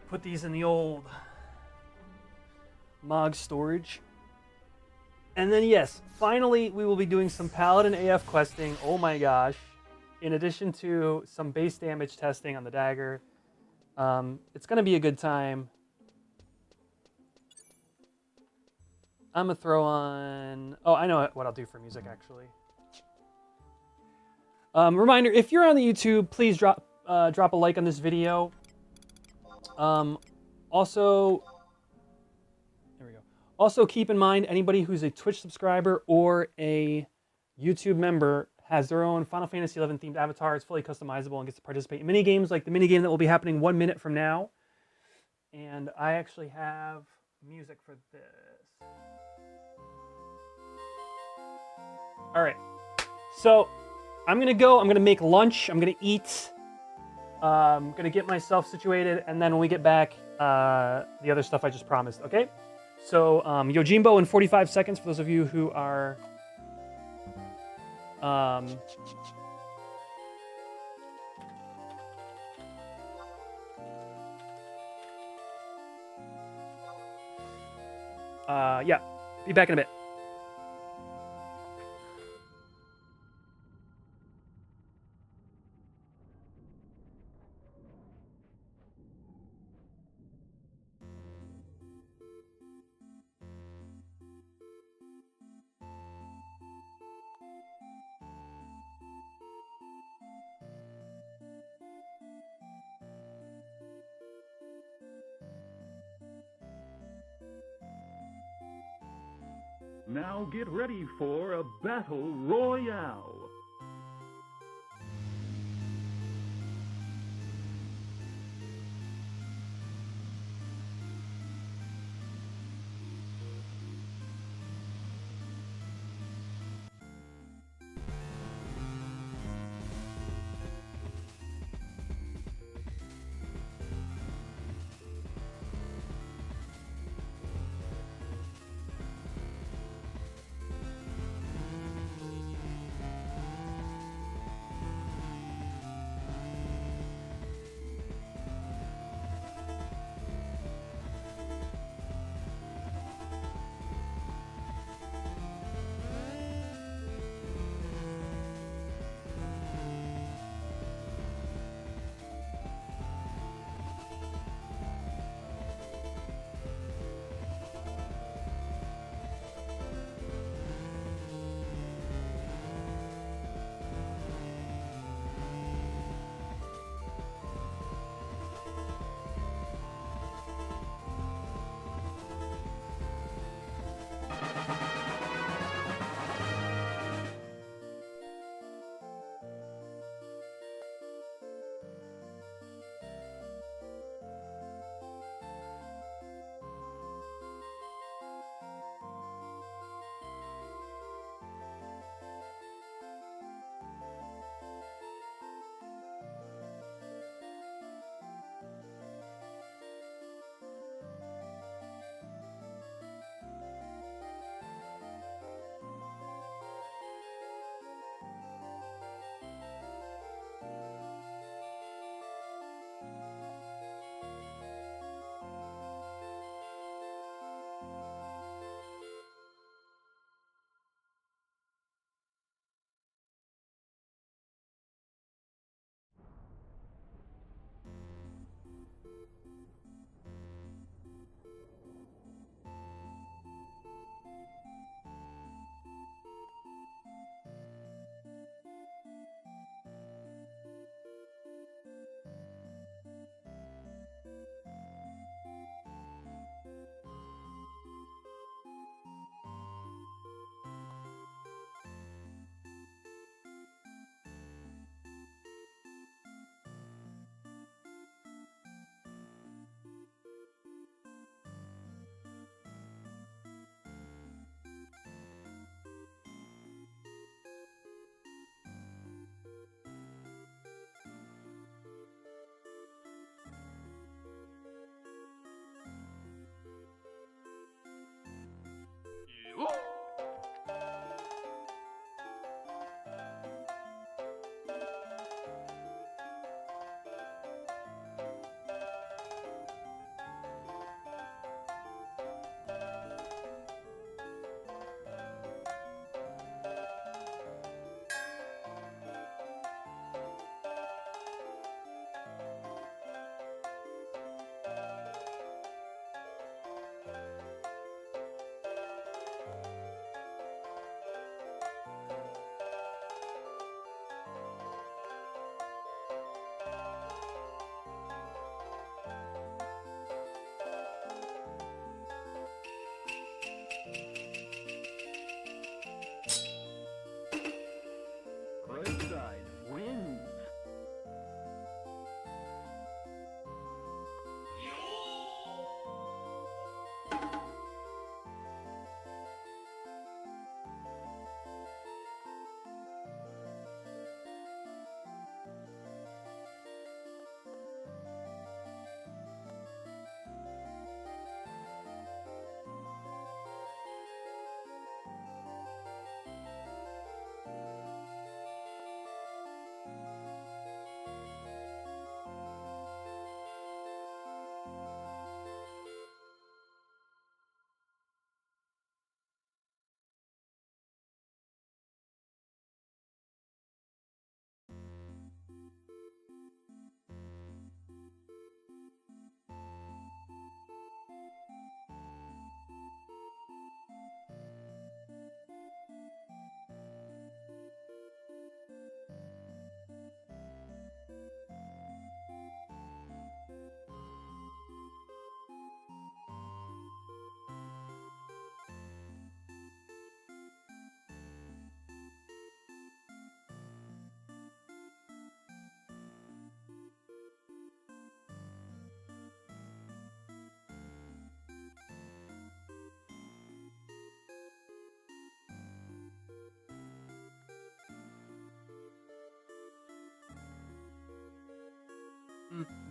put these in the old Mog storage. And then yes, finally we will be doing some Paladin AF questing. Oh my gosh. In addition to some base damage testing on the dagger. It's gonna be a good time. I'm gonna throw on, oh, I know what I'll do for music actually. Reminder, if you're on the YouTube, please drop a like on this video. Also, there we go. Also, keep in mind, anybody who's a Twitch subscriber or a YouTube member has their own Final Fantasy XI themed avatar. It's fully customizable and gets to participate in mini games like the mini game that will be happening 1 minute from now. And I actually have music for this. All right. So I'm gonna go. I'm gonna make lunch. I'm gonna eat. I'm gonna get myself situated, and then when we get back, the other stuff I just promised. Okay. So Yojimbo in 45 seconds for those of you who are. Yeah. Be back in a bit. Now get ready for a battle royale.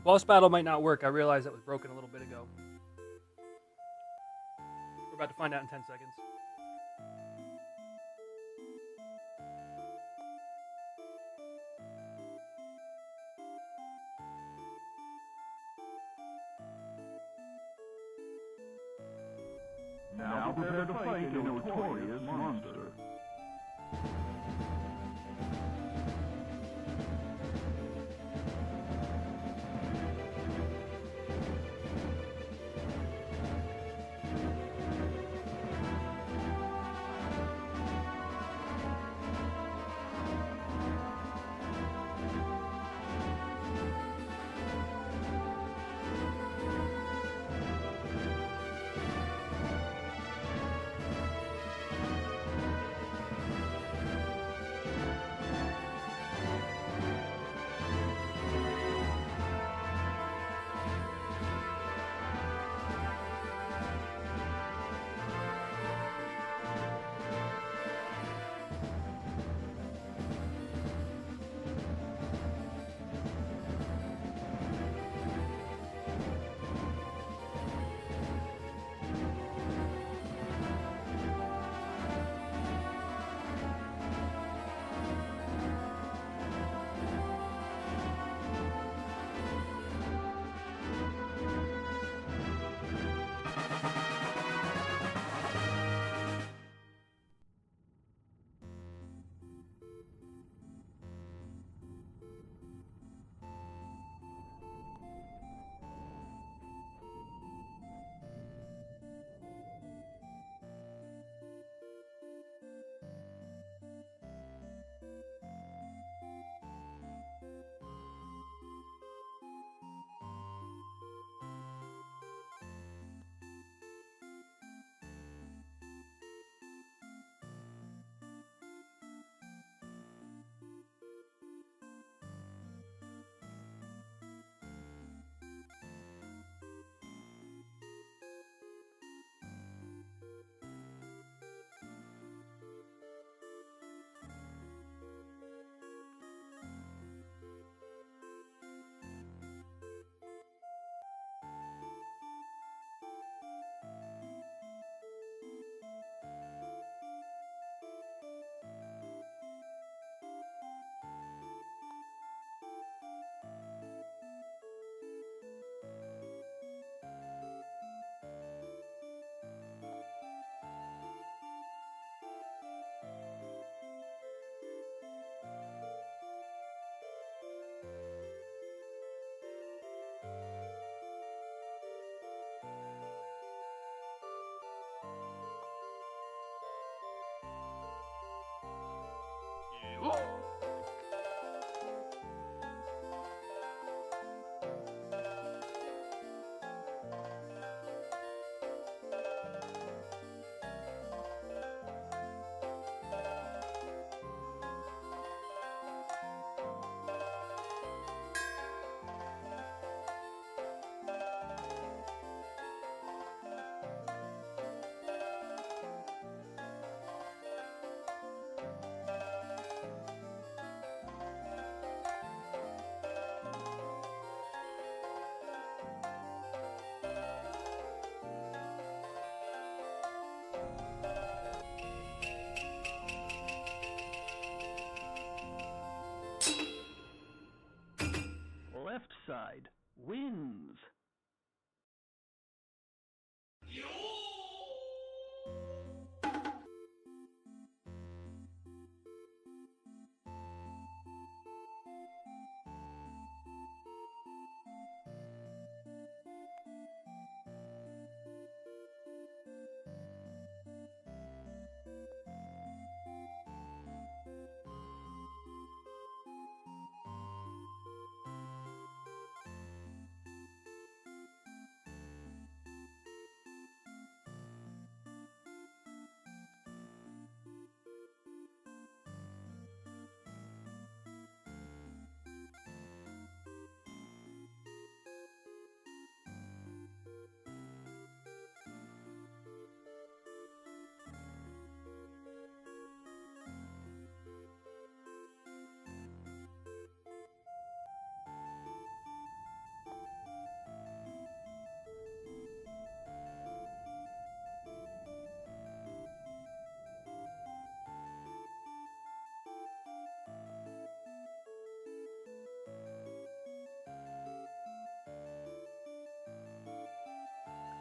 Boss battle might not work. I realized that was broken a little bit ago. We're about to find out in 10 seconds. Now prepare to fight a notorious monster.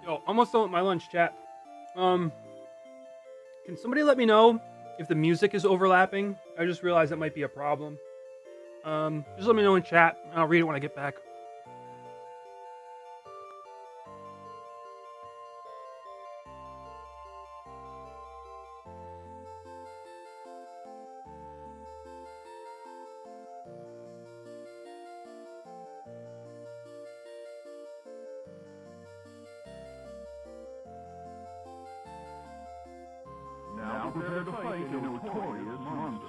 Oh, almost done with my lunch, chat. Can somebody let me know if the music is overlapping? I just realized that might be a problem. Just let me know in chat. I'll read it when I get back. Now prepare to fight a notorious monster.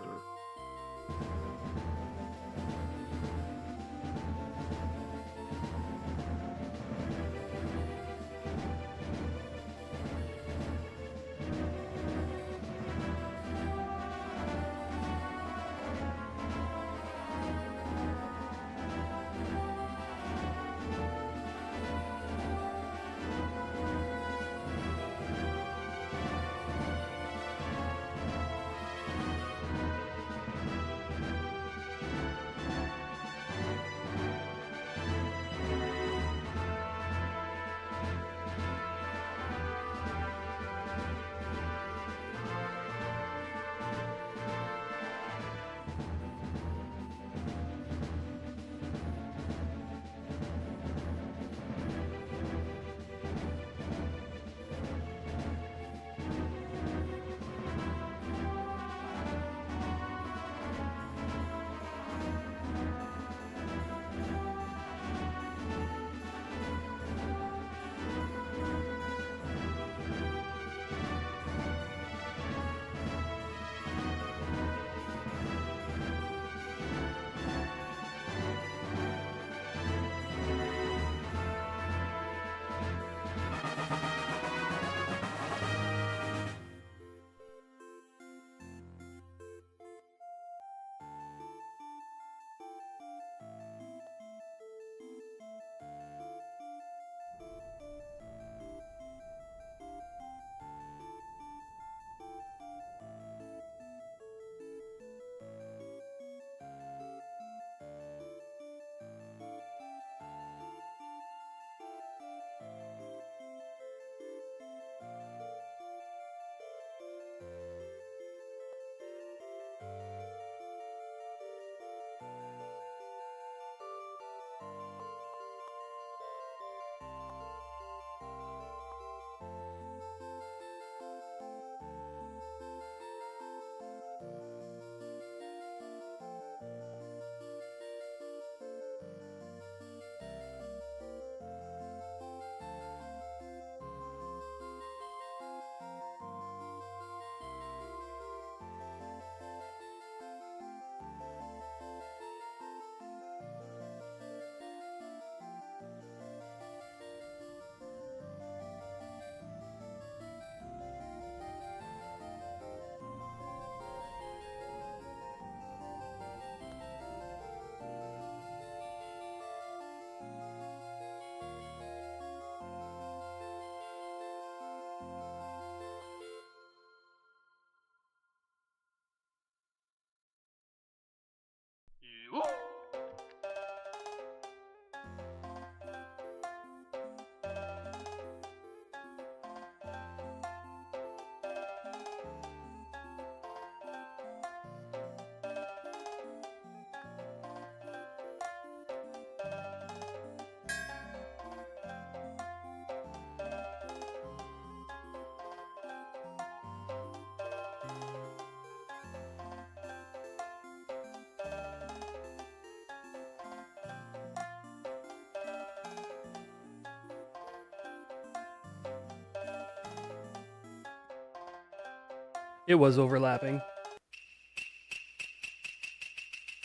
It was overlapping.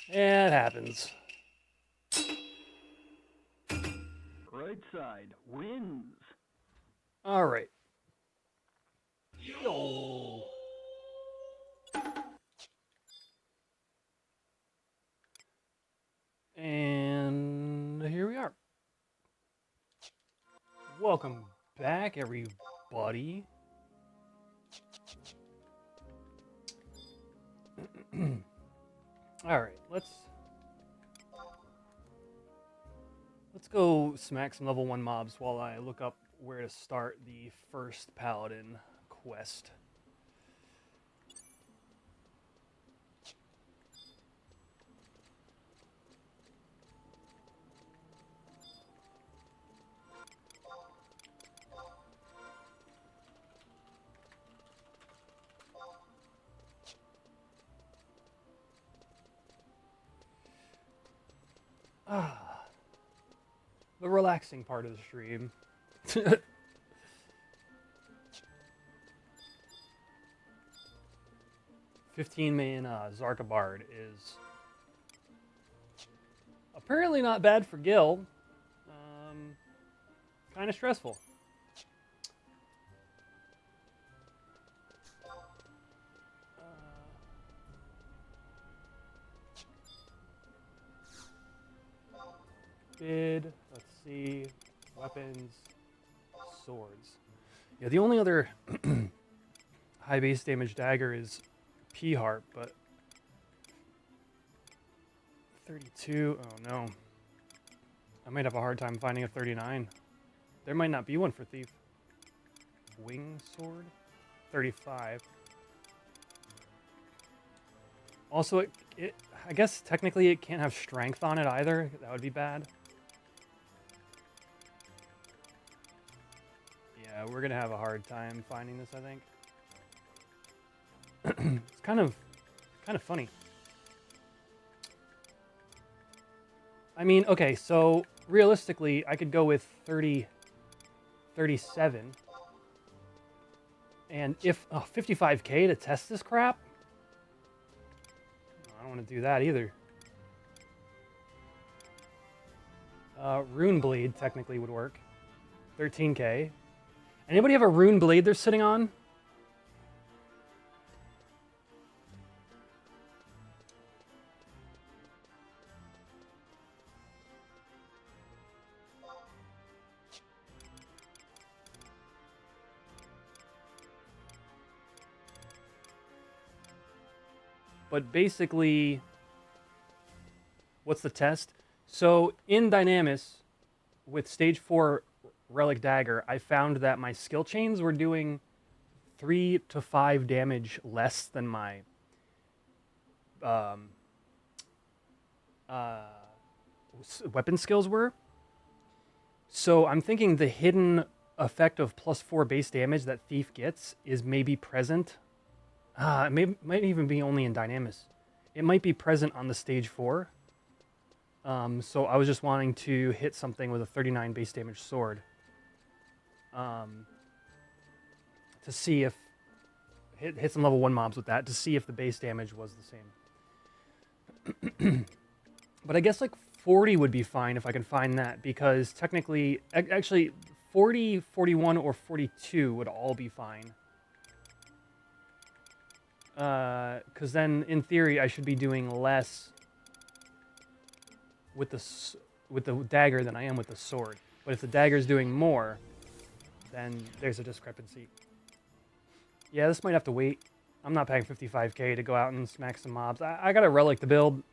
Yeah, it happens. Right side wins. All right. Yo. And here we are. Welcome back, everybody. All right, let's go smack some level 1 mobs while I look up where to start the first paladin quest. The relaxing part of the stream. 15 main Xarcabard is apparently not bad for Gil. Kind of stressful. Bid, let's see, weapons, swords. Yeah, the only other high base damage dagger is P-Harp, but 32, oh no. I might have a hard time finding a 39. There might not be one for Thief. Wing sword, 35. Also, I guess technically it can't have strength on it either. That would be bad. Yeah, we're gonna have a hard time finding this, I think. It's kind of funny. I mean, okay, so realistically, I could go with 37. And if 55k to test this crap, I don't want to do that either. Rune Blade technically would work. 13k. Anybody have a Rune Blade they're sitting on? But basically, what's the test? So in Dynamis, with stage 4 Relic Dagger, I found that my skill chains were doing 3 to 5 damage less than my weapon skills were. So I'm thinking the hidden effect of +4 base damage that Thief gets is maybe present. It might even be only in Dynamis. It might be present on the stage 4. So I was just wanting to hit something with a 39 base damage sword. To see if... Hit some level 1 mobs with that to see if the base damage was the same. But I guess like 40 would be fine if I can find that, because technically... Actually, 40, 41, or 42 would all be fine. Because then, in theory, I should be doing less with the dagger than I am with the sword. But if the dagger is doing more, then there's a discrepancy. Yeah, this might have to wait. I'm not paying 55k to go out and smack some mobs. I got a relic to build.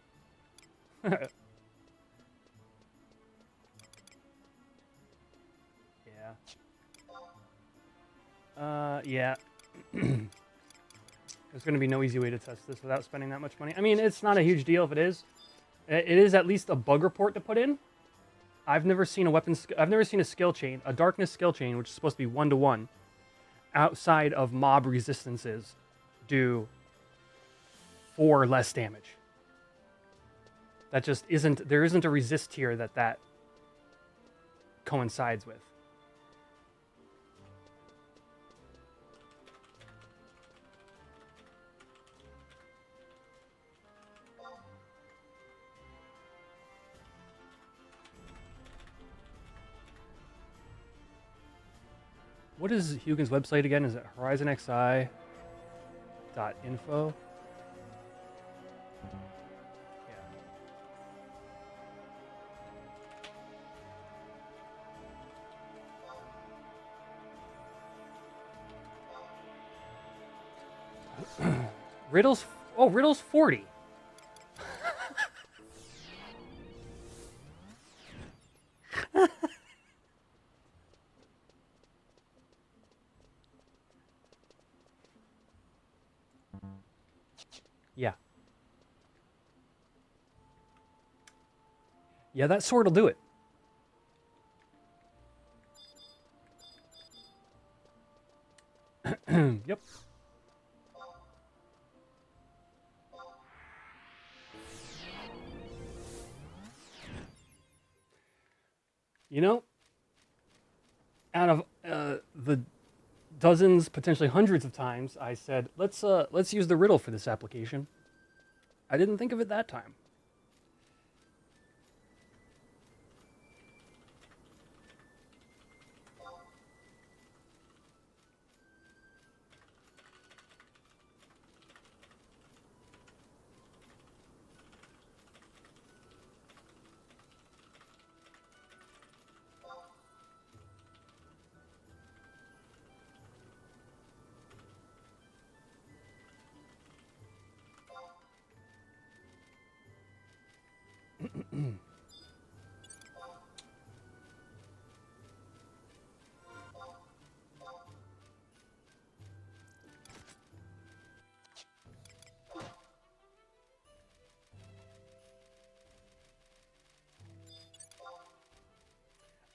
Yeah. There's going to be no easy way to test this without spending that much money. I mean, it's not a huge deal if it is. It is at least a bug report to put in. I've never seen I've never seen a skill chain, a darkness skill chain, which is supposed to be 1-to-1, outside of mob resistances, do 4 less damage. That just isn't. There isn't a resist tier that coincides with. What is Hugin's website again? Is it horizonxi.info? Yeah. Riddle's 40. Yeah, that sword will do it. Yep. You know, out of the dozens, potentially hundreds of times I said, let's use the riddle for this application, I didn't think of it that time.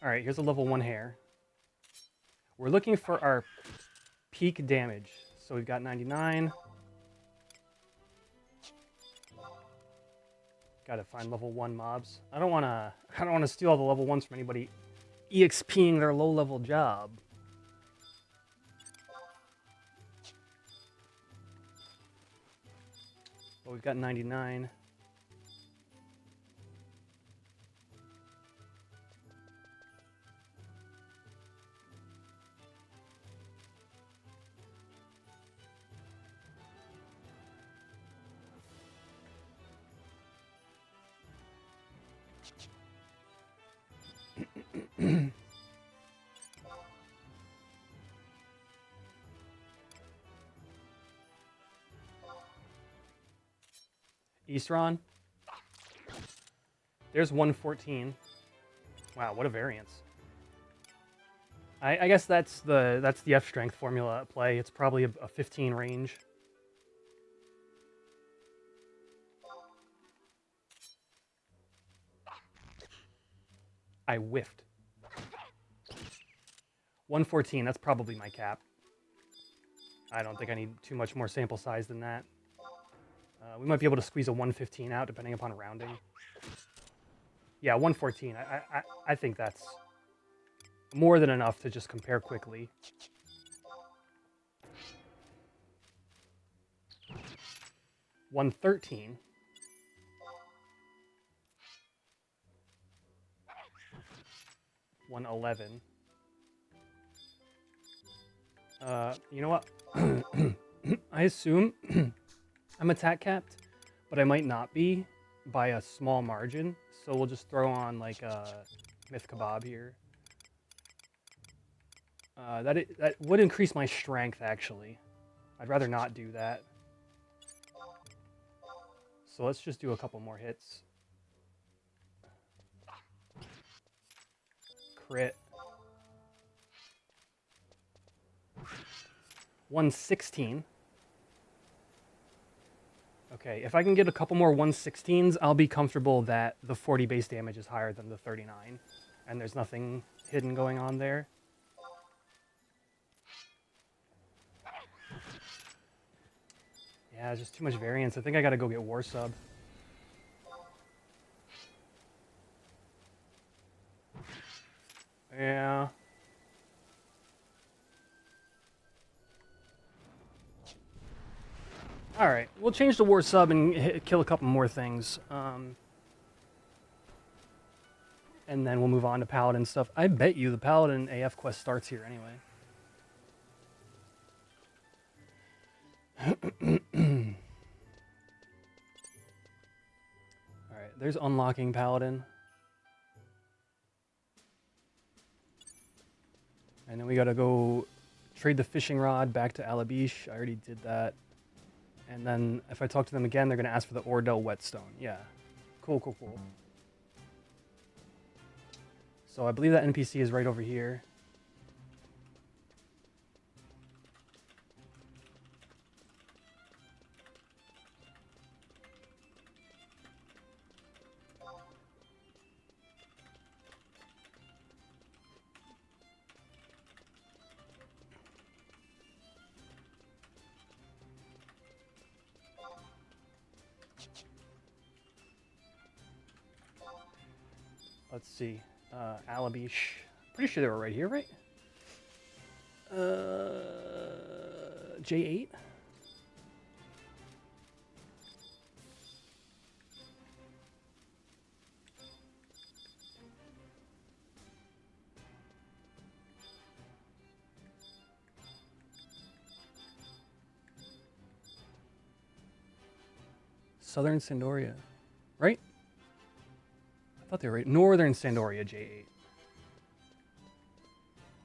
All right, here's a level 1 hair. We're looking for our peak damage. So we've got 99. Gotta find level 1 mobs. I don't wanna steal all the level 1s from anybody EXPing their low level job. But we've got 99. Eastron. There's 114. Wow, what a variance. I guess that's the F strength formula at play. It's probably a 15 range. I whiffed. 114, that's probably my cap. I don't think I need too much more sample size than that. We might be able to squeeze a 115 out depending upon rounding. Yeah, 114. I think that's more than enough to just compare quickly. $113. $111. You know what? I assume I'm attack capped, but I might not be by a small margin. So we'll just throw on like a Myth Kebab here. That would increase my strength, actually. I'd rather not do that. So let's just do a couple more hits. Crit. 116. Okay, if I can get a couple more 116s, I'll be comfortable that the 40 base damage is higher than the 39. And there's nothing hidden going on there. Yeah, just too much variance. I think I gotta go get War Sub. Yeah. All right, we'll change the War Sub and kill a couple more things. And then we'll move on to Paladin stuff. I bet you the Paladin AF quest starts here anyway. Alright, there's unlocking Paladin. And then we gotta go trade the fishing rod back to Alabish. I already did that. And then if I talk to them again, they're gonna ask for the Ordell whetstone. Yeah. Cool, cool, cool. So I believe that NPC is right over here. Let's see. Alabish. Pretty sure they were right here, right? J8. Southern Sandoria, right? I thought they were right. Northern Sandoria, J8. Hey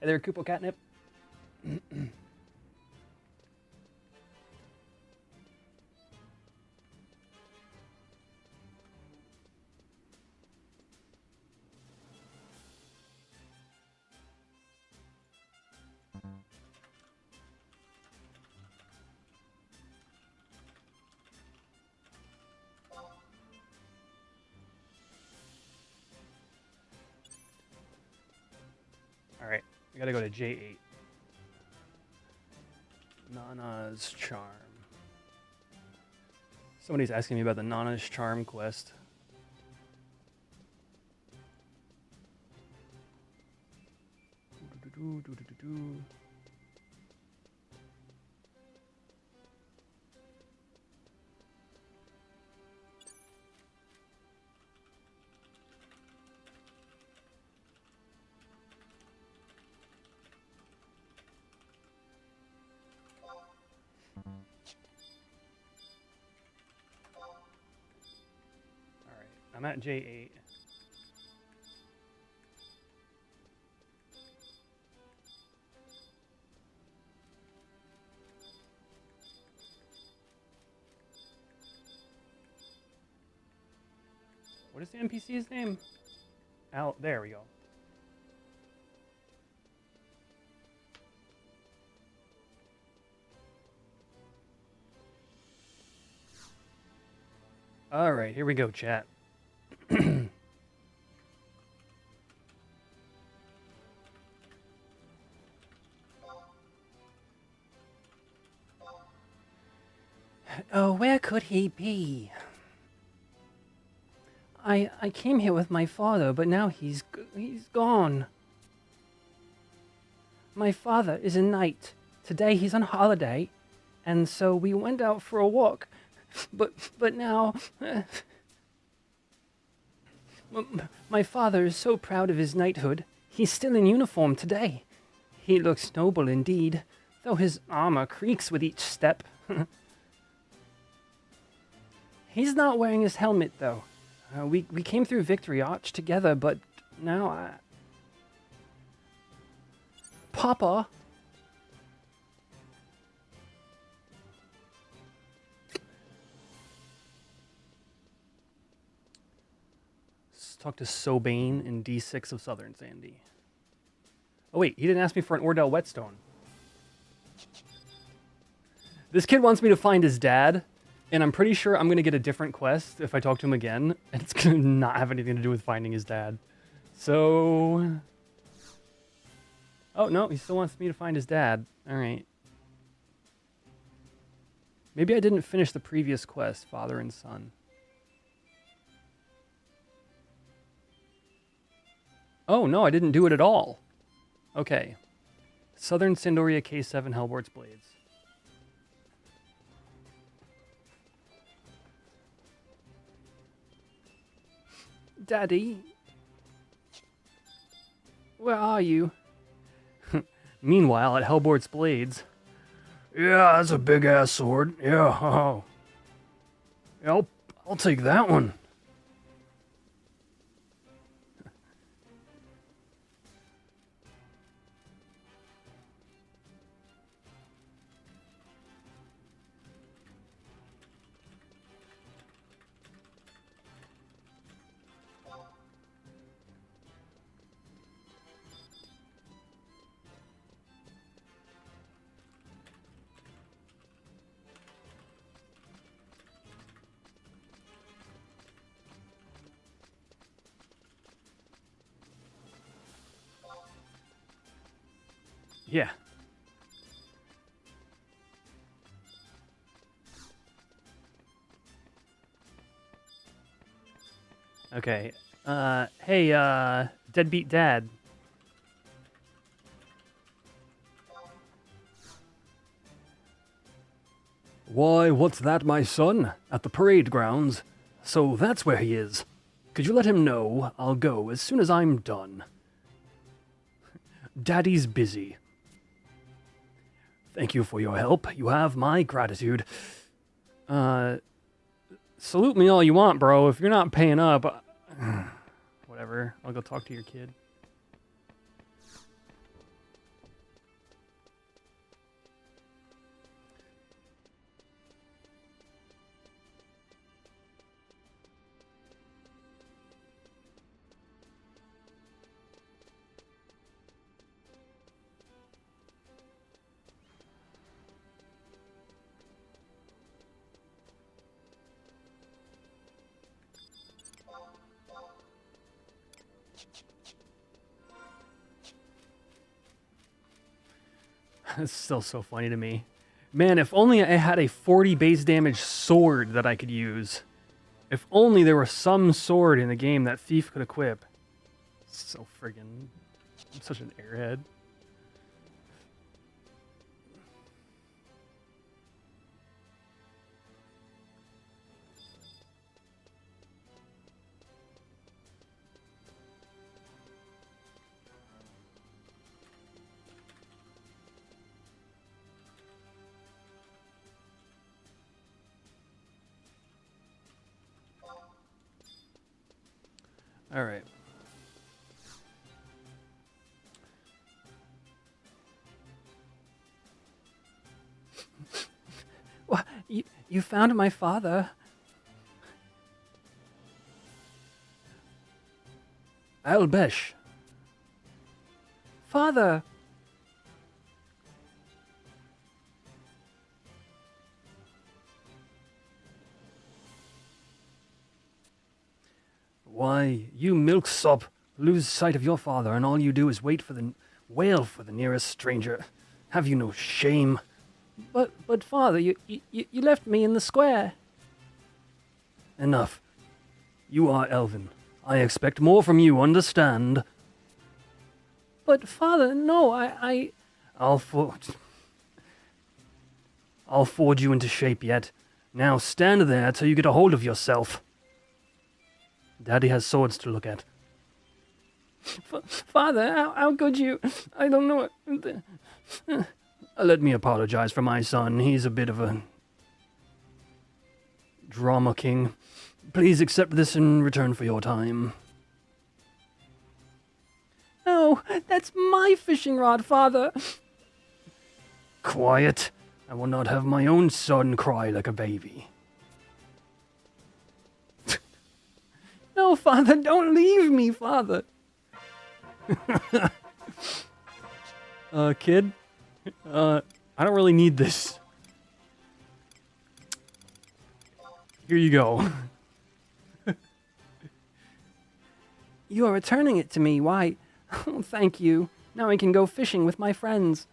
there, Kupo Catnip. All right, we gotta go to J8. Nana's Charm. Somebody's asking me about the Nana's Charm quest. I'm at J8. What is the NPC's name? There we go. All right, here we go, chat. Oh, where could he be? I came here with my father, but now he's gone. My father is a knight. Today he's on holiday, and so we went out for a walk. But now my father is so proud of his knighthood. He's still in uniform today. He looks noble indeed, though his armor creaks with each step. He's not wearing his helmet, though. We came through Victory Arch together, but now Papa! Let's talk to Sobane in D6 of Southern Sandy. Oh wait, he didn't ask me for an Ordell Whetstone. This kid wants me to find his dad. And I'm pretty sure I'm going to get a different quest if I talk to him again. And it's going to not have anything to do with finding his dad. So... Oh, no, he still wants me to find his dad. All right. Maybe I didn't finish the previous quest, father and son. Oh, no, I didn't do it at all. Okay. Southern Sandoria K7 Hellbort's Blades. Daddy? Where are you? Meanwhile, at Hellbort's Blades. Yeah, that's a big-ass sword. Yeah, oh. Yeah, I'll take that one. Yeah. Okay, Hey, deadbeat dad. Why, what's that, my son? At the parade grounds? So that's where he is. Could you let him know I'll go as soon as I'm done? Daddy's busy. Thank you for your help. You have my gratitude. Salute me all you want, bro. If you're not paying up, whatever. I'll go talk to your kid. It's still so funny to me. Man, if only I had a 40 base damage sword that I could use. If only there was some sword in the game that Thief could equip. So friggin'... I'm such an airhead. All right. What? You found my father? Albesh. Father! Why, you milksop, lose sight of your father, and all you do is wail for the nearest stranger. Have you no shame? But father, you left me in the square. Enough. You are Elvin. I expect more from you, understand? But father, no, I'll forge you into shape yet. Now stand there till you get a hold of yourself. Daddy has swords to look at. Father, how could you? I don't know. Let me apologize for my son. He's a bit of a drama king. Please accept this in return for your time. No, that's my fishing rod, Father. Quiet. I will not have my own son cry like a baby. No, Father, don't leave me, Father. Kid, I don't really need this. Here you go. You are returning it to me, why? Oh, thank you. Now I can go fishing with my friends.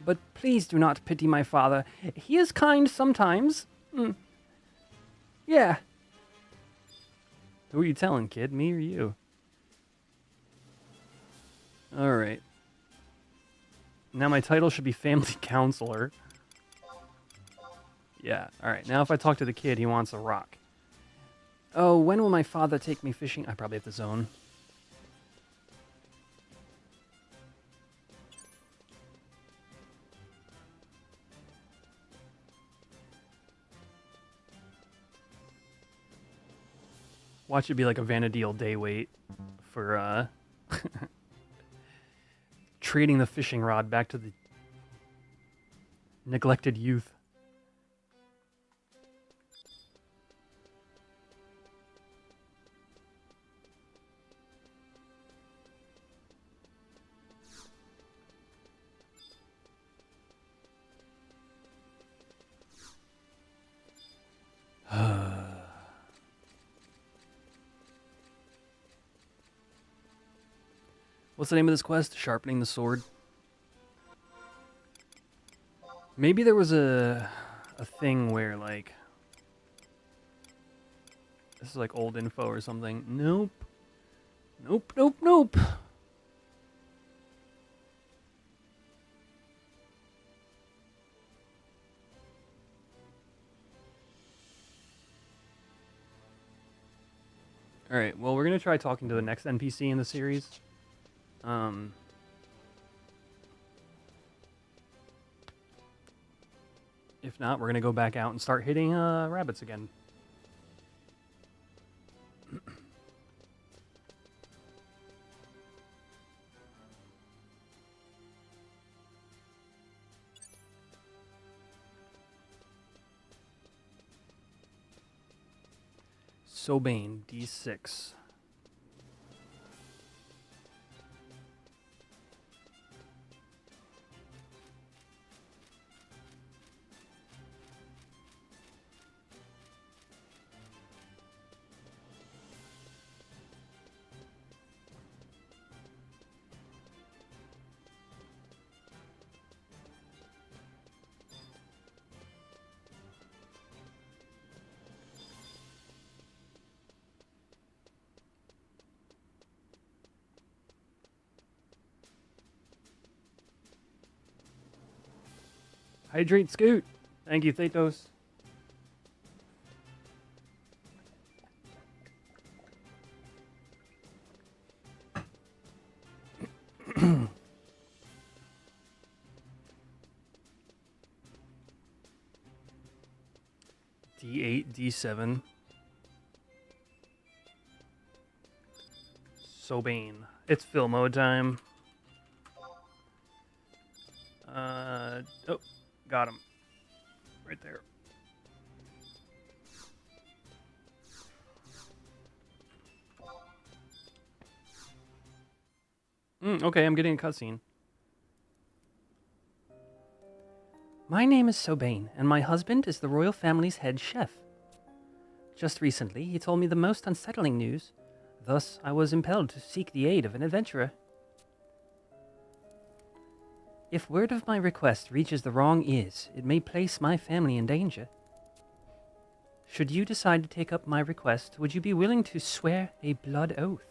But please do not pity my father. He is kind sometimes. Yeah. Who are you telling, kid? Me or you? Alright. Now my title should be Family Counselor. Yeah, alright. Now if I talk to the kid, he wants a rock. Oh, when will my father take me fishing? I probably have to zone. Watch it be like a Vanadil day wait for trading the fishing rod back to the neglected youth. What's the name of this quest? Sharpening the sword. Maybe there was a thing where, like, This is like old info or something. Nope. Nope, nope, nope. Alright, well, we're going to try talking to the next NPC in the series. If not, we're going to go back out and start hitting rabbits again. Sobane, D6. Hydrate Scoot. Thank you, Thetos. D8, D7. Sobane. It's fill mode time. Oh, got him. Right there. Okay, I'm getting a cutscene. My name is Sobane, and my husband is the royal family's head chef. Just recently, he told me the most unsettling news. Thus, I was impelled to seek the aid of an adventurer. If word of my request reaches the wrong ears, it may place my family in danger. Should you decide to take up my request, would you be willing to swear a blood oath?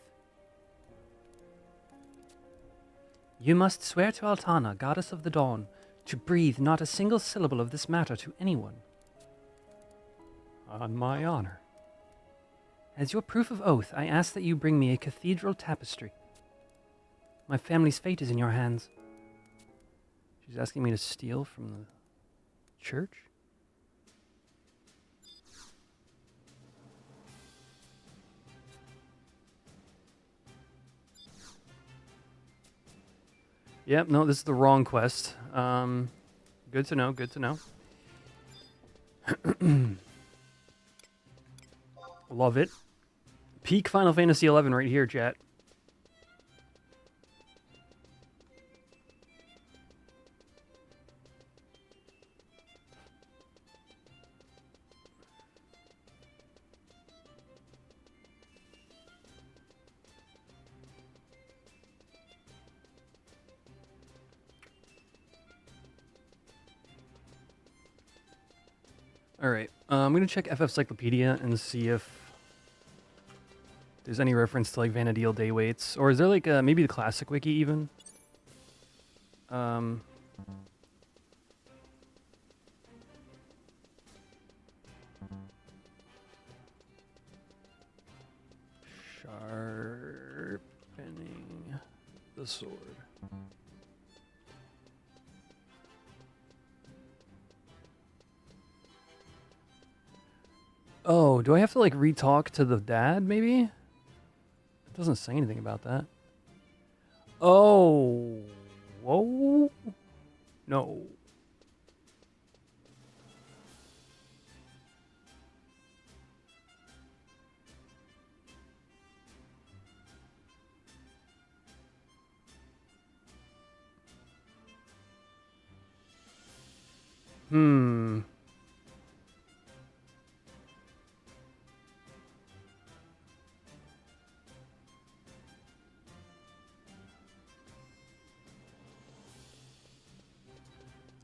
You must swear to Altana, goddess of the dawn, to breathe not a single syllable of this matter to anyone. On my honor. As your proof of oath, I ask that you bring me a cathedral tapestry. My family's fate is in your hands. She's asking me to steal from the church? Yep, no, this is the wrong quest. Good to know, good to know. Love it. Peak Final Fantasy XI right here, chat. Alright, I'm going to check FFXI and see if there's any reference to like Vanadil day weights. Or is there like maybe the classic wiki even? Sharpening the sword. Oh, do I have to like re-talk to the dad maybe? It doesn't say anything about that. Oh. Whoa. No.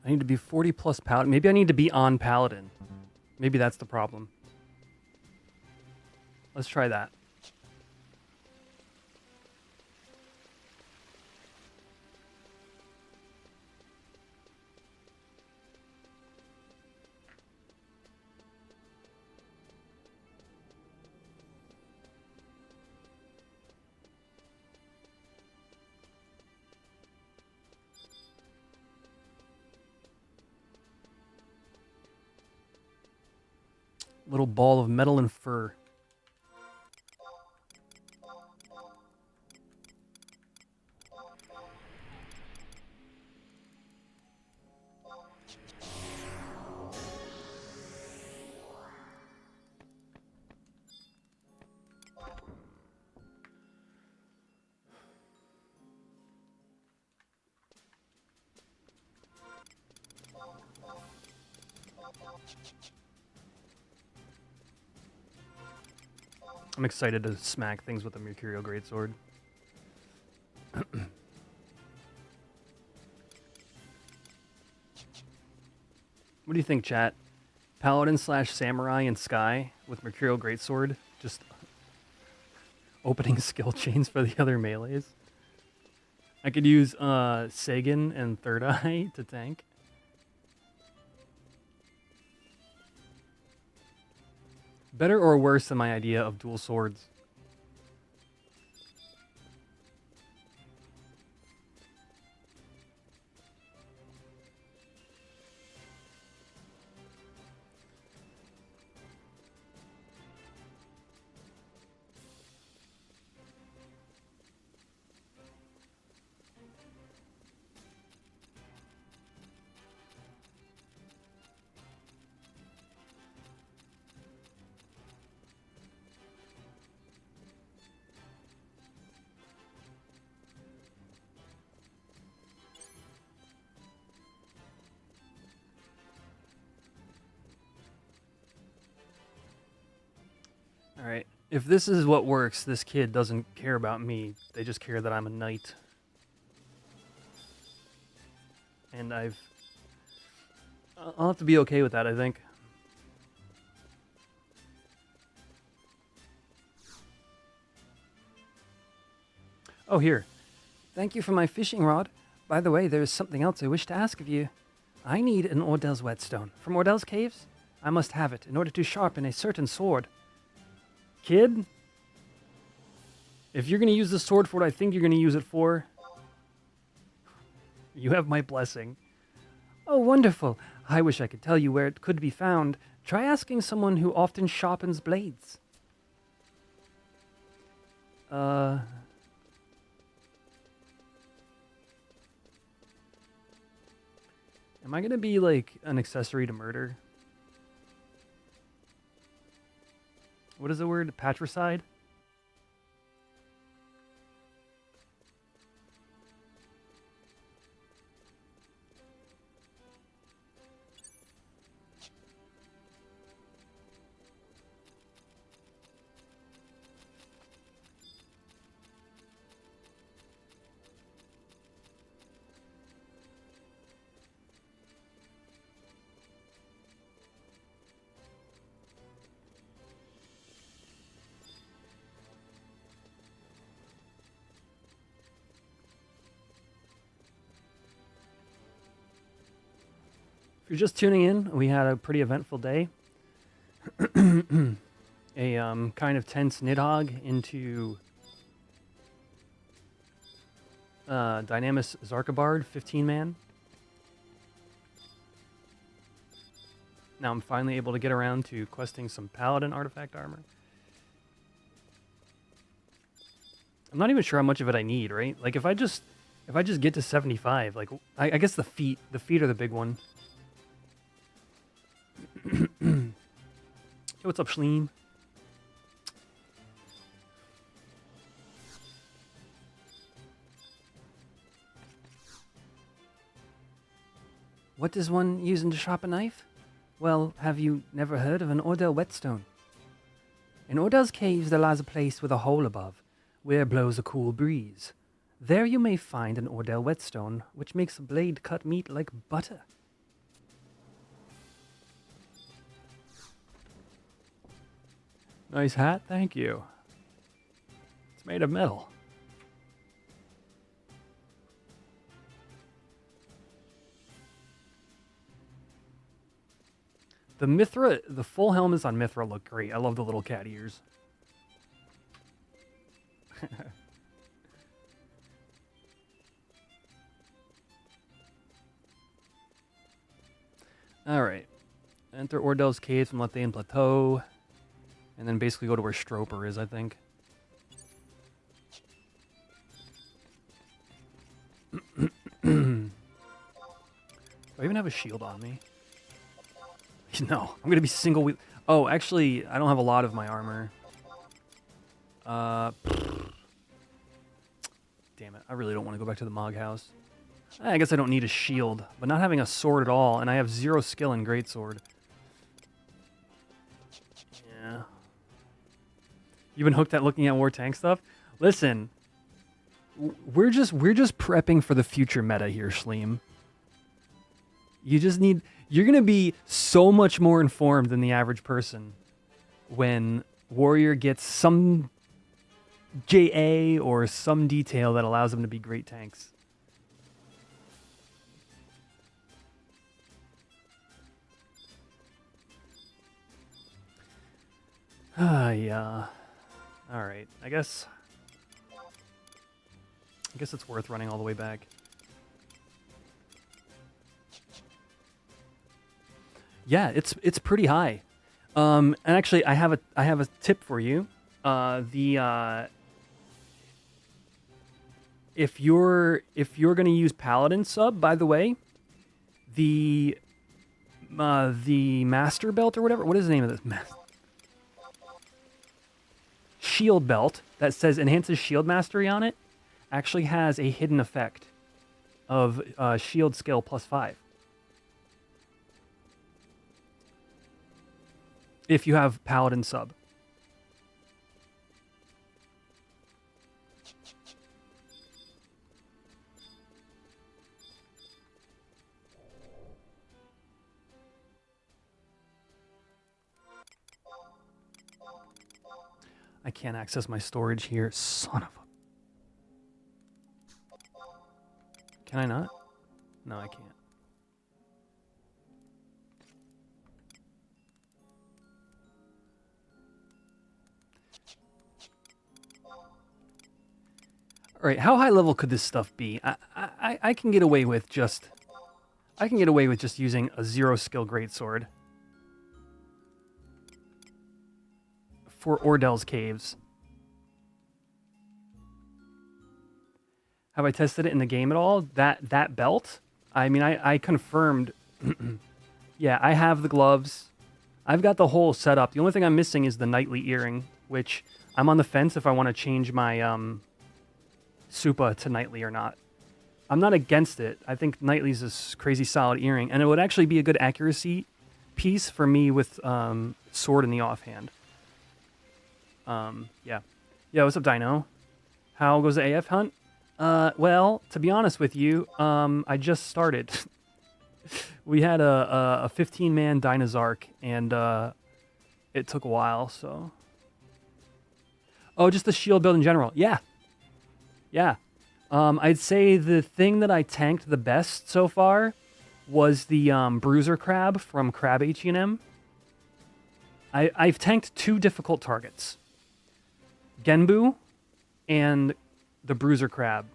I need to be 40 plus Paladin. Maybe I need to be on Paladin. Maybe that's the problem. Let's try that. Little ball of metal and fur. I'm excited to smack things with a Mercurial Greatsword. What do you think, chat? Paladin / Samurai and Sky with Mercurial Greatsword, just opening skill chains for the other melees. I could use Sagan and Third Eye to tank. Better or worse than my idea of dual swords? All right. If this is what works, this kid doesn't care about me. They just care that I'm a knight. And I'll have to be okay with that, I think. Oh, here. Thank you for my fishing rod. By the way, there is something else I wish to ask of you. I need an Ordell's whetstone. From Ordell's caves? I must have it in order to sharpen a certain sword. Kid? If you're going to use the sword for what I think you're going to use it for, you have my blessing. Oh, wonderful. I wish I could tell you where it could be found. Try asking someone who often sharpens blades. Am I going to be like an accessory to murder? What is the word? Patricide? If you're just tuning in, we had a pretty eventful day. A kind of tense Nidhogg into Dynamis-Xarcabard 15-man. Now I'm finally able to get around to questing some Paladin artifact armor. I'm not even sure how much of it I need, right? Like if I just get to 75, like I guess the feet are the big one. Hey, what's up, Schleem? What does one use to sharpen a knife? Well, have you never heard of an Ordell whetstone? In Ordell's caves there lies a place with a hole above, where blows a cool breeze. There you may find an Ordell whetstone, which makes a blade cut meat like butter. Nice hat, thank you. It's made of metal. The Mithra, the full helmets on Mithra look great. I love the little cat ears. All right. Enter Ordell's Cave from Lethaean Plateau. And then basically go to where Stroper is, I think. Do I even have a shield on me? No, I'm going to be single wheel. Oh, actually, I don't have a lot of my armor. Damn it. I really don't want to go back to the Mog House. I guess I don't need a shield, but not having a sword at all, and I have 0 skill in Greatsword. Yeah. You've been hooked at looking at war tank stuff? Listen, we're just prepping for the future meta here, Schleem. You're going to be so much more informed than the average person when Warrior gets some JA or some detail that allows them to be great tanks. Yeah. All right. I guess it's worth running all the way back. Yeah, it's pretty high. And actually, I have a tip for you. If you're gonna use Paladin sub, by the way, the Master Belt or whatever. What is the name of this? Shield Belt that says enhances shield mastery on it actually has a hidden effect of shield skill +5. If you have Paladin sub. I can't access my storage here. Son of a... Can I not? No, I can't. All right, how high level could this stuff be? I can get away with just... I can get away with just using a 0 skill greatsword. For Ordell's Caves. Have I tested it in the game at all? That belt? I mean, I confirmed... Yeah, I have the gloves. I've got the whole setup. The only thing I'm missing is the nightly earring, which I'm on the fence if I want to change my Supa to nightly or not. I'm not against it. I think nightly's a crazy solid earring, and it would actually be a good accuracy piece for me with sword in the offhand. Yeah. Yeah, what's up, Dino? How goes the AF hunt? Well, to be honest with you, I just started. We had a 15-man Dynamis-Xarc, and it took a while, so... Oh, just the shield build in general. Yeah. Yeah. I'd say the thing that I tanked the best so far was the Bruiser Crab from Crab H&M. I've tanked 2 difficult targets. Genbu and the Bruiser Crab.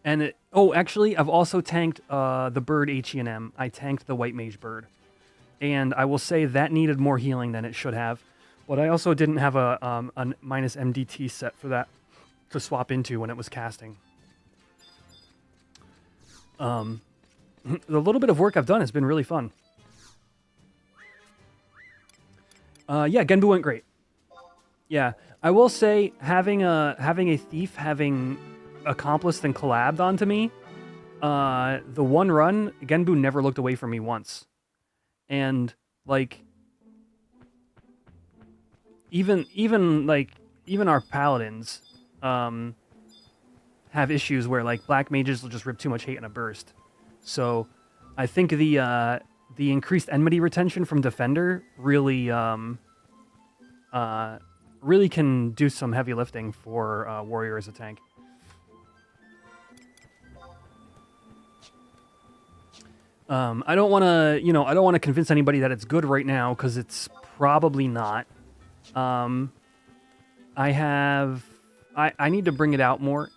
Actually, I've also tanked the bird H&M. I tanked the White Mage bird. And I will say that needed more healing than it should have. But I also didn't have a minus MDT set for that to swap into when it was casting. The little bit of work I've done has been really fun. Yeah, Genbu went great. Yeah, I will say having a thief having accomplished and collabed onto me, the one run, Genbu never looked away from me once. And like even our paladins have issues where like black mages will just rip too much hate in a burst. So I think the the increased enmity retention from Defender really really can do some heavy lifting for Warrior as a tank. I don't want to, I don't want to convince anybody that it's good right now because it's probably not. I need to bring it out more.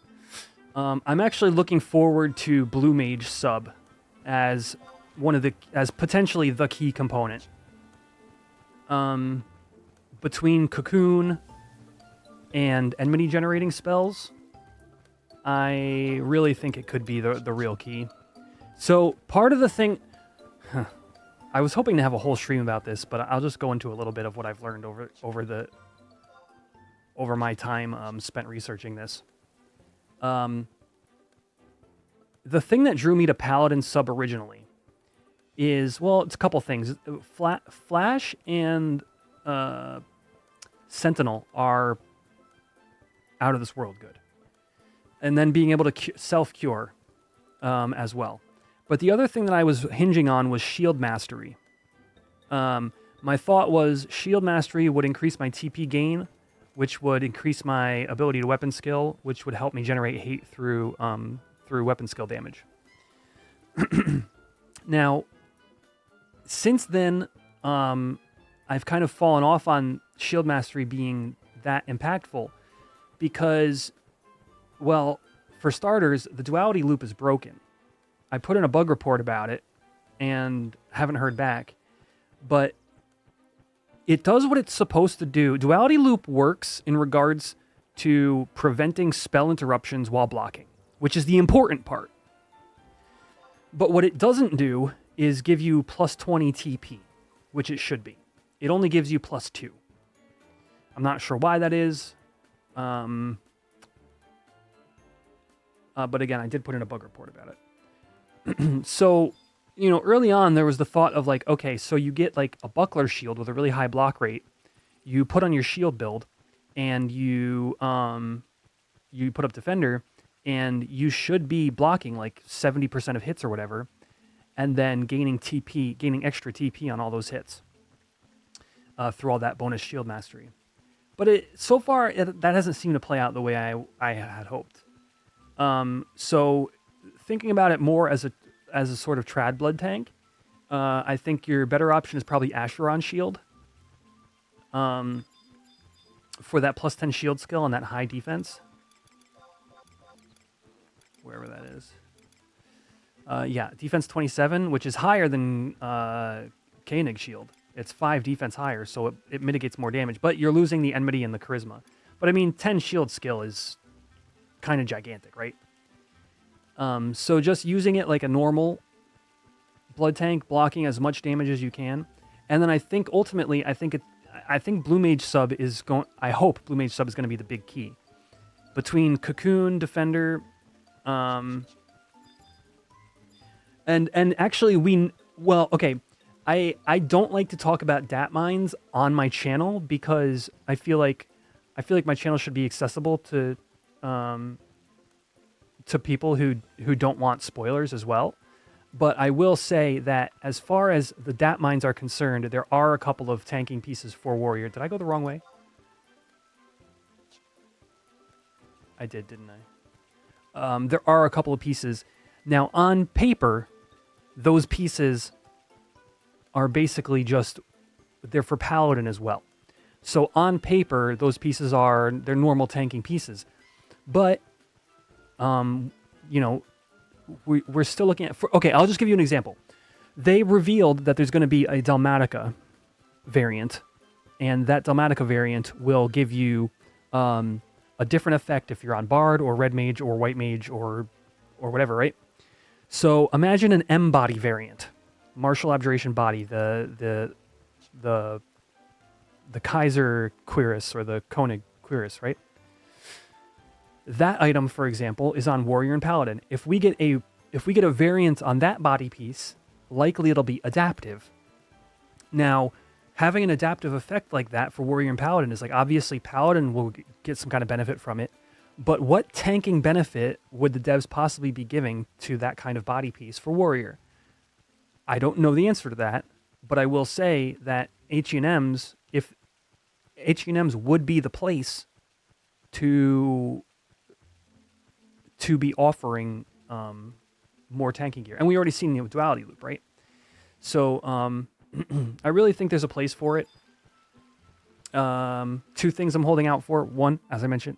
I'm actually looking forward to Blue Mage sub as as potentially the key component. Between Cocoon and enmity generating spells, I really think it could be the real key. So part of the thing, I was hoping to have a whole stream about this, but I'll just go into a little bit of what I've learned over my time spent researching this. The thing that drew me to Paladin sub originally is, well, it's a couple things. Flash and Sentinel are out of this world good. And then being able to self-cure as well. But the other thing that I was hinging on was Shield Mastery. My thought was Shield Mastery would increase my TP gain, which would increase my ability to weapon skill, which would help me generate hate through weapon skill damage. Now, since then, I've kind of fallen off on Shield Mastery being that impactful because, well, for starters, the duality loop is broken. I put in a bug report about it and haven't heard back, but it does what it's supposed to do. Duality loop works in regards to preventing spell interruptions while blocking, which is the important part. But what it doesn't do is give you plus 20 TP, which it should be. It only gives you plus 2. I'm not sure why that is. But again, I did put in a bug report about it. So, early on there was the thought of like, okay, so you get like a buckler shield with a really high block rate. You put on your shield build and you put up Defender and you should be blocking like 70% of hits or whatever, and then gaining extra TP on all those hits through all that bonus shield mastery. But so far that hasn't seemed to play out the way I had hoped. So thinking about it more as a sort of trad blood tank, I think your better option is probably Acheron Shield. For that plus 10 shield skill and that high defense. Wherever that is. Yeah, defense 27, which is higher than Koenig Shield. It's 5 defense higher, so it mitigates more damage. But you're losing the enmity and the charisma. But I mean, 10 shield skill is kind of gigantic, right? So just using it like a normal blood tank, blocking as much damage as you can. And then I think ultimately, I think Blue Mage sub is going, I hope Blue Mage sub is going to be the big key. Between Cocoon, Defender, and actually okay, I don't like to talk about DAT mines on my channel because I feel like my channel should be accessible to people who don't want spoilers as well. But I will say that as far as the DAT mines are concerned, there are a couple of tanking pieces for Warrior. Did I go the wrong way? I did, didn't I? There are a couple of pieces. Now, on paper, those pieces are basically they're for Paladin as well. So on paper, those pieces they're normal tanking pieces. But, we're still looking at... Okay, I'll just give you an example. They revealed that there's going to be a Dalmatica variant, and that Dalmatica variant will give you a different effect if you're on Bard or Red Mage or White Mage or whatever, right? So imagine an M body variant, Martial Abjuration body, the Kaiser Cuirass or the Koenig Cuirass, right? That item, for example, is on Warrior and Paladin. If we get a variant on that body piece, likely it'll be adaptive. Now, having an adaptive effect like that for Warrior and Paladin is like, obviously Paladin will get some kind of benefit from it, but what tanking benefit would the devs possibly be giving to that kind of body piece for Warrior? I don't know the answer to that, but I will say that H&M's, if H&M's would be the place to be offering more tanking gear. And we already seen the duality loop, right? So I really think there's a place for it. Two things I'm holding out for. One, as I mentioned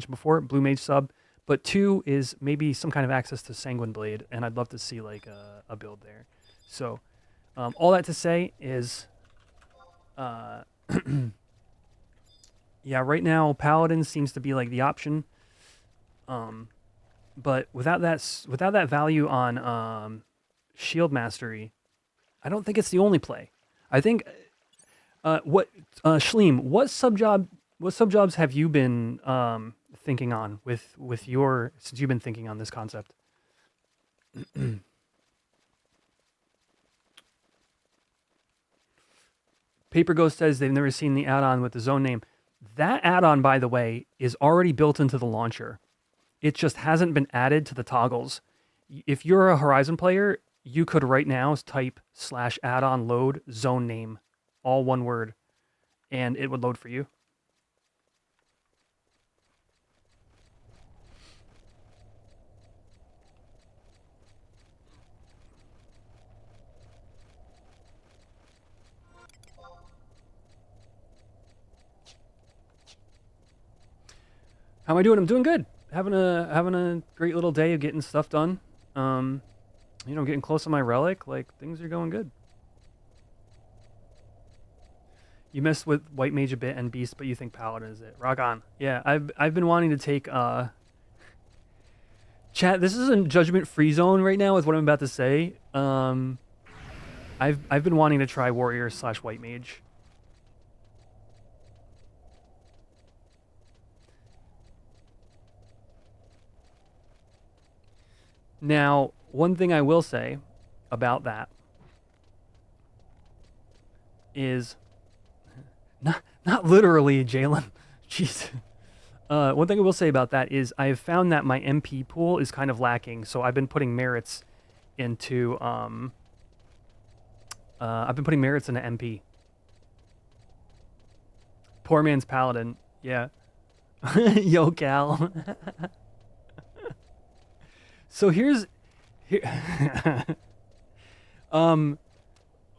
before, Blue Mage sub. But two is maybe some kind of access to Sanguine Blade, and I'd love to see like a build there. So all that to say is, yeah, right now Paladin seems to be like the option. But without that value on Shield Mastery, I don't think it's the only play. I think Shleem, what subjobs have you been thinking on with your, since you've been thinking on this concept? Paper Ghost says they've never seen the add-on with the zone name. That add-on, by the way, is already built into the launcher. It just hasn't been added to the toggles. If you're a Horizon player, you could right now type /add-on load zone name, all one word, and it would load for you. How am I doing? I'm doing good. Having a great little day of getting stuff done. Getting close to my relic. Like, things are going good. You messed with White Mage a bit and Beast, but you think Paladin is it. Rock on. Yeah, I've been wanting to take chat. This is a judgment-free zone right now with what I'm about to say. I've been wanting to try Warrior / White Mage. Now, one thing I will say about that is not literally, Jalen. Jeez. One thing I will say about that is I have found that my MP pool is kind of lacking, so I've been putting merits into MP. Poor man's Paladin. Yeah. Yo, Cal. So here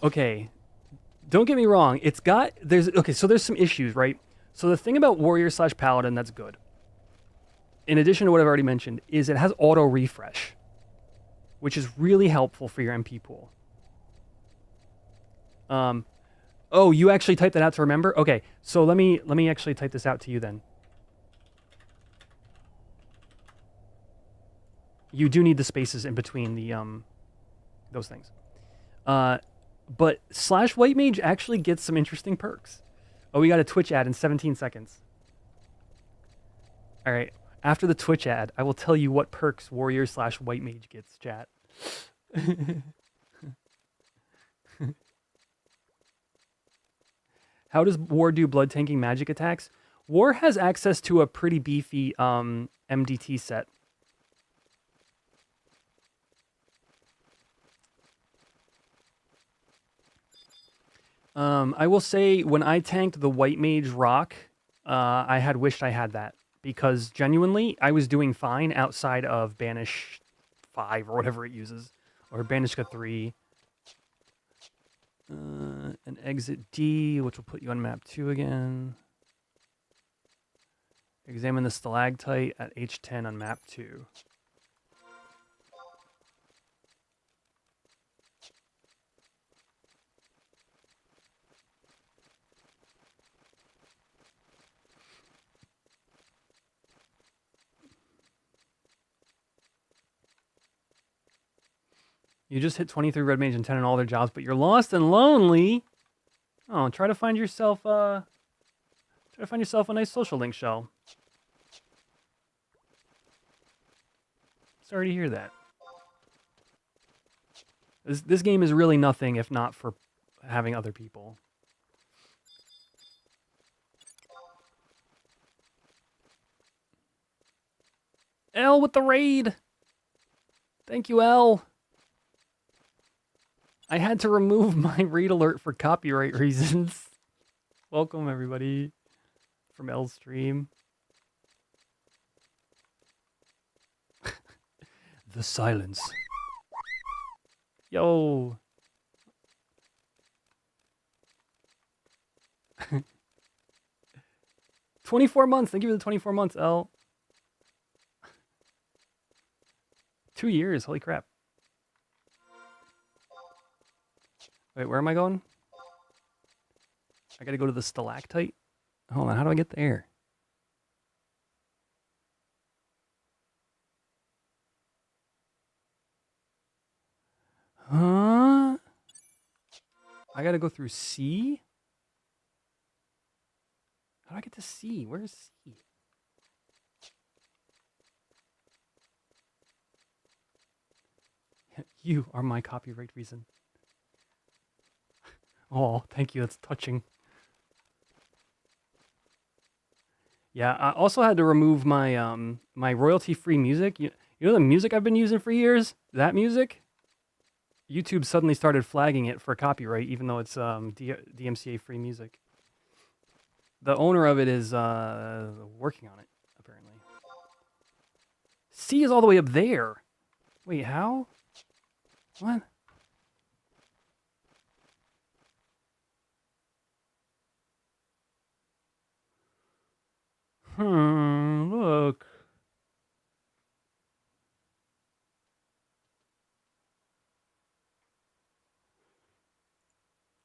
okay. Don't get me wrong. There's some issues, right? So the thing about Warrior / Paladin that's good, in addition to what I've already mentioned, is it has auto refresh, which is really helpful for your MP pool. Oh, you actually typed that out to remember? Okay, so let me actually type this out to you then. You do need the spaces in between the those things. But / White Mage actually gets some interesting perks. Oh, we got a Twitch ad in 17 seconds. All right. After the Twitch ad, I will tell you what perks Warrior / White Mage gets, chat. How does War do blood tanking magic attacks? War has access to a pretty beefy MDT set. I will say when I tanked the White Mage Rock, I had wished I had that because genuinely I was doing fine outside of Banish 5 or whatever it uses, or Banishka 3. An exit D, which will put you on map 2 again. Examine the stalactite at H10 on map 2. You just hit 23 red mage and 10 in all their jobs, but you're lost and lonely. Oh, try to find yourself a nice social link shell. Sorry to hear that. This game is really nothing if not for having other people. L with the raid. Thank you, L. I had to remove my read alert for copyright reasons. Welcome, everybody, from L's stream. The silence. Yo. $24 months. Thank you for the 24 months, L. 2 years. Holy crap. Wait, where am I going? I gotta go to the stalactite. Hold on, how do I get there? Huh? I gotta go through C? How do I get to C? Where's C? You are my copyright reason. Oh, thank you. That's touching. Yeah, I also had to remove my my royalty-free music. You know the music I've been using for years? That music? YouTube suddenly started flagging it for copyright, even though it's DMCA-free music. The owner of it is working on it, apparently. C is all the way up there. Wait, how? What? Look.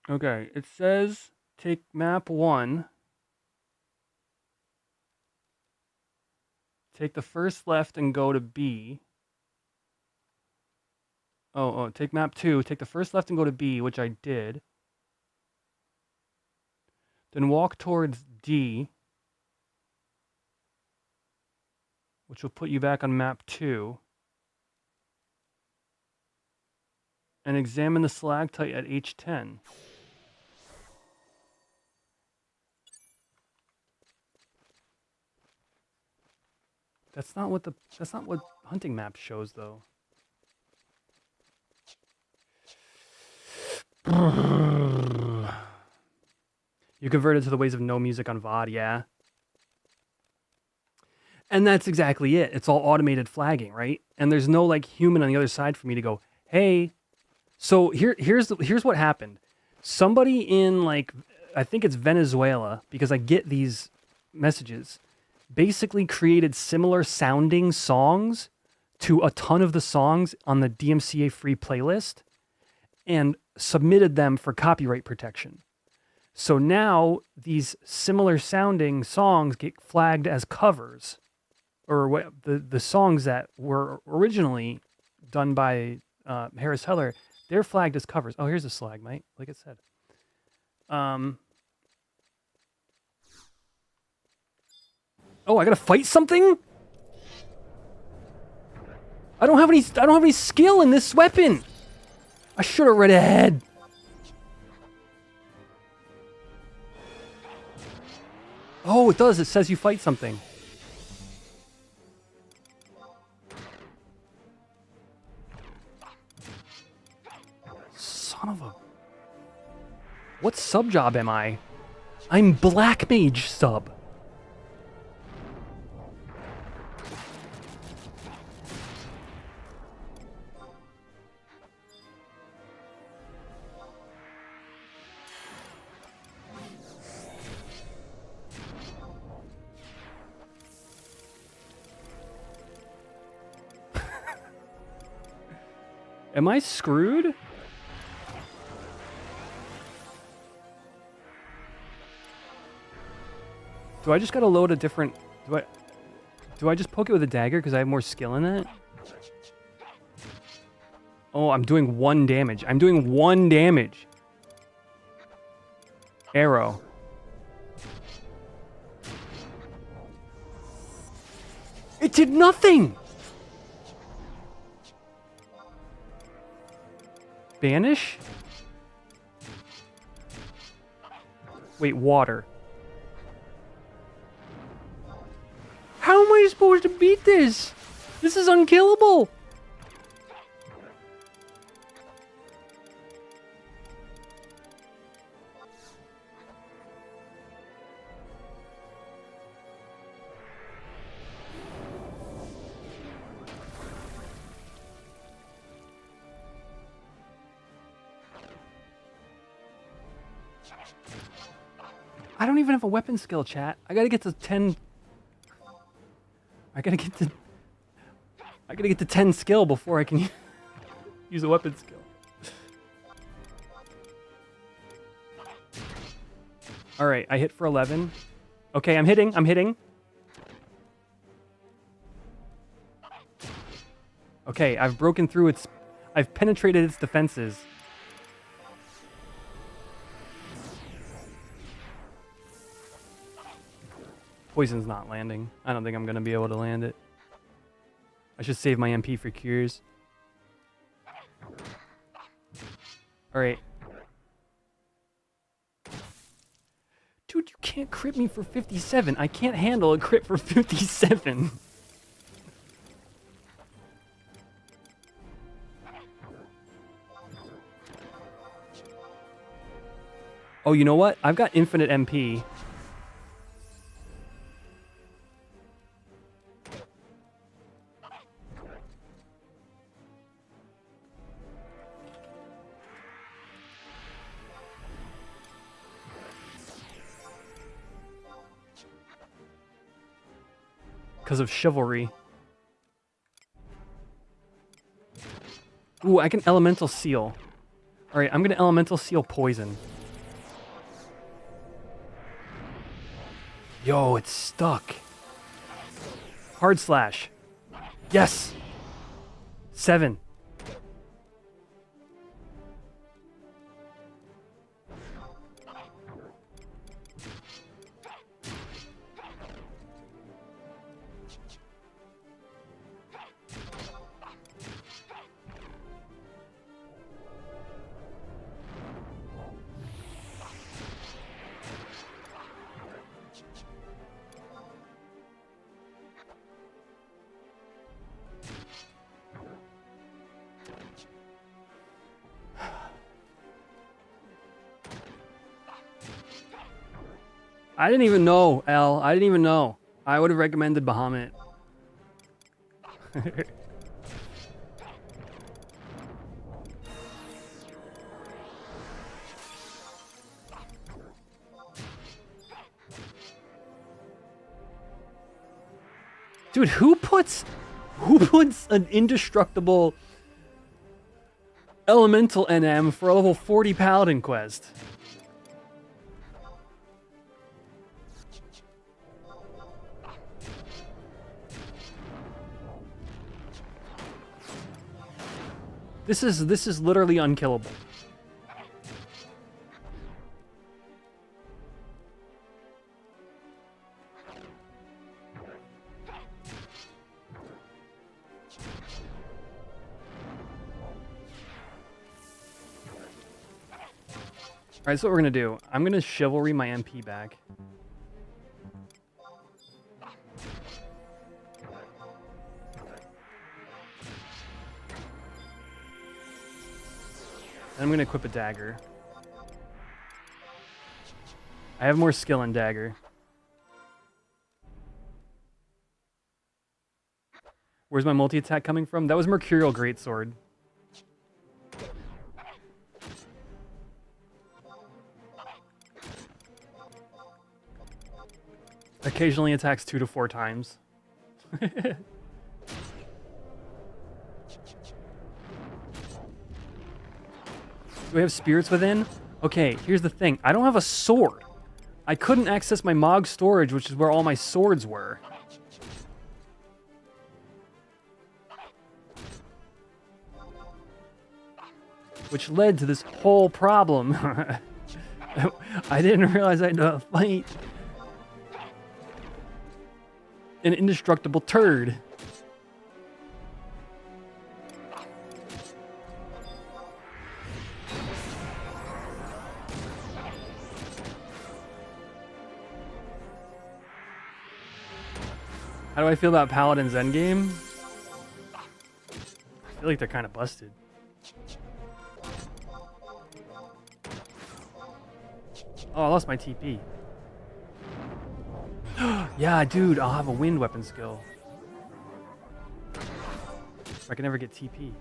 Okay, it says take map 1. Take the first left and go to B. Oh, take map 2. Take the first left and go to B, which I did. Then walk towards D, which will put you back on map 2. And examine the stalactite at H10. That's not what hunting map shows, though. You converted to the ways of no music on VOD, yeah. And that's exactly it. It's all automated flagging, right? And there's no like human on the other side for me to go, hey. So here's what happened. Somebody in like, I think it's Venezuela, because I get these messages, basically created similar sounding songs to a ton of the songs on the DMCA free playlist and submitted them for copyright protection. So now these similar sounding songs get flagged as covers, or what the songs that were originally done by Harris Heller, they're flagged as covers. Oh, here's a stalagmite, like it said. Oh, I gotta fight something? I don't have any skill in this weapon. I should have read ahead. Oh, it does. It says you fight something. Son of a... What sub job am I? I'm Black Mage sub. Am I screwed? Do I just gotta load a different... Do I just poke it with a dagger because I have more skill in it? Oh, I'm doing 1 damage. I'm doing 1 damage. Arrow. It did nothing! Banish? Wait, water. How am I supposed to beat this? This is unkillable. I don't even have a weapon skill, chat. I gotta get to 10. I gotta get to 10 skill before I can use a weapon skill. All right, I hit for 11. Okay, I'm hitting. Okay, I've broken through I've penetrated its defenses. Poison's not landing. I don't think I'm gonna be able to land it. I should save my MP for cures. All right. Dude, you can't crit me for 57. I can't handle a crit for 57. Oh, you know what? I've got infinite MP. Because of chivalry. Ooh, I can elemental seal. All right, I'm gonna elemental seal poison. Yo, it's stuck. Hard slash. Yes. 7. I didn't even know, Al. I didn't even know. I would have recommended Bahamut. Dude, who puts an indestructible elemental NM for a level 40 paladin quest? This is literally unkillable. All right, so what we're gonna do, I'm gonna chivalry my MP back. I'm gonna equip a dagger. I have more skill in dagger. Where's my multi-attack coming from? That was Mercurial Greatsword. Occasionally attacks 2 to 4 times. Do we have spirits within? Okay, here's the thing. I don't have a sword. I couldn't access my Mog storage, which is where all my swords were. Which led to this whole problem. I didn't realize I had to fight an indestructible turd. How do I feel about Paladin's Endgame? I feel like they're kind of busted. Oh, I lost my TP. Yeah, dude, I'll have a wind weapon skill. I can never get TP.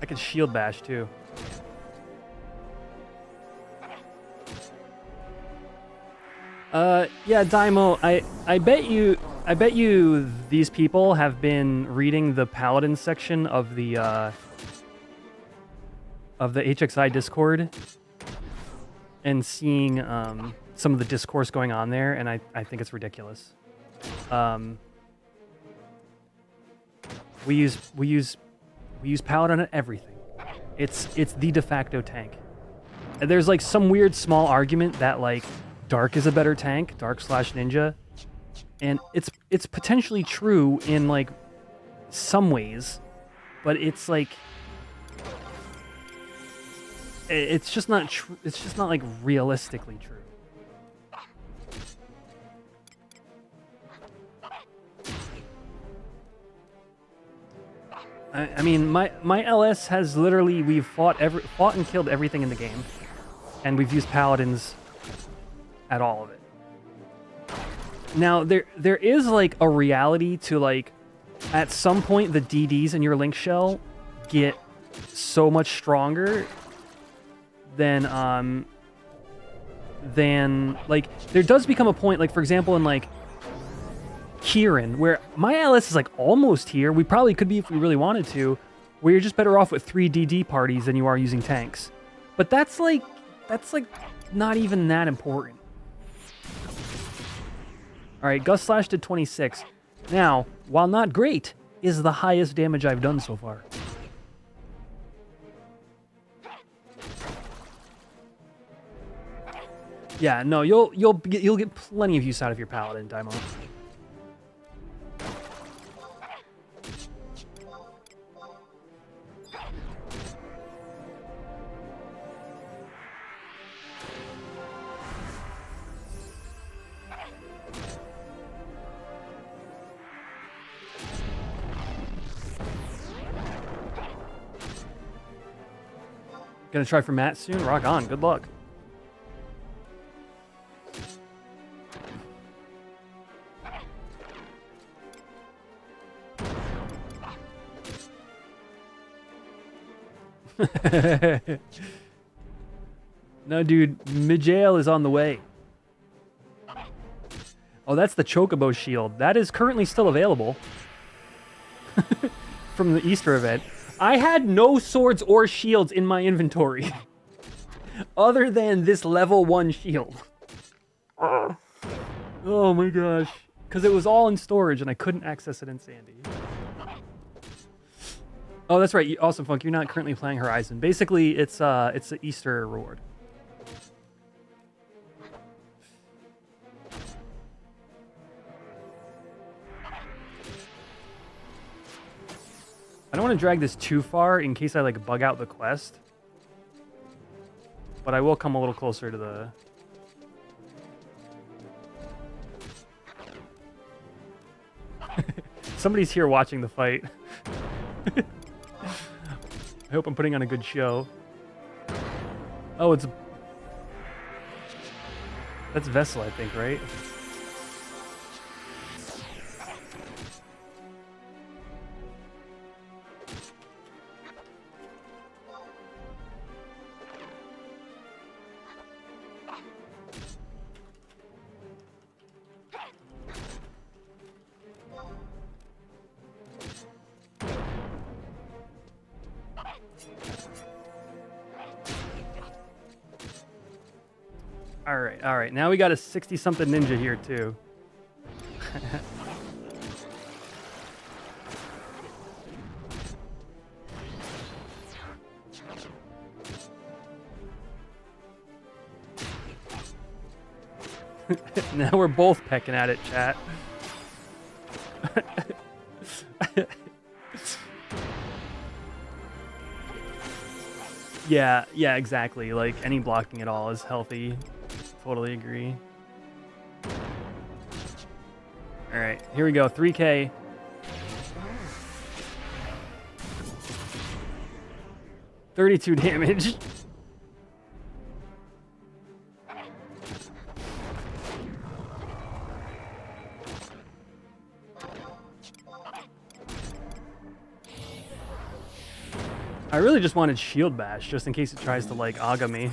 I could shield bash too. Yeah, Daimo, I bet you these people have been reading the Paladin section of the HXI Discord and seeing some of the discourse going on there, and I think it's ridiculous. We use Paladin at everything. It's the de facto tank. And there's like some weird small argument that like Dark is a better tank, Dark/Ninja, and it's potentially true in like some ways, but it's like it's just not true. It's just not like realistically true. I mean, my LS has literally, we've fought and killed everything in the game, and we've used Paladins at all of it. Now there is like a reality to like, at some point the DDs in your Link Shell get so much stronger than like there does become a point, like for example in like Kieran, where my LS is like almost here. We probably could be if we really wanted to, where you're just better off with 3 DD parties than you are using tanks. But that's like not even that important. All right, Gus Slash did 26. Now, while not great, is the highest damage I've done so far. Yeah, no, you'll get plenty of use out of your Paladin, Daimo. Gonna try for Matt soon? Rock on. Good luck. No, dude. Mijail is on the way. Oh, that's the Chocobo shield. That is currently still available. From the Easter event. I had no swords or shields in my inventory. Other than this level 1 shield. Oh my gosh. Because it was all in storage and I couldn't access it in Sandy. Oh, that's right. Awesome Funk, you're not currently playing Horizon. Basically, it's the Easter reward. I don't want to drag this too far in case I like bug out the quest. But I will come a little closer to the... Somebody's here watching the fight. I hope I'm putting on a good show. Oh, it's... That's Vessel, I think, right? All right. Now we got a 60-something ninja here, too. Now we're both pecking at it, chat. Yeah, exactly. Like, any blocking at all is healthy. Totally agree. All right, here we go. 3K. $32 damage. All really just wanted shield bash, just in case it tries to, like, Aga me.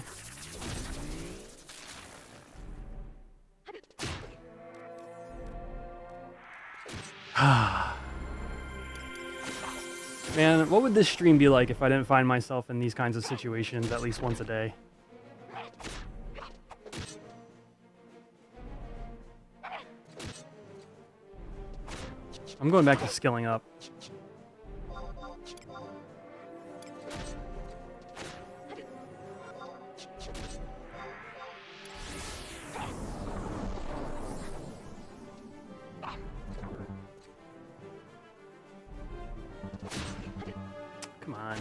Man, what would this stream be like if I didn't find myself in these kinds of situations at least once a day? I'm going back to skilling up. Come on.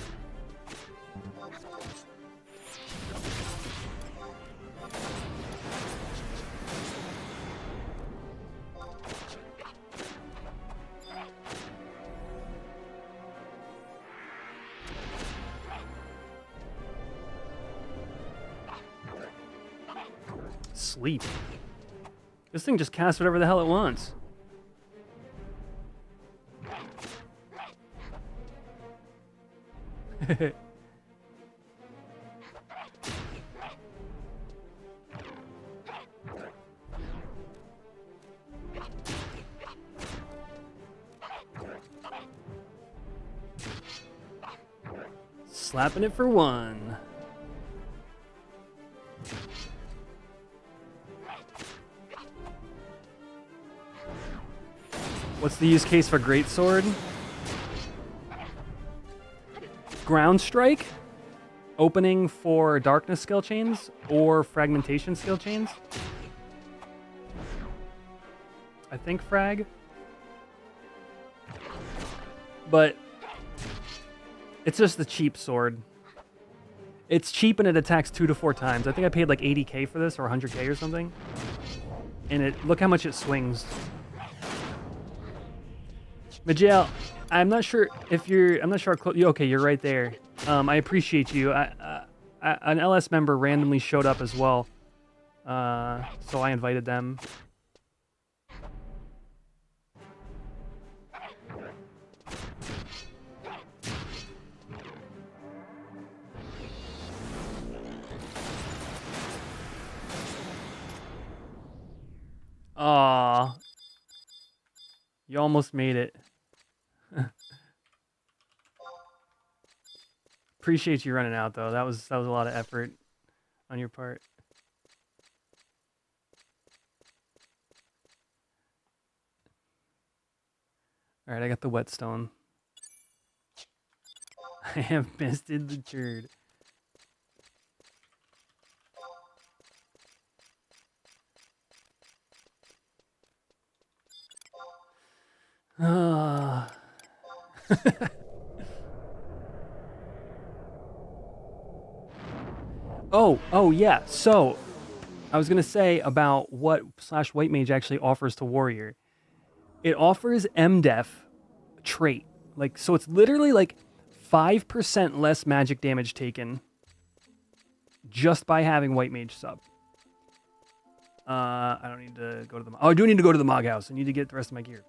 Sleep. This thing just casts whatever the hell it wants. Slapping it for one. What's the use case for Greatsword? Ground Strike, opening for Darkness skill chains, or Fragmentation skill chains. I think Frag. But it's just the cheap sword. It's cheap and it attacks 2 to 4 times. I think I paid like 80k for this, or 100k or something. And look how much it swings. Majel, I'm not sure if you're. I'm not sure. Okay, you're right there. I appreciate you. An LS member randomly showed up as well, so I invited them. Aw, you almost made it. Appreciate you running out though. That was a lot of effort on your part. All right, I got the whetstone. I have misted the turd. Ah. Oh yeah. So, I was gonna say about what /White Mage actually offers to Warrior. It offers MDef trait. Like, so it's literally like 5% less magic damage taken just by having White Mage sub. I don't need to go to the. Oh, I do need to go to the Mog House. I need to get the rest of my gear.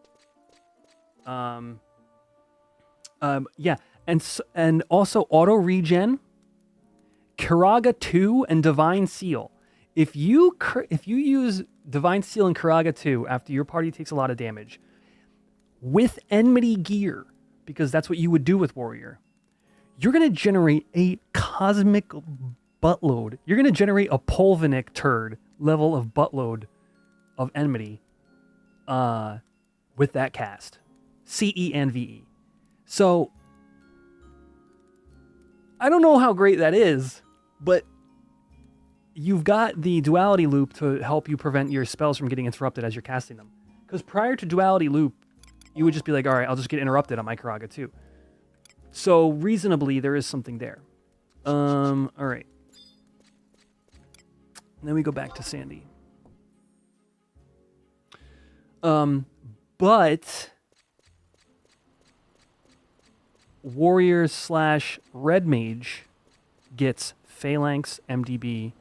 Yeah, and also auto regen, Karaga 2, and Divine Seal. If you use Divine Seal and Karaga 2 after your party takes a lot of damage with enmity gear, because that's what you would do with Warrior, you're gonna generate a cosmic buttload. You're gonna generate a Polvinic turd level of buttload of enmity with that cast. CE and VE. So, I don't know how great that is, but you've got the duality loop to help you prevent your spells from getting interrupted as you're casting them. Because prior to duality loop, you would just be like, all right, I'll just get interrupted on my Karaga too. So, reasonably, there is something there. All right. And then we go back to Sandy. But Warrior / Red Mage gets Phalanx, MDB,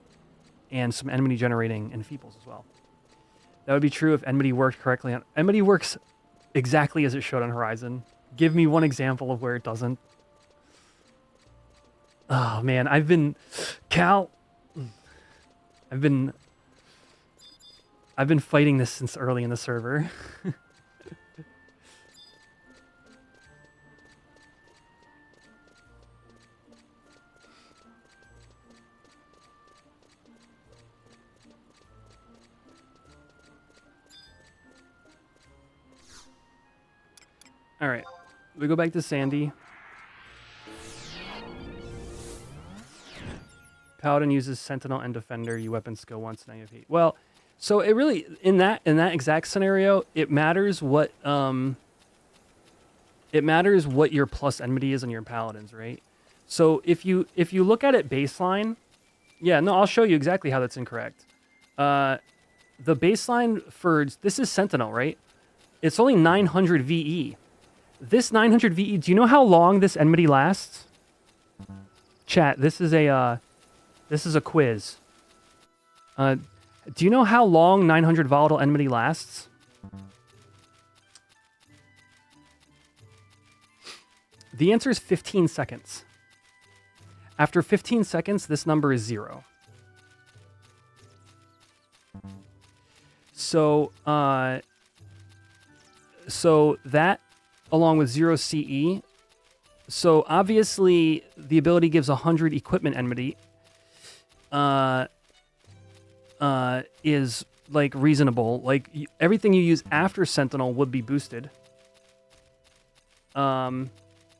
and some enmity generating enfeebles as well. That would be true if enmity worked correctly. Enmity works exactly as it should on Horizon. Give me one example of where it doesn't. Oh man, I've been I've been fighting this since early in the server. All right, we go back to Sandy. Paladin uses Sentinel and Defender. You weapon skill once, now you have 8. Well, so it really in that exact scenario, it matters what your plus enmity is on your paladins, right? So if you look at it baseline, yeah, no, I'll show you exactly how that's incorrect. The baseline for this is Sentinel, right? It's only 900 VE. This 900 VE, do you know how long this enmity lasts? Chat, this is a quiz. Do you know how long 900 volatile enmity lasts? The answer is 15 seconds. After 15 seconds, this number is 0. So that, along with 0 CE, so obviously the ability gives 100 equipment enmity, is like reasonable. Like everything you use after Sentinel would be boosted. The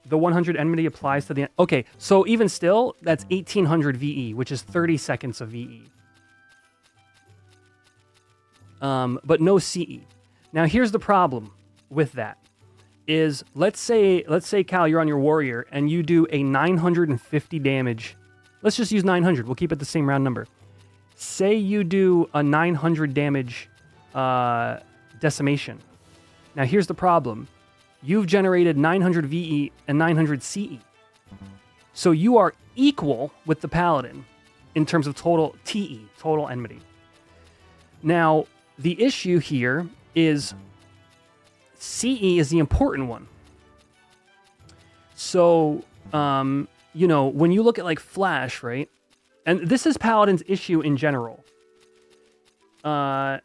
100 enmity applies to the... Okay, so even still, that's 1800 VE, which is 30 seconds of VE. But no CE. Now here's the problem with that. Is let's say Cal, you're on your warrior and you do a 950 damage. Let's just use 900. We'll keep it the same round number. Say you do a 900 damage decimation. Now here's the problem. You've generated 900 VE and 900 CE. So you are equal with the paladin in terms of total TE, total enmity. Now, the issue here is CE is the important one. So, you know, when you look at like Flash, right? And this is Paladin's issue in general. You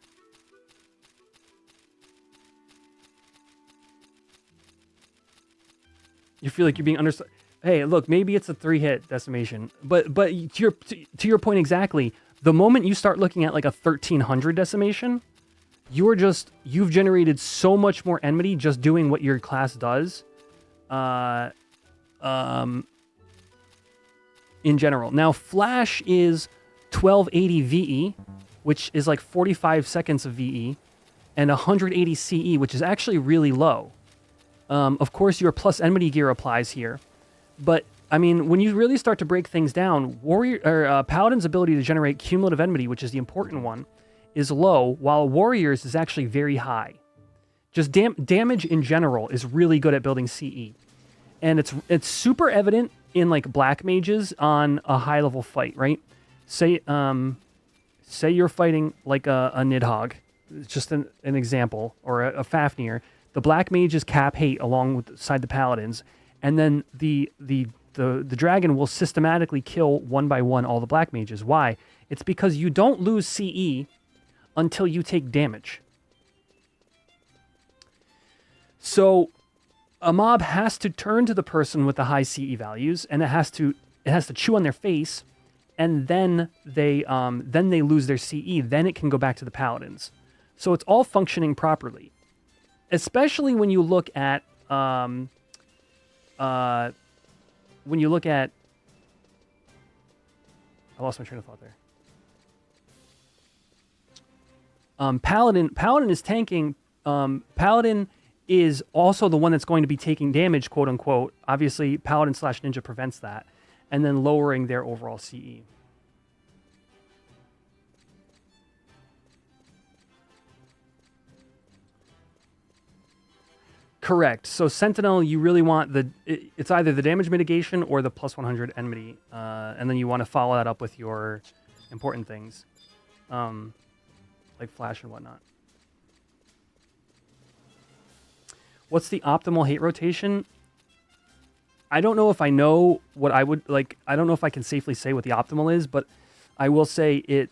feel like you're being understood. Hey, look, maybe it's a 3-hit decimation, but to your point exactly, the moment you start looking at like a 1300 decimation, you've generated so much more enmity just doing what your class does. In general. Now, Flash is 1280 VE, which is like 45 seconds of VE, and 180 CE, which is actually really low. Of course, your plus enmity gear applies here, but I mean, when you really start to break things down, Paladin's ability to generate cumulative enmity, which is the important one, is low, while Warrior's is actually very high. Just damage in general is really good at building CE, and it's super evident in like black mages on a high level fight, right? Say you're fighting like a Nidhogg, it's just an example, or a Fafnir. The black mages cap hate alongside the paladins, and then the dragon will systematically kill one by one all the black mages. Why? It's because you don't lose CE until you take damage. So a mob has to turn to the person with the high CE values, and it has to chew on their face, and then they lose their CE. Then it can go back to the paladins. So it's all functioning properly, especially when you look at I lost my train of thought there. Paladin is tanking. Paladin is also the one that's going to be taking damage, quote unquote. Obviously, Paladin / Ninja prevents that, and then lowering their overall CE. Correct. So Sentinel, you really want it's either the damage mitigation or the plus 100 enmity, and then you want to follow that up with your important things, like Flash and whatnot. What's the optimal hate rotation? I don't know if I know what I would like. I don't know if I can safely say what the optimal is, but I will say it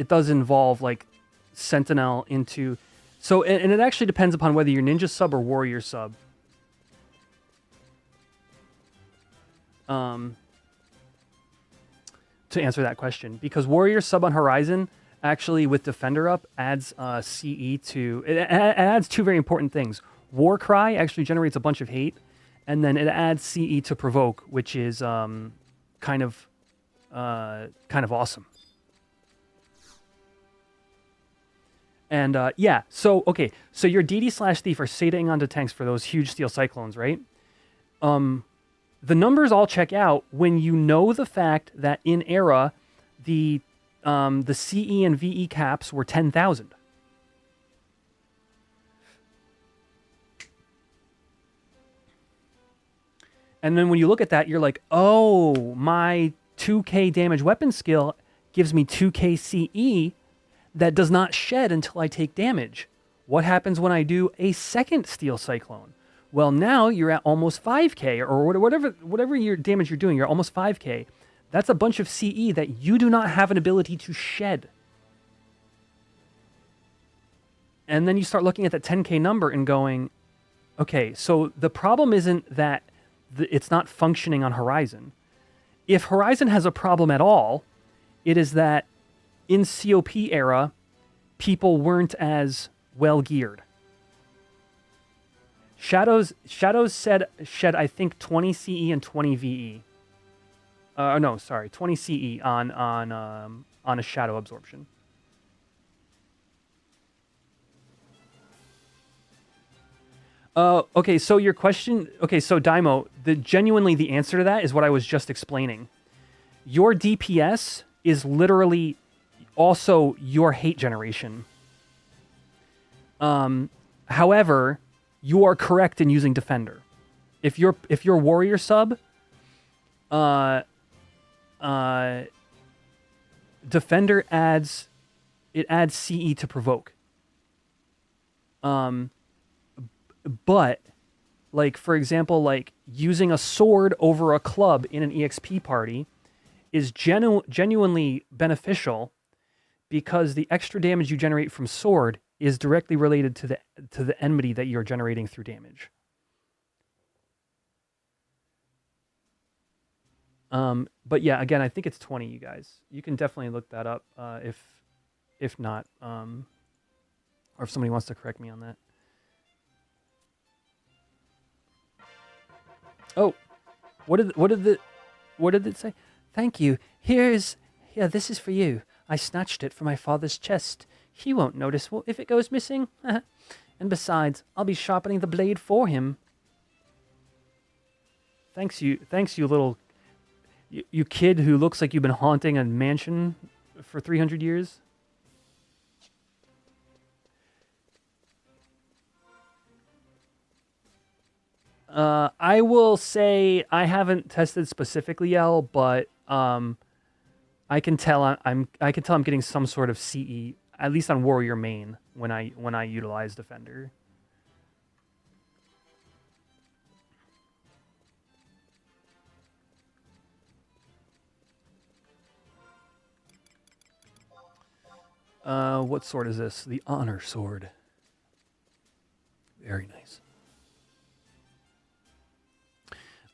does involve like Sentinel into. So and it actually depends upon whether you're Ninja sub or Warrior sub. To answer that question, because Warrior sub on Horizon actually with Defender up adds CE to it adds two very important things. War Cry actually generates a bunch of hate, and then it adds CE to Provoke, which is kind of awesome. And yeah, so okay, so your DD/Thief are sataing onto tanks for those huge Steel Cyclones, right? The numbers all check out when you know the fact that in Era, the CE and VE caps were 10,000. And then when you look at that, you're like, oh, my 2k damage weapon skill gives me 2k CE that does not shed until I take damage. What happens when I do a second Steel Cyclone? Well, now you're at almost 5k, or whatever your damage you're doing, you're almost 5k. That's a bunch of CE that you do not have an ability to shed. And then you start looking at that 10k number and going, okay, so the problem isn't that it's not functioning on Horizon. If Horizon has a problem at all, it is that in COP era, people weren't as well geared. Shadows shed I think 20 CE and 20 VE. No, sorry, 20 CE on a shadow absorption. Okay, so your question. Okay, so Daimo, genuinely the answer to that is what I was just explaining. Your DPS is literally also your hate generation. However, you are correct in using Defender. If you're Warrior sub, Defender adds CE to Provoke. But like for example, like using a sword over a club in an EXP party is genuinely beneficial because the extra damage you generate from sword is directly related to the enmity that you're generating through damage. But yeah, again, I think it's 20, you guys. You can definitely look that up if not, or if somebody wants to correct me on that. Oh, what did it say? Thank you. This is for you. I snatched it from my father's chest. He won't notice if it goes missing. And besides, I'll be sharpening the blade for him. Thanks you little you kid who looks like you've been haunting a mansion for 300 years. I will say I haven't tested specifically yet, but I can tell I'm getting some sort of CE, at least on Warrior main when I utilize Defender. What sword is this? The Honor Sword. Very nice.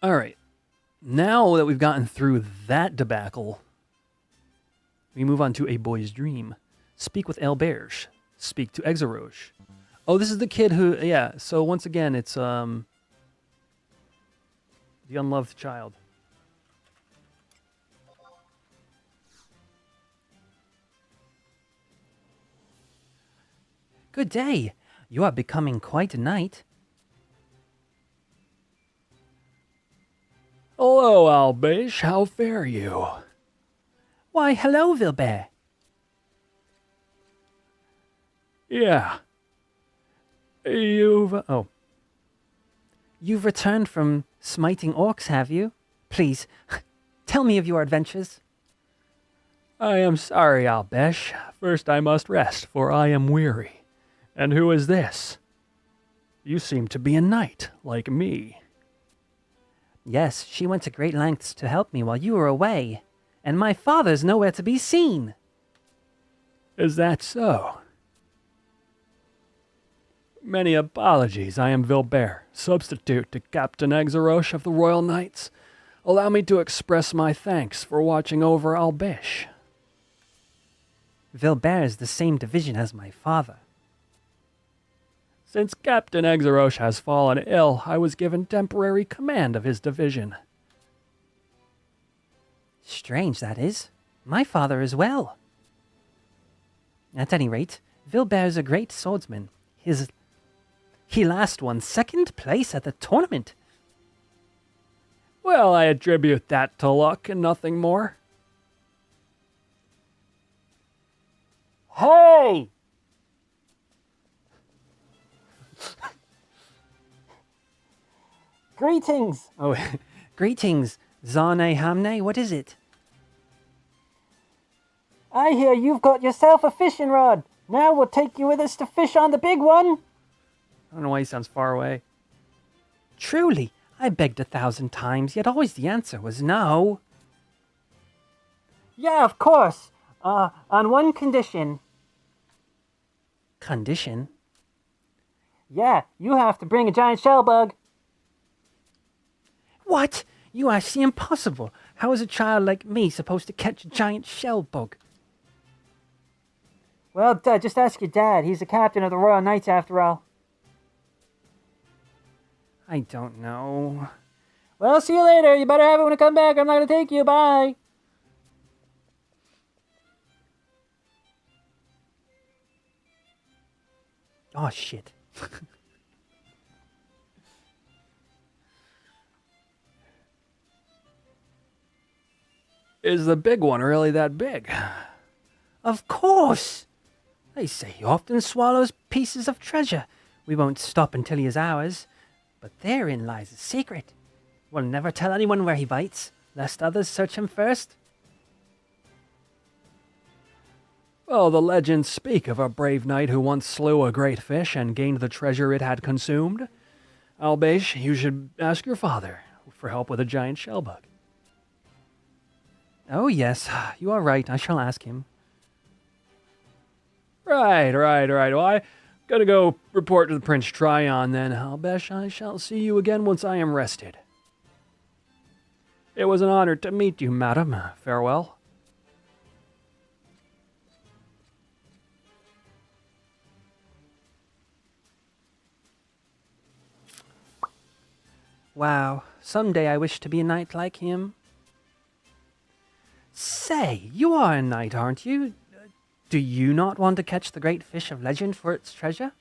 All right. Now that we've gotten through that debacle, we move on to A Boy's Dream. Speak with Elberge. Speak to Exaroche. Oh, this is the kid who, yeah. So once again, it's the unloved child. Good day. You are becoming quite a knight. Hello, Albesh. How fare you? Why, hello, Vilbert. Yeah. You've returned from smiting orcs, have you? Please, tell me of your adventures. I am sorry, Albesh. First I must rest, for I am weary. And who is this? You seem to be a knight, like me. Yes, she went to great lengths to help me while you were away, and my father's nowhere to be seen. Is that so? Many apologies. I am Vilbert, substitute to Captain Exaroche of the Royal Knights. Allow me to express my thanks for watching over Albish. Vilbert is the same division as my father. Since Captain Exaroche has fallen ill, I was given temporary command of his division. Strange, that is. My father as well. At any rate, Vilbert is a great swordsman. He last won second place at the tournament. Well, I attribute that to luck and nothing more. Hey! Greetings! Oh, greetings, Zarne Hamne. What is it? I hear you've got yourself a fishing rod. Now we'll take you with us to fish on the big one. I don't know why he sounds far away. Truly, I begged 1,000 times, yet always the answer was no. Yeah, of course. On one condition. Condition? Yeah, you have to bring a giant shell bug. What? You ask the impossible. How is a child like me supposed to catch a giant shell bug? Well, just ask your dad. He's the captain of the Royal Knights after all. I don't know. Well, see you later. You better have it when I come back. I'm not going to take you. Bye. Oh, shit. Is the big one really that big? Of course. They say he often swallows pieces of treasure. We won't stop until he is ours. But therein lies the secret. We'll never tell anyone where he bites, lest others search him first. Well, the legends speak of a brave knight who once slew a great fish and gained the treasure it had consumed. Albish, you should ask your father for help with a giant shellbug. Oh, yes, you are right. I shall ask him. Right. Well, I gotta go report to the Prince Tryon then. Albish, I shall see you again once I am rested. It was an honor to meet you, madam. Farewell. Wow, someday I wish to be a knight like him. Say, you are a knight, aren't you? Do you not want to catch the great fish of legend for its treasure?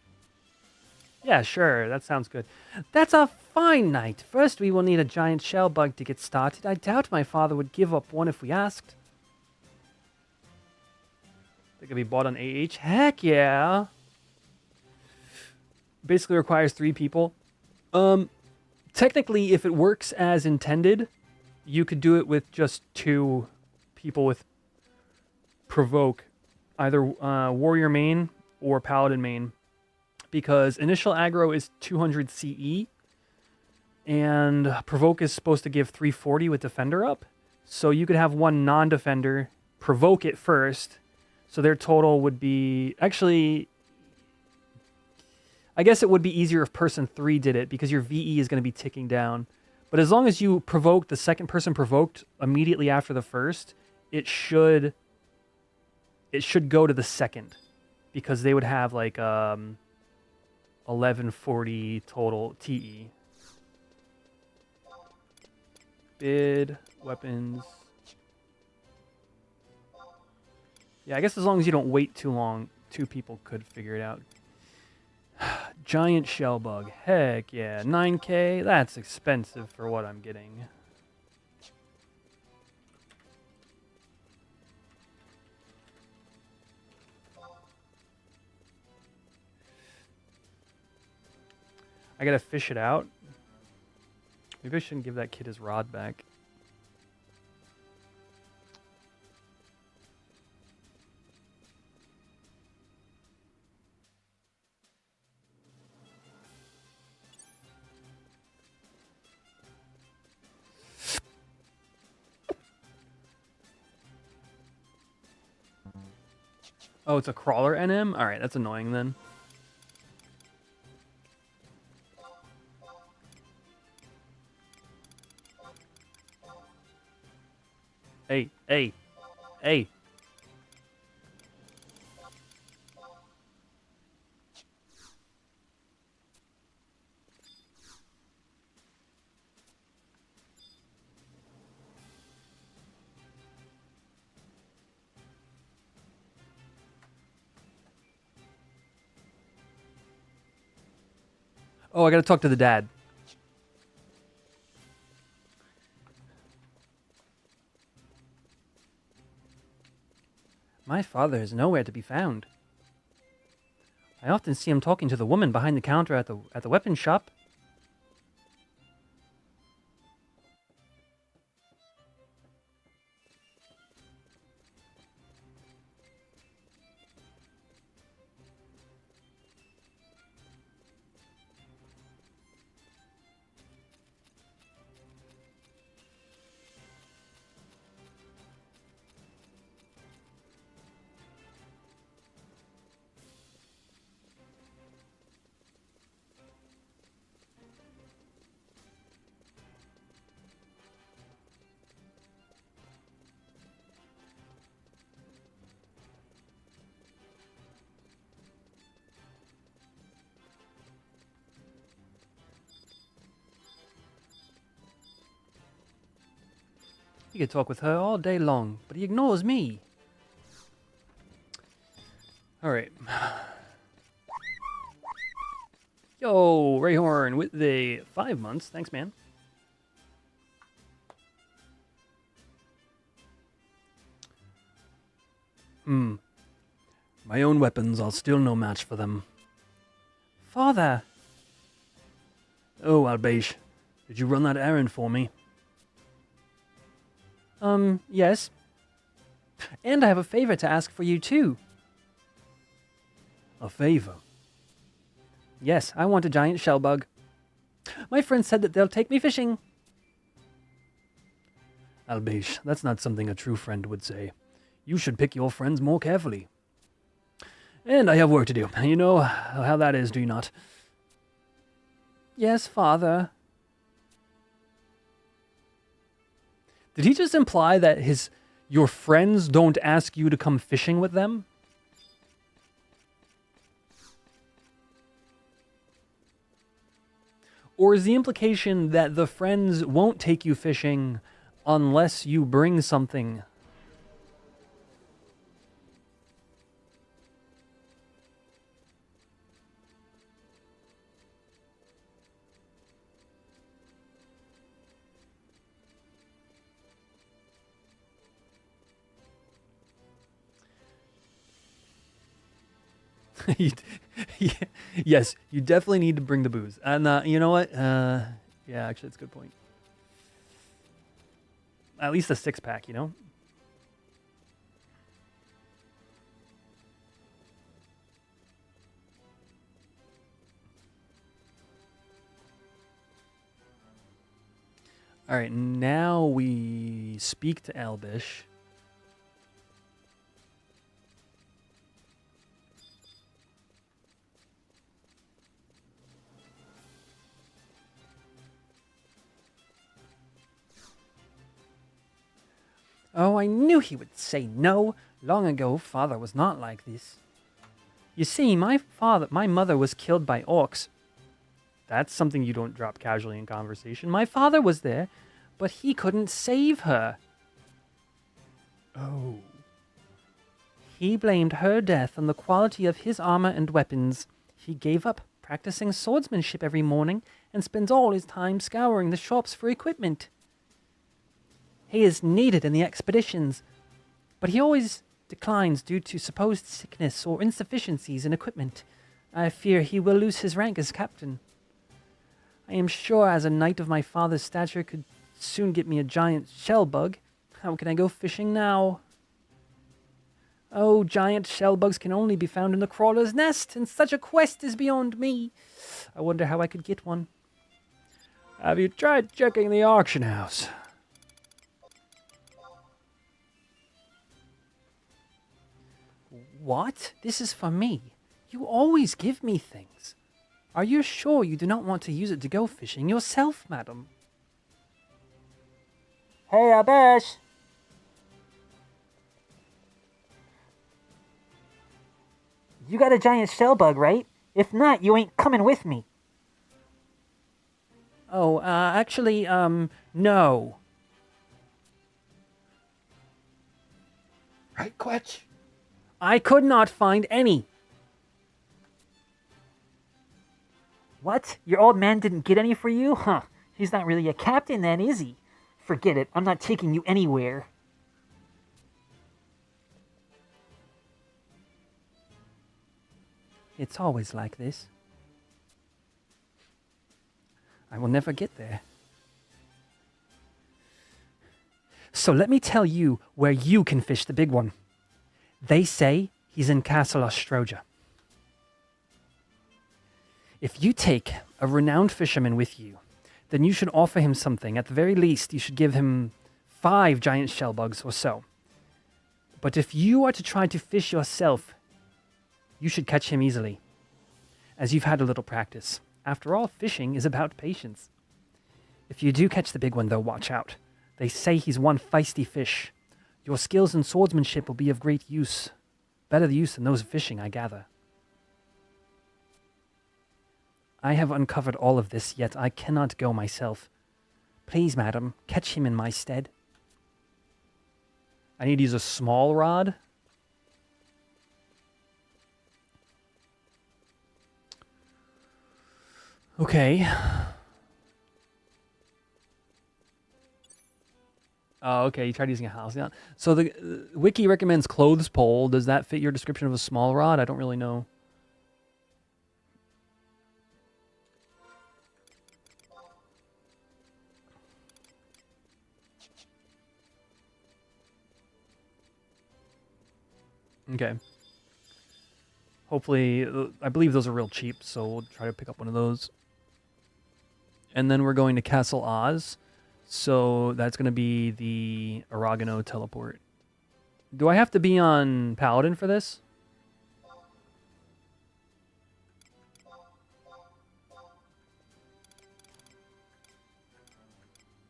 Yeah, sure, that sounds good. That's a fine knight. First, we will need a giant shell bug to get started. I doubt my father would give up one if we asked. They could be bought on AH? Heck yeah! Basically requires 3 people. Technically, if it works as intended, you could do it with just 2 people with Provoke, either Warrior main or Paladin main, because initial aggro is 200 CE, and Provoke is supposed to give 340 with Defender up, so you could have one non-Defender provoke it first, so their total would be... Actually, I guess it would be easier if person 3 did it, because your VE is going to be ticking down. But as long as you provoke the second person provoked immediately after the first, it should go to the second, because they would have like 1140 total TE. Bid, weapons. Yeah, I guess as long as you don't wait too long, 2 people could figure it out. Giant shell bug. Heck yeah. 9K? That's expensive for what I'm getting. I gotta fish it out. Maybe I shouldn't give that kid his rod back. Oh, it's a crawler NM? Alright, that's annoying then. Hey, hey, hey. Oh, I gotta talk to the dad. My father is nowhere to be found. I often see him talking to the woman behind the counter at the weapons shop. He could talk with her all day long, but he ignores me. Alright. Yo, Rayhorn with the 5 months. Thanks, man. My own weapons are still no match for them. Father, Oh, Albesh, did you run that errand for me? yes. And I have a favor to ask for you, too. A favor? Yes, I want a giant shell bug. My friend said that they'll take me fishing. Albesh, that's not something a true friend would say. You should pick your friends more carefully. And I have work to do. You know how that is, do you not? Yes, Father. Did he just imply that your friends don't ask you to come fishing with them? Or is the implication that the friends won't take you fishing unless you bring something? Yes, you definitely need to bring the booze. And you know what? Yeah, actually, that's a good point. At least a 6-pack, you know? All right, now we speak to Albish. Oh, I knew he would say no. Long ago, Father was not like this. You see, my mother was killed by orcs. That's something you don't drop casually in conversation. My father was there, but he couldn't save her. Oh. He blamed her death on the quality of his armor and weapons. He gave up practicing swordsmanship every morning and spends all his time scouring the shops for equipment. He is needed in the expeditions, but he always declines due to supposed sickness or insufficiencies in equipment. I fear he will lose his rank as captain. I am sure as a knight of my father's stature could soon get me a giant shell bug. How can I go fishing now? Oh, giant shell bugs can only be found in the crawler's nest, and such a quest is beyond me. I wonder how I could get one. Have you tried checking the auction house? What? This is for me. You always give me things. Are you sure you do not want to use it to go fishing yourself, madam? Hey, Abash! You got a giant shell bug, right? If not, you ain't coming with me. Oh, actually, no. Right, Quetch? I could not find any. What? Your old man didn't get any for you? Huh. He's not really a captain then, is he? Forget it. I'm not taking you anywhere. It's always like this. I will never get there. So let me tell you where you can fish the big one. They say he's in Castle Ostroja. If you take a renowned fisherman with you, then you should offer him something. At the very least, you should give him 5 giant shell bugs or so. But if you are to try to fish yourself, you should catch him easily, as you've had a little practice. After all, fishing is about patience. If you do catch the big one, though, watch out. They say he's one feisty fish. Your skills in swordsmanship will be of great use. Better use than those of fishing, I gather. I have uncovered all of this, yet I cannot go myself. Please, madam, catch him in my stead. I need to use a small rod. Okay. Oh, okay. You tried using a house. Yeah. So the wiki recommends clothes pole. Does that fit your description of a small rod? I don't really know. Okay. Hopefully, I believe those are real cheap, so we'll try to pick up one of those. And then we're going to Castle Oz. So that's going to be the Oregano teleport. Do I have to be on Paladin for this?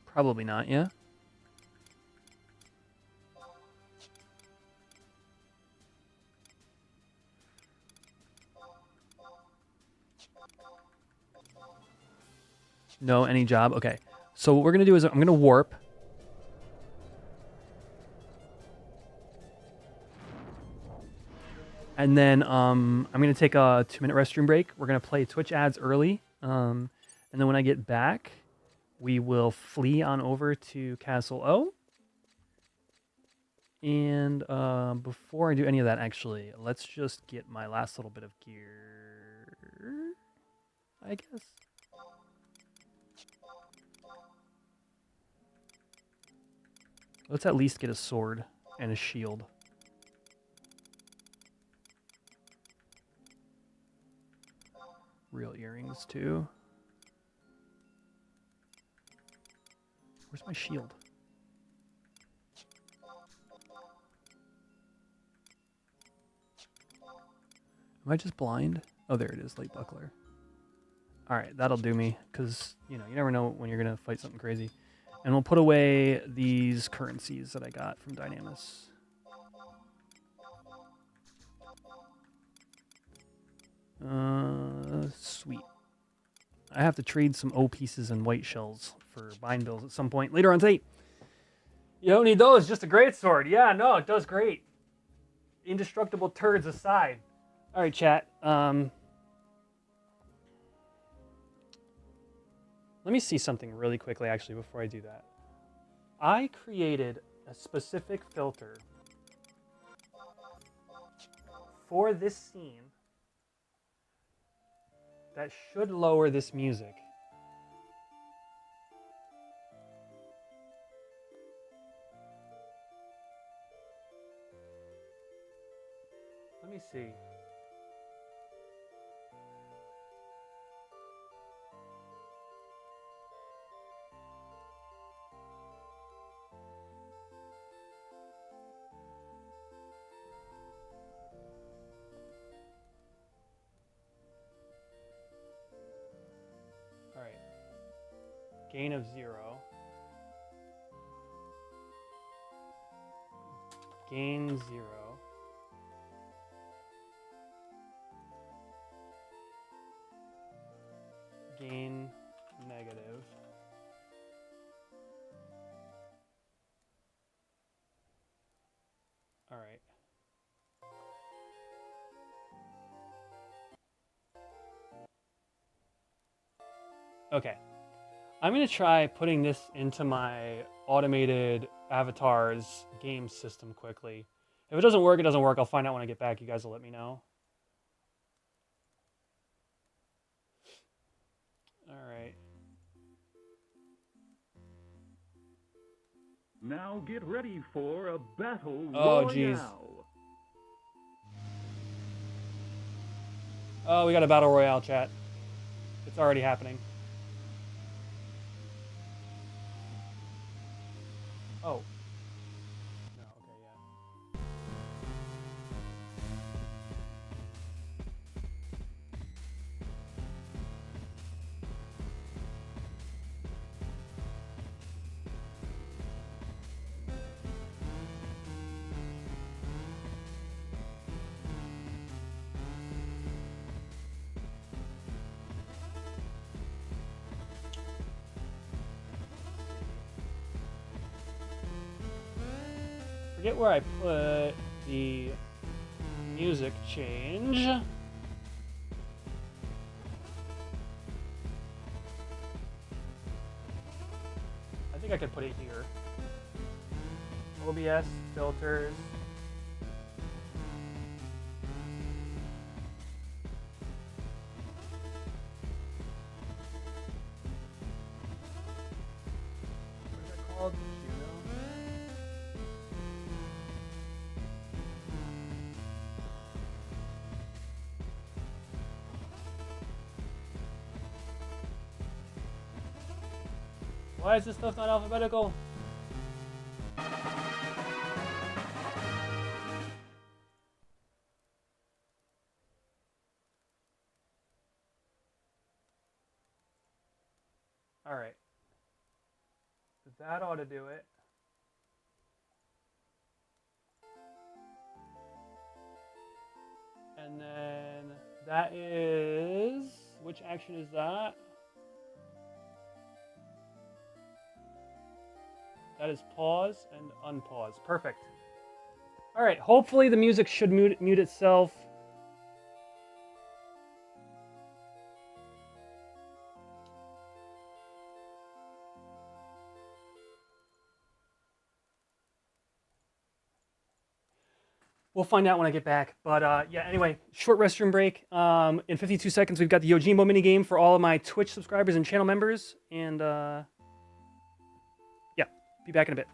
Probably not, yeah? No, any job? Okay. So what we're going to do is I'm going to warp. And then I'm going to take a 2-minute restroom break. We're going to play Twitch ads early. And then when I get back, we will flee on over to Castle O. And before I do any of that, actually, let's just get my last little bit of gear, I guess. Let's at least get a sword and a shield. Real earrings, too. Where's my shield? Am I just blind? Oh, there it is, light buckler. Alright, that'll do me, because, you know, you never know when you're going to fight something crazy. And we'll put away these currencies that I got from Dynamis. Sweet. I have to trade some O pieces and white shells for bind bills at some point later on tonight. You don't need those, just a great sword. Yeah, no, it does great. Indestructible turds aside. All right, chat. Let me see something really quickly, actually, before I do that. I created a specific filter for this scene that should lower this music. Let me see. Gain of 0. Gain 0. Gain negative. All right. Okay. I'm going to try putting this into my automated avatars game system quickly. If it doesn't work, it doesn't work. I'll find out when I get back. You guys will let me know. All right. Now get ready for a battle Oh, royale. jeez. Oh, we got a battle royale, chat. It's already happening. Oh. No, okay, yeah. Forget where I put the music change. I think I could put it here. OBS, filters. What is it called? Why is this stuff not alphabetical? All right. That ought to do it. And then that is, which action is that? That is pause and unpause. Perfect. All right, hopefully the music should mute itself. We'll find out when I get back. But yeah, anyway, short restroom break. In 52 seconds, we've got the Yojimbo minigame for all of my Twitch subscribers and channel members. And yeah, be back in a bit.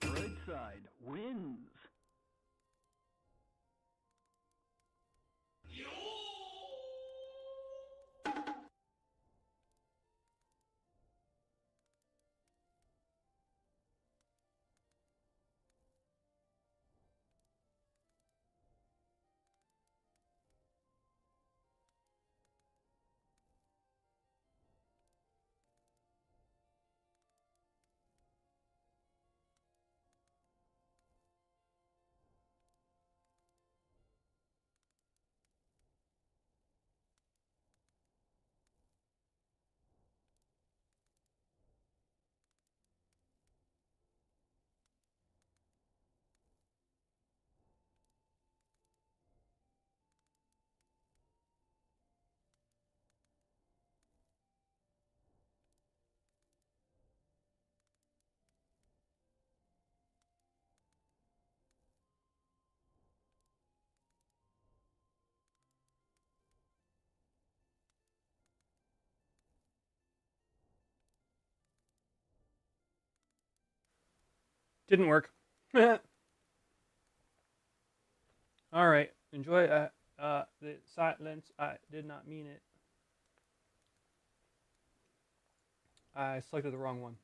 Right side wins. Didn't work. All right. Enjoy the silence. I did not mean it. I selected the wrong one.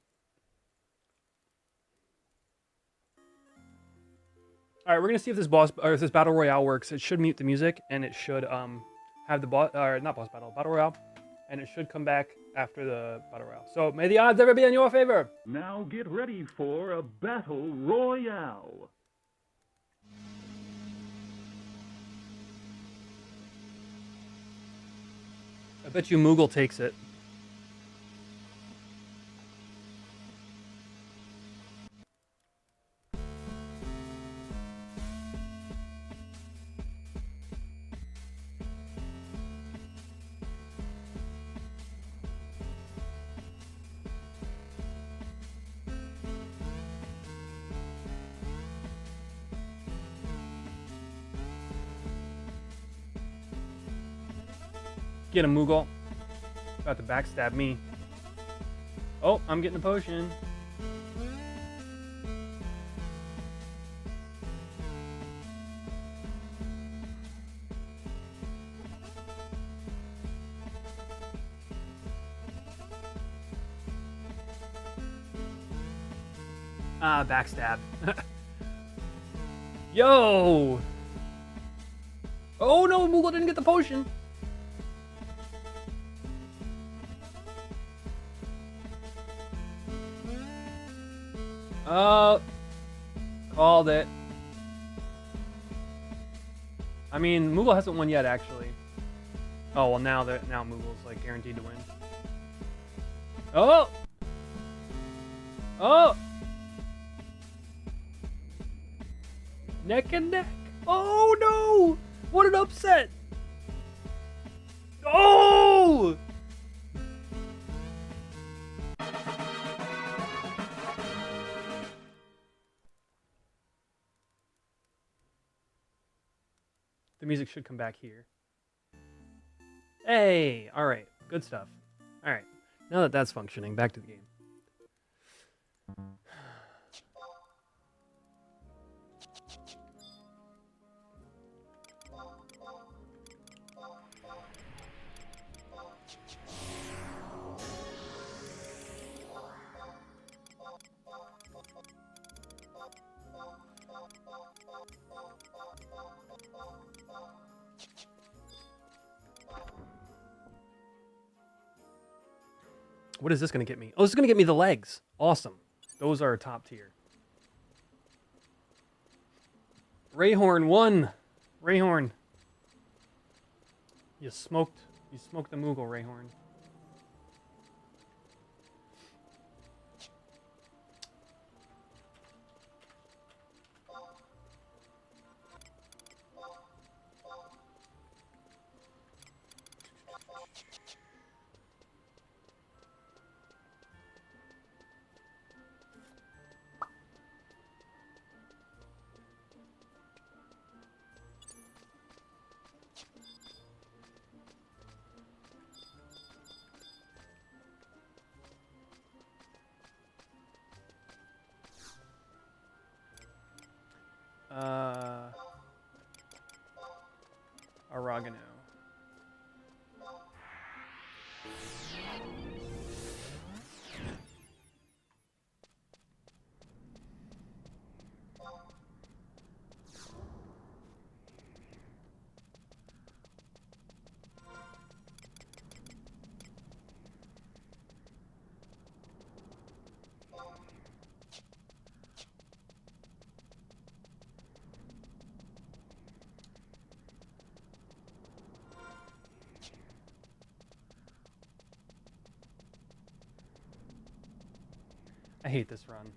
All right, we're gonna see if this boss or if this battle royale works. It should mute the music, and it should have the boss or not boss battle royale, and it should come back after the battle royale. So may the odds ever be in your favor. Now get ready for a battle royale. I bet you Moogle takes it. Get him, Moogle. About to backstab me. Oh, I'm getting a potion. Ah, backstab. Yo! Oh no, Moogle didn't get the potion. Oh, called it. I mean, Moogle hasn't won yet, actually. Oh well, now Moogle's like guaranteed to win. Oh, oh, neck and neck. Oh no! What an upset! Oh! The music should come back here. Hey! Alright, good stuff. Alright, now that that's functioning, back to the game. What is this going to get me? Oh, this is going to get me the legs. Awesome. Those are top tier. Rayhorn won. Rayhorn. You smoked the Moogle, Rayhorn. Oregano. I hate this run.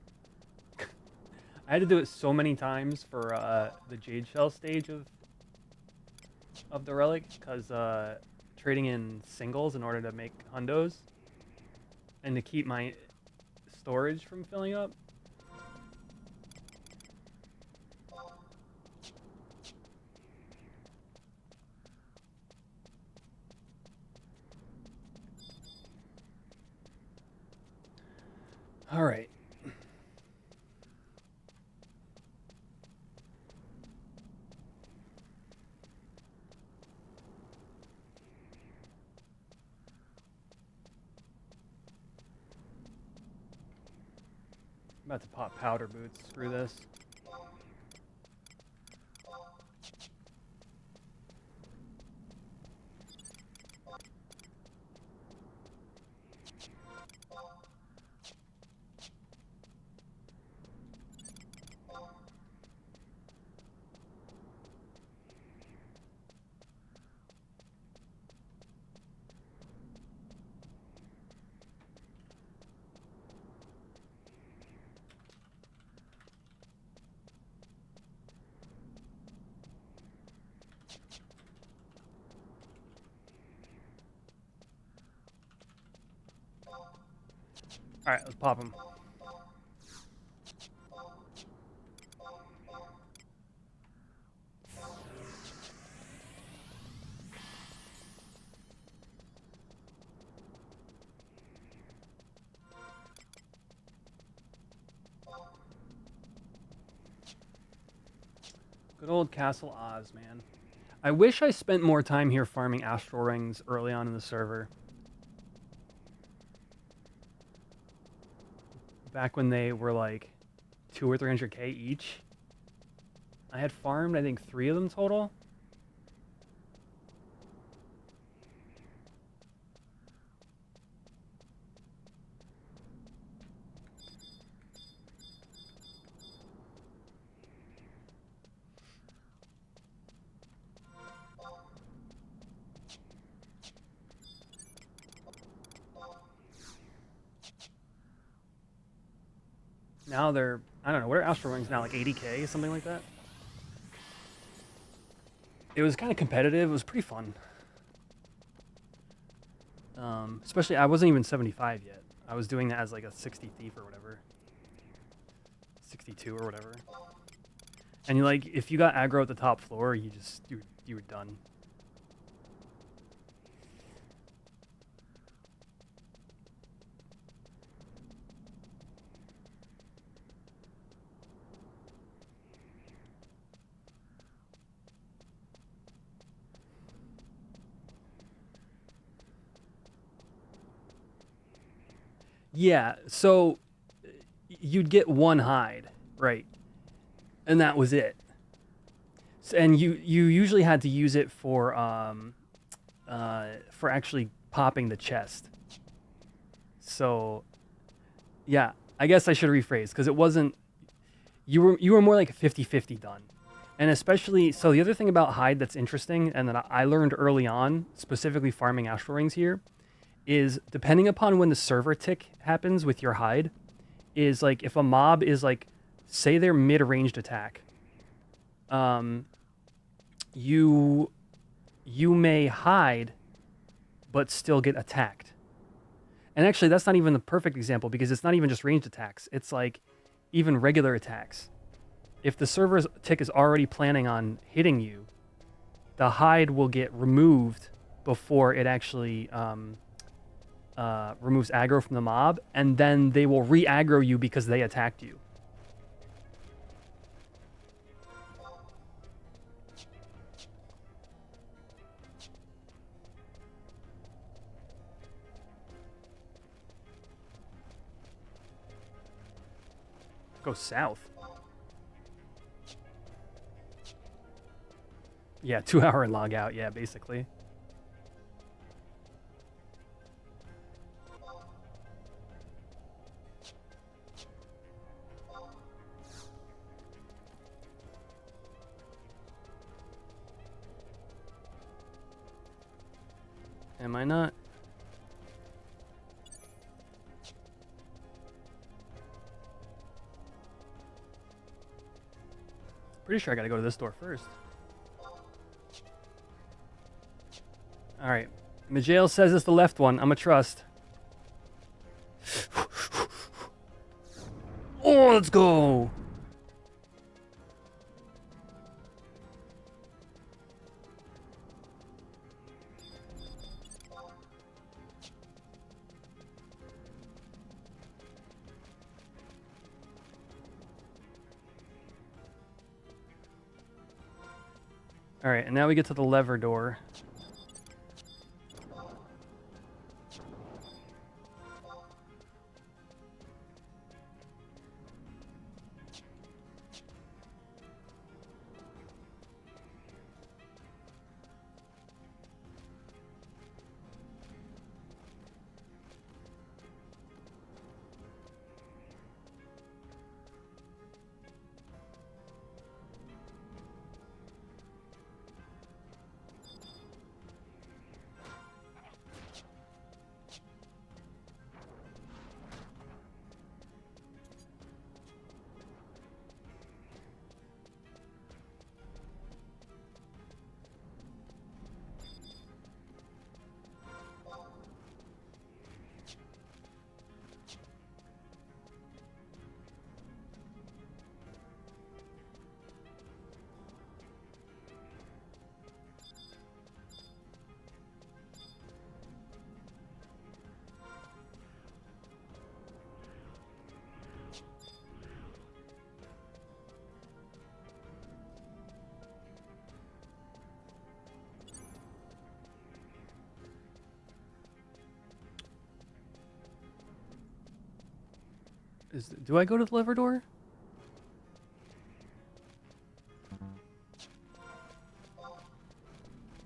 I had to do it so many times for the Jade Shell stage of the relic, because trading in singles in order to make hundos and to keep my storage from filling up. All right. I'm about to pop powder boots. Screw this. All right, let's pop them. Good old Castle Oz, man. I wish I spent more time here farming astral rings early on in the server. Back when they were like 200 or 300k each. I had farmed, I think, 3 of them total. Now they're, I don't know, what are astral rings now, like 80k, something like that? It was kind of competitive. It was pretty fun. Especially, I wasn't even 75 yet. I was doing that as like a 60 thief or whatever. 62 or whatever. And you like, if you got aggro at the top floor, you were done. Yeah, so you'd get 1 hide, right? And that was it. And you usually had to use it for actually popping the chest. So yeah, I guess I should rephrase, because it wasn't, you were more like 50-50 done. And especially, so the other thing about hide that's interesting, and that I learned early on, specifically farming astral rings here, is depending upon when the server tick happens with your hide, is like if a mob is like, say they're mid-ranged attack, you may hide but still get attacked. And actually that's not even the perfect example, because it's not even just ranged attacks, it's like even regular attacks. If the server's tick is already planning on hitting you, the hide will get removed before it actually removes aggro from the mob, and then they will re-aggro you because they attacked you. Go south. Yeah, 2 hour and log out, yeah, basically. Am I not? Pretty sure I gotta go to this door first. Alright. Majale says it's the left one. I'm a trust. Oh, let's go! Alright, and now we get to the lever door. Do I go to the lever door?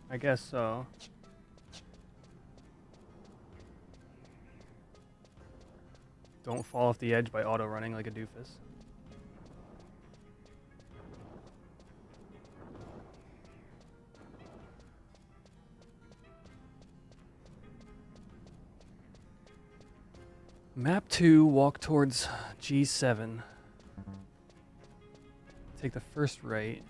I guess so. Don't fall off the edge by auto running like a doofus. Map 2, walk towards G7. Take the first right.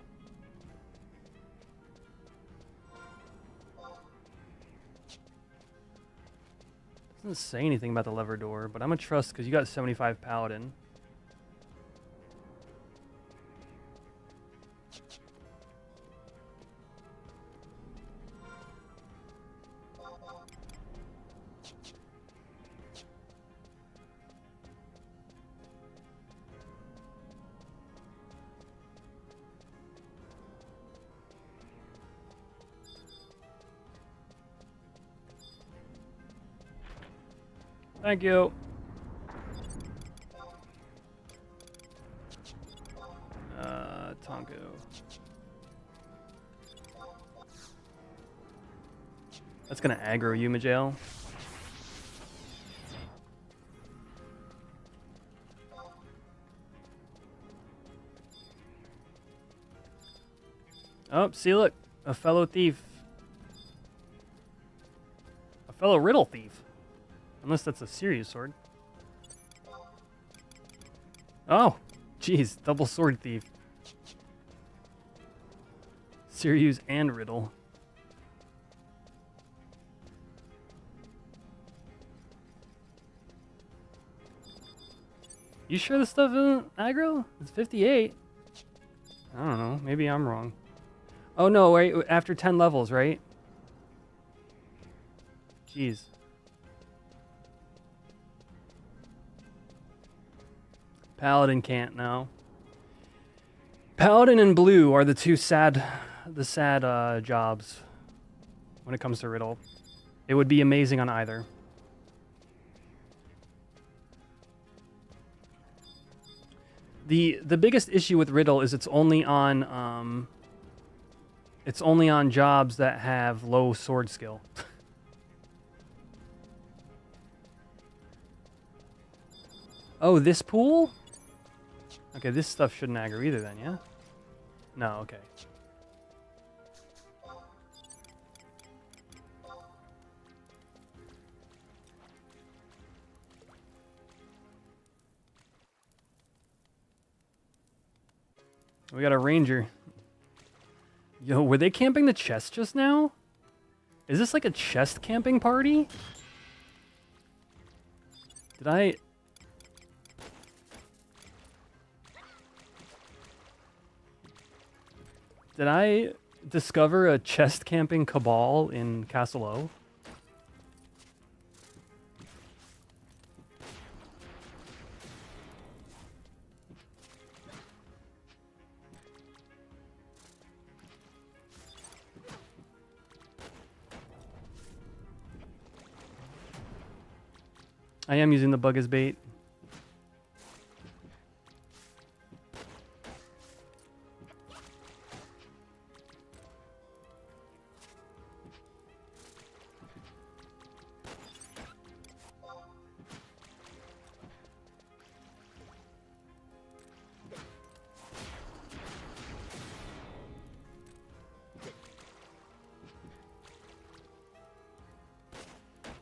Doesn't say anything about the lever door, but I'm gonna trust because you got 75 paladin. Thank you. Tonko. That's gonna aggro you, Majel. Oh, see, look, a fellow thief. A fellow riddle thief. Unless that's a serious sword. Oh, jeez, double sword thief. Sirius and riddle. You sure this stuff isn't aggro? It's 58. I don't know, maybe I'm wrong. Oh no, wait, after 10 levels, right? Jeez. Paladin can't now. Paladin and blue are the two sad jobs when it comes to riddle. It would be amazing on either. The biggest issue with riddle is it's only on jobs that have low sword skill. Oh, this pool? Okay, this stuff shouldn't aggro either then, yeah? No, okay. We got a ranger. Yo, were they camping the chest just now? Is this like a chest camping party? Did I discover a chest camping cabal in Castle O? I am using the bug as bait.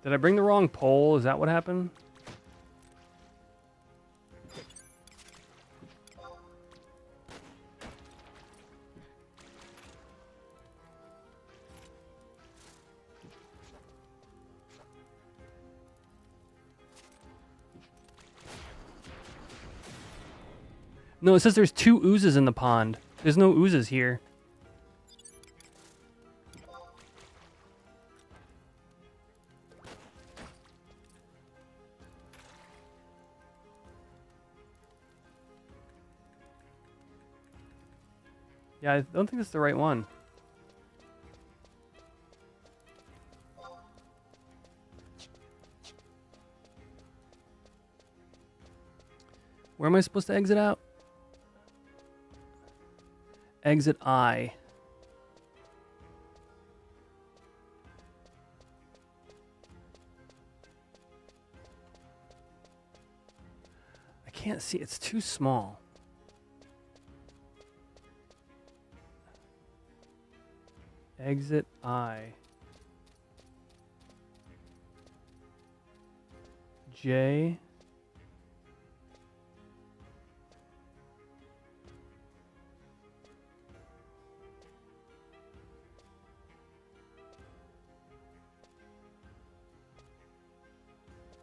Did I bring the wrong pole? Is that what happened? No, it says there's 2 oozes in the pond. There's no oozes here. Yeah, I don't think it's the right one. Where am I supposed to exit out? Exit I. I can't see. It's too small. Exit I. J.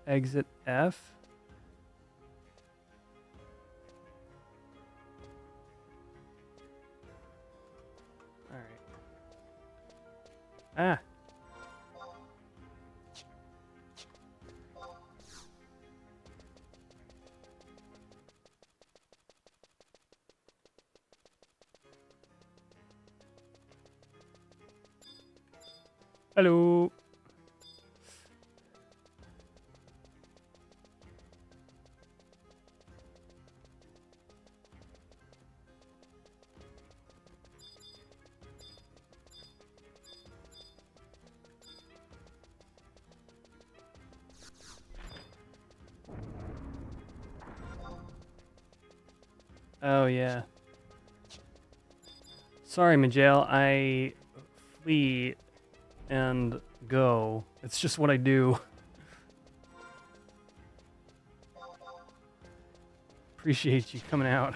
Exit F. All right. Ah. Hello. Oh, yeah. Sorry, Majel. I flee and go. It's just what I do. Appreciate you coming out.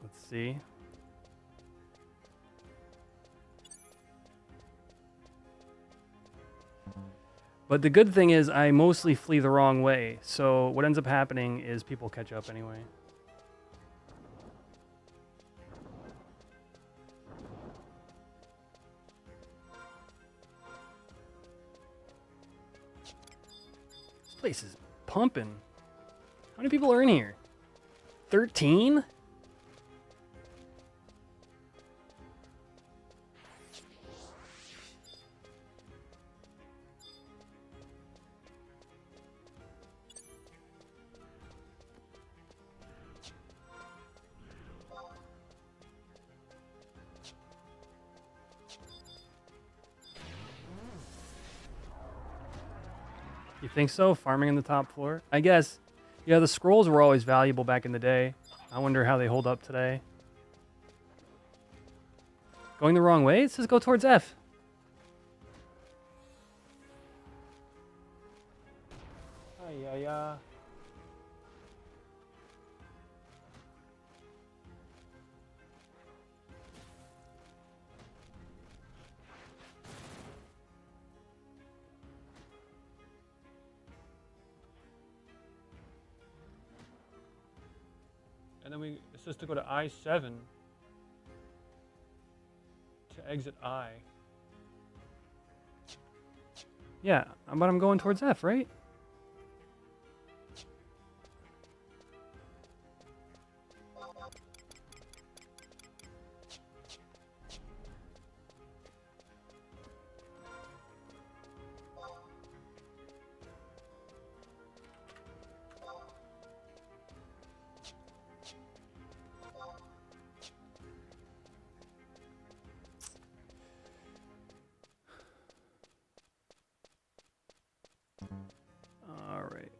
Let's see. But the good thing is I mostly flee the wrong way, so what ends up happening is people catch up anyway. This place is pumping. How many people are in here? 13? You think so? Farming in the top floor? I guess. Yeah, the scrolls were always valuable back in the day. I wonder how they hold up today. Going the wrong way? It says go towards F. Ay. And then it says to go to I-7 to exit I. Yeah, but I'm going towards F, right? All right.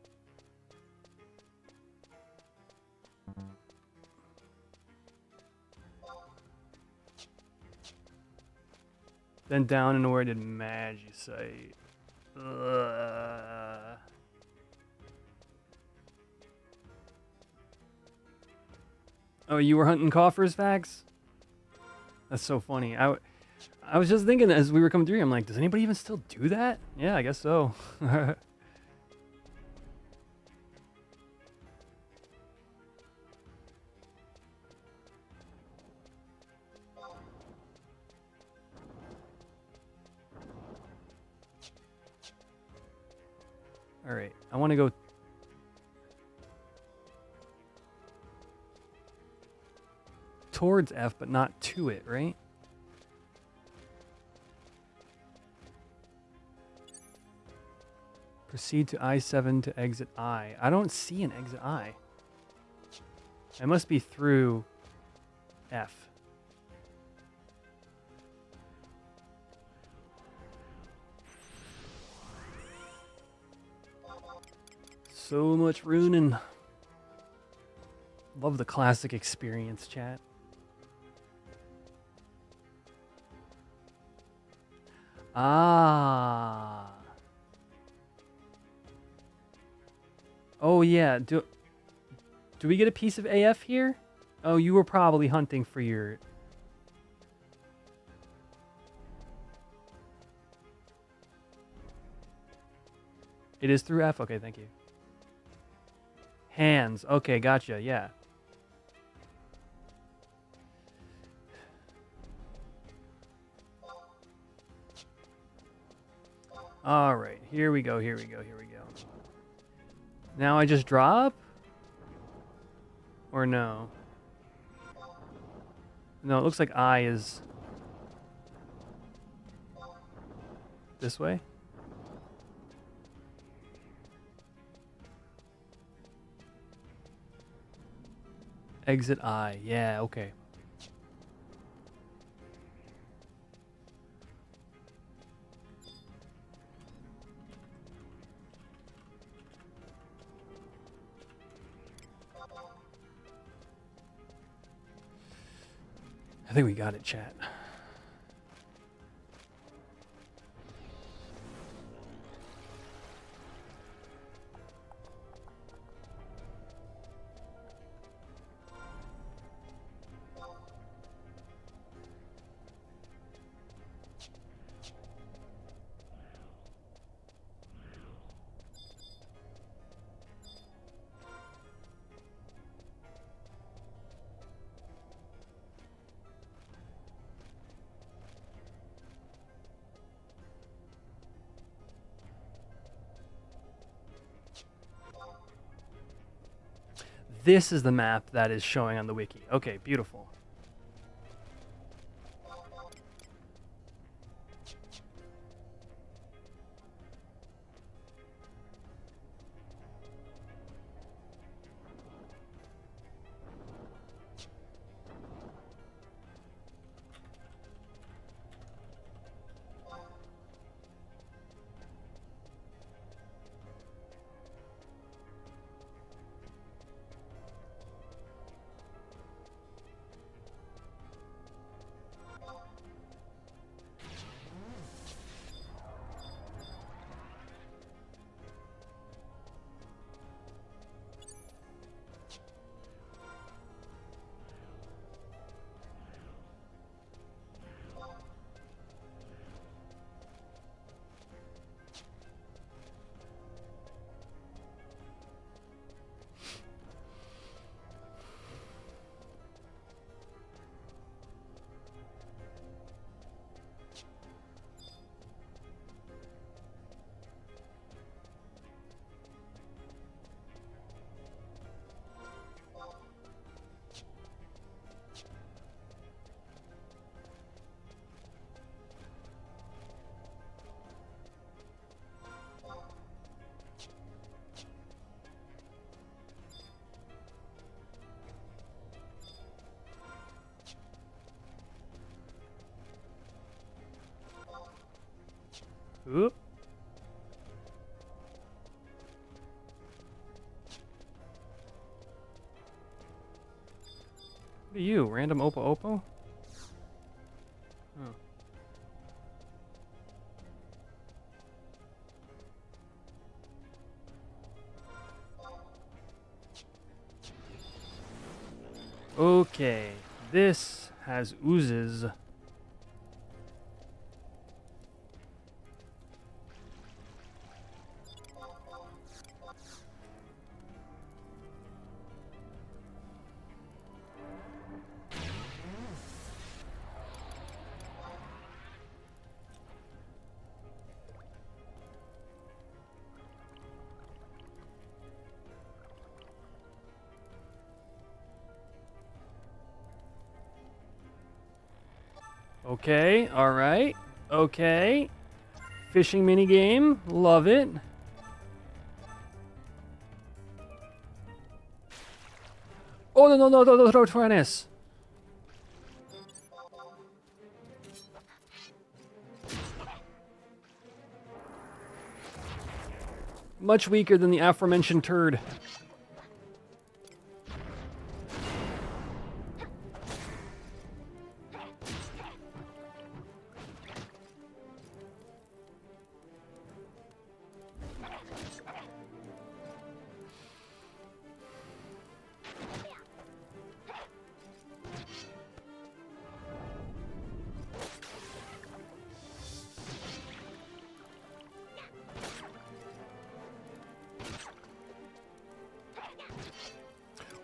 Then down into where I did Magicite. Oh, you were hunting coffers, Vax? That's so funny. I was just thinking as we were coming through, I'm like, does anybody even still do that? Yeah, I guess so. All right, I want to go towards F, but not to it, right? Proceed to I-7 to exit I. I don't see an exit I. I must be through F. So much runing. Love the classic experience, chat. Ah. Oh yeah. Do we get a piece of AF here? Oh, you were probably hunting for your... It is through F? Okay, thank you. Hands. Okay, gotcha, yeah. All right, here we go, here we go, here we go. Now I just drop? Or no? No, it looks like I is this way. Exit I. Yeah, okay. I think we got it, chat. This is the map that is showing on the wiki. Okay, beautiful. Oop. What are you, random Oppo Oppo? Oh. Okay, this has oozes. Okay, all right. Okay. Fishing mini game, love it. Oh, no, Tyrannus. Much weaker than the aforementioned turd.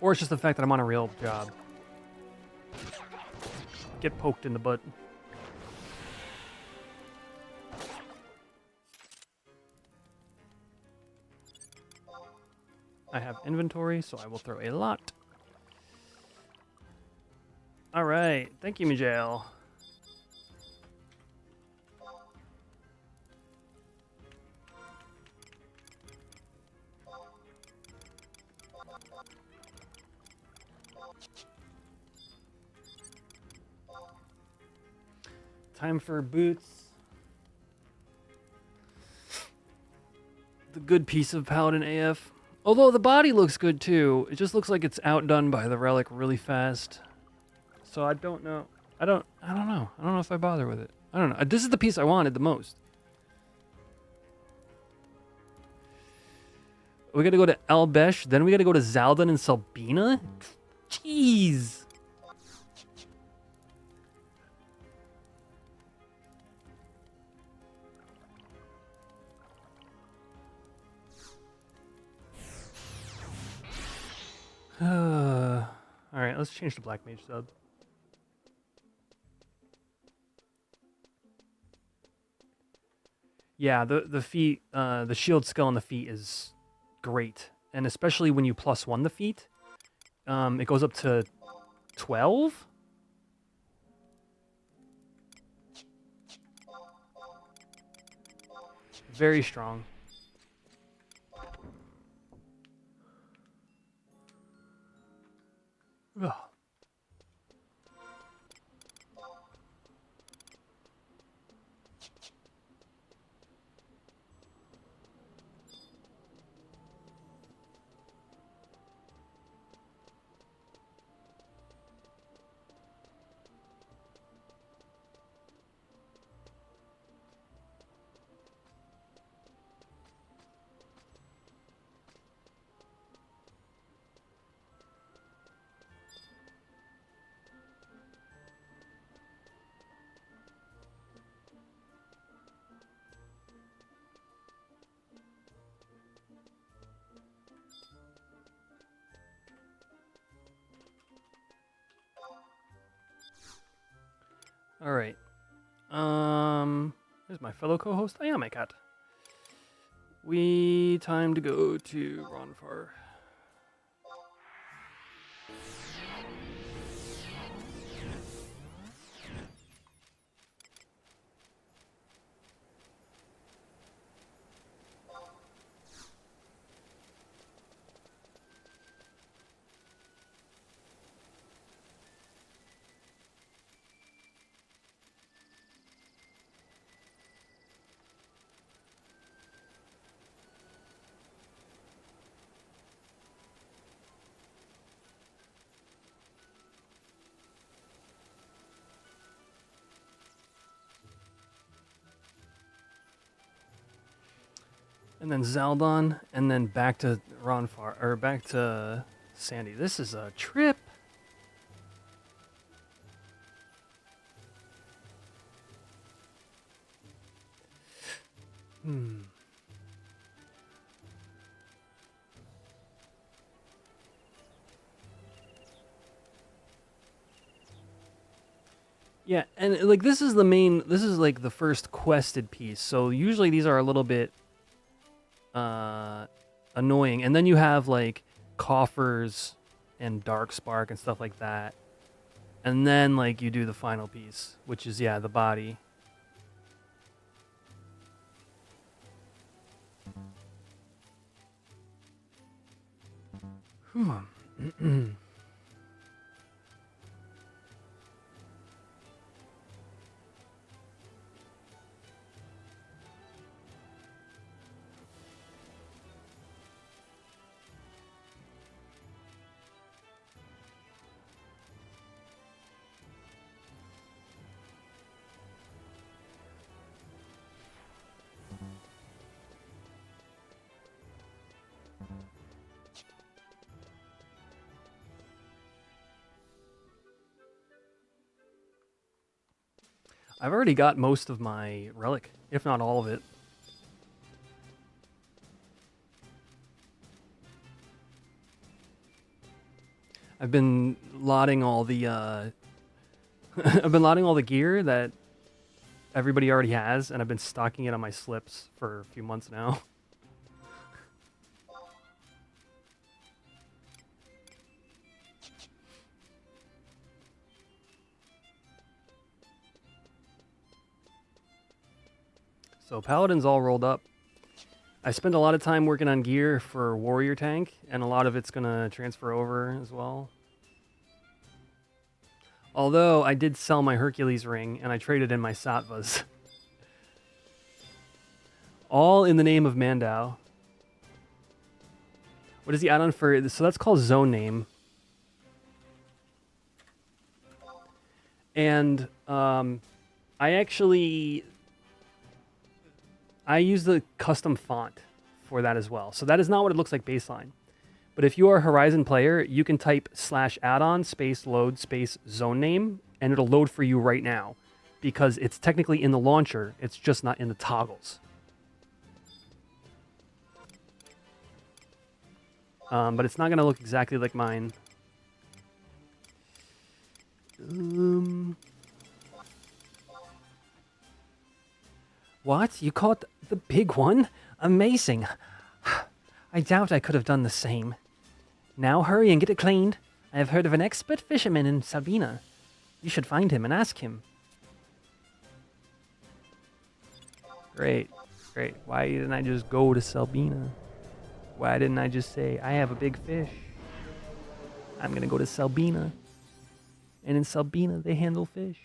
Or it's just the fact that I'm on a real job. Get poked in the butt. I have inventory, so I will throw a lot. All right. Thank you, Mijail. Time for boots. The good piece of Paladin AF. Although the body looks good too. It just looks like it's outdone by the relic really fast. So I don't know. I don't know. I don't know if I bother with it. I don't know. This is the piece I wanted the most. We gotta go to Elbesh, then we gotta go to Zaldan and Sabina? Jeez. Alright, let's change to Black Mage sub. Yeah, the feet, the shield skill on the feet is great. And especially when you +1 the feet, it goes up to 12? Very strong. Ugh. All right. Here's my fellow co-host. I am my cat. Time to go to Ronfar. And then Zaldon, and then back to Ronfar, or back to Sandy. This is a trip. Yeah, and like this is like the first quested piece. So usually these are a little bit annoying, and then you have like coffers and dark spark and stuff like that, and then like you do the final piece, which is the body. I've already got most of my relic, if not all of it. I've been lotting all the I've been lotting all the gear that everybody already has, and I've been stocking it on my slips for a few months now. So Paladin's all rolled up. I spend a lot of time working on gear for Warrior Tank, and a lot of it's going to transfer over as well. Although I did sell my Hercules ring, and I traded in my Sattvas. All in the name of Mandau. What is the add-on for... So that's called Zone Name. And I use the custom font for that as well. So that is not what it looks like baseline. But if you are a Horizon player, you can type /addon space load space zone name, and it'll load for you right now. Because it's technically in the launcher, it's just not in the toggles. But it's not going to look exactly like mine. What? You caught the big one? Amazing. I doubt I could have done the same. Now hurry and get it cleaned. I have heard of an expert fisherman in Sabina. You should find him and ask him. Great. Great. Why didn't I just go to Sabina? Why didn't I just say, I have a big fish. I'm going to go to Sabina. And in Sabina, they handle fish.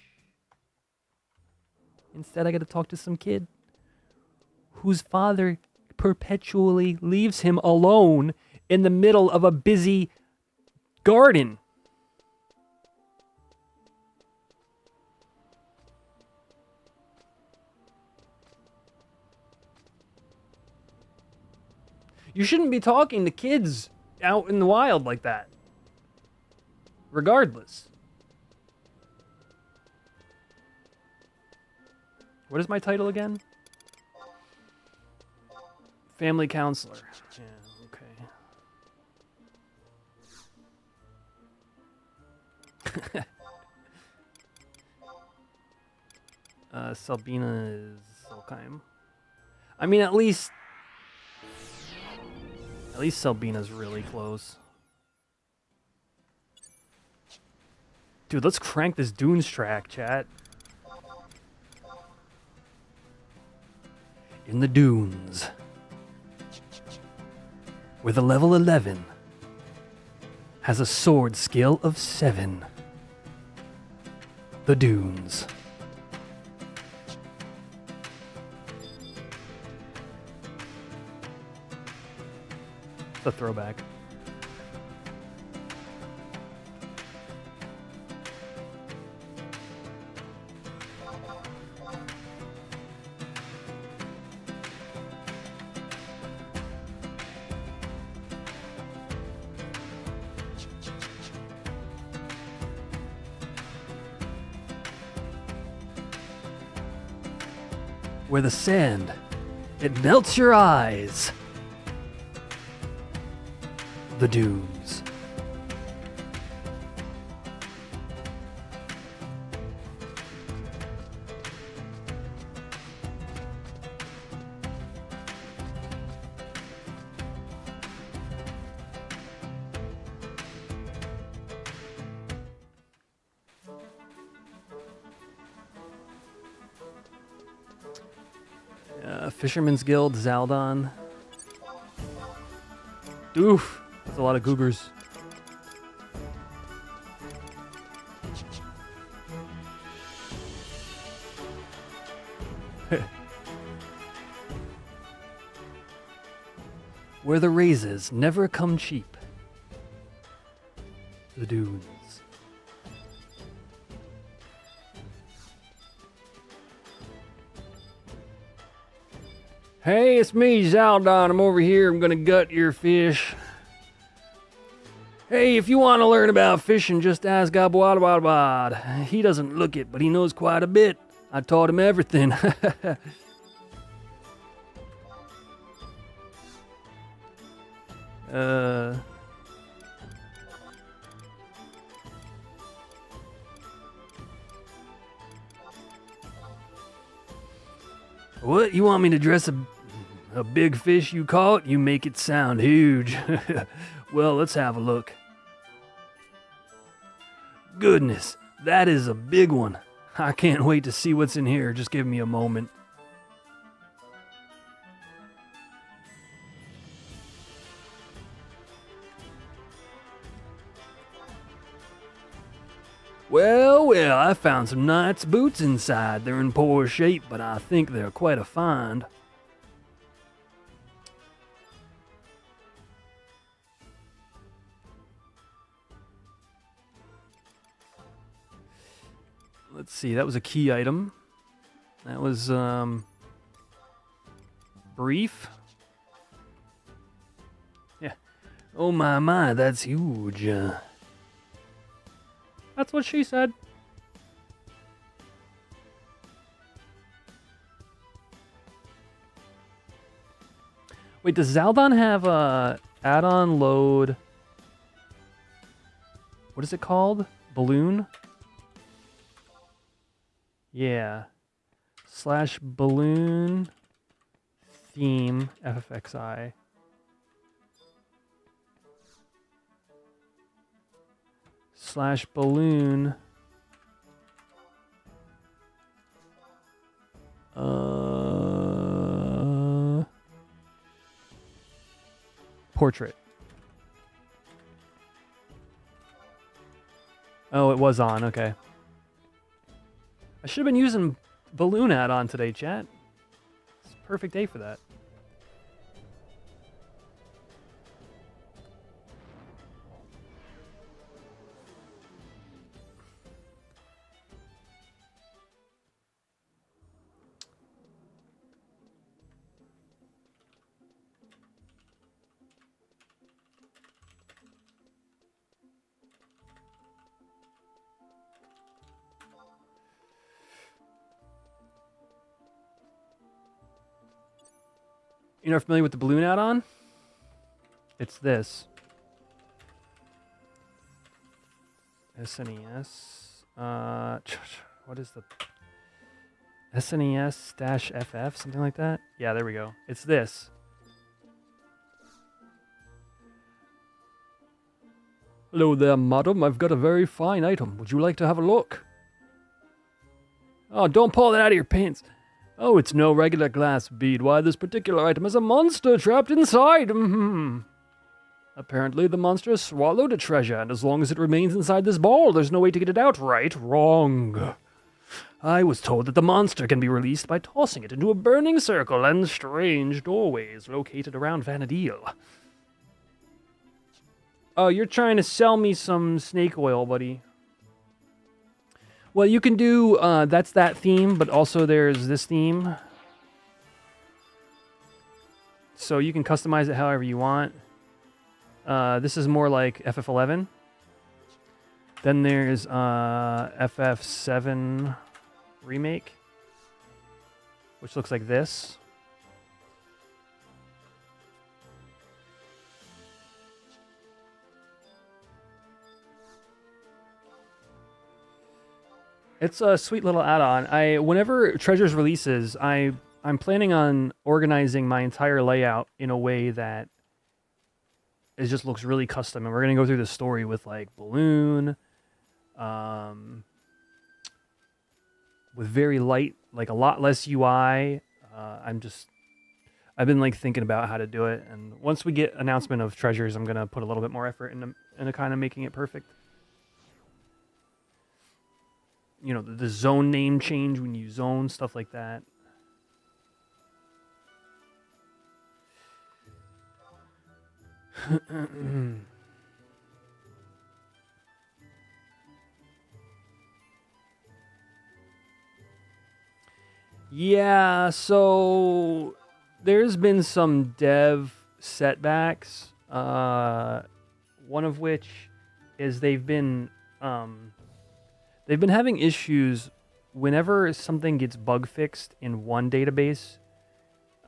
Instead, I got to talk to some kid whose father perpetually leaves him alone in the middle of a busy garden. You shouldn't be talking to kids out in the wild like that. Regardless. What is my title again? Family counselor. Yeah, okay. Sabina is Solkheim. I mean, at least Sabina's really close. Dude, let's crank this Dunes track, chat. In the Dunes, where the level 11 has a sword skill of 7. The Dunes. It's a throwback. Where the sand, it melts your eyes. The Dunes. Fisherman's Guild, Zaldon. Oof, that's a lot of googers. Where the raises never come cheap. The Dunes. Hey, it's me, Zaldon. I'm over here. I'm gonna gut your fish. Hey, if you want to learn about fishing, just ask Gabuadabad. He doesn't look it, but he knows quite a bit. I taught him everything. uh... What? You want me to dress a big fish you caught? You make it sound huge. Well, let's have a look. Goodness, that is a big one. I can't wait to see what's in here. Just give me a moment. Well, I found some knight's boots inside. They're in poor shape, but I think they're quite a find. Let's see, that was a key item. That was, brief. Yeah. Oh my, that's huge. That's what she said. Wait, does Zaldon have a add-on load? What is it called? Balloon? Yeah. / balloon theme FFXI. / balloon portrait. Oh, it was on. Okay. I should have been using balloon add-on today, chat. It's a perfect day for that. You're not familiar with the balloon add-on? It's this. SNES. What is the SNES-FF? Something like that? Yeah, there we go. It's this. Hello there, madam. I've got a very fine item. Would you like to have a look? Oh, don't pull that out of your pants. Oh, it's no regular glass bead. Why, this particular item has a monster trapped inside. Apparently, the monster has swallowed a treasure, and as long as it remains inside this ball, there's no way to get it out, right? Wrong. I was told that the monster can be released by tossing it into a burning circle and strange doorways located around Vanadil. Oh, you're trying to sell me some snake oil, buddy. Well, you can do, that's that theme, but also there's this theme. So you can customize it however you want. This is more like FF11. Then there's FF7 Remake, which looks like this. It's a sweet little add-on. Whenever Treasures releases, I'm planning on organizing my entire layout in a way that it just looks really custom. And we're gonna go through the story with like balloon, with very light, like a lot less UI. I've been like thinking about how to do it, and once we get announcement of Treasures, I'm gonna put a little bit more effort into kind of making it perfect. You know, the zone name change when you zone, stuff like that. Yeah, so there's been some dev setbacks. One of which is they've been having issues whenever something gets bug fixed in one database,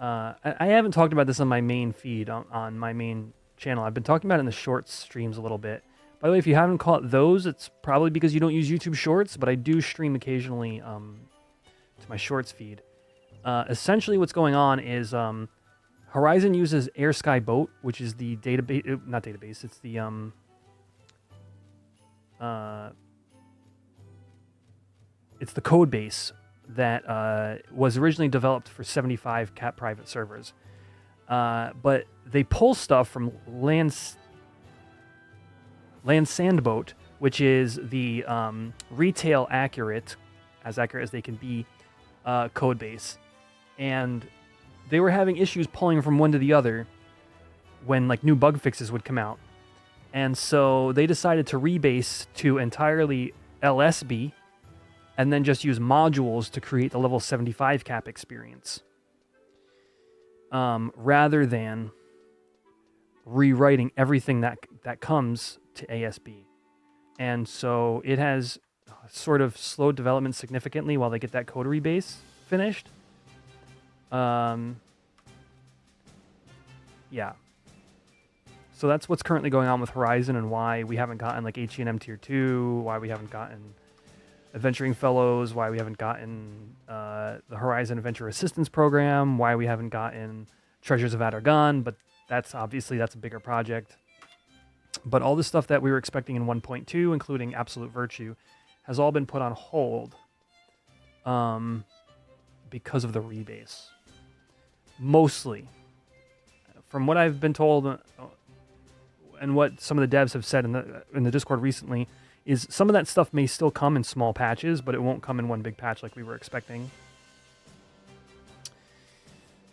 I haven't talked about this on my main feed, on my main channel. I've been talking about it in the shorts streams a little bit. By the way, if you haven't caught those, it's probably because you don't use YouTube Shorts, but I do stream occasionally to my Shorts feed. Essentially, what's going on is Horizon uses Air Sky Boat, which is the database, not database, it's the it's the code base that was originally developed for 75 cat private servers. But they pull stuff from Land Sandboat, which is the retail accurate as they can be, code base. And they were having issues pulling from one to the other when like new bug fixes would come out. And so they decided to rebase to entirely LSB and then just use modules to create the level 75 cap experience. Rather than rewriting everything that comes to ASB. And so it has sort of slowed development significantly while they get that code rebase finished. Yeah. So that's what's currently going on with Horizon and why we haven't gotten like H&M Tier 2, why we haven't gotten Adventuring Fellows, why we haven't gotten the Horizon Adventure Assistance Program, why we haven't gotten Treasures of Adargon, but that's a bigger project. But all the stuff that we were expecting in 1.2, including Absolute Virtue, has all been put on hold because of the rebase. Mostly. From what I've been told and what some of the devs have said in the Discord recently, is some of that stuff may still come in small patches, but it won't come in one big patch like we were expecting.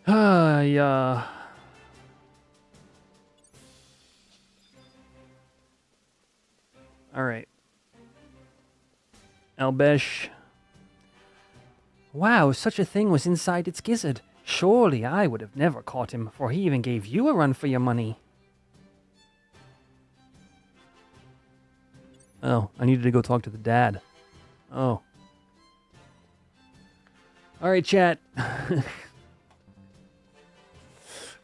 Yeah. All right. Albesh. Wow, such a thing was inside its gizzard. Surely I would have never caught him, for he even gave you a run for your money. Oh, I needed to go talk to the dad. Oh. All right, chat.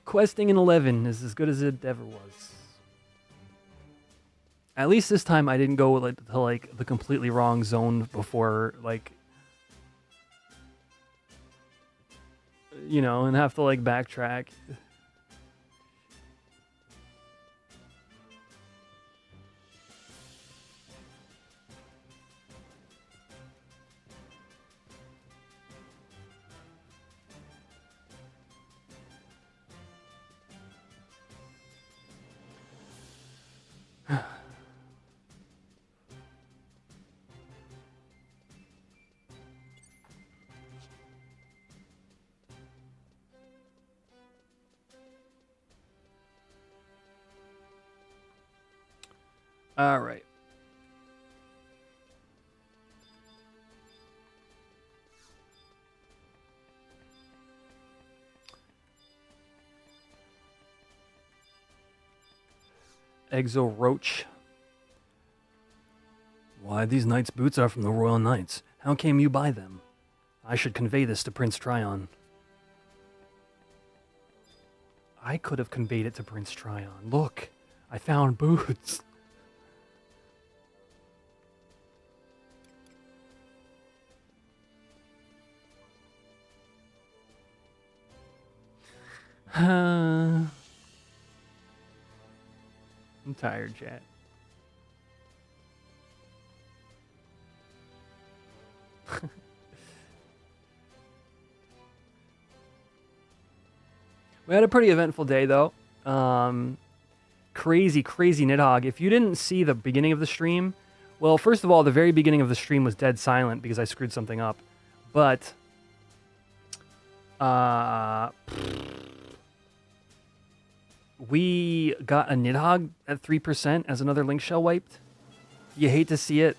Questing in 11 is as good as it ever was. At least this time I didn't go to the completely wrong zone before, and have to backtrack. All right. Exo Roach. Why, these knights' boots are from the Royal Knights. How came you by them? I should convey this to Prince Tryon. I could have conveyed it to Prince Tryon. Look, I found boots. I'm tired, chat. We had a pretty eventful day, though. Crazy Nidhogg. If you didn't see the beginning of the stream, well, first of all, the very beginning of the stream was dead silent because I screwed something up. But we got a Nidhogg at 3% as another link shell wiped. You hate to see it.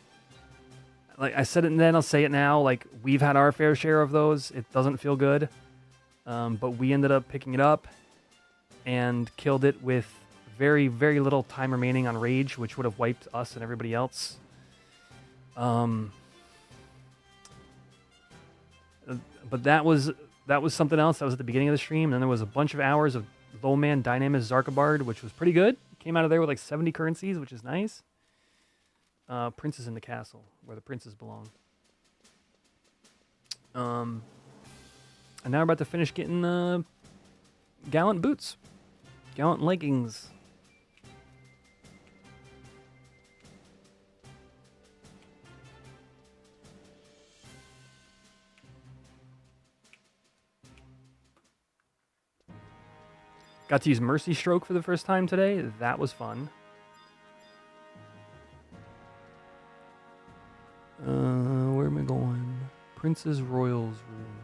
Like I said it then, I'll say it now. Like, we've had our fair share of those. It doesn't feel good. But we ended up picking it up and killed it with very, very little time remaining on Rage, which would have wiped us and everybody else. But that was something else. That was at the beginning of the stream. And then there was a bunch of hours of Lowman Dynamis-Xarcabard, which was pretty good. Came out of there with like 70 currencies, which is nice. Princess in the castle, where the princes belong. And now we're about to finish getting gallant boots. Gallant leggings. Got to use Mercy Stroke for the first time today. That was fun. Where am I going? Princess Royal's room.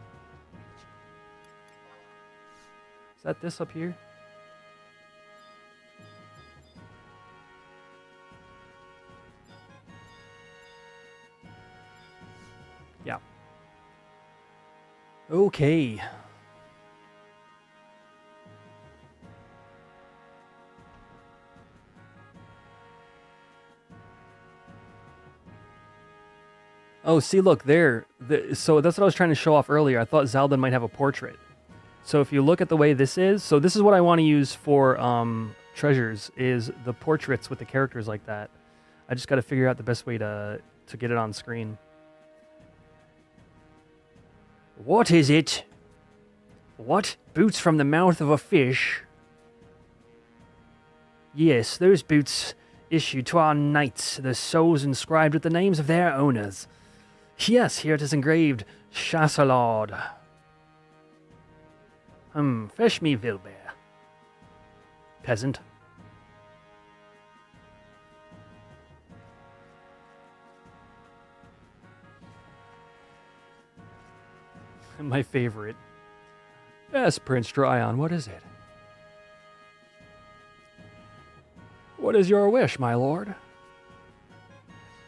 Is that this up here? Yeah. Okay. Oh, see, look, there. So that's what I was trying to show off earlier. I thought Zelda might have a portrait. So if you look at the way this is, so this is what I want to use for treasures, is the portraits with the characters like that. I just got to figure out the best way to get it on screen. What is it? What? Boots from the mouth of a fish? Yes, those boots issued to our knights, their souls inscribed with the names of their owners. Yes, here it is engraved, Chasselard. Fetch me Vilbear. Peasant. My favorite. Yes, Prince Dryon, what is it? What is your wish, my lord?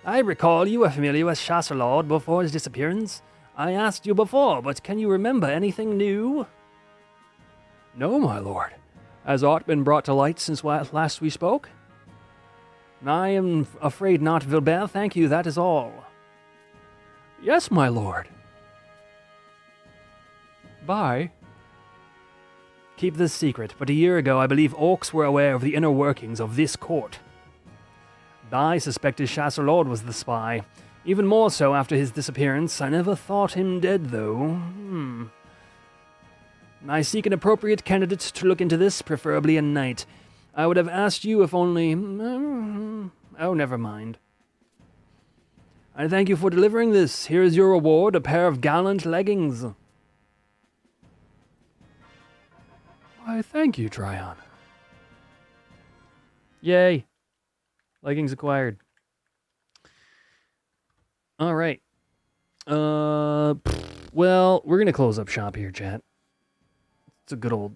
I recall you were familiar with Chasselard before his disappearance. I asked you before, but can you remember anything new? No, my lord. Has aught been brought to light since last we spoke? I am afraid not, Vilbert. Thank you, that is all. Yes, my lord. Bye. Keep this secret, but a year ago I believe orcs were aware of the inner workings of this court. I suspected Chasselard was the spy. Even more so after his disappearance. I never thought him dead, though. I seek an appropriate candidate to look into this, preferably a knight. I would have asked you if only... Oh, never mind. I thank you for delivering this. Here is your reward, a pair of gallant leggings. Why, thank you, Dryon. Yay. Leggings acquired. All right. Well, we're going to close up shop here, chat. It's a good old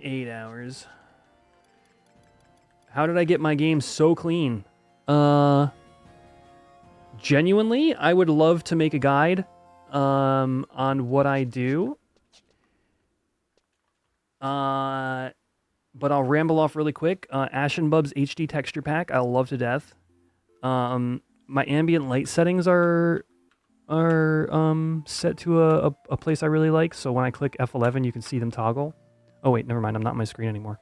8 hours. How did I get my game so clean? Genuinely, I would love to make a guide on what I do. But I'll ramble off really quick. Ashenbub's HD texture pack, I love to death. My ambient light settings are set to a place I really like. So when I click F11, you can see them toggle. Oh wait, never mind. I'm not on my screen anymore.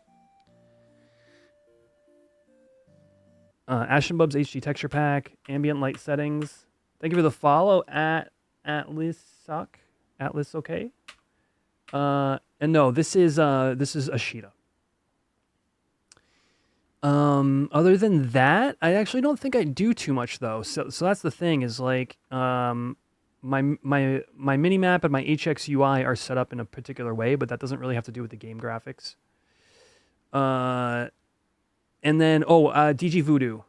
Ashenbub's HD texture pack, ambient light settings. Thank you for the follow at Atlas okay. And no, this is Ashita. Other than that, I actually don't think I do too much though. So that's the thing is like my mini map and my HX UI are set up in a particular way, but that doesn't really have to do with the game graphics. And then DG Voodoo,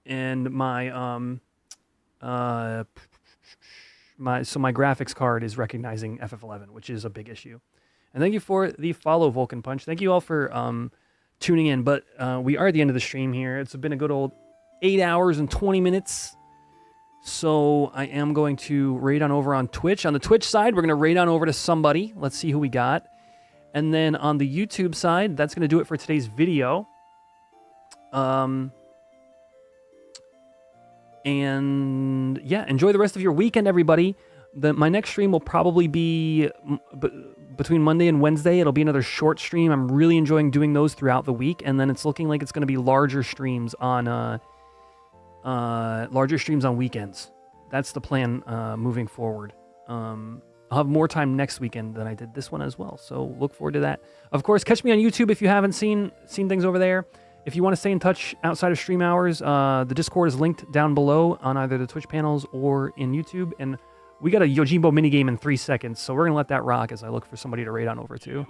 and my my graphics card is recognizing FF11, which is a big issue. And thank you for the follow, Vulcan Punch. Thank you all for tuning in. But we are at the end of the stream here. It's been a good old 8 hours and 20 minutes. So I am going to raid on over on Twitch. On the Twitch side, we're going to raid on over to somebody. Let's see who we got. And then on the YouTube side, that's going to do it for today's video. And yeah, enjoy the rest of your weekend, everybody. My next stream will probably be between Monday and Wednesday. It'll be another short stream. I'm really enjoying doing those throughout the week, and then it's looking like it's going to be larger streams on weekends. That's the plan moving forward. I'll have more time next weekend than I did this one as well, so look forward to that. Of course, catch me on YouTube if you haven't seen things over there. If you want to stay in touch outside of stream hours, the Discord is linked down below on either the Twitch panels or in YouTube. And we got a Yojimbo minigame in 3 seconds, so we're going to let that rock as I look for somebody to raid on over to.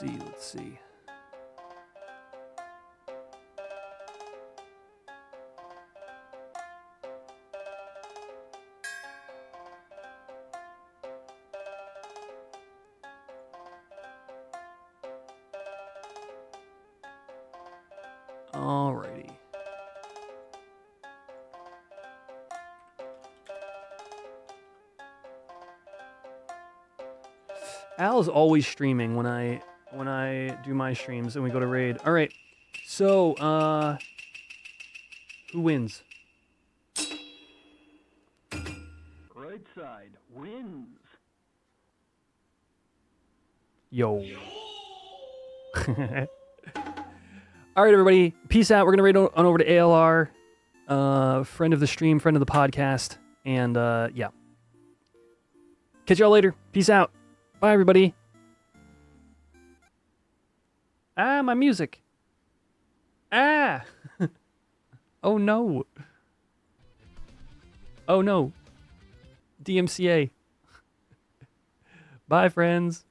Let's see. Alrighty. Al's always streaming when I do my streams and we go to raid. All right. So, who wins? Right side wins. Yo. All right, everybody. Peace out. We're going to raid on over to ALR. Friend of the stream, friend of the podcast. And, yeah. Catch y'all later. Peace out. Bye, everybody. Ah, my music. Ah. Oh, no. Oh, no. DMCA. Bye, friends.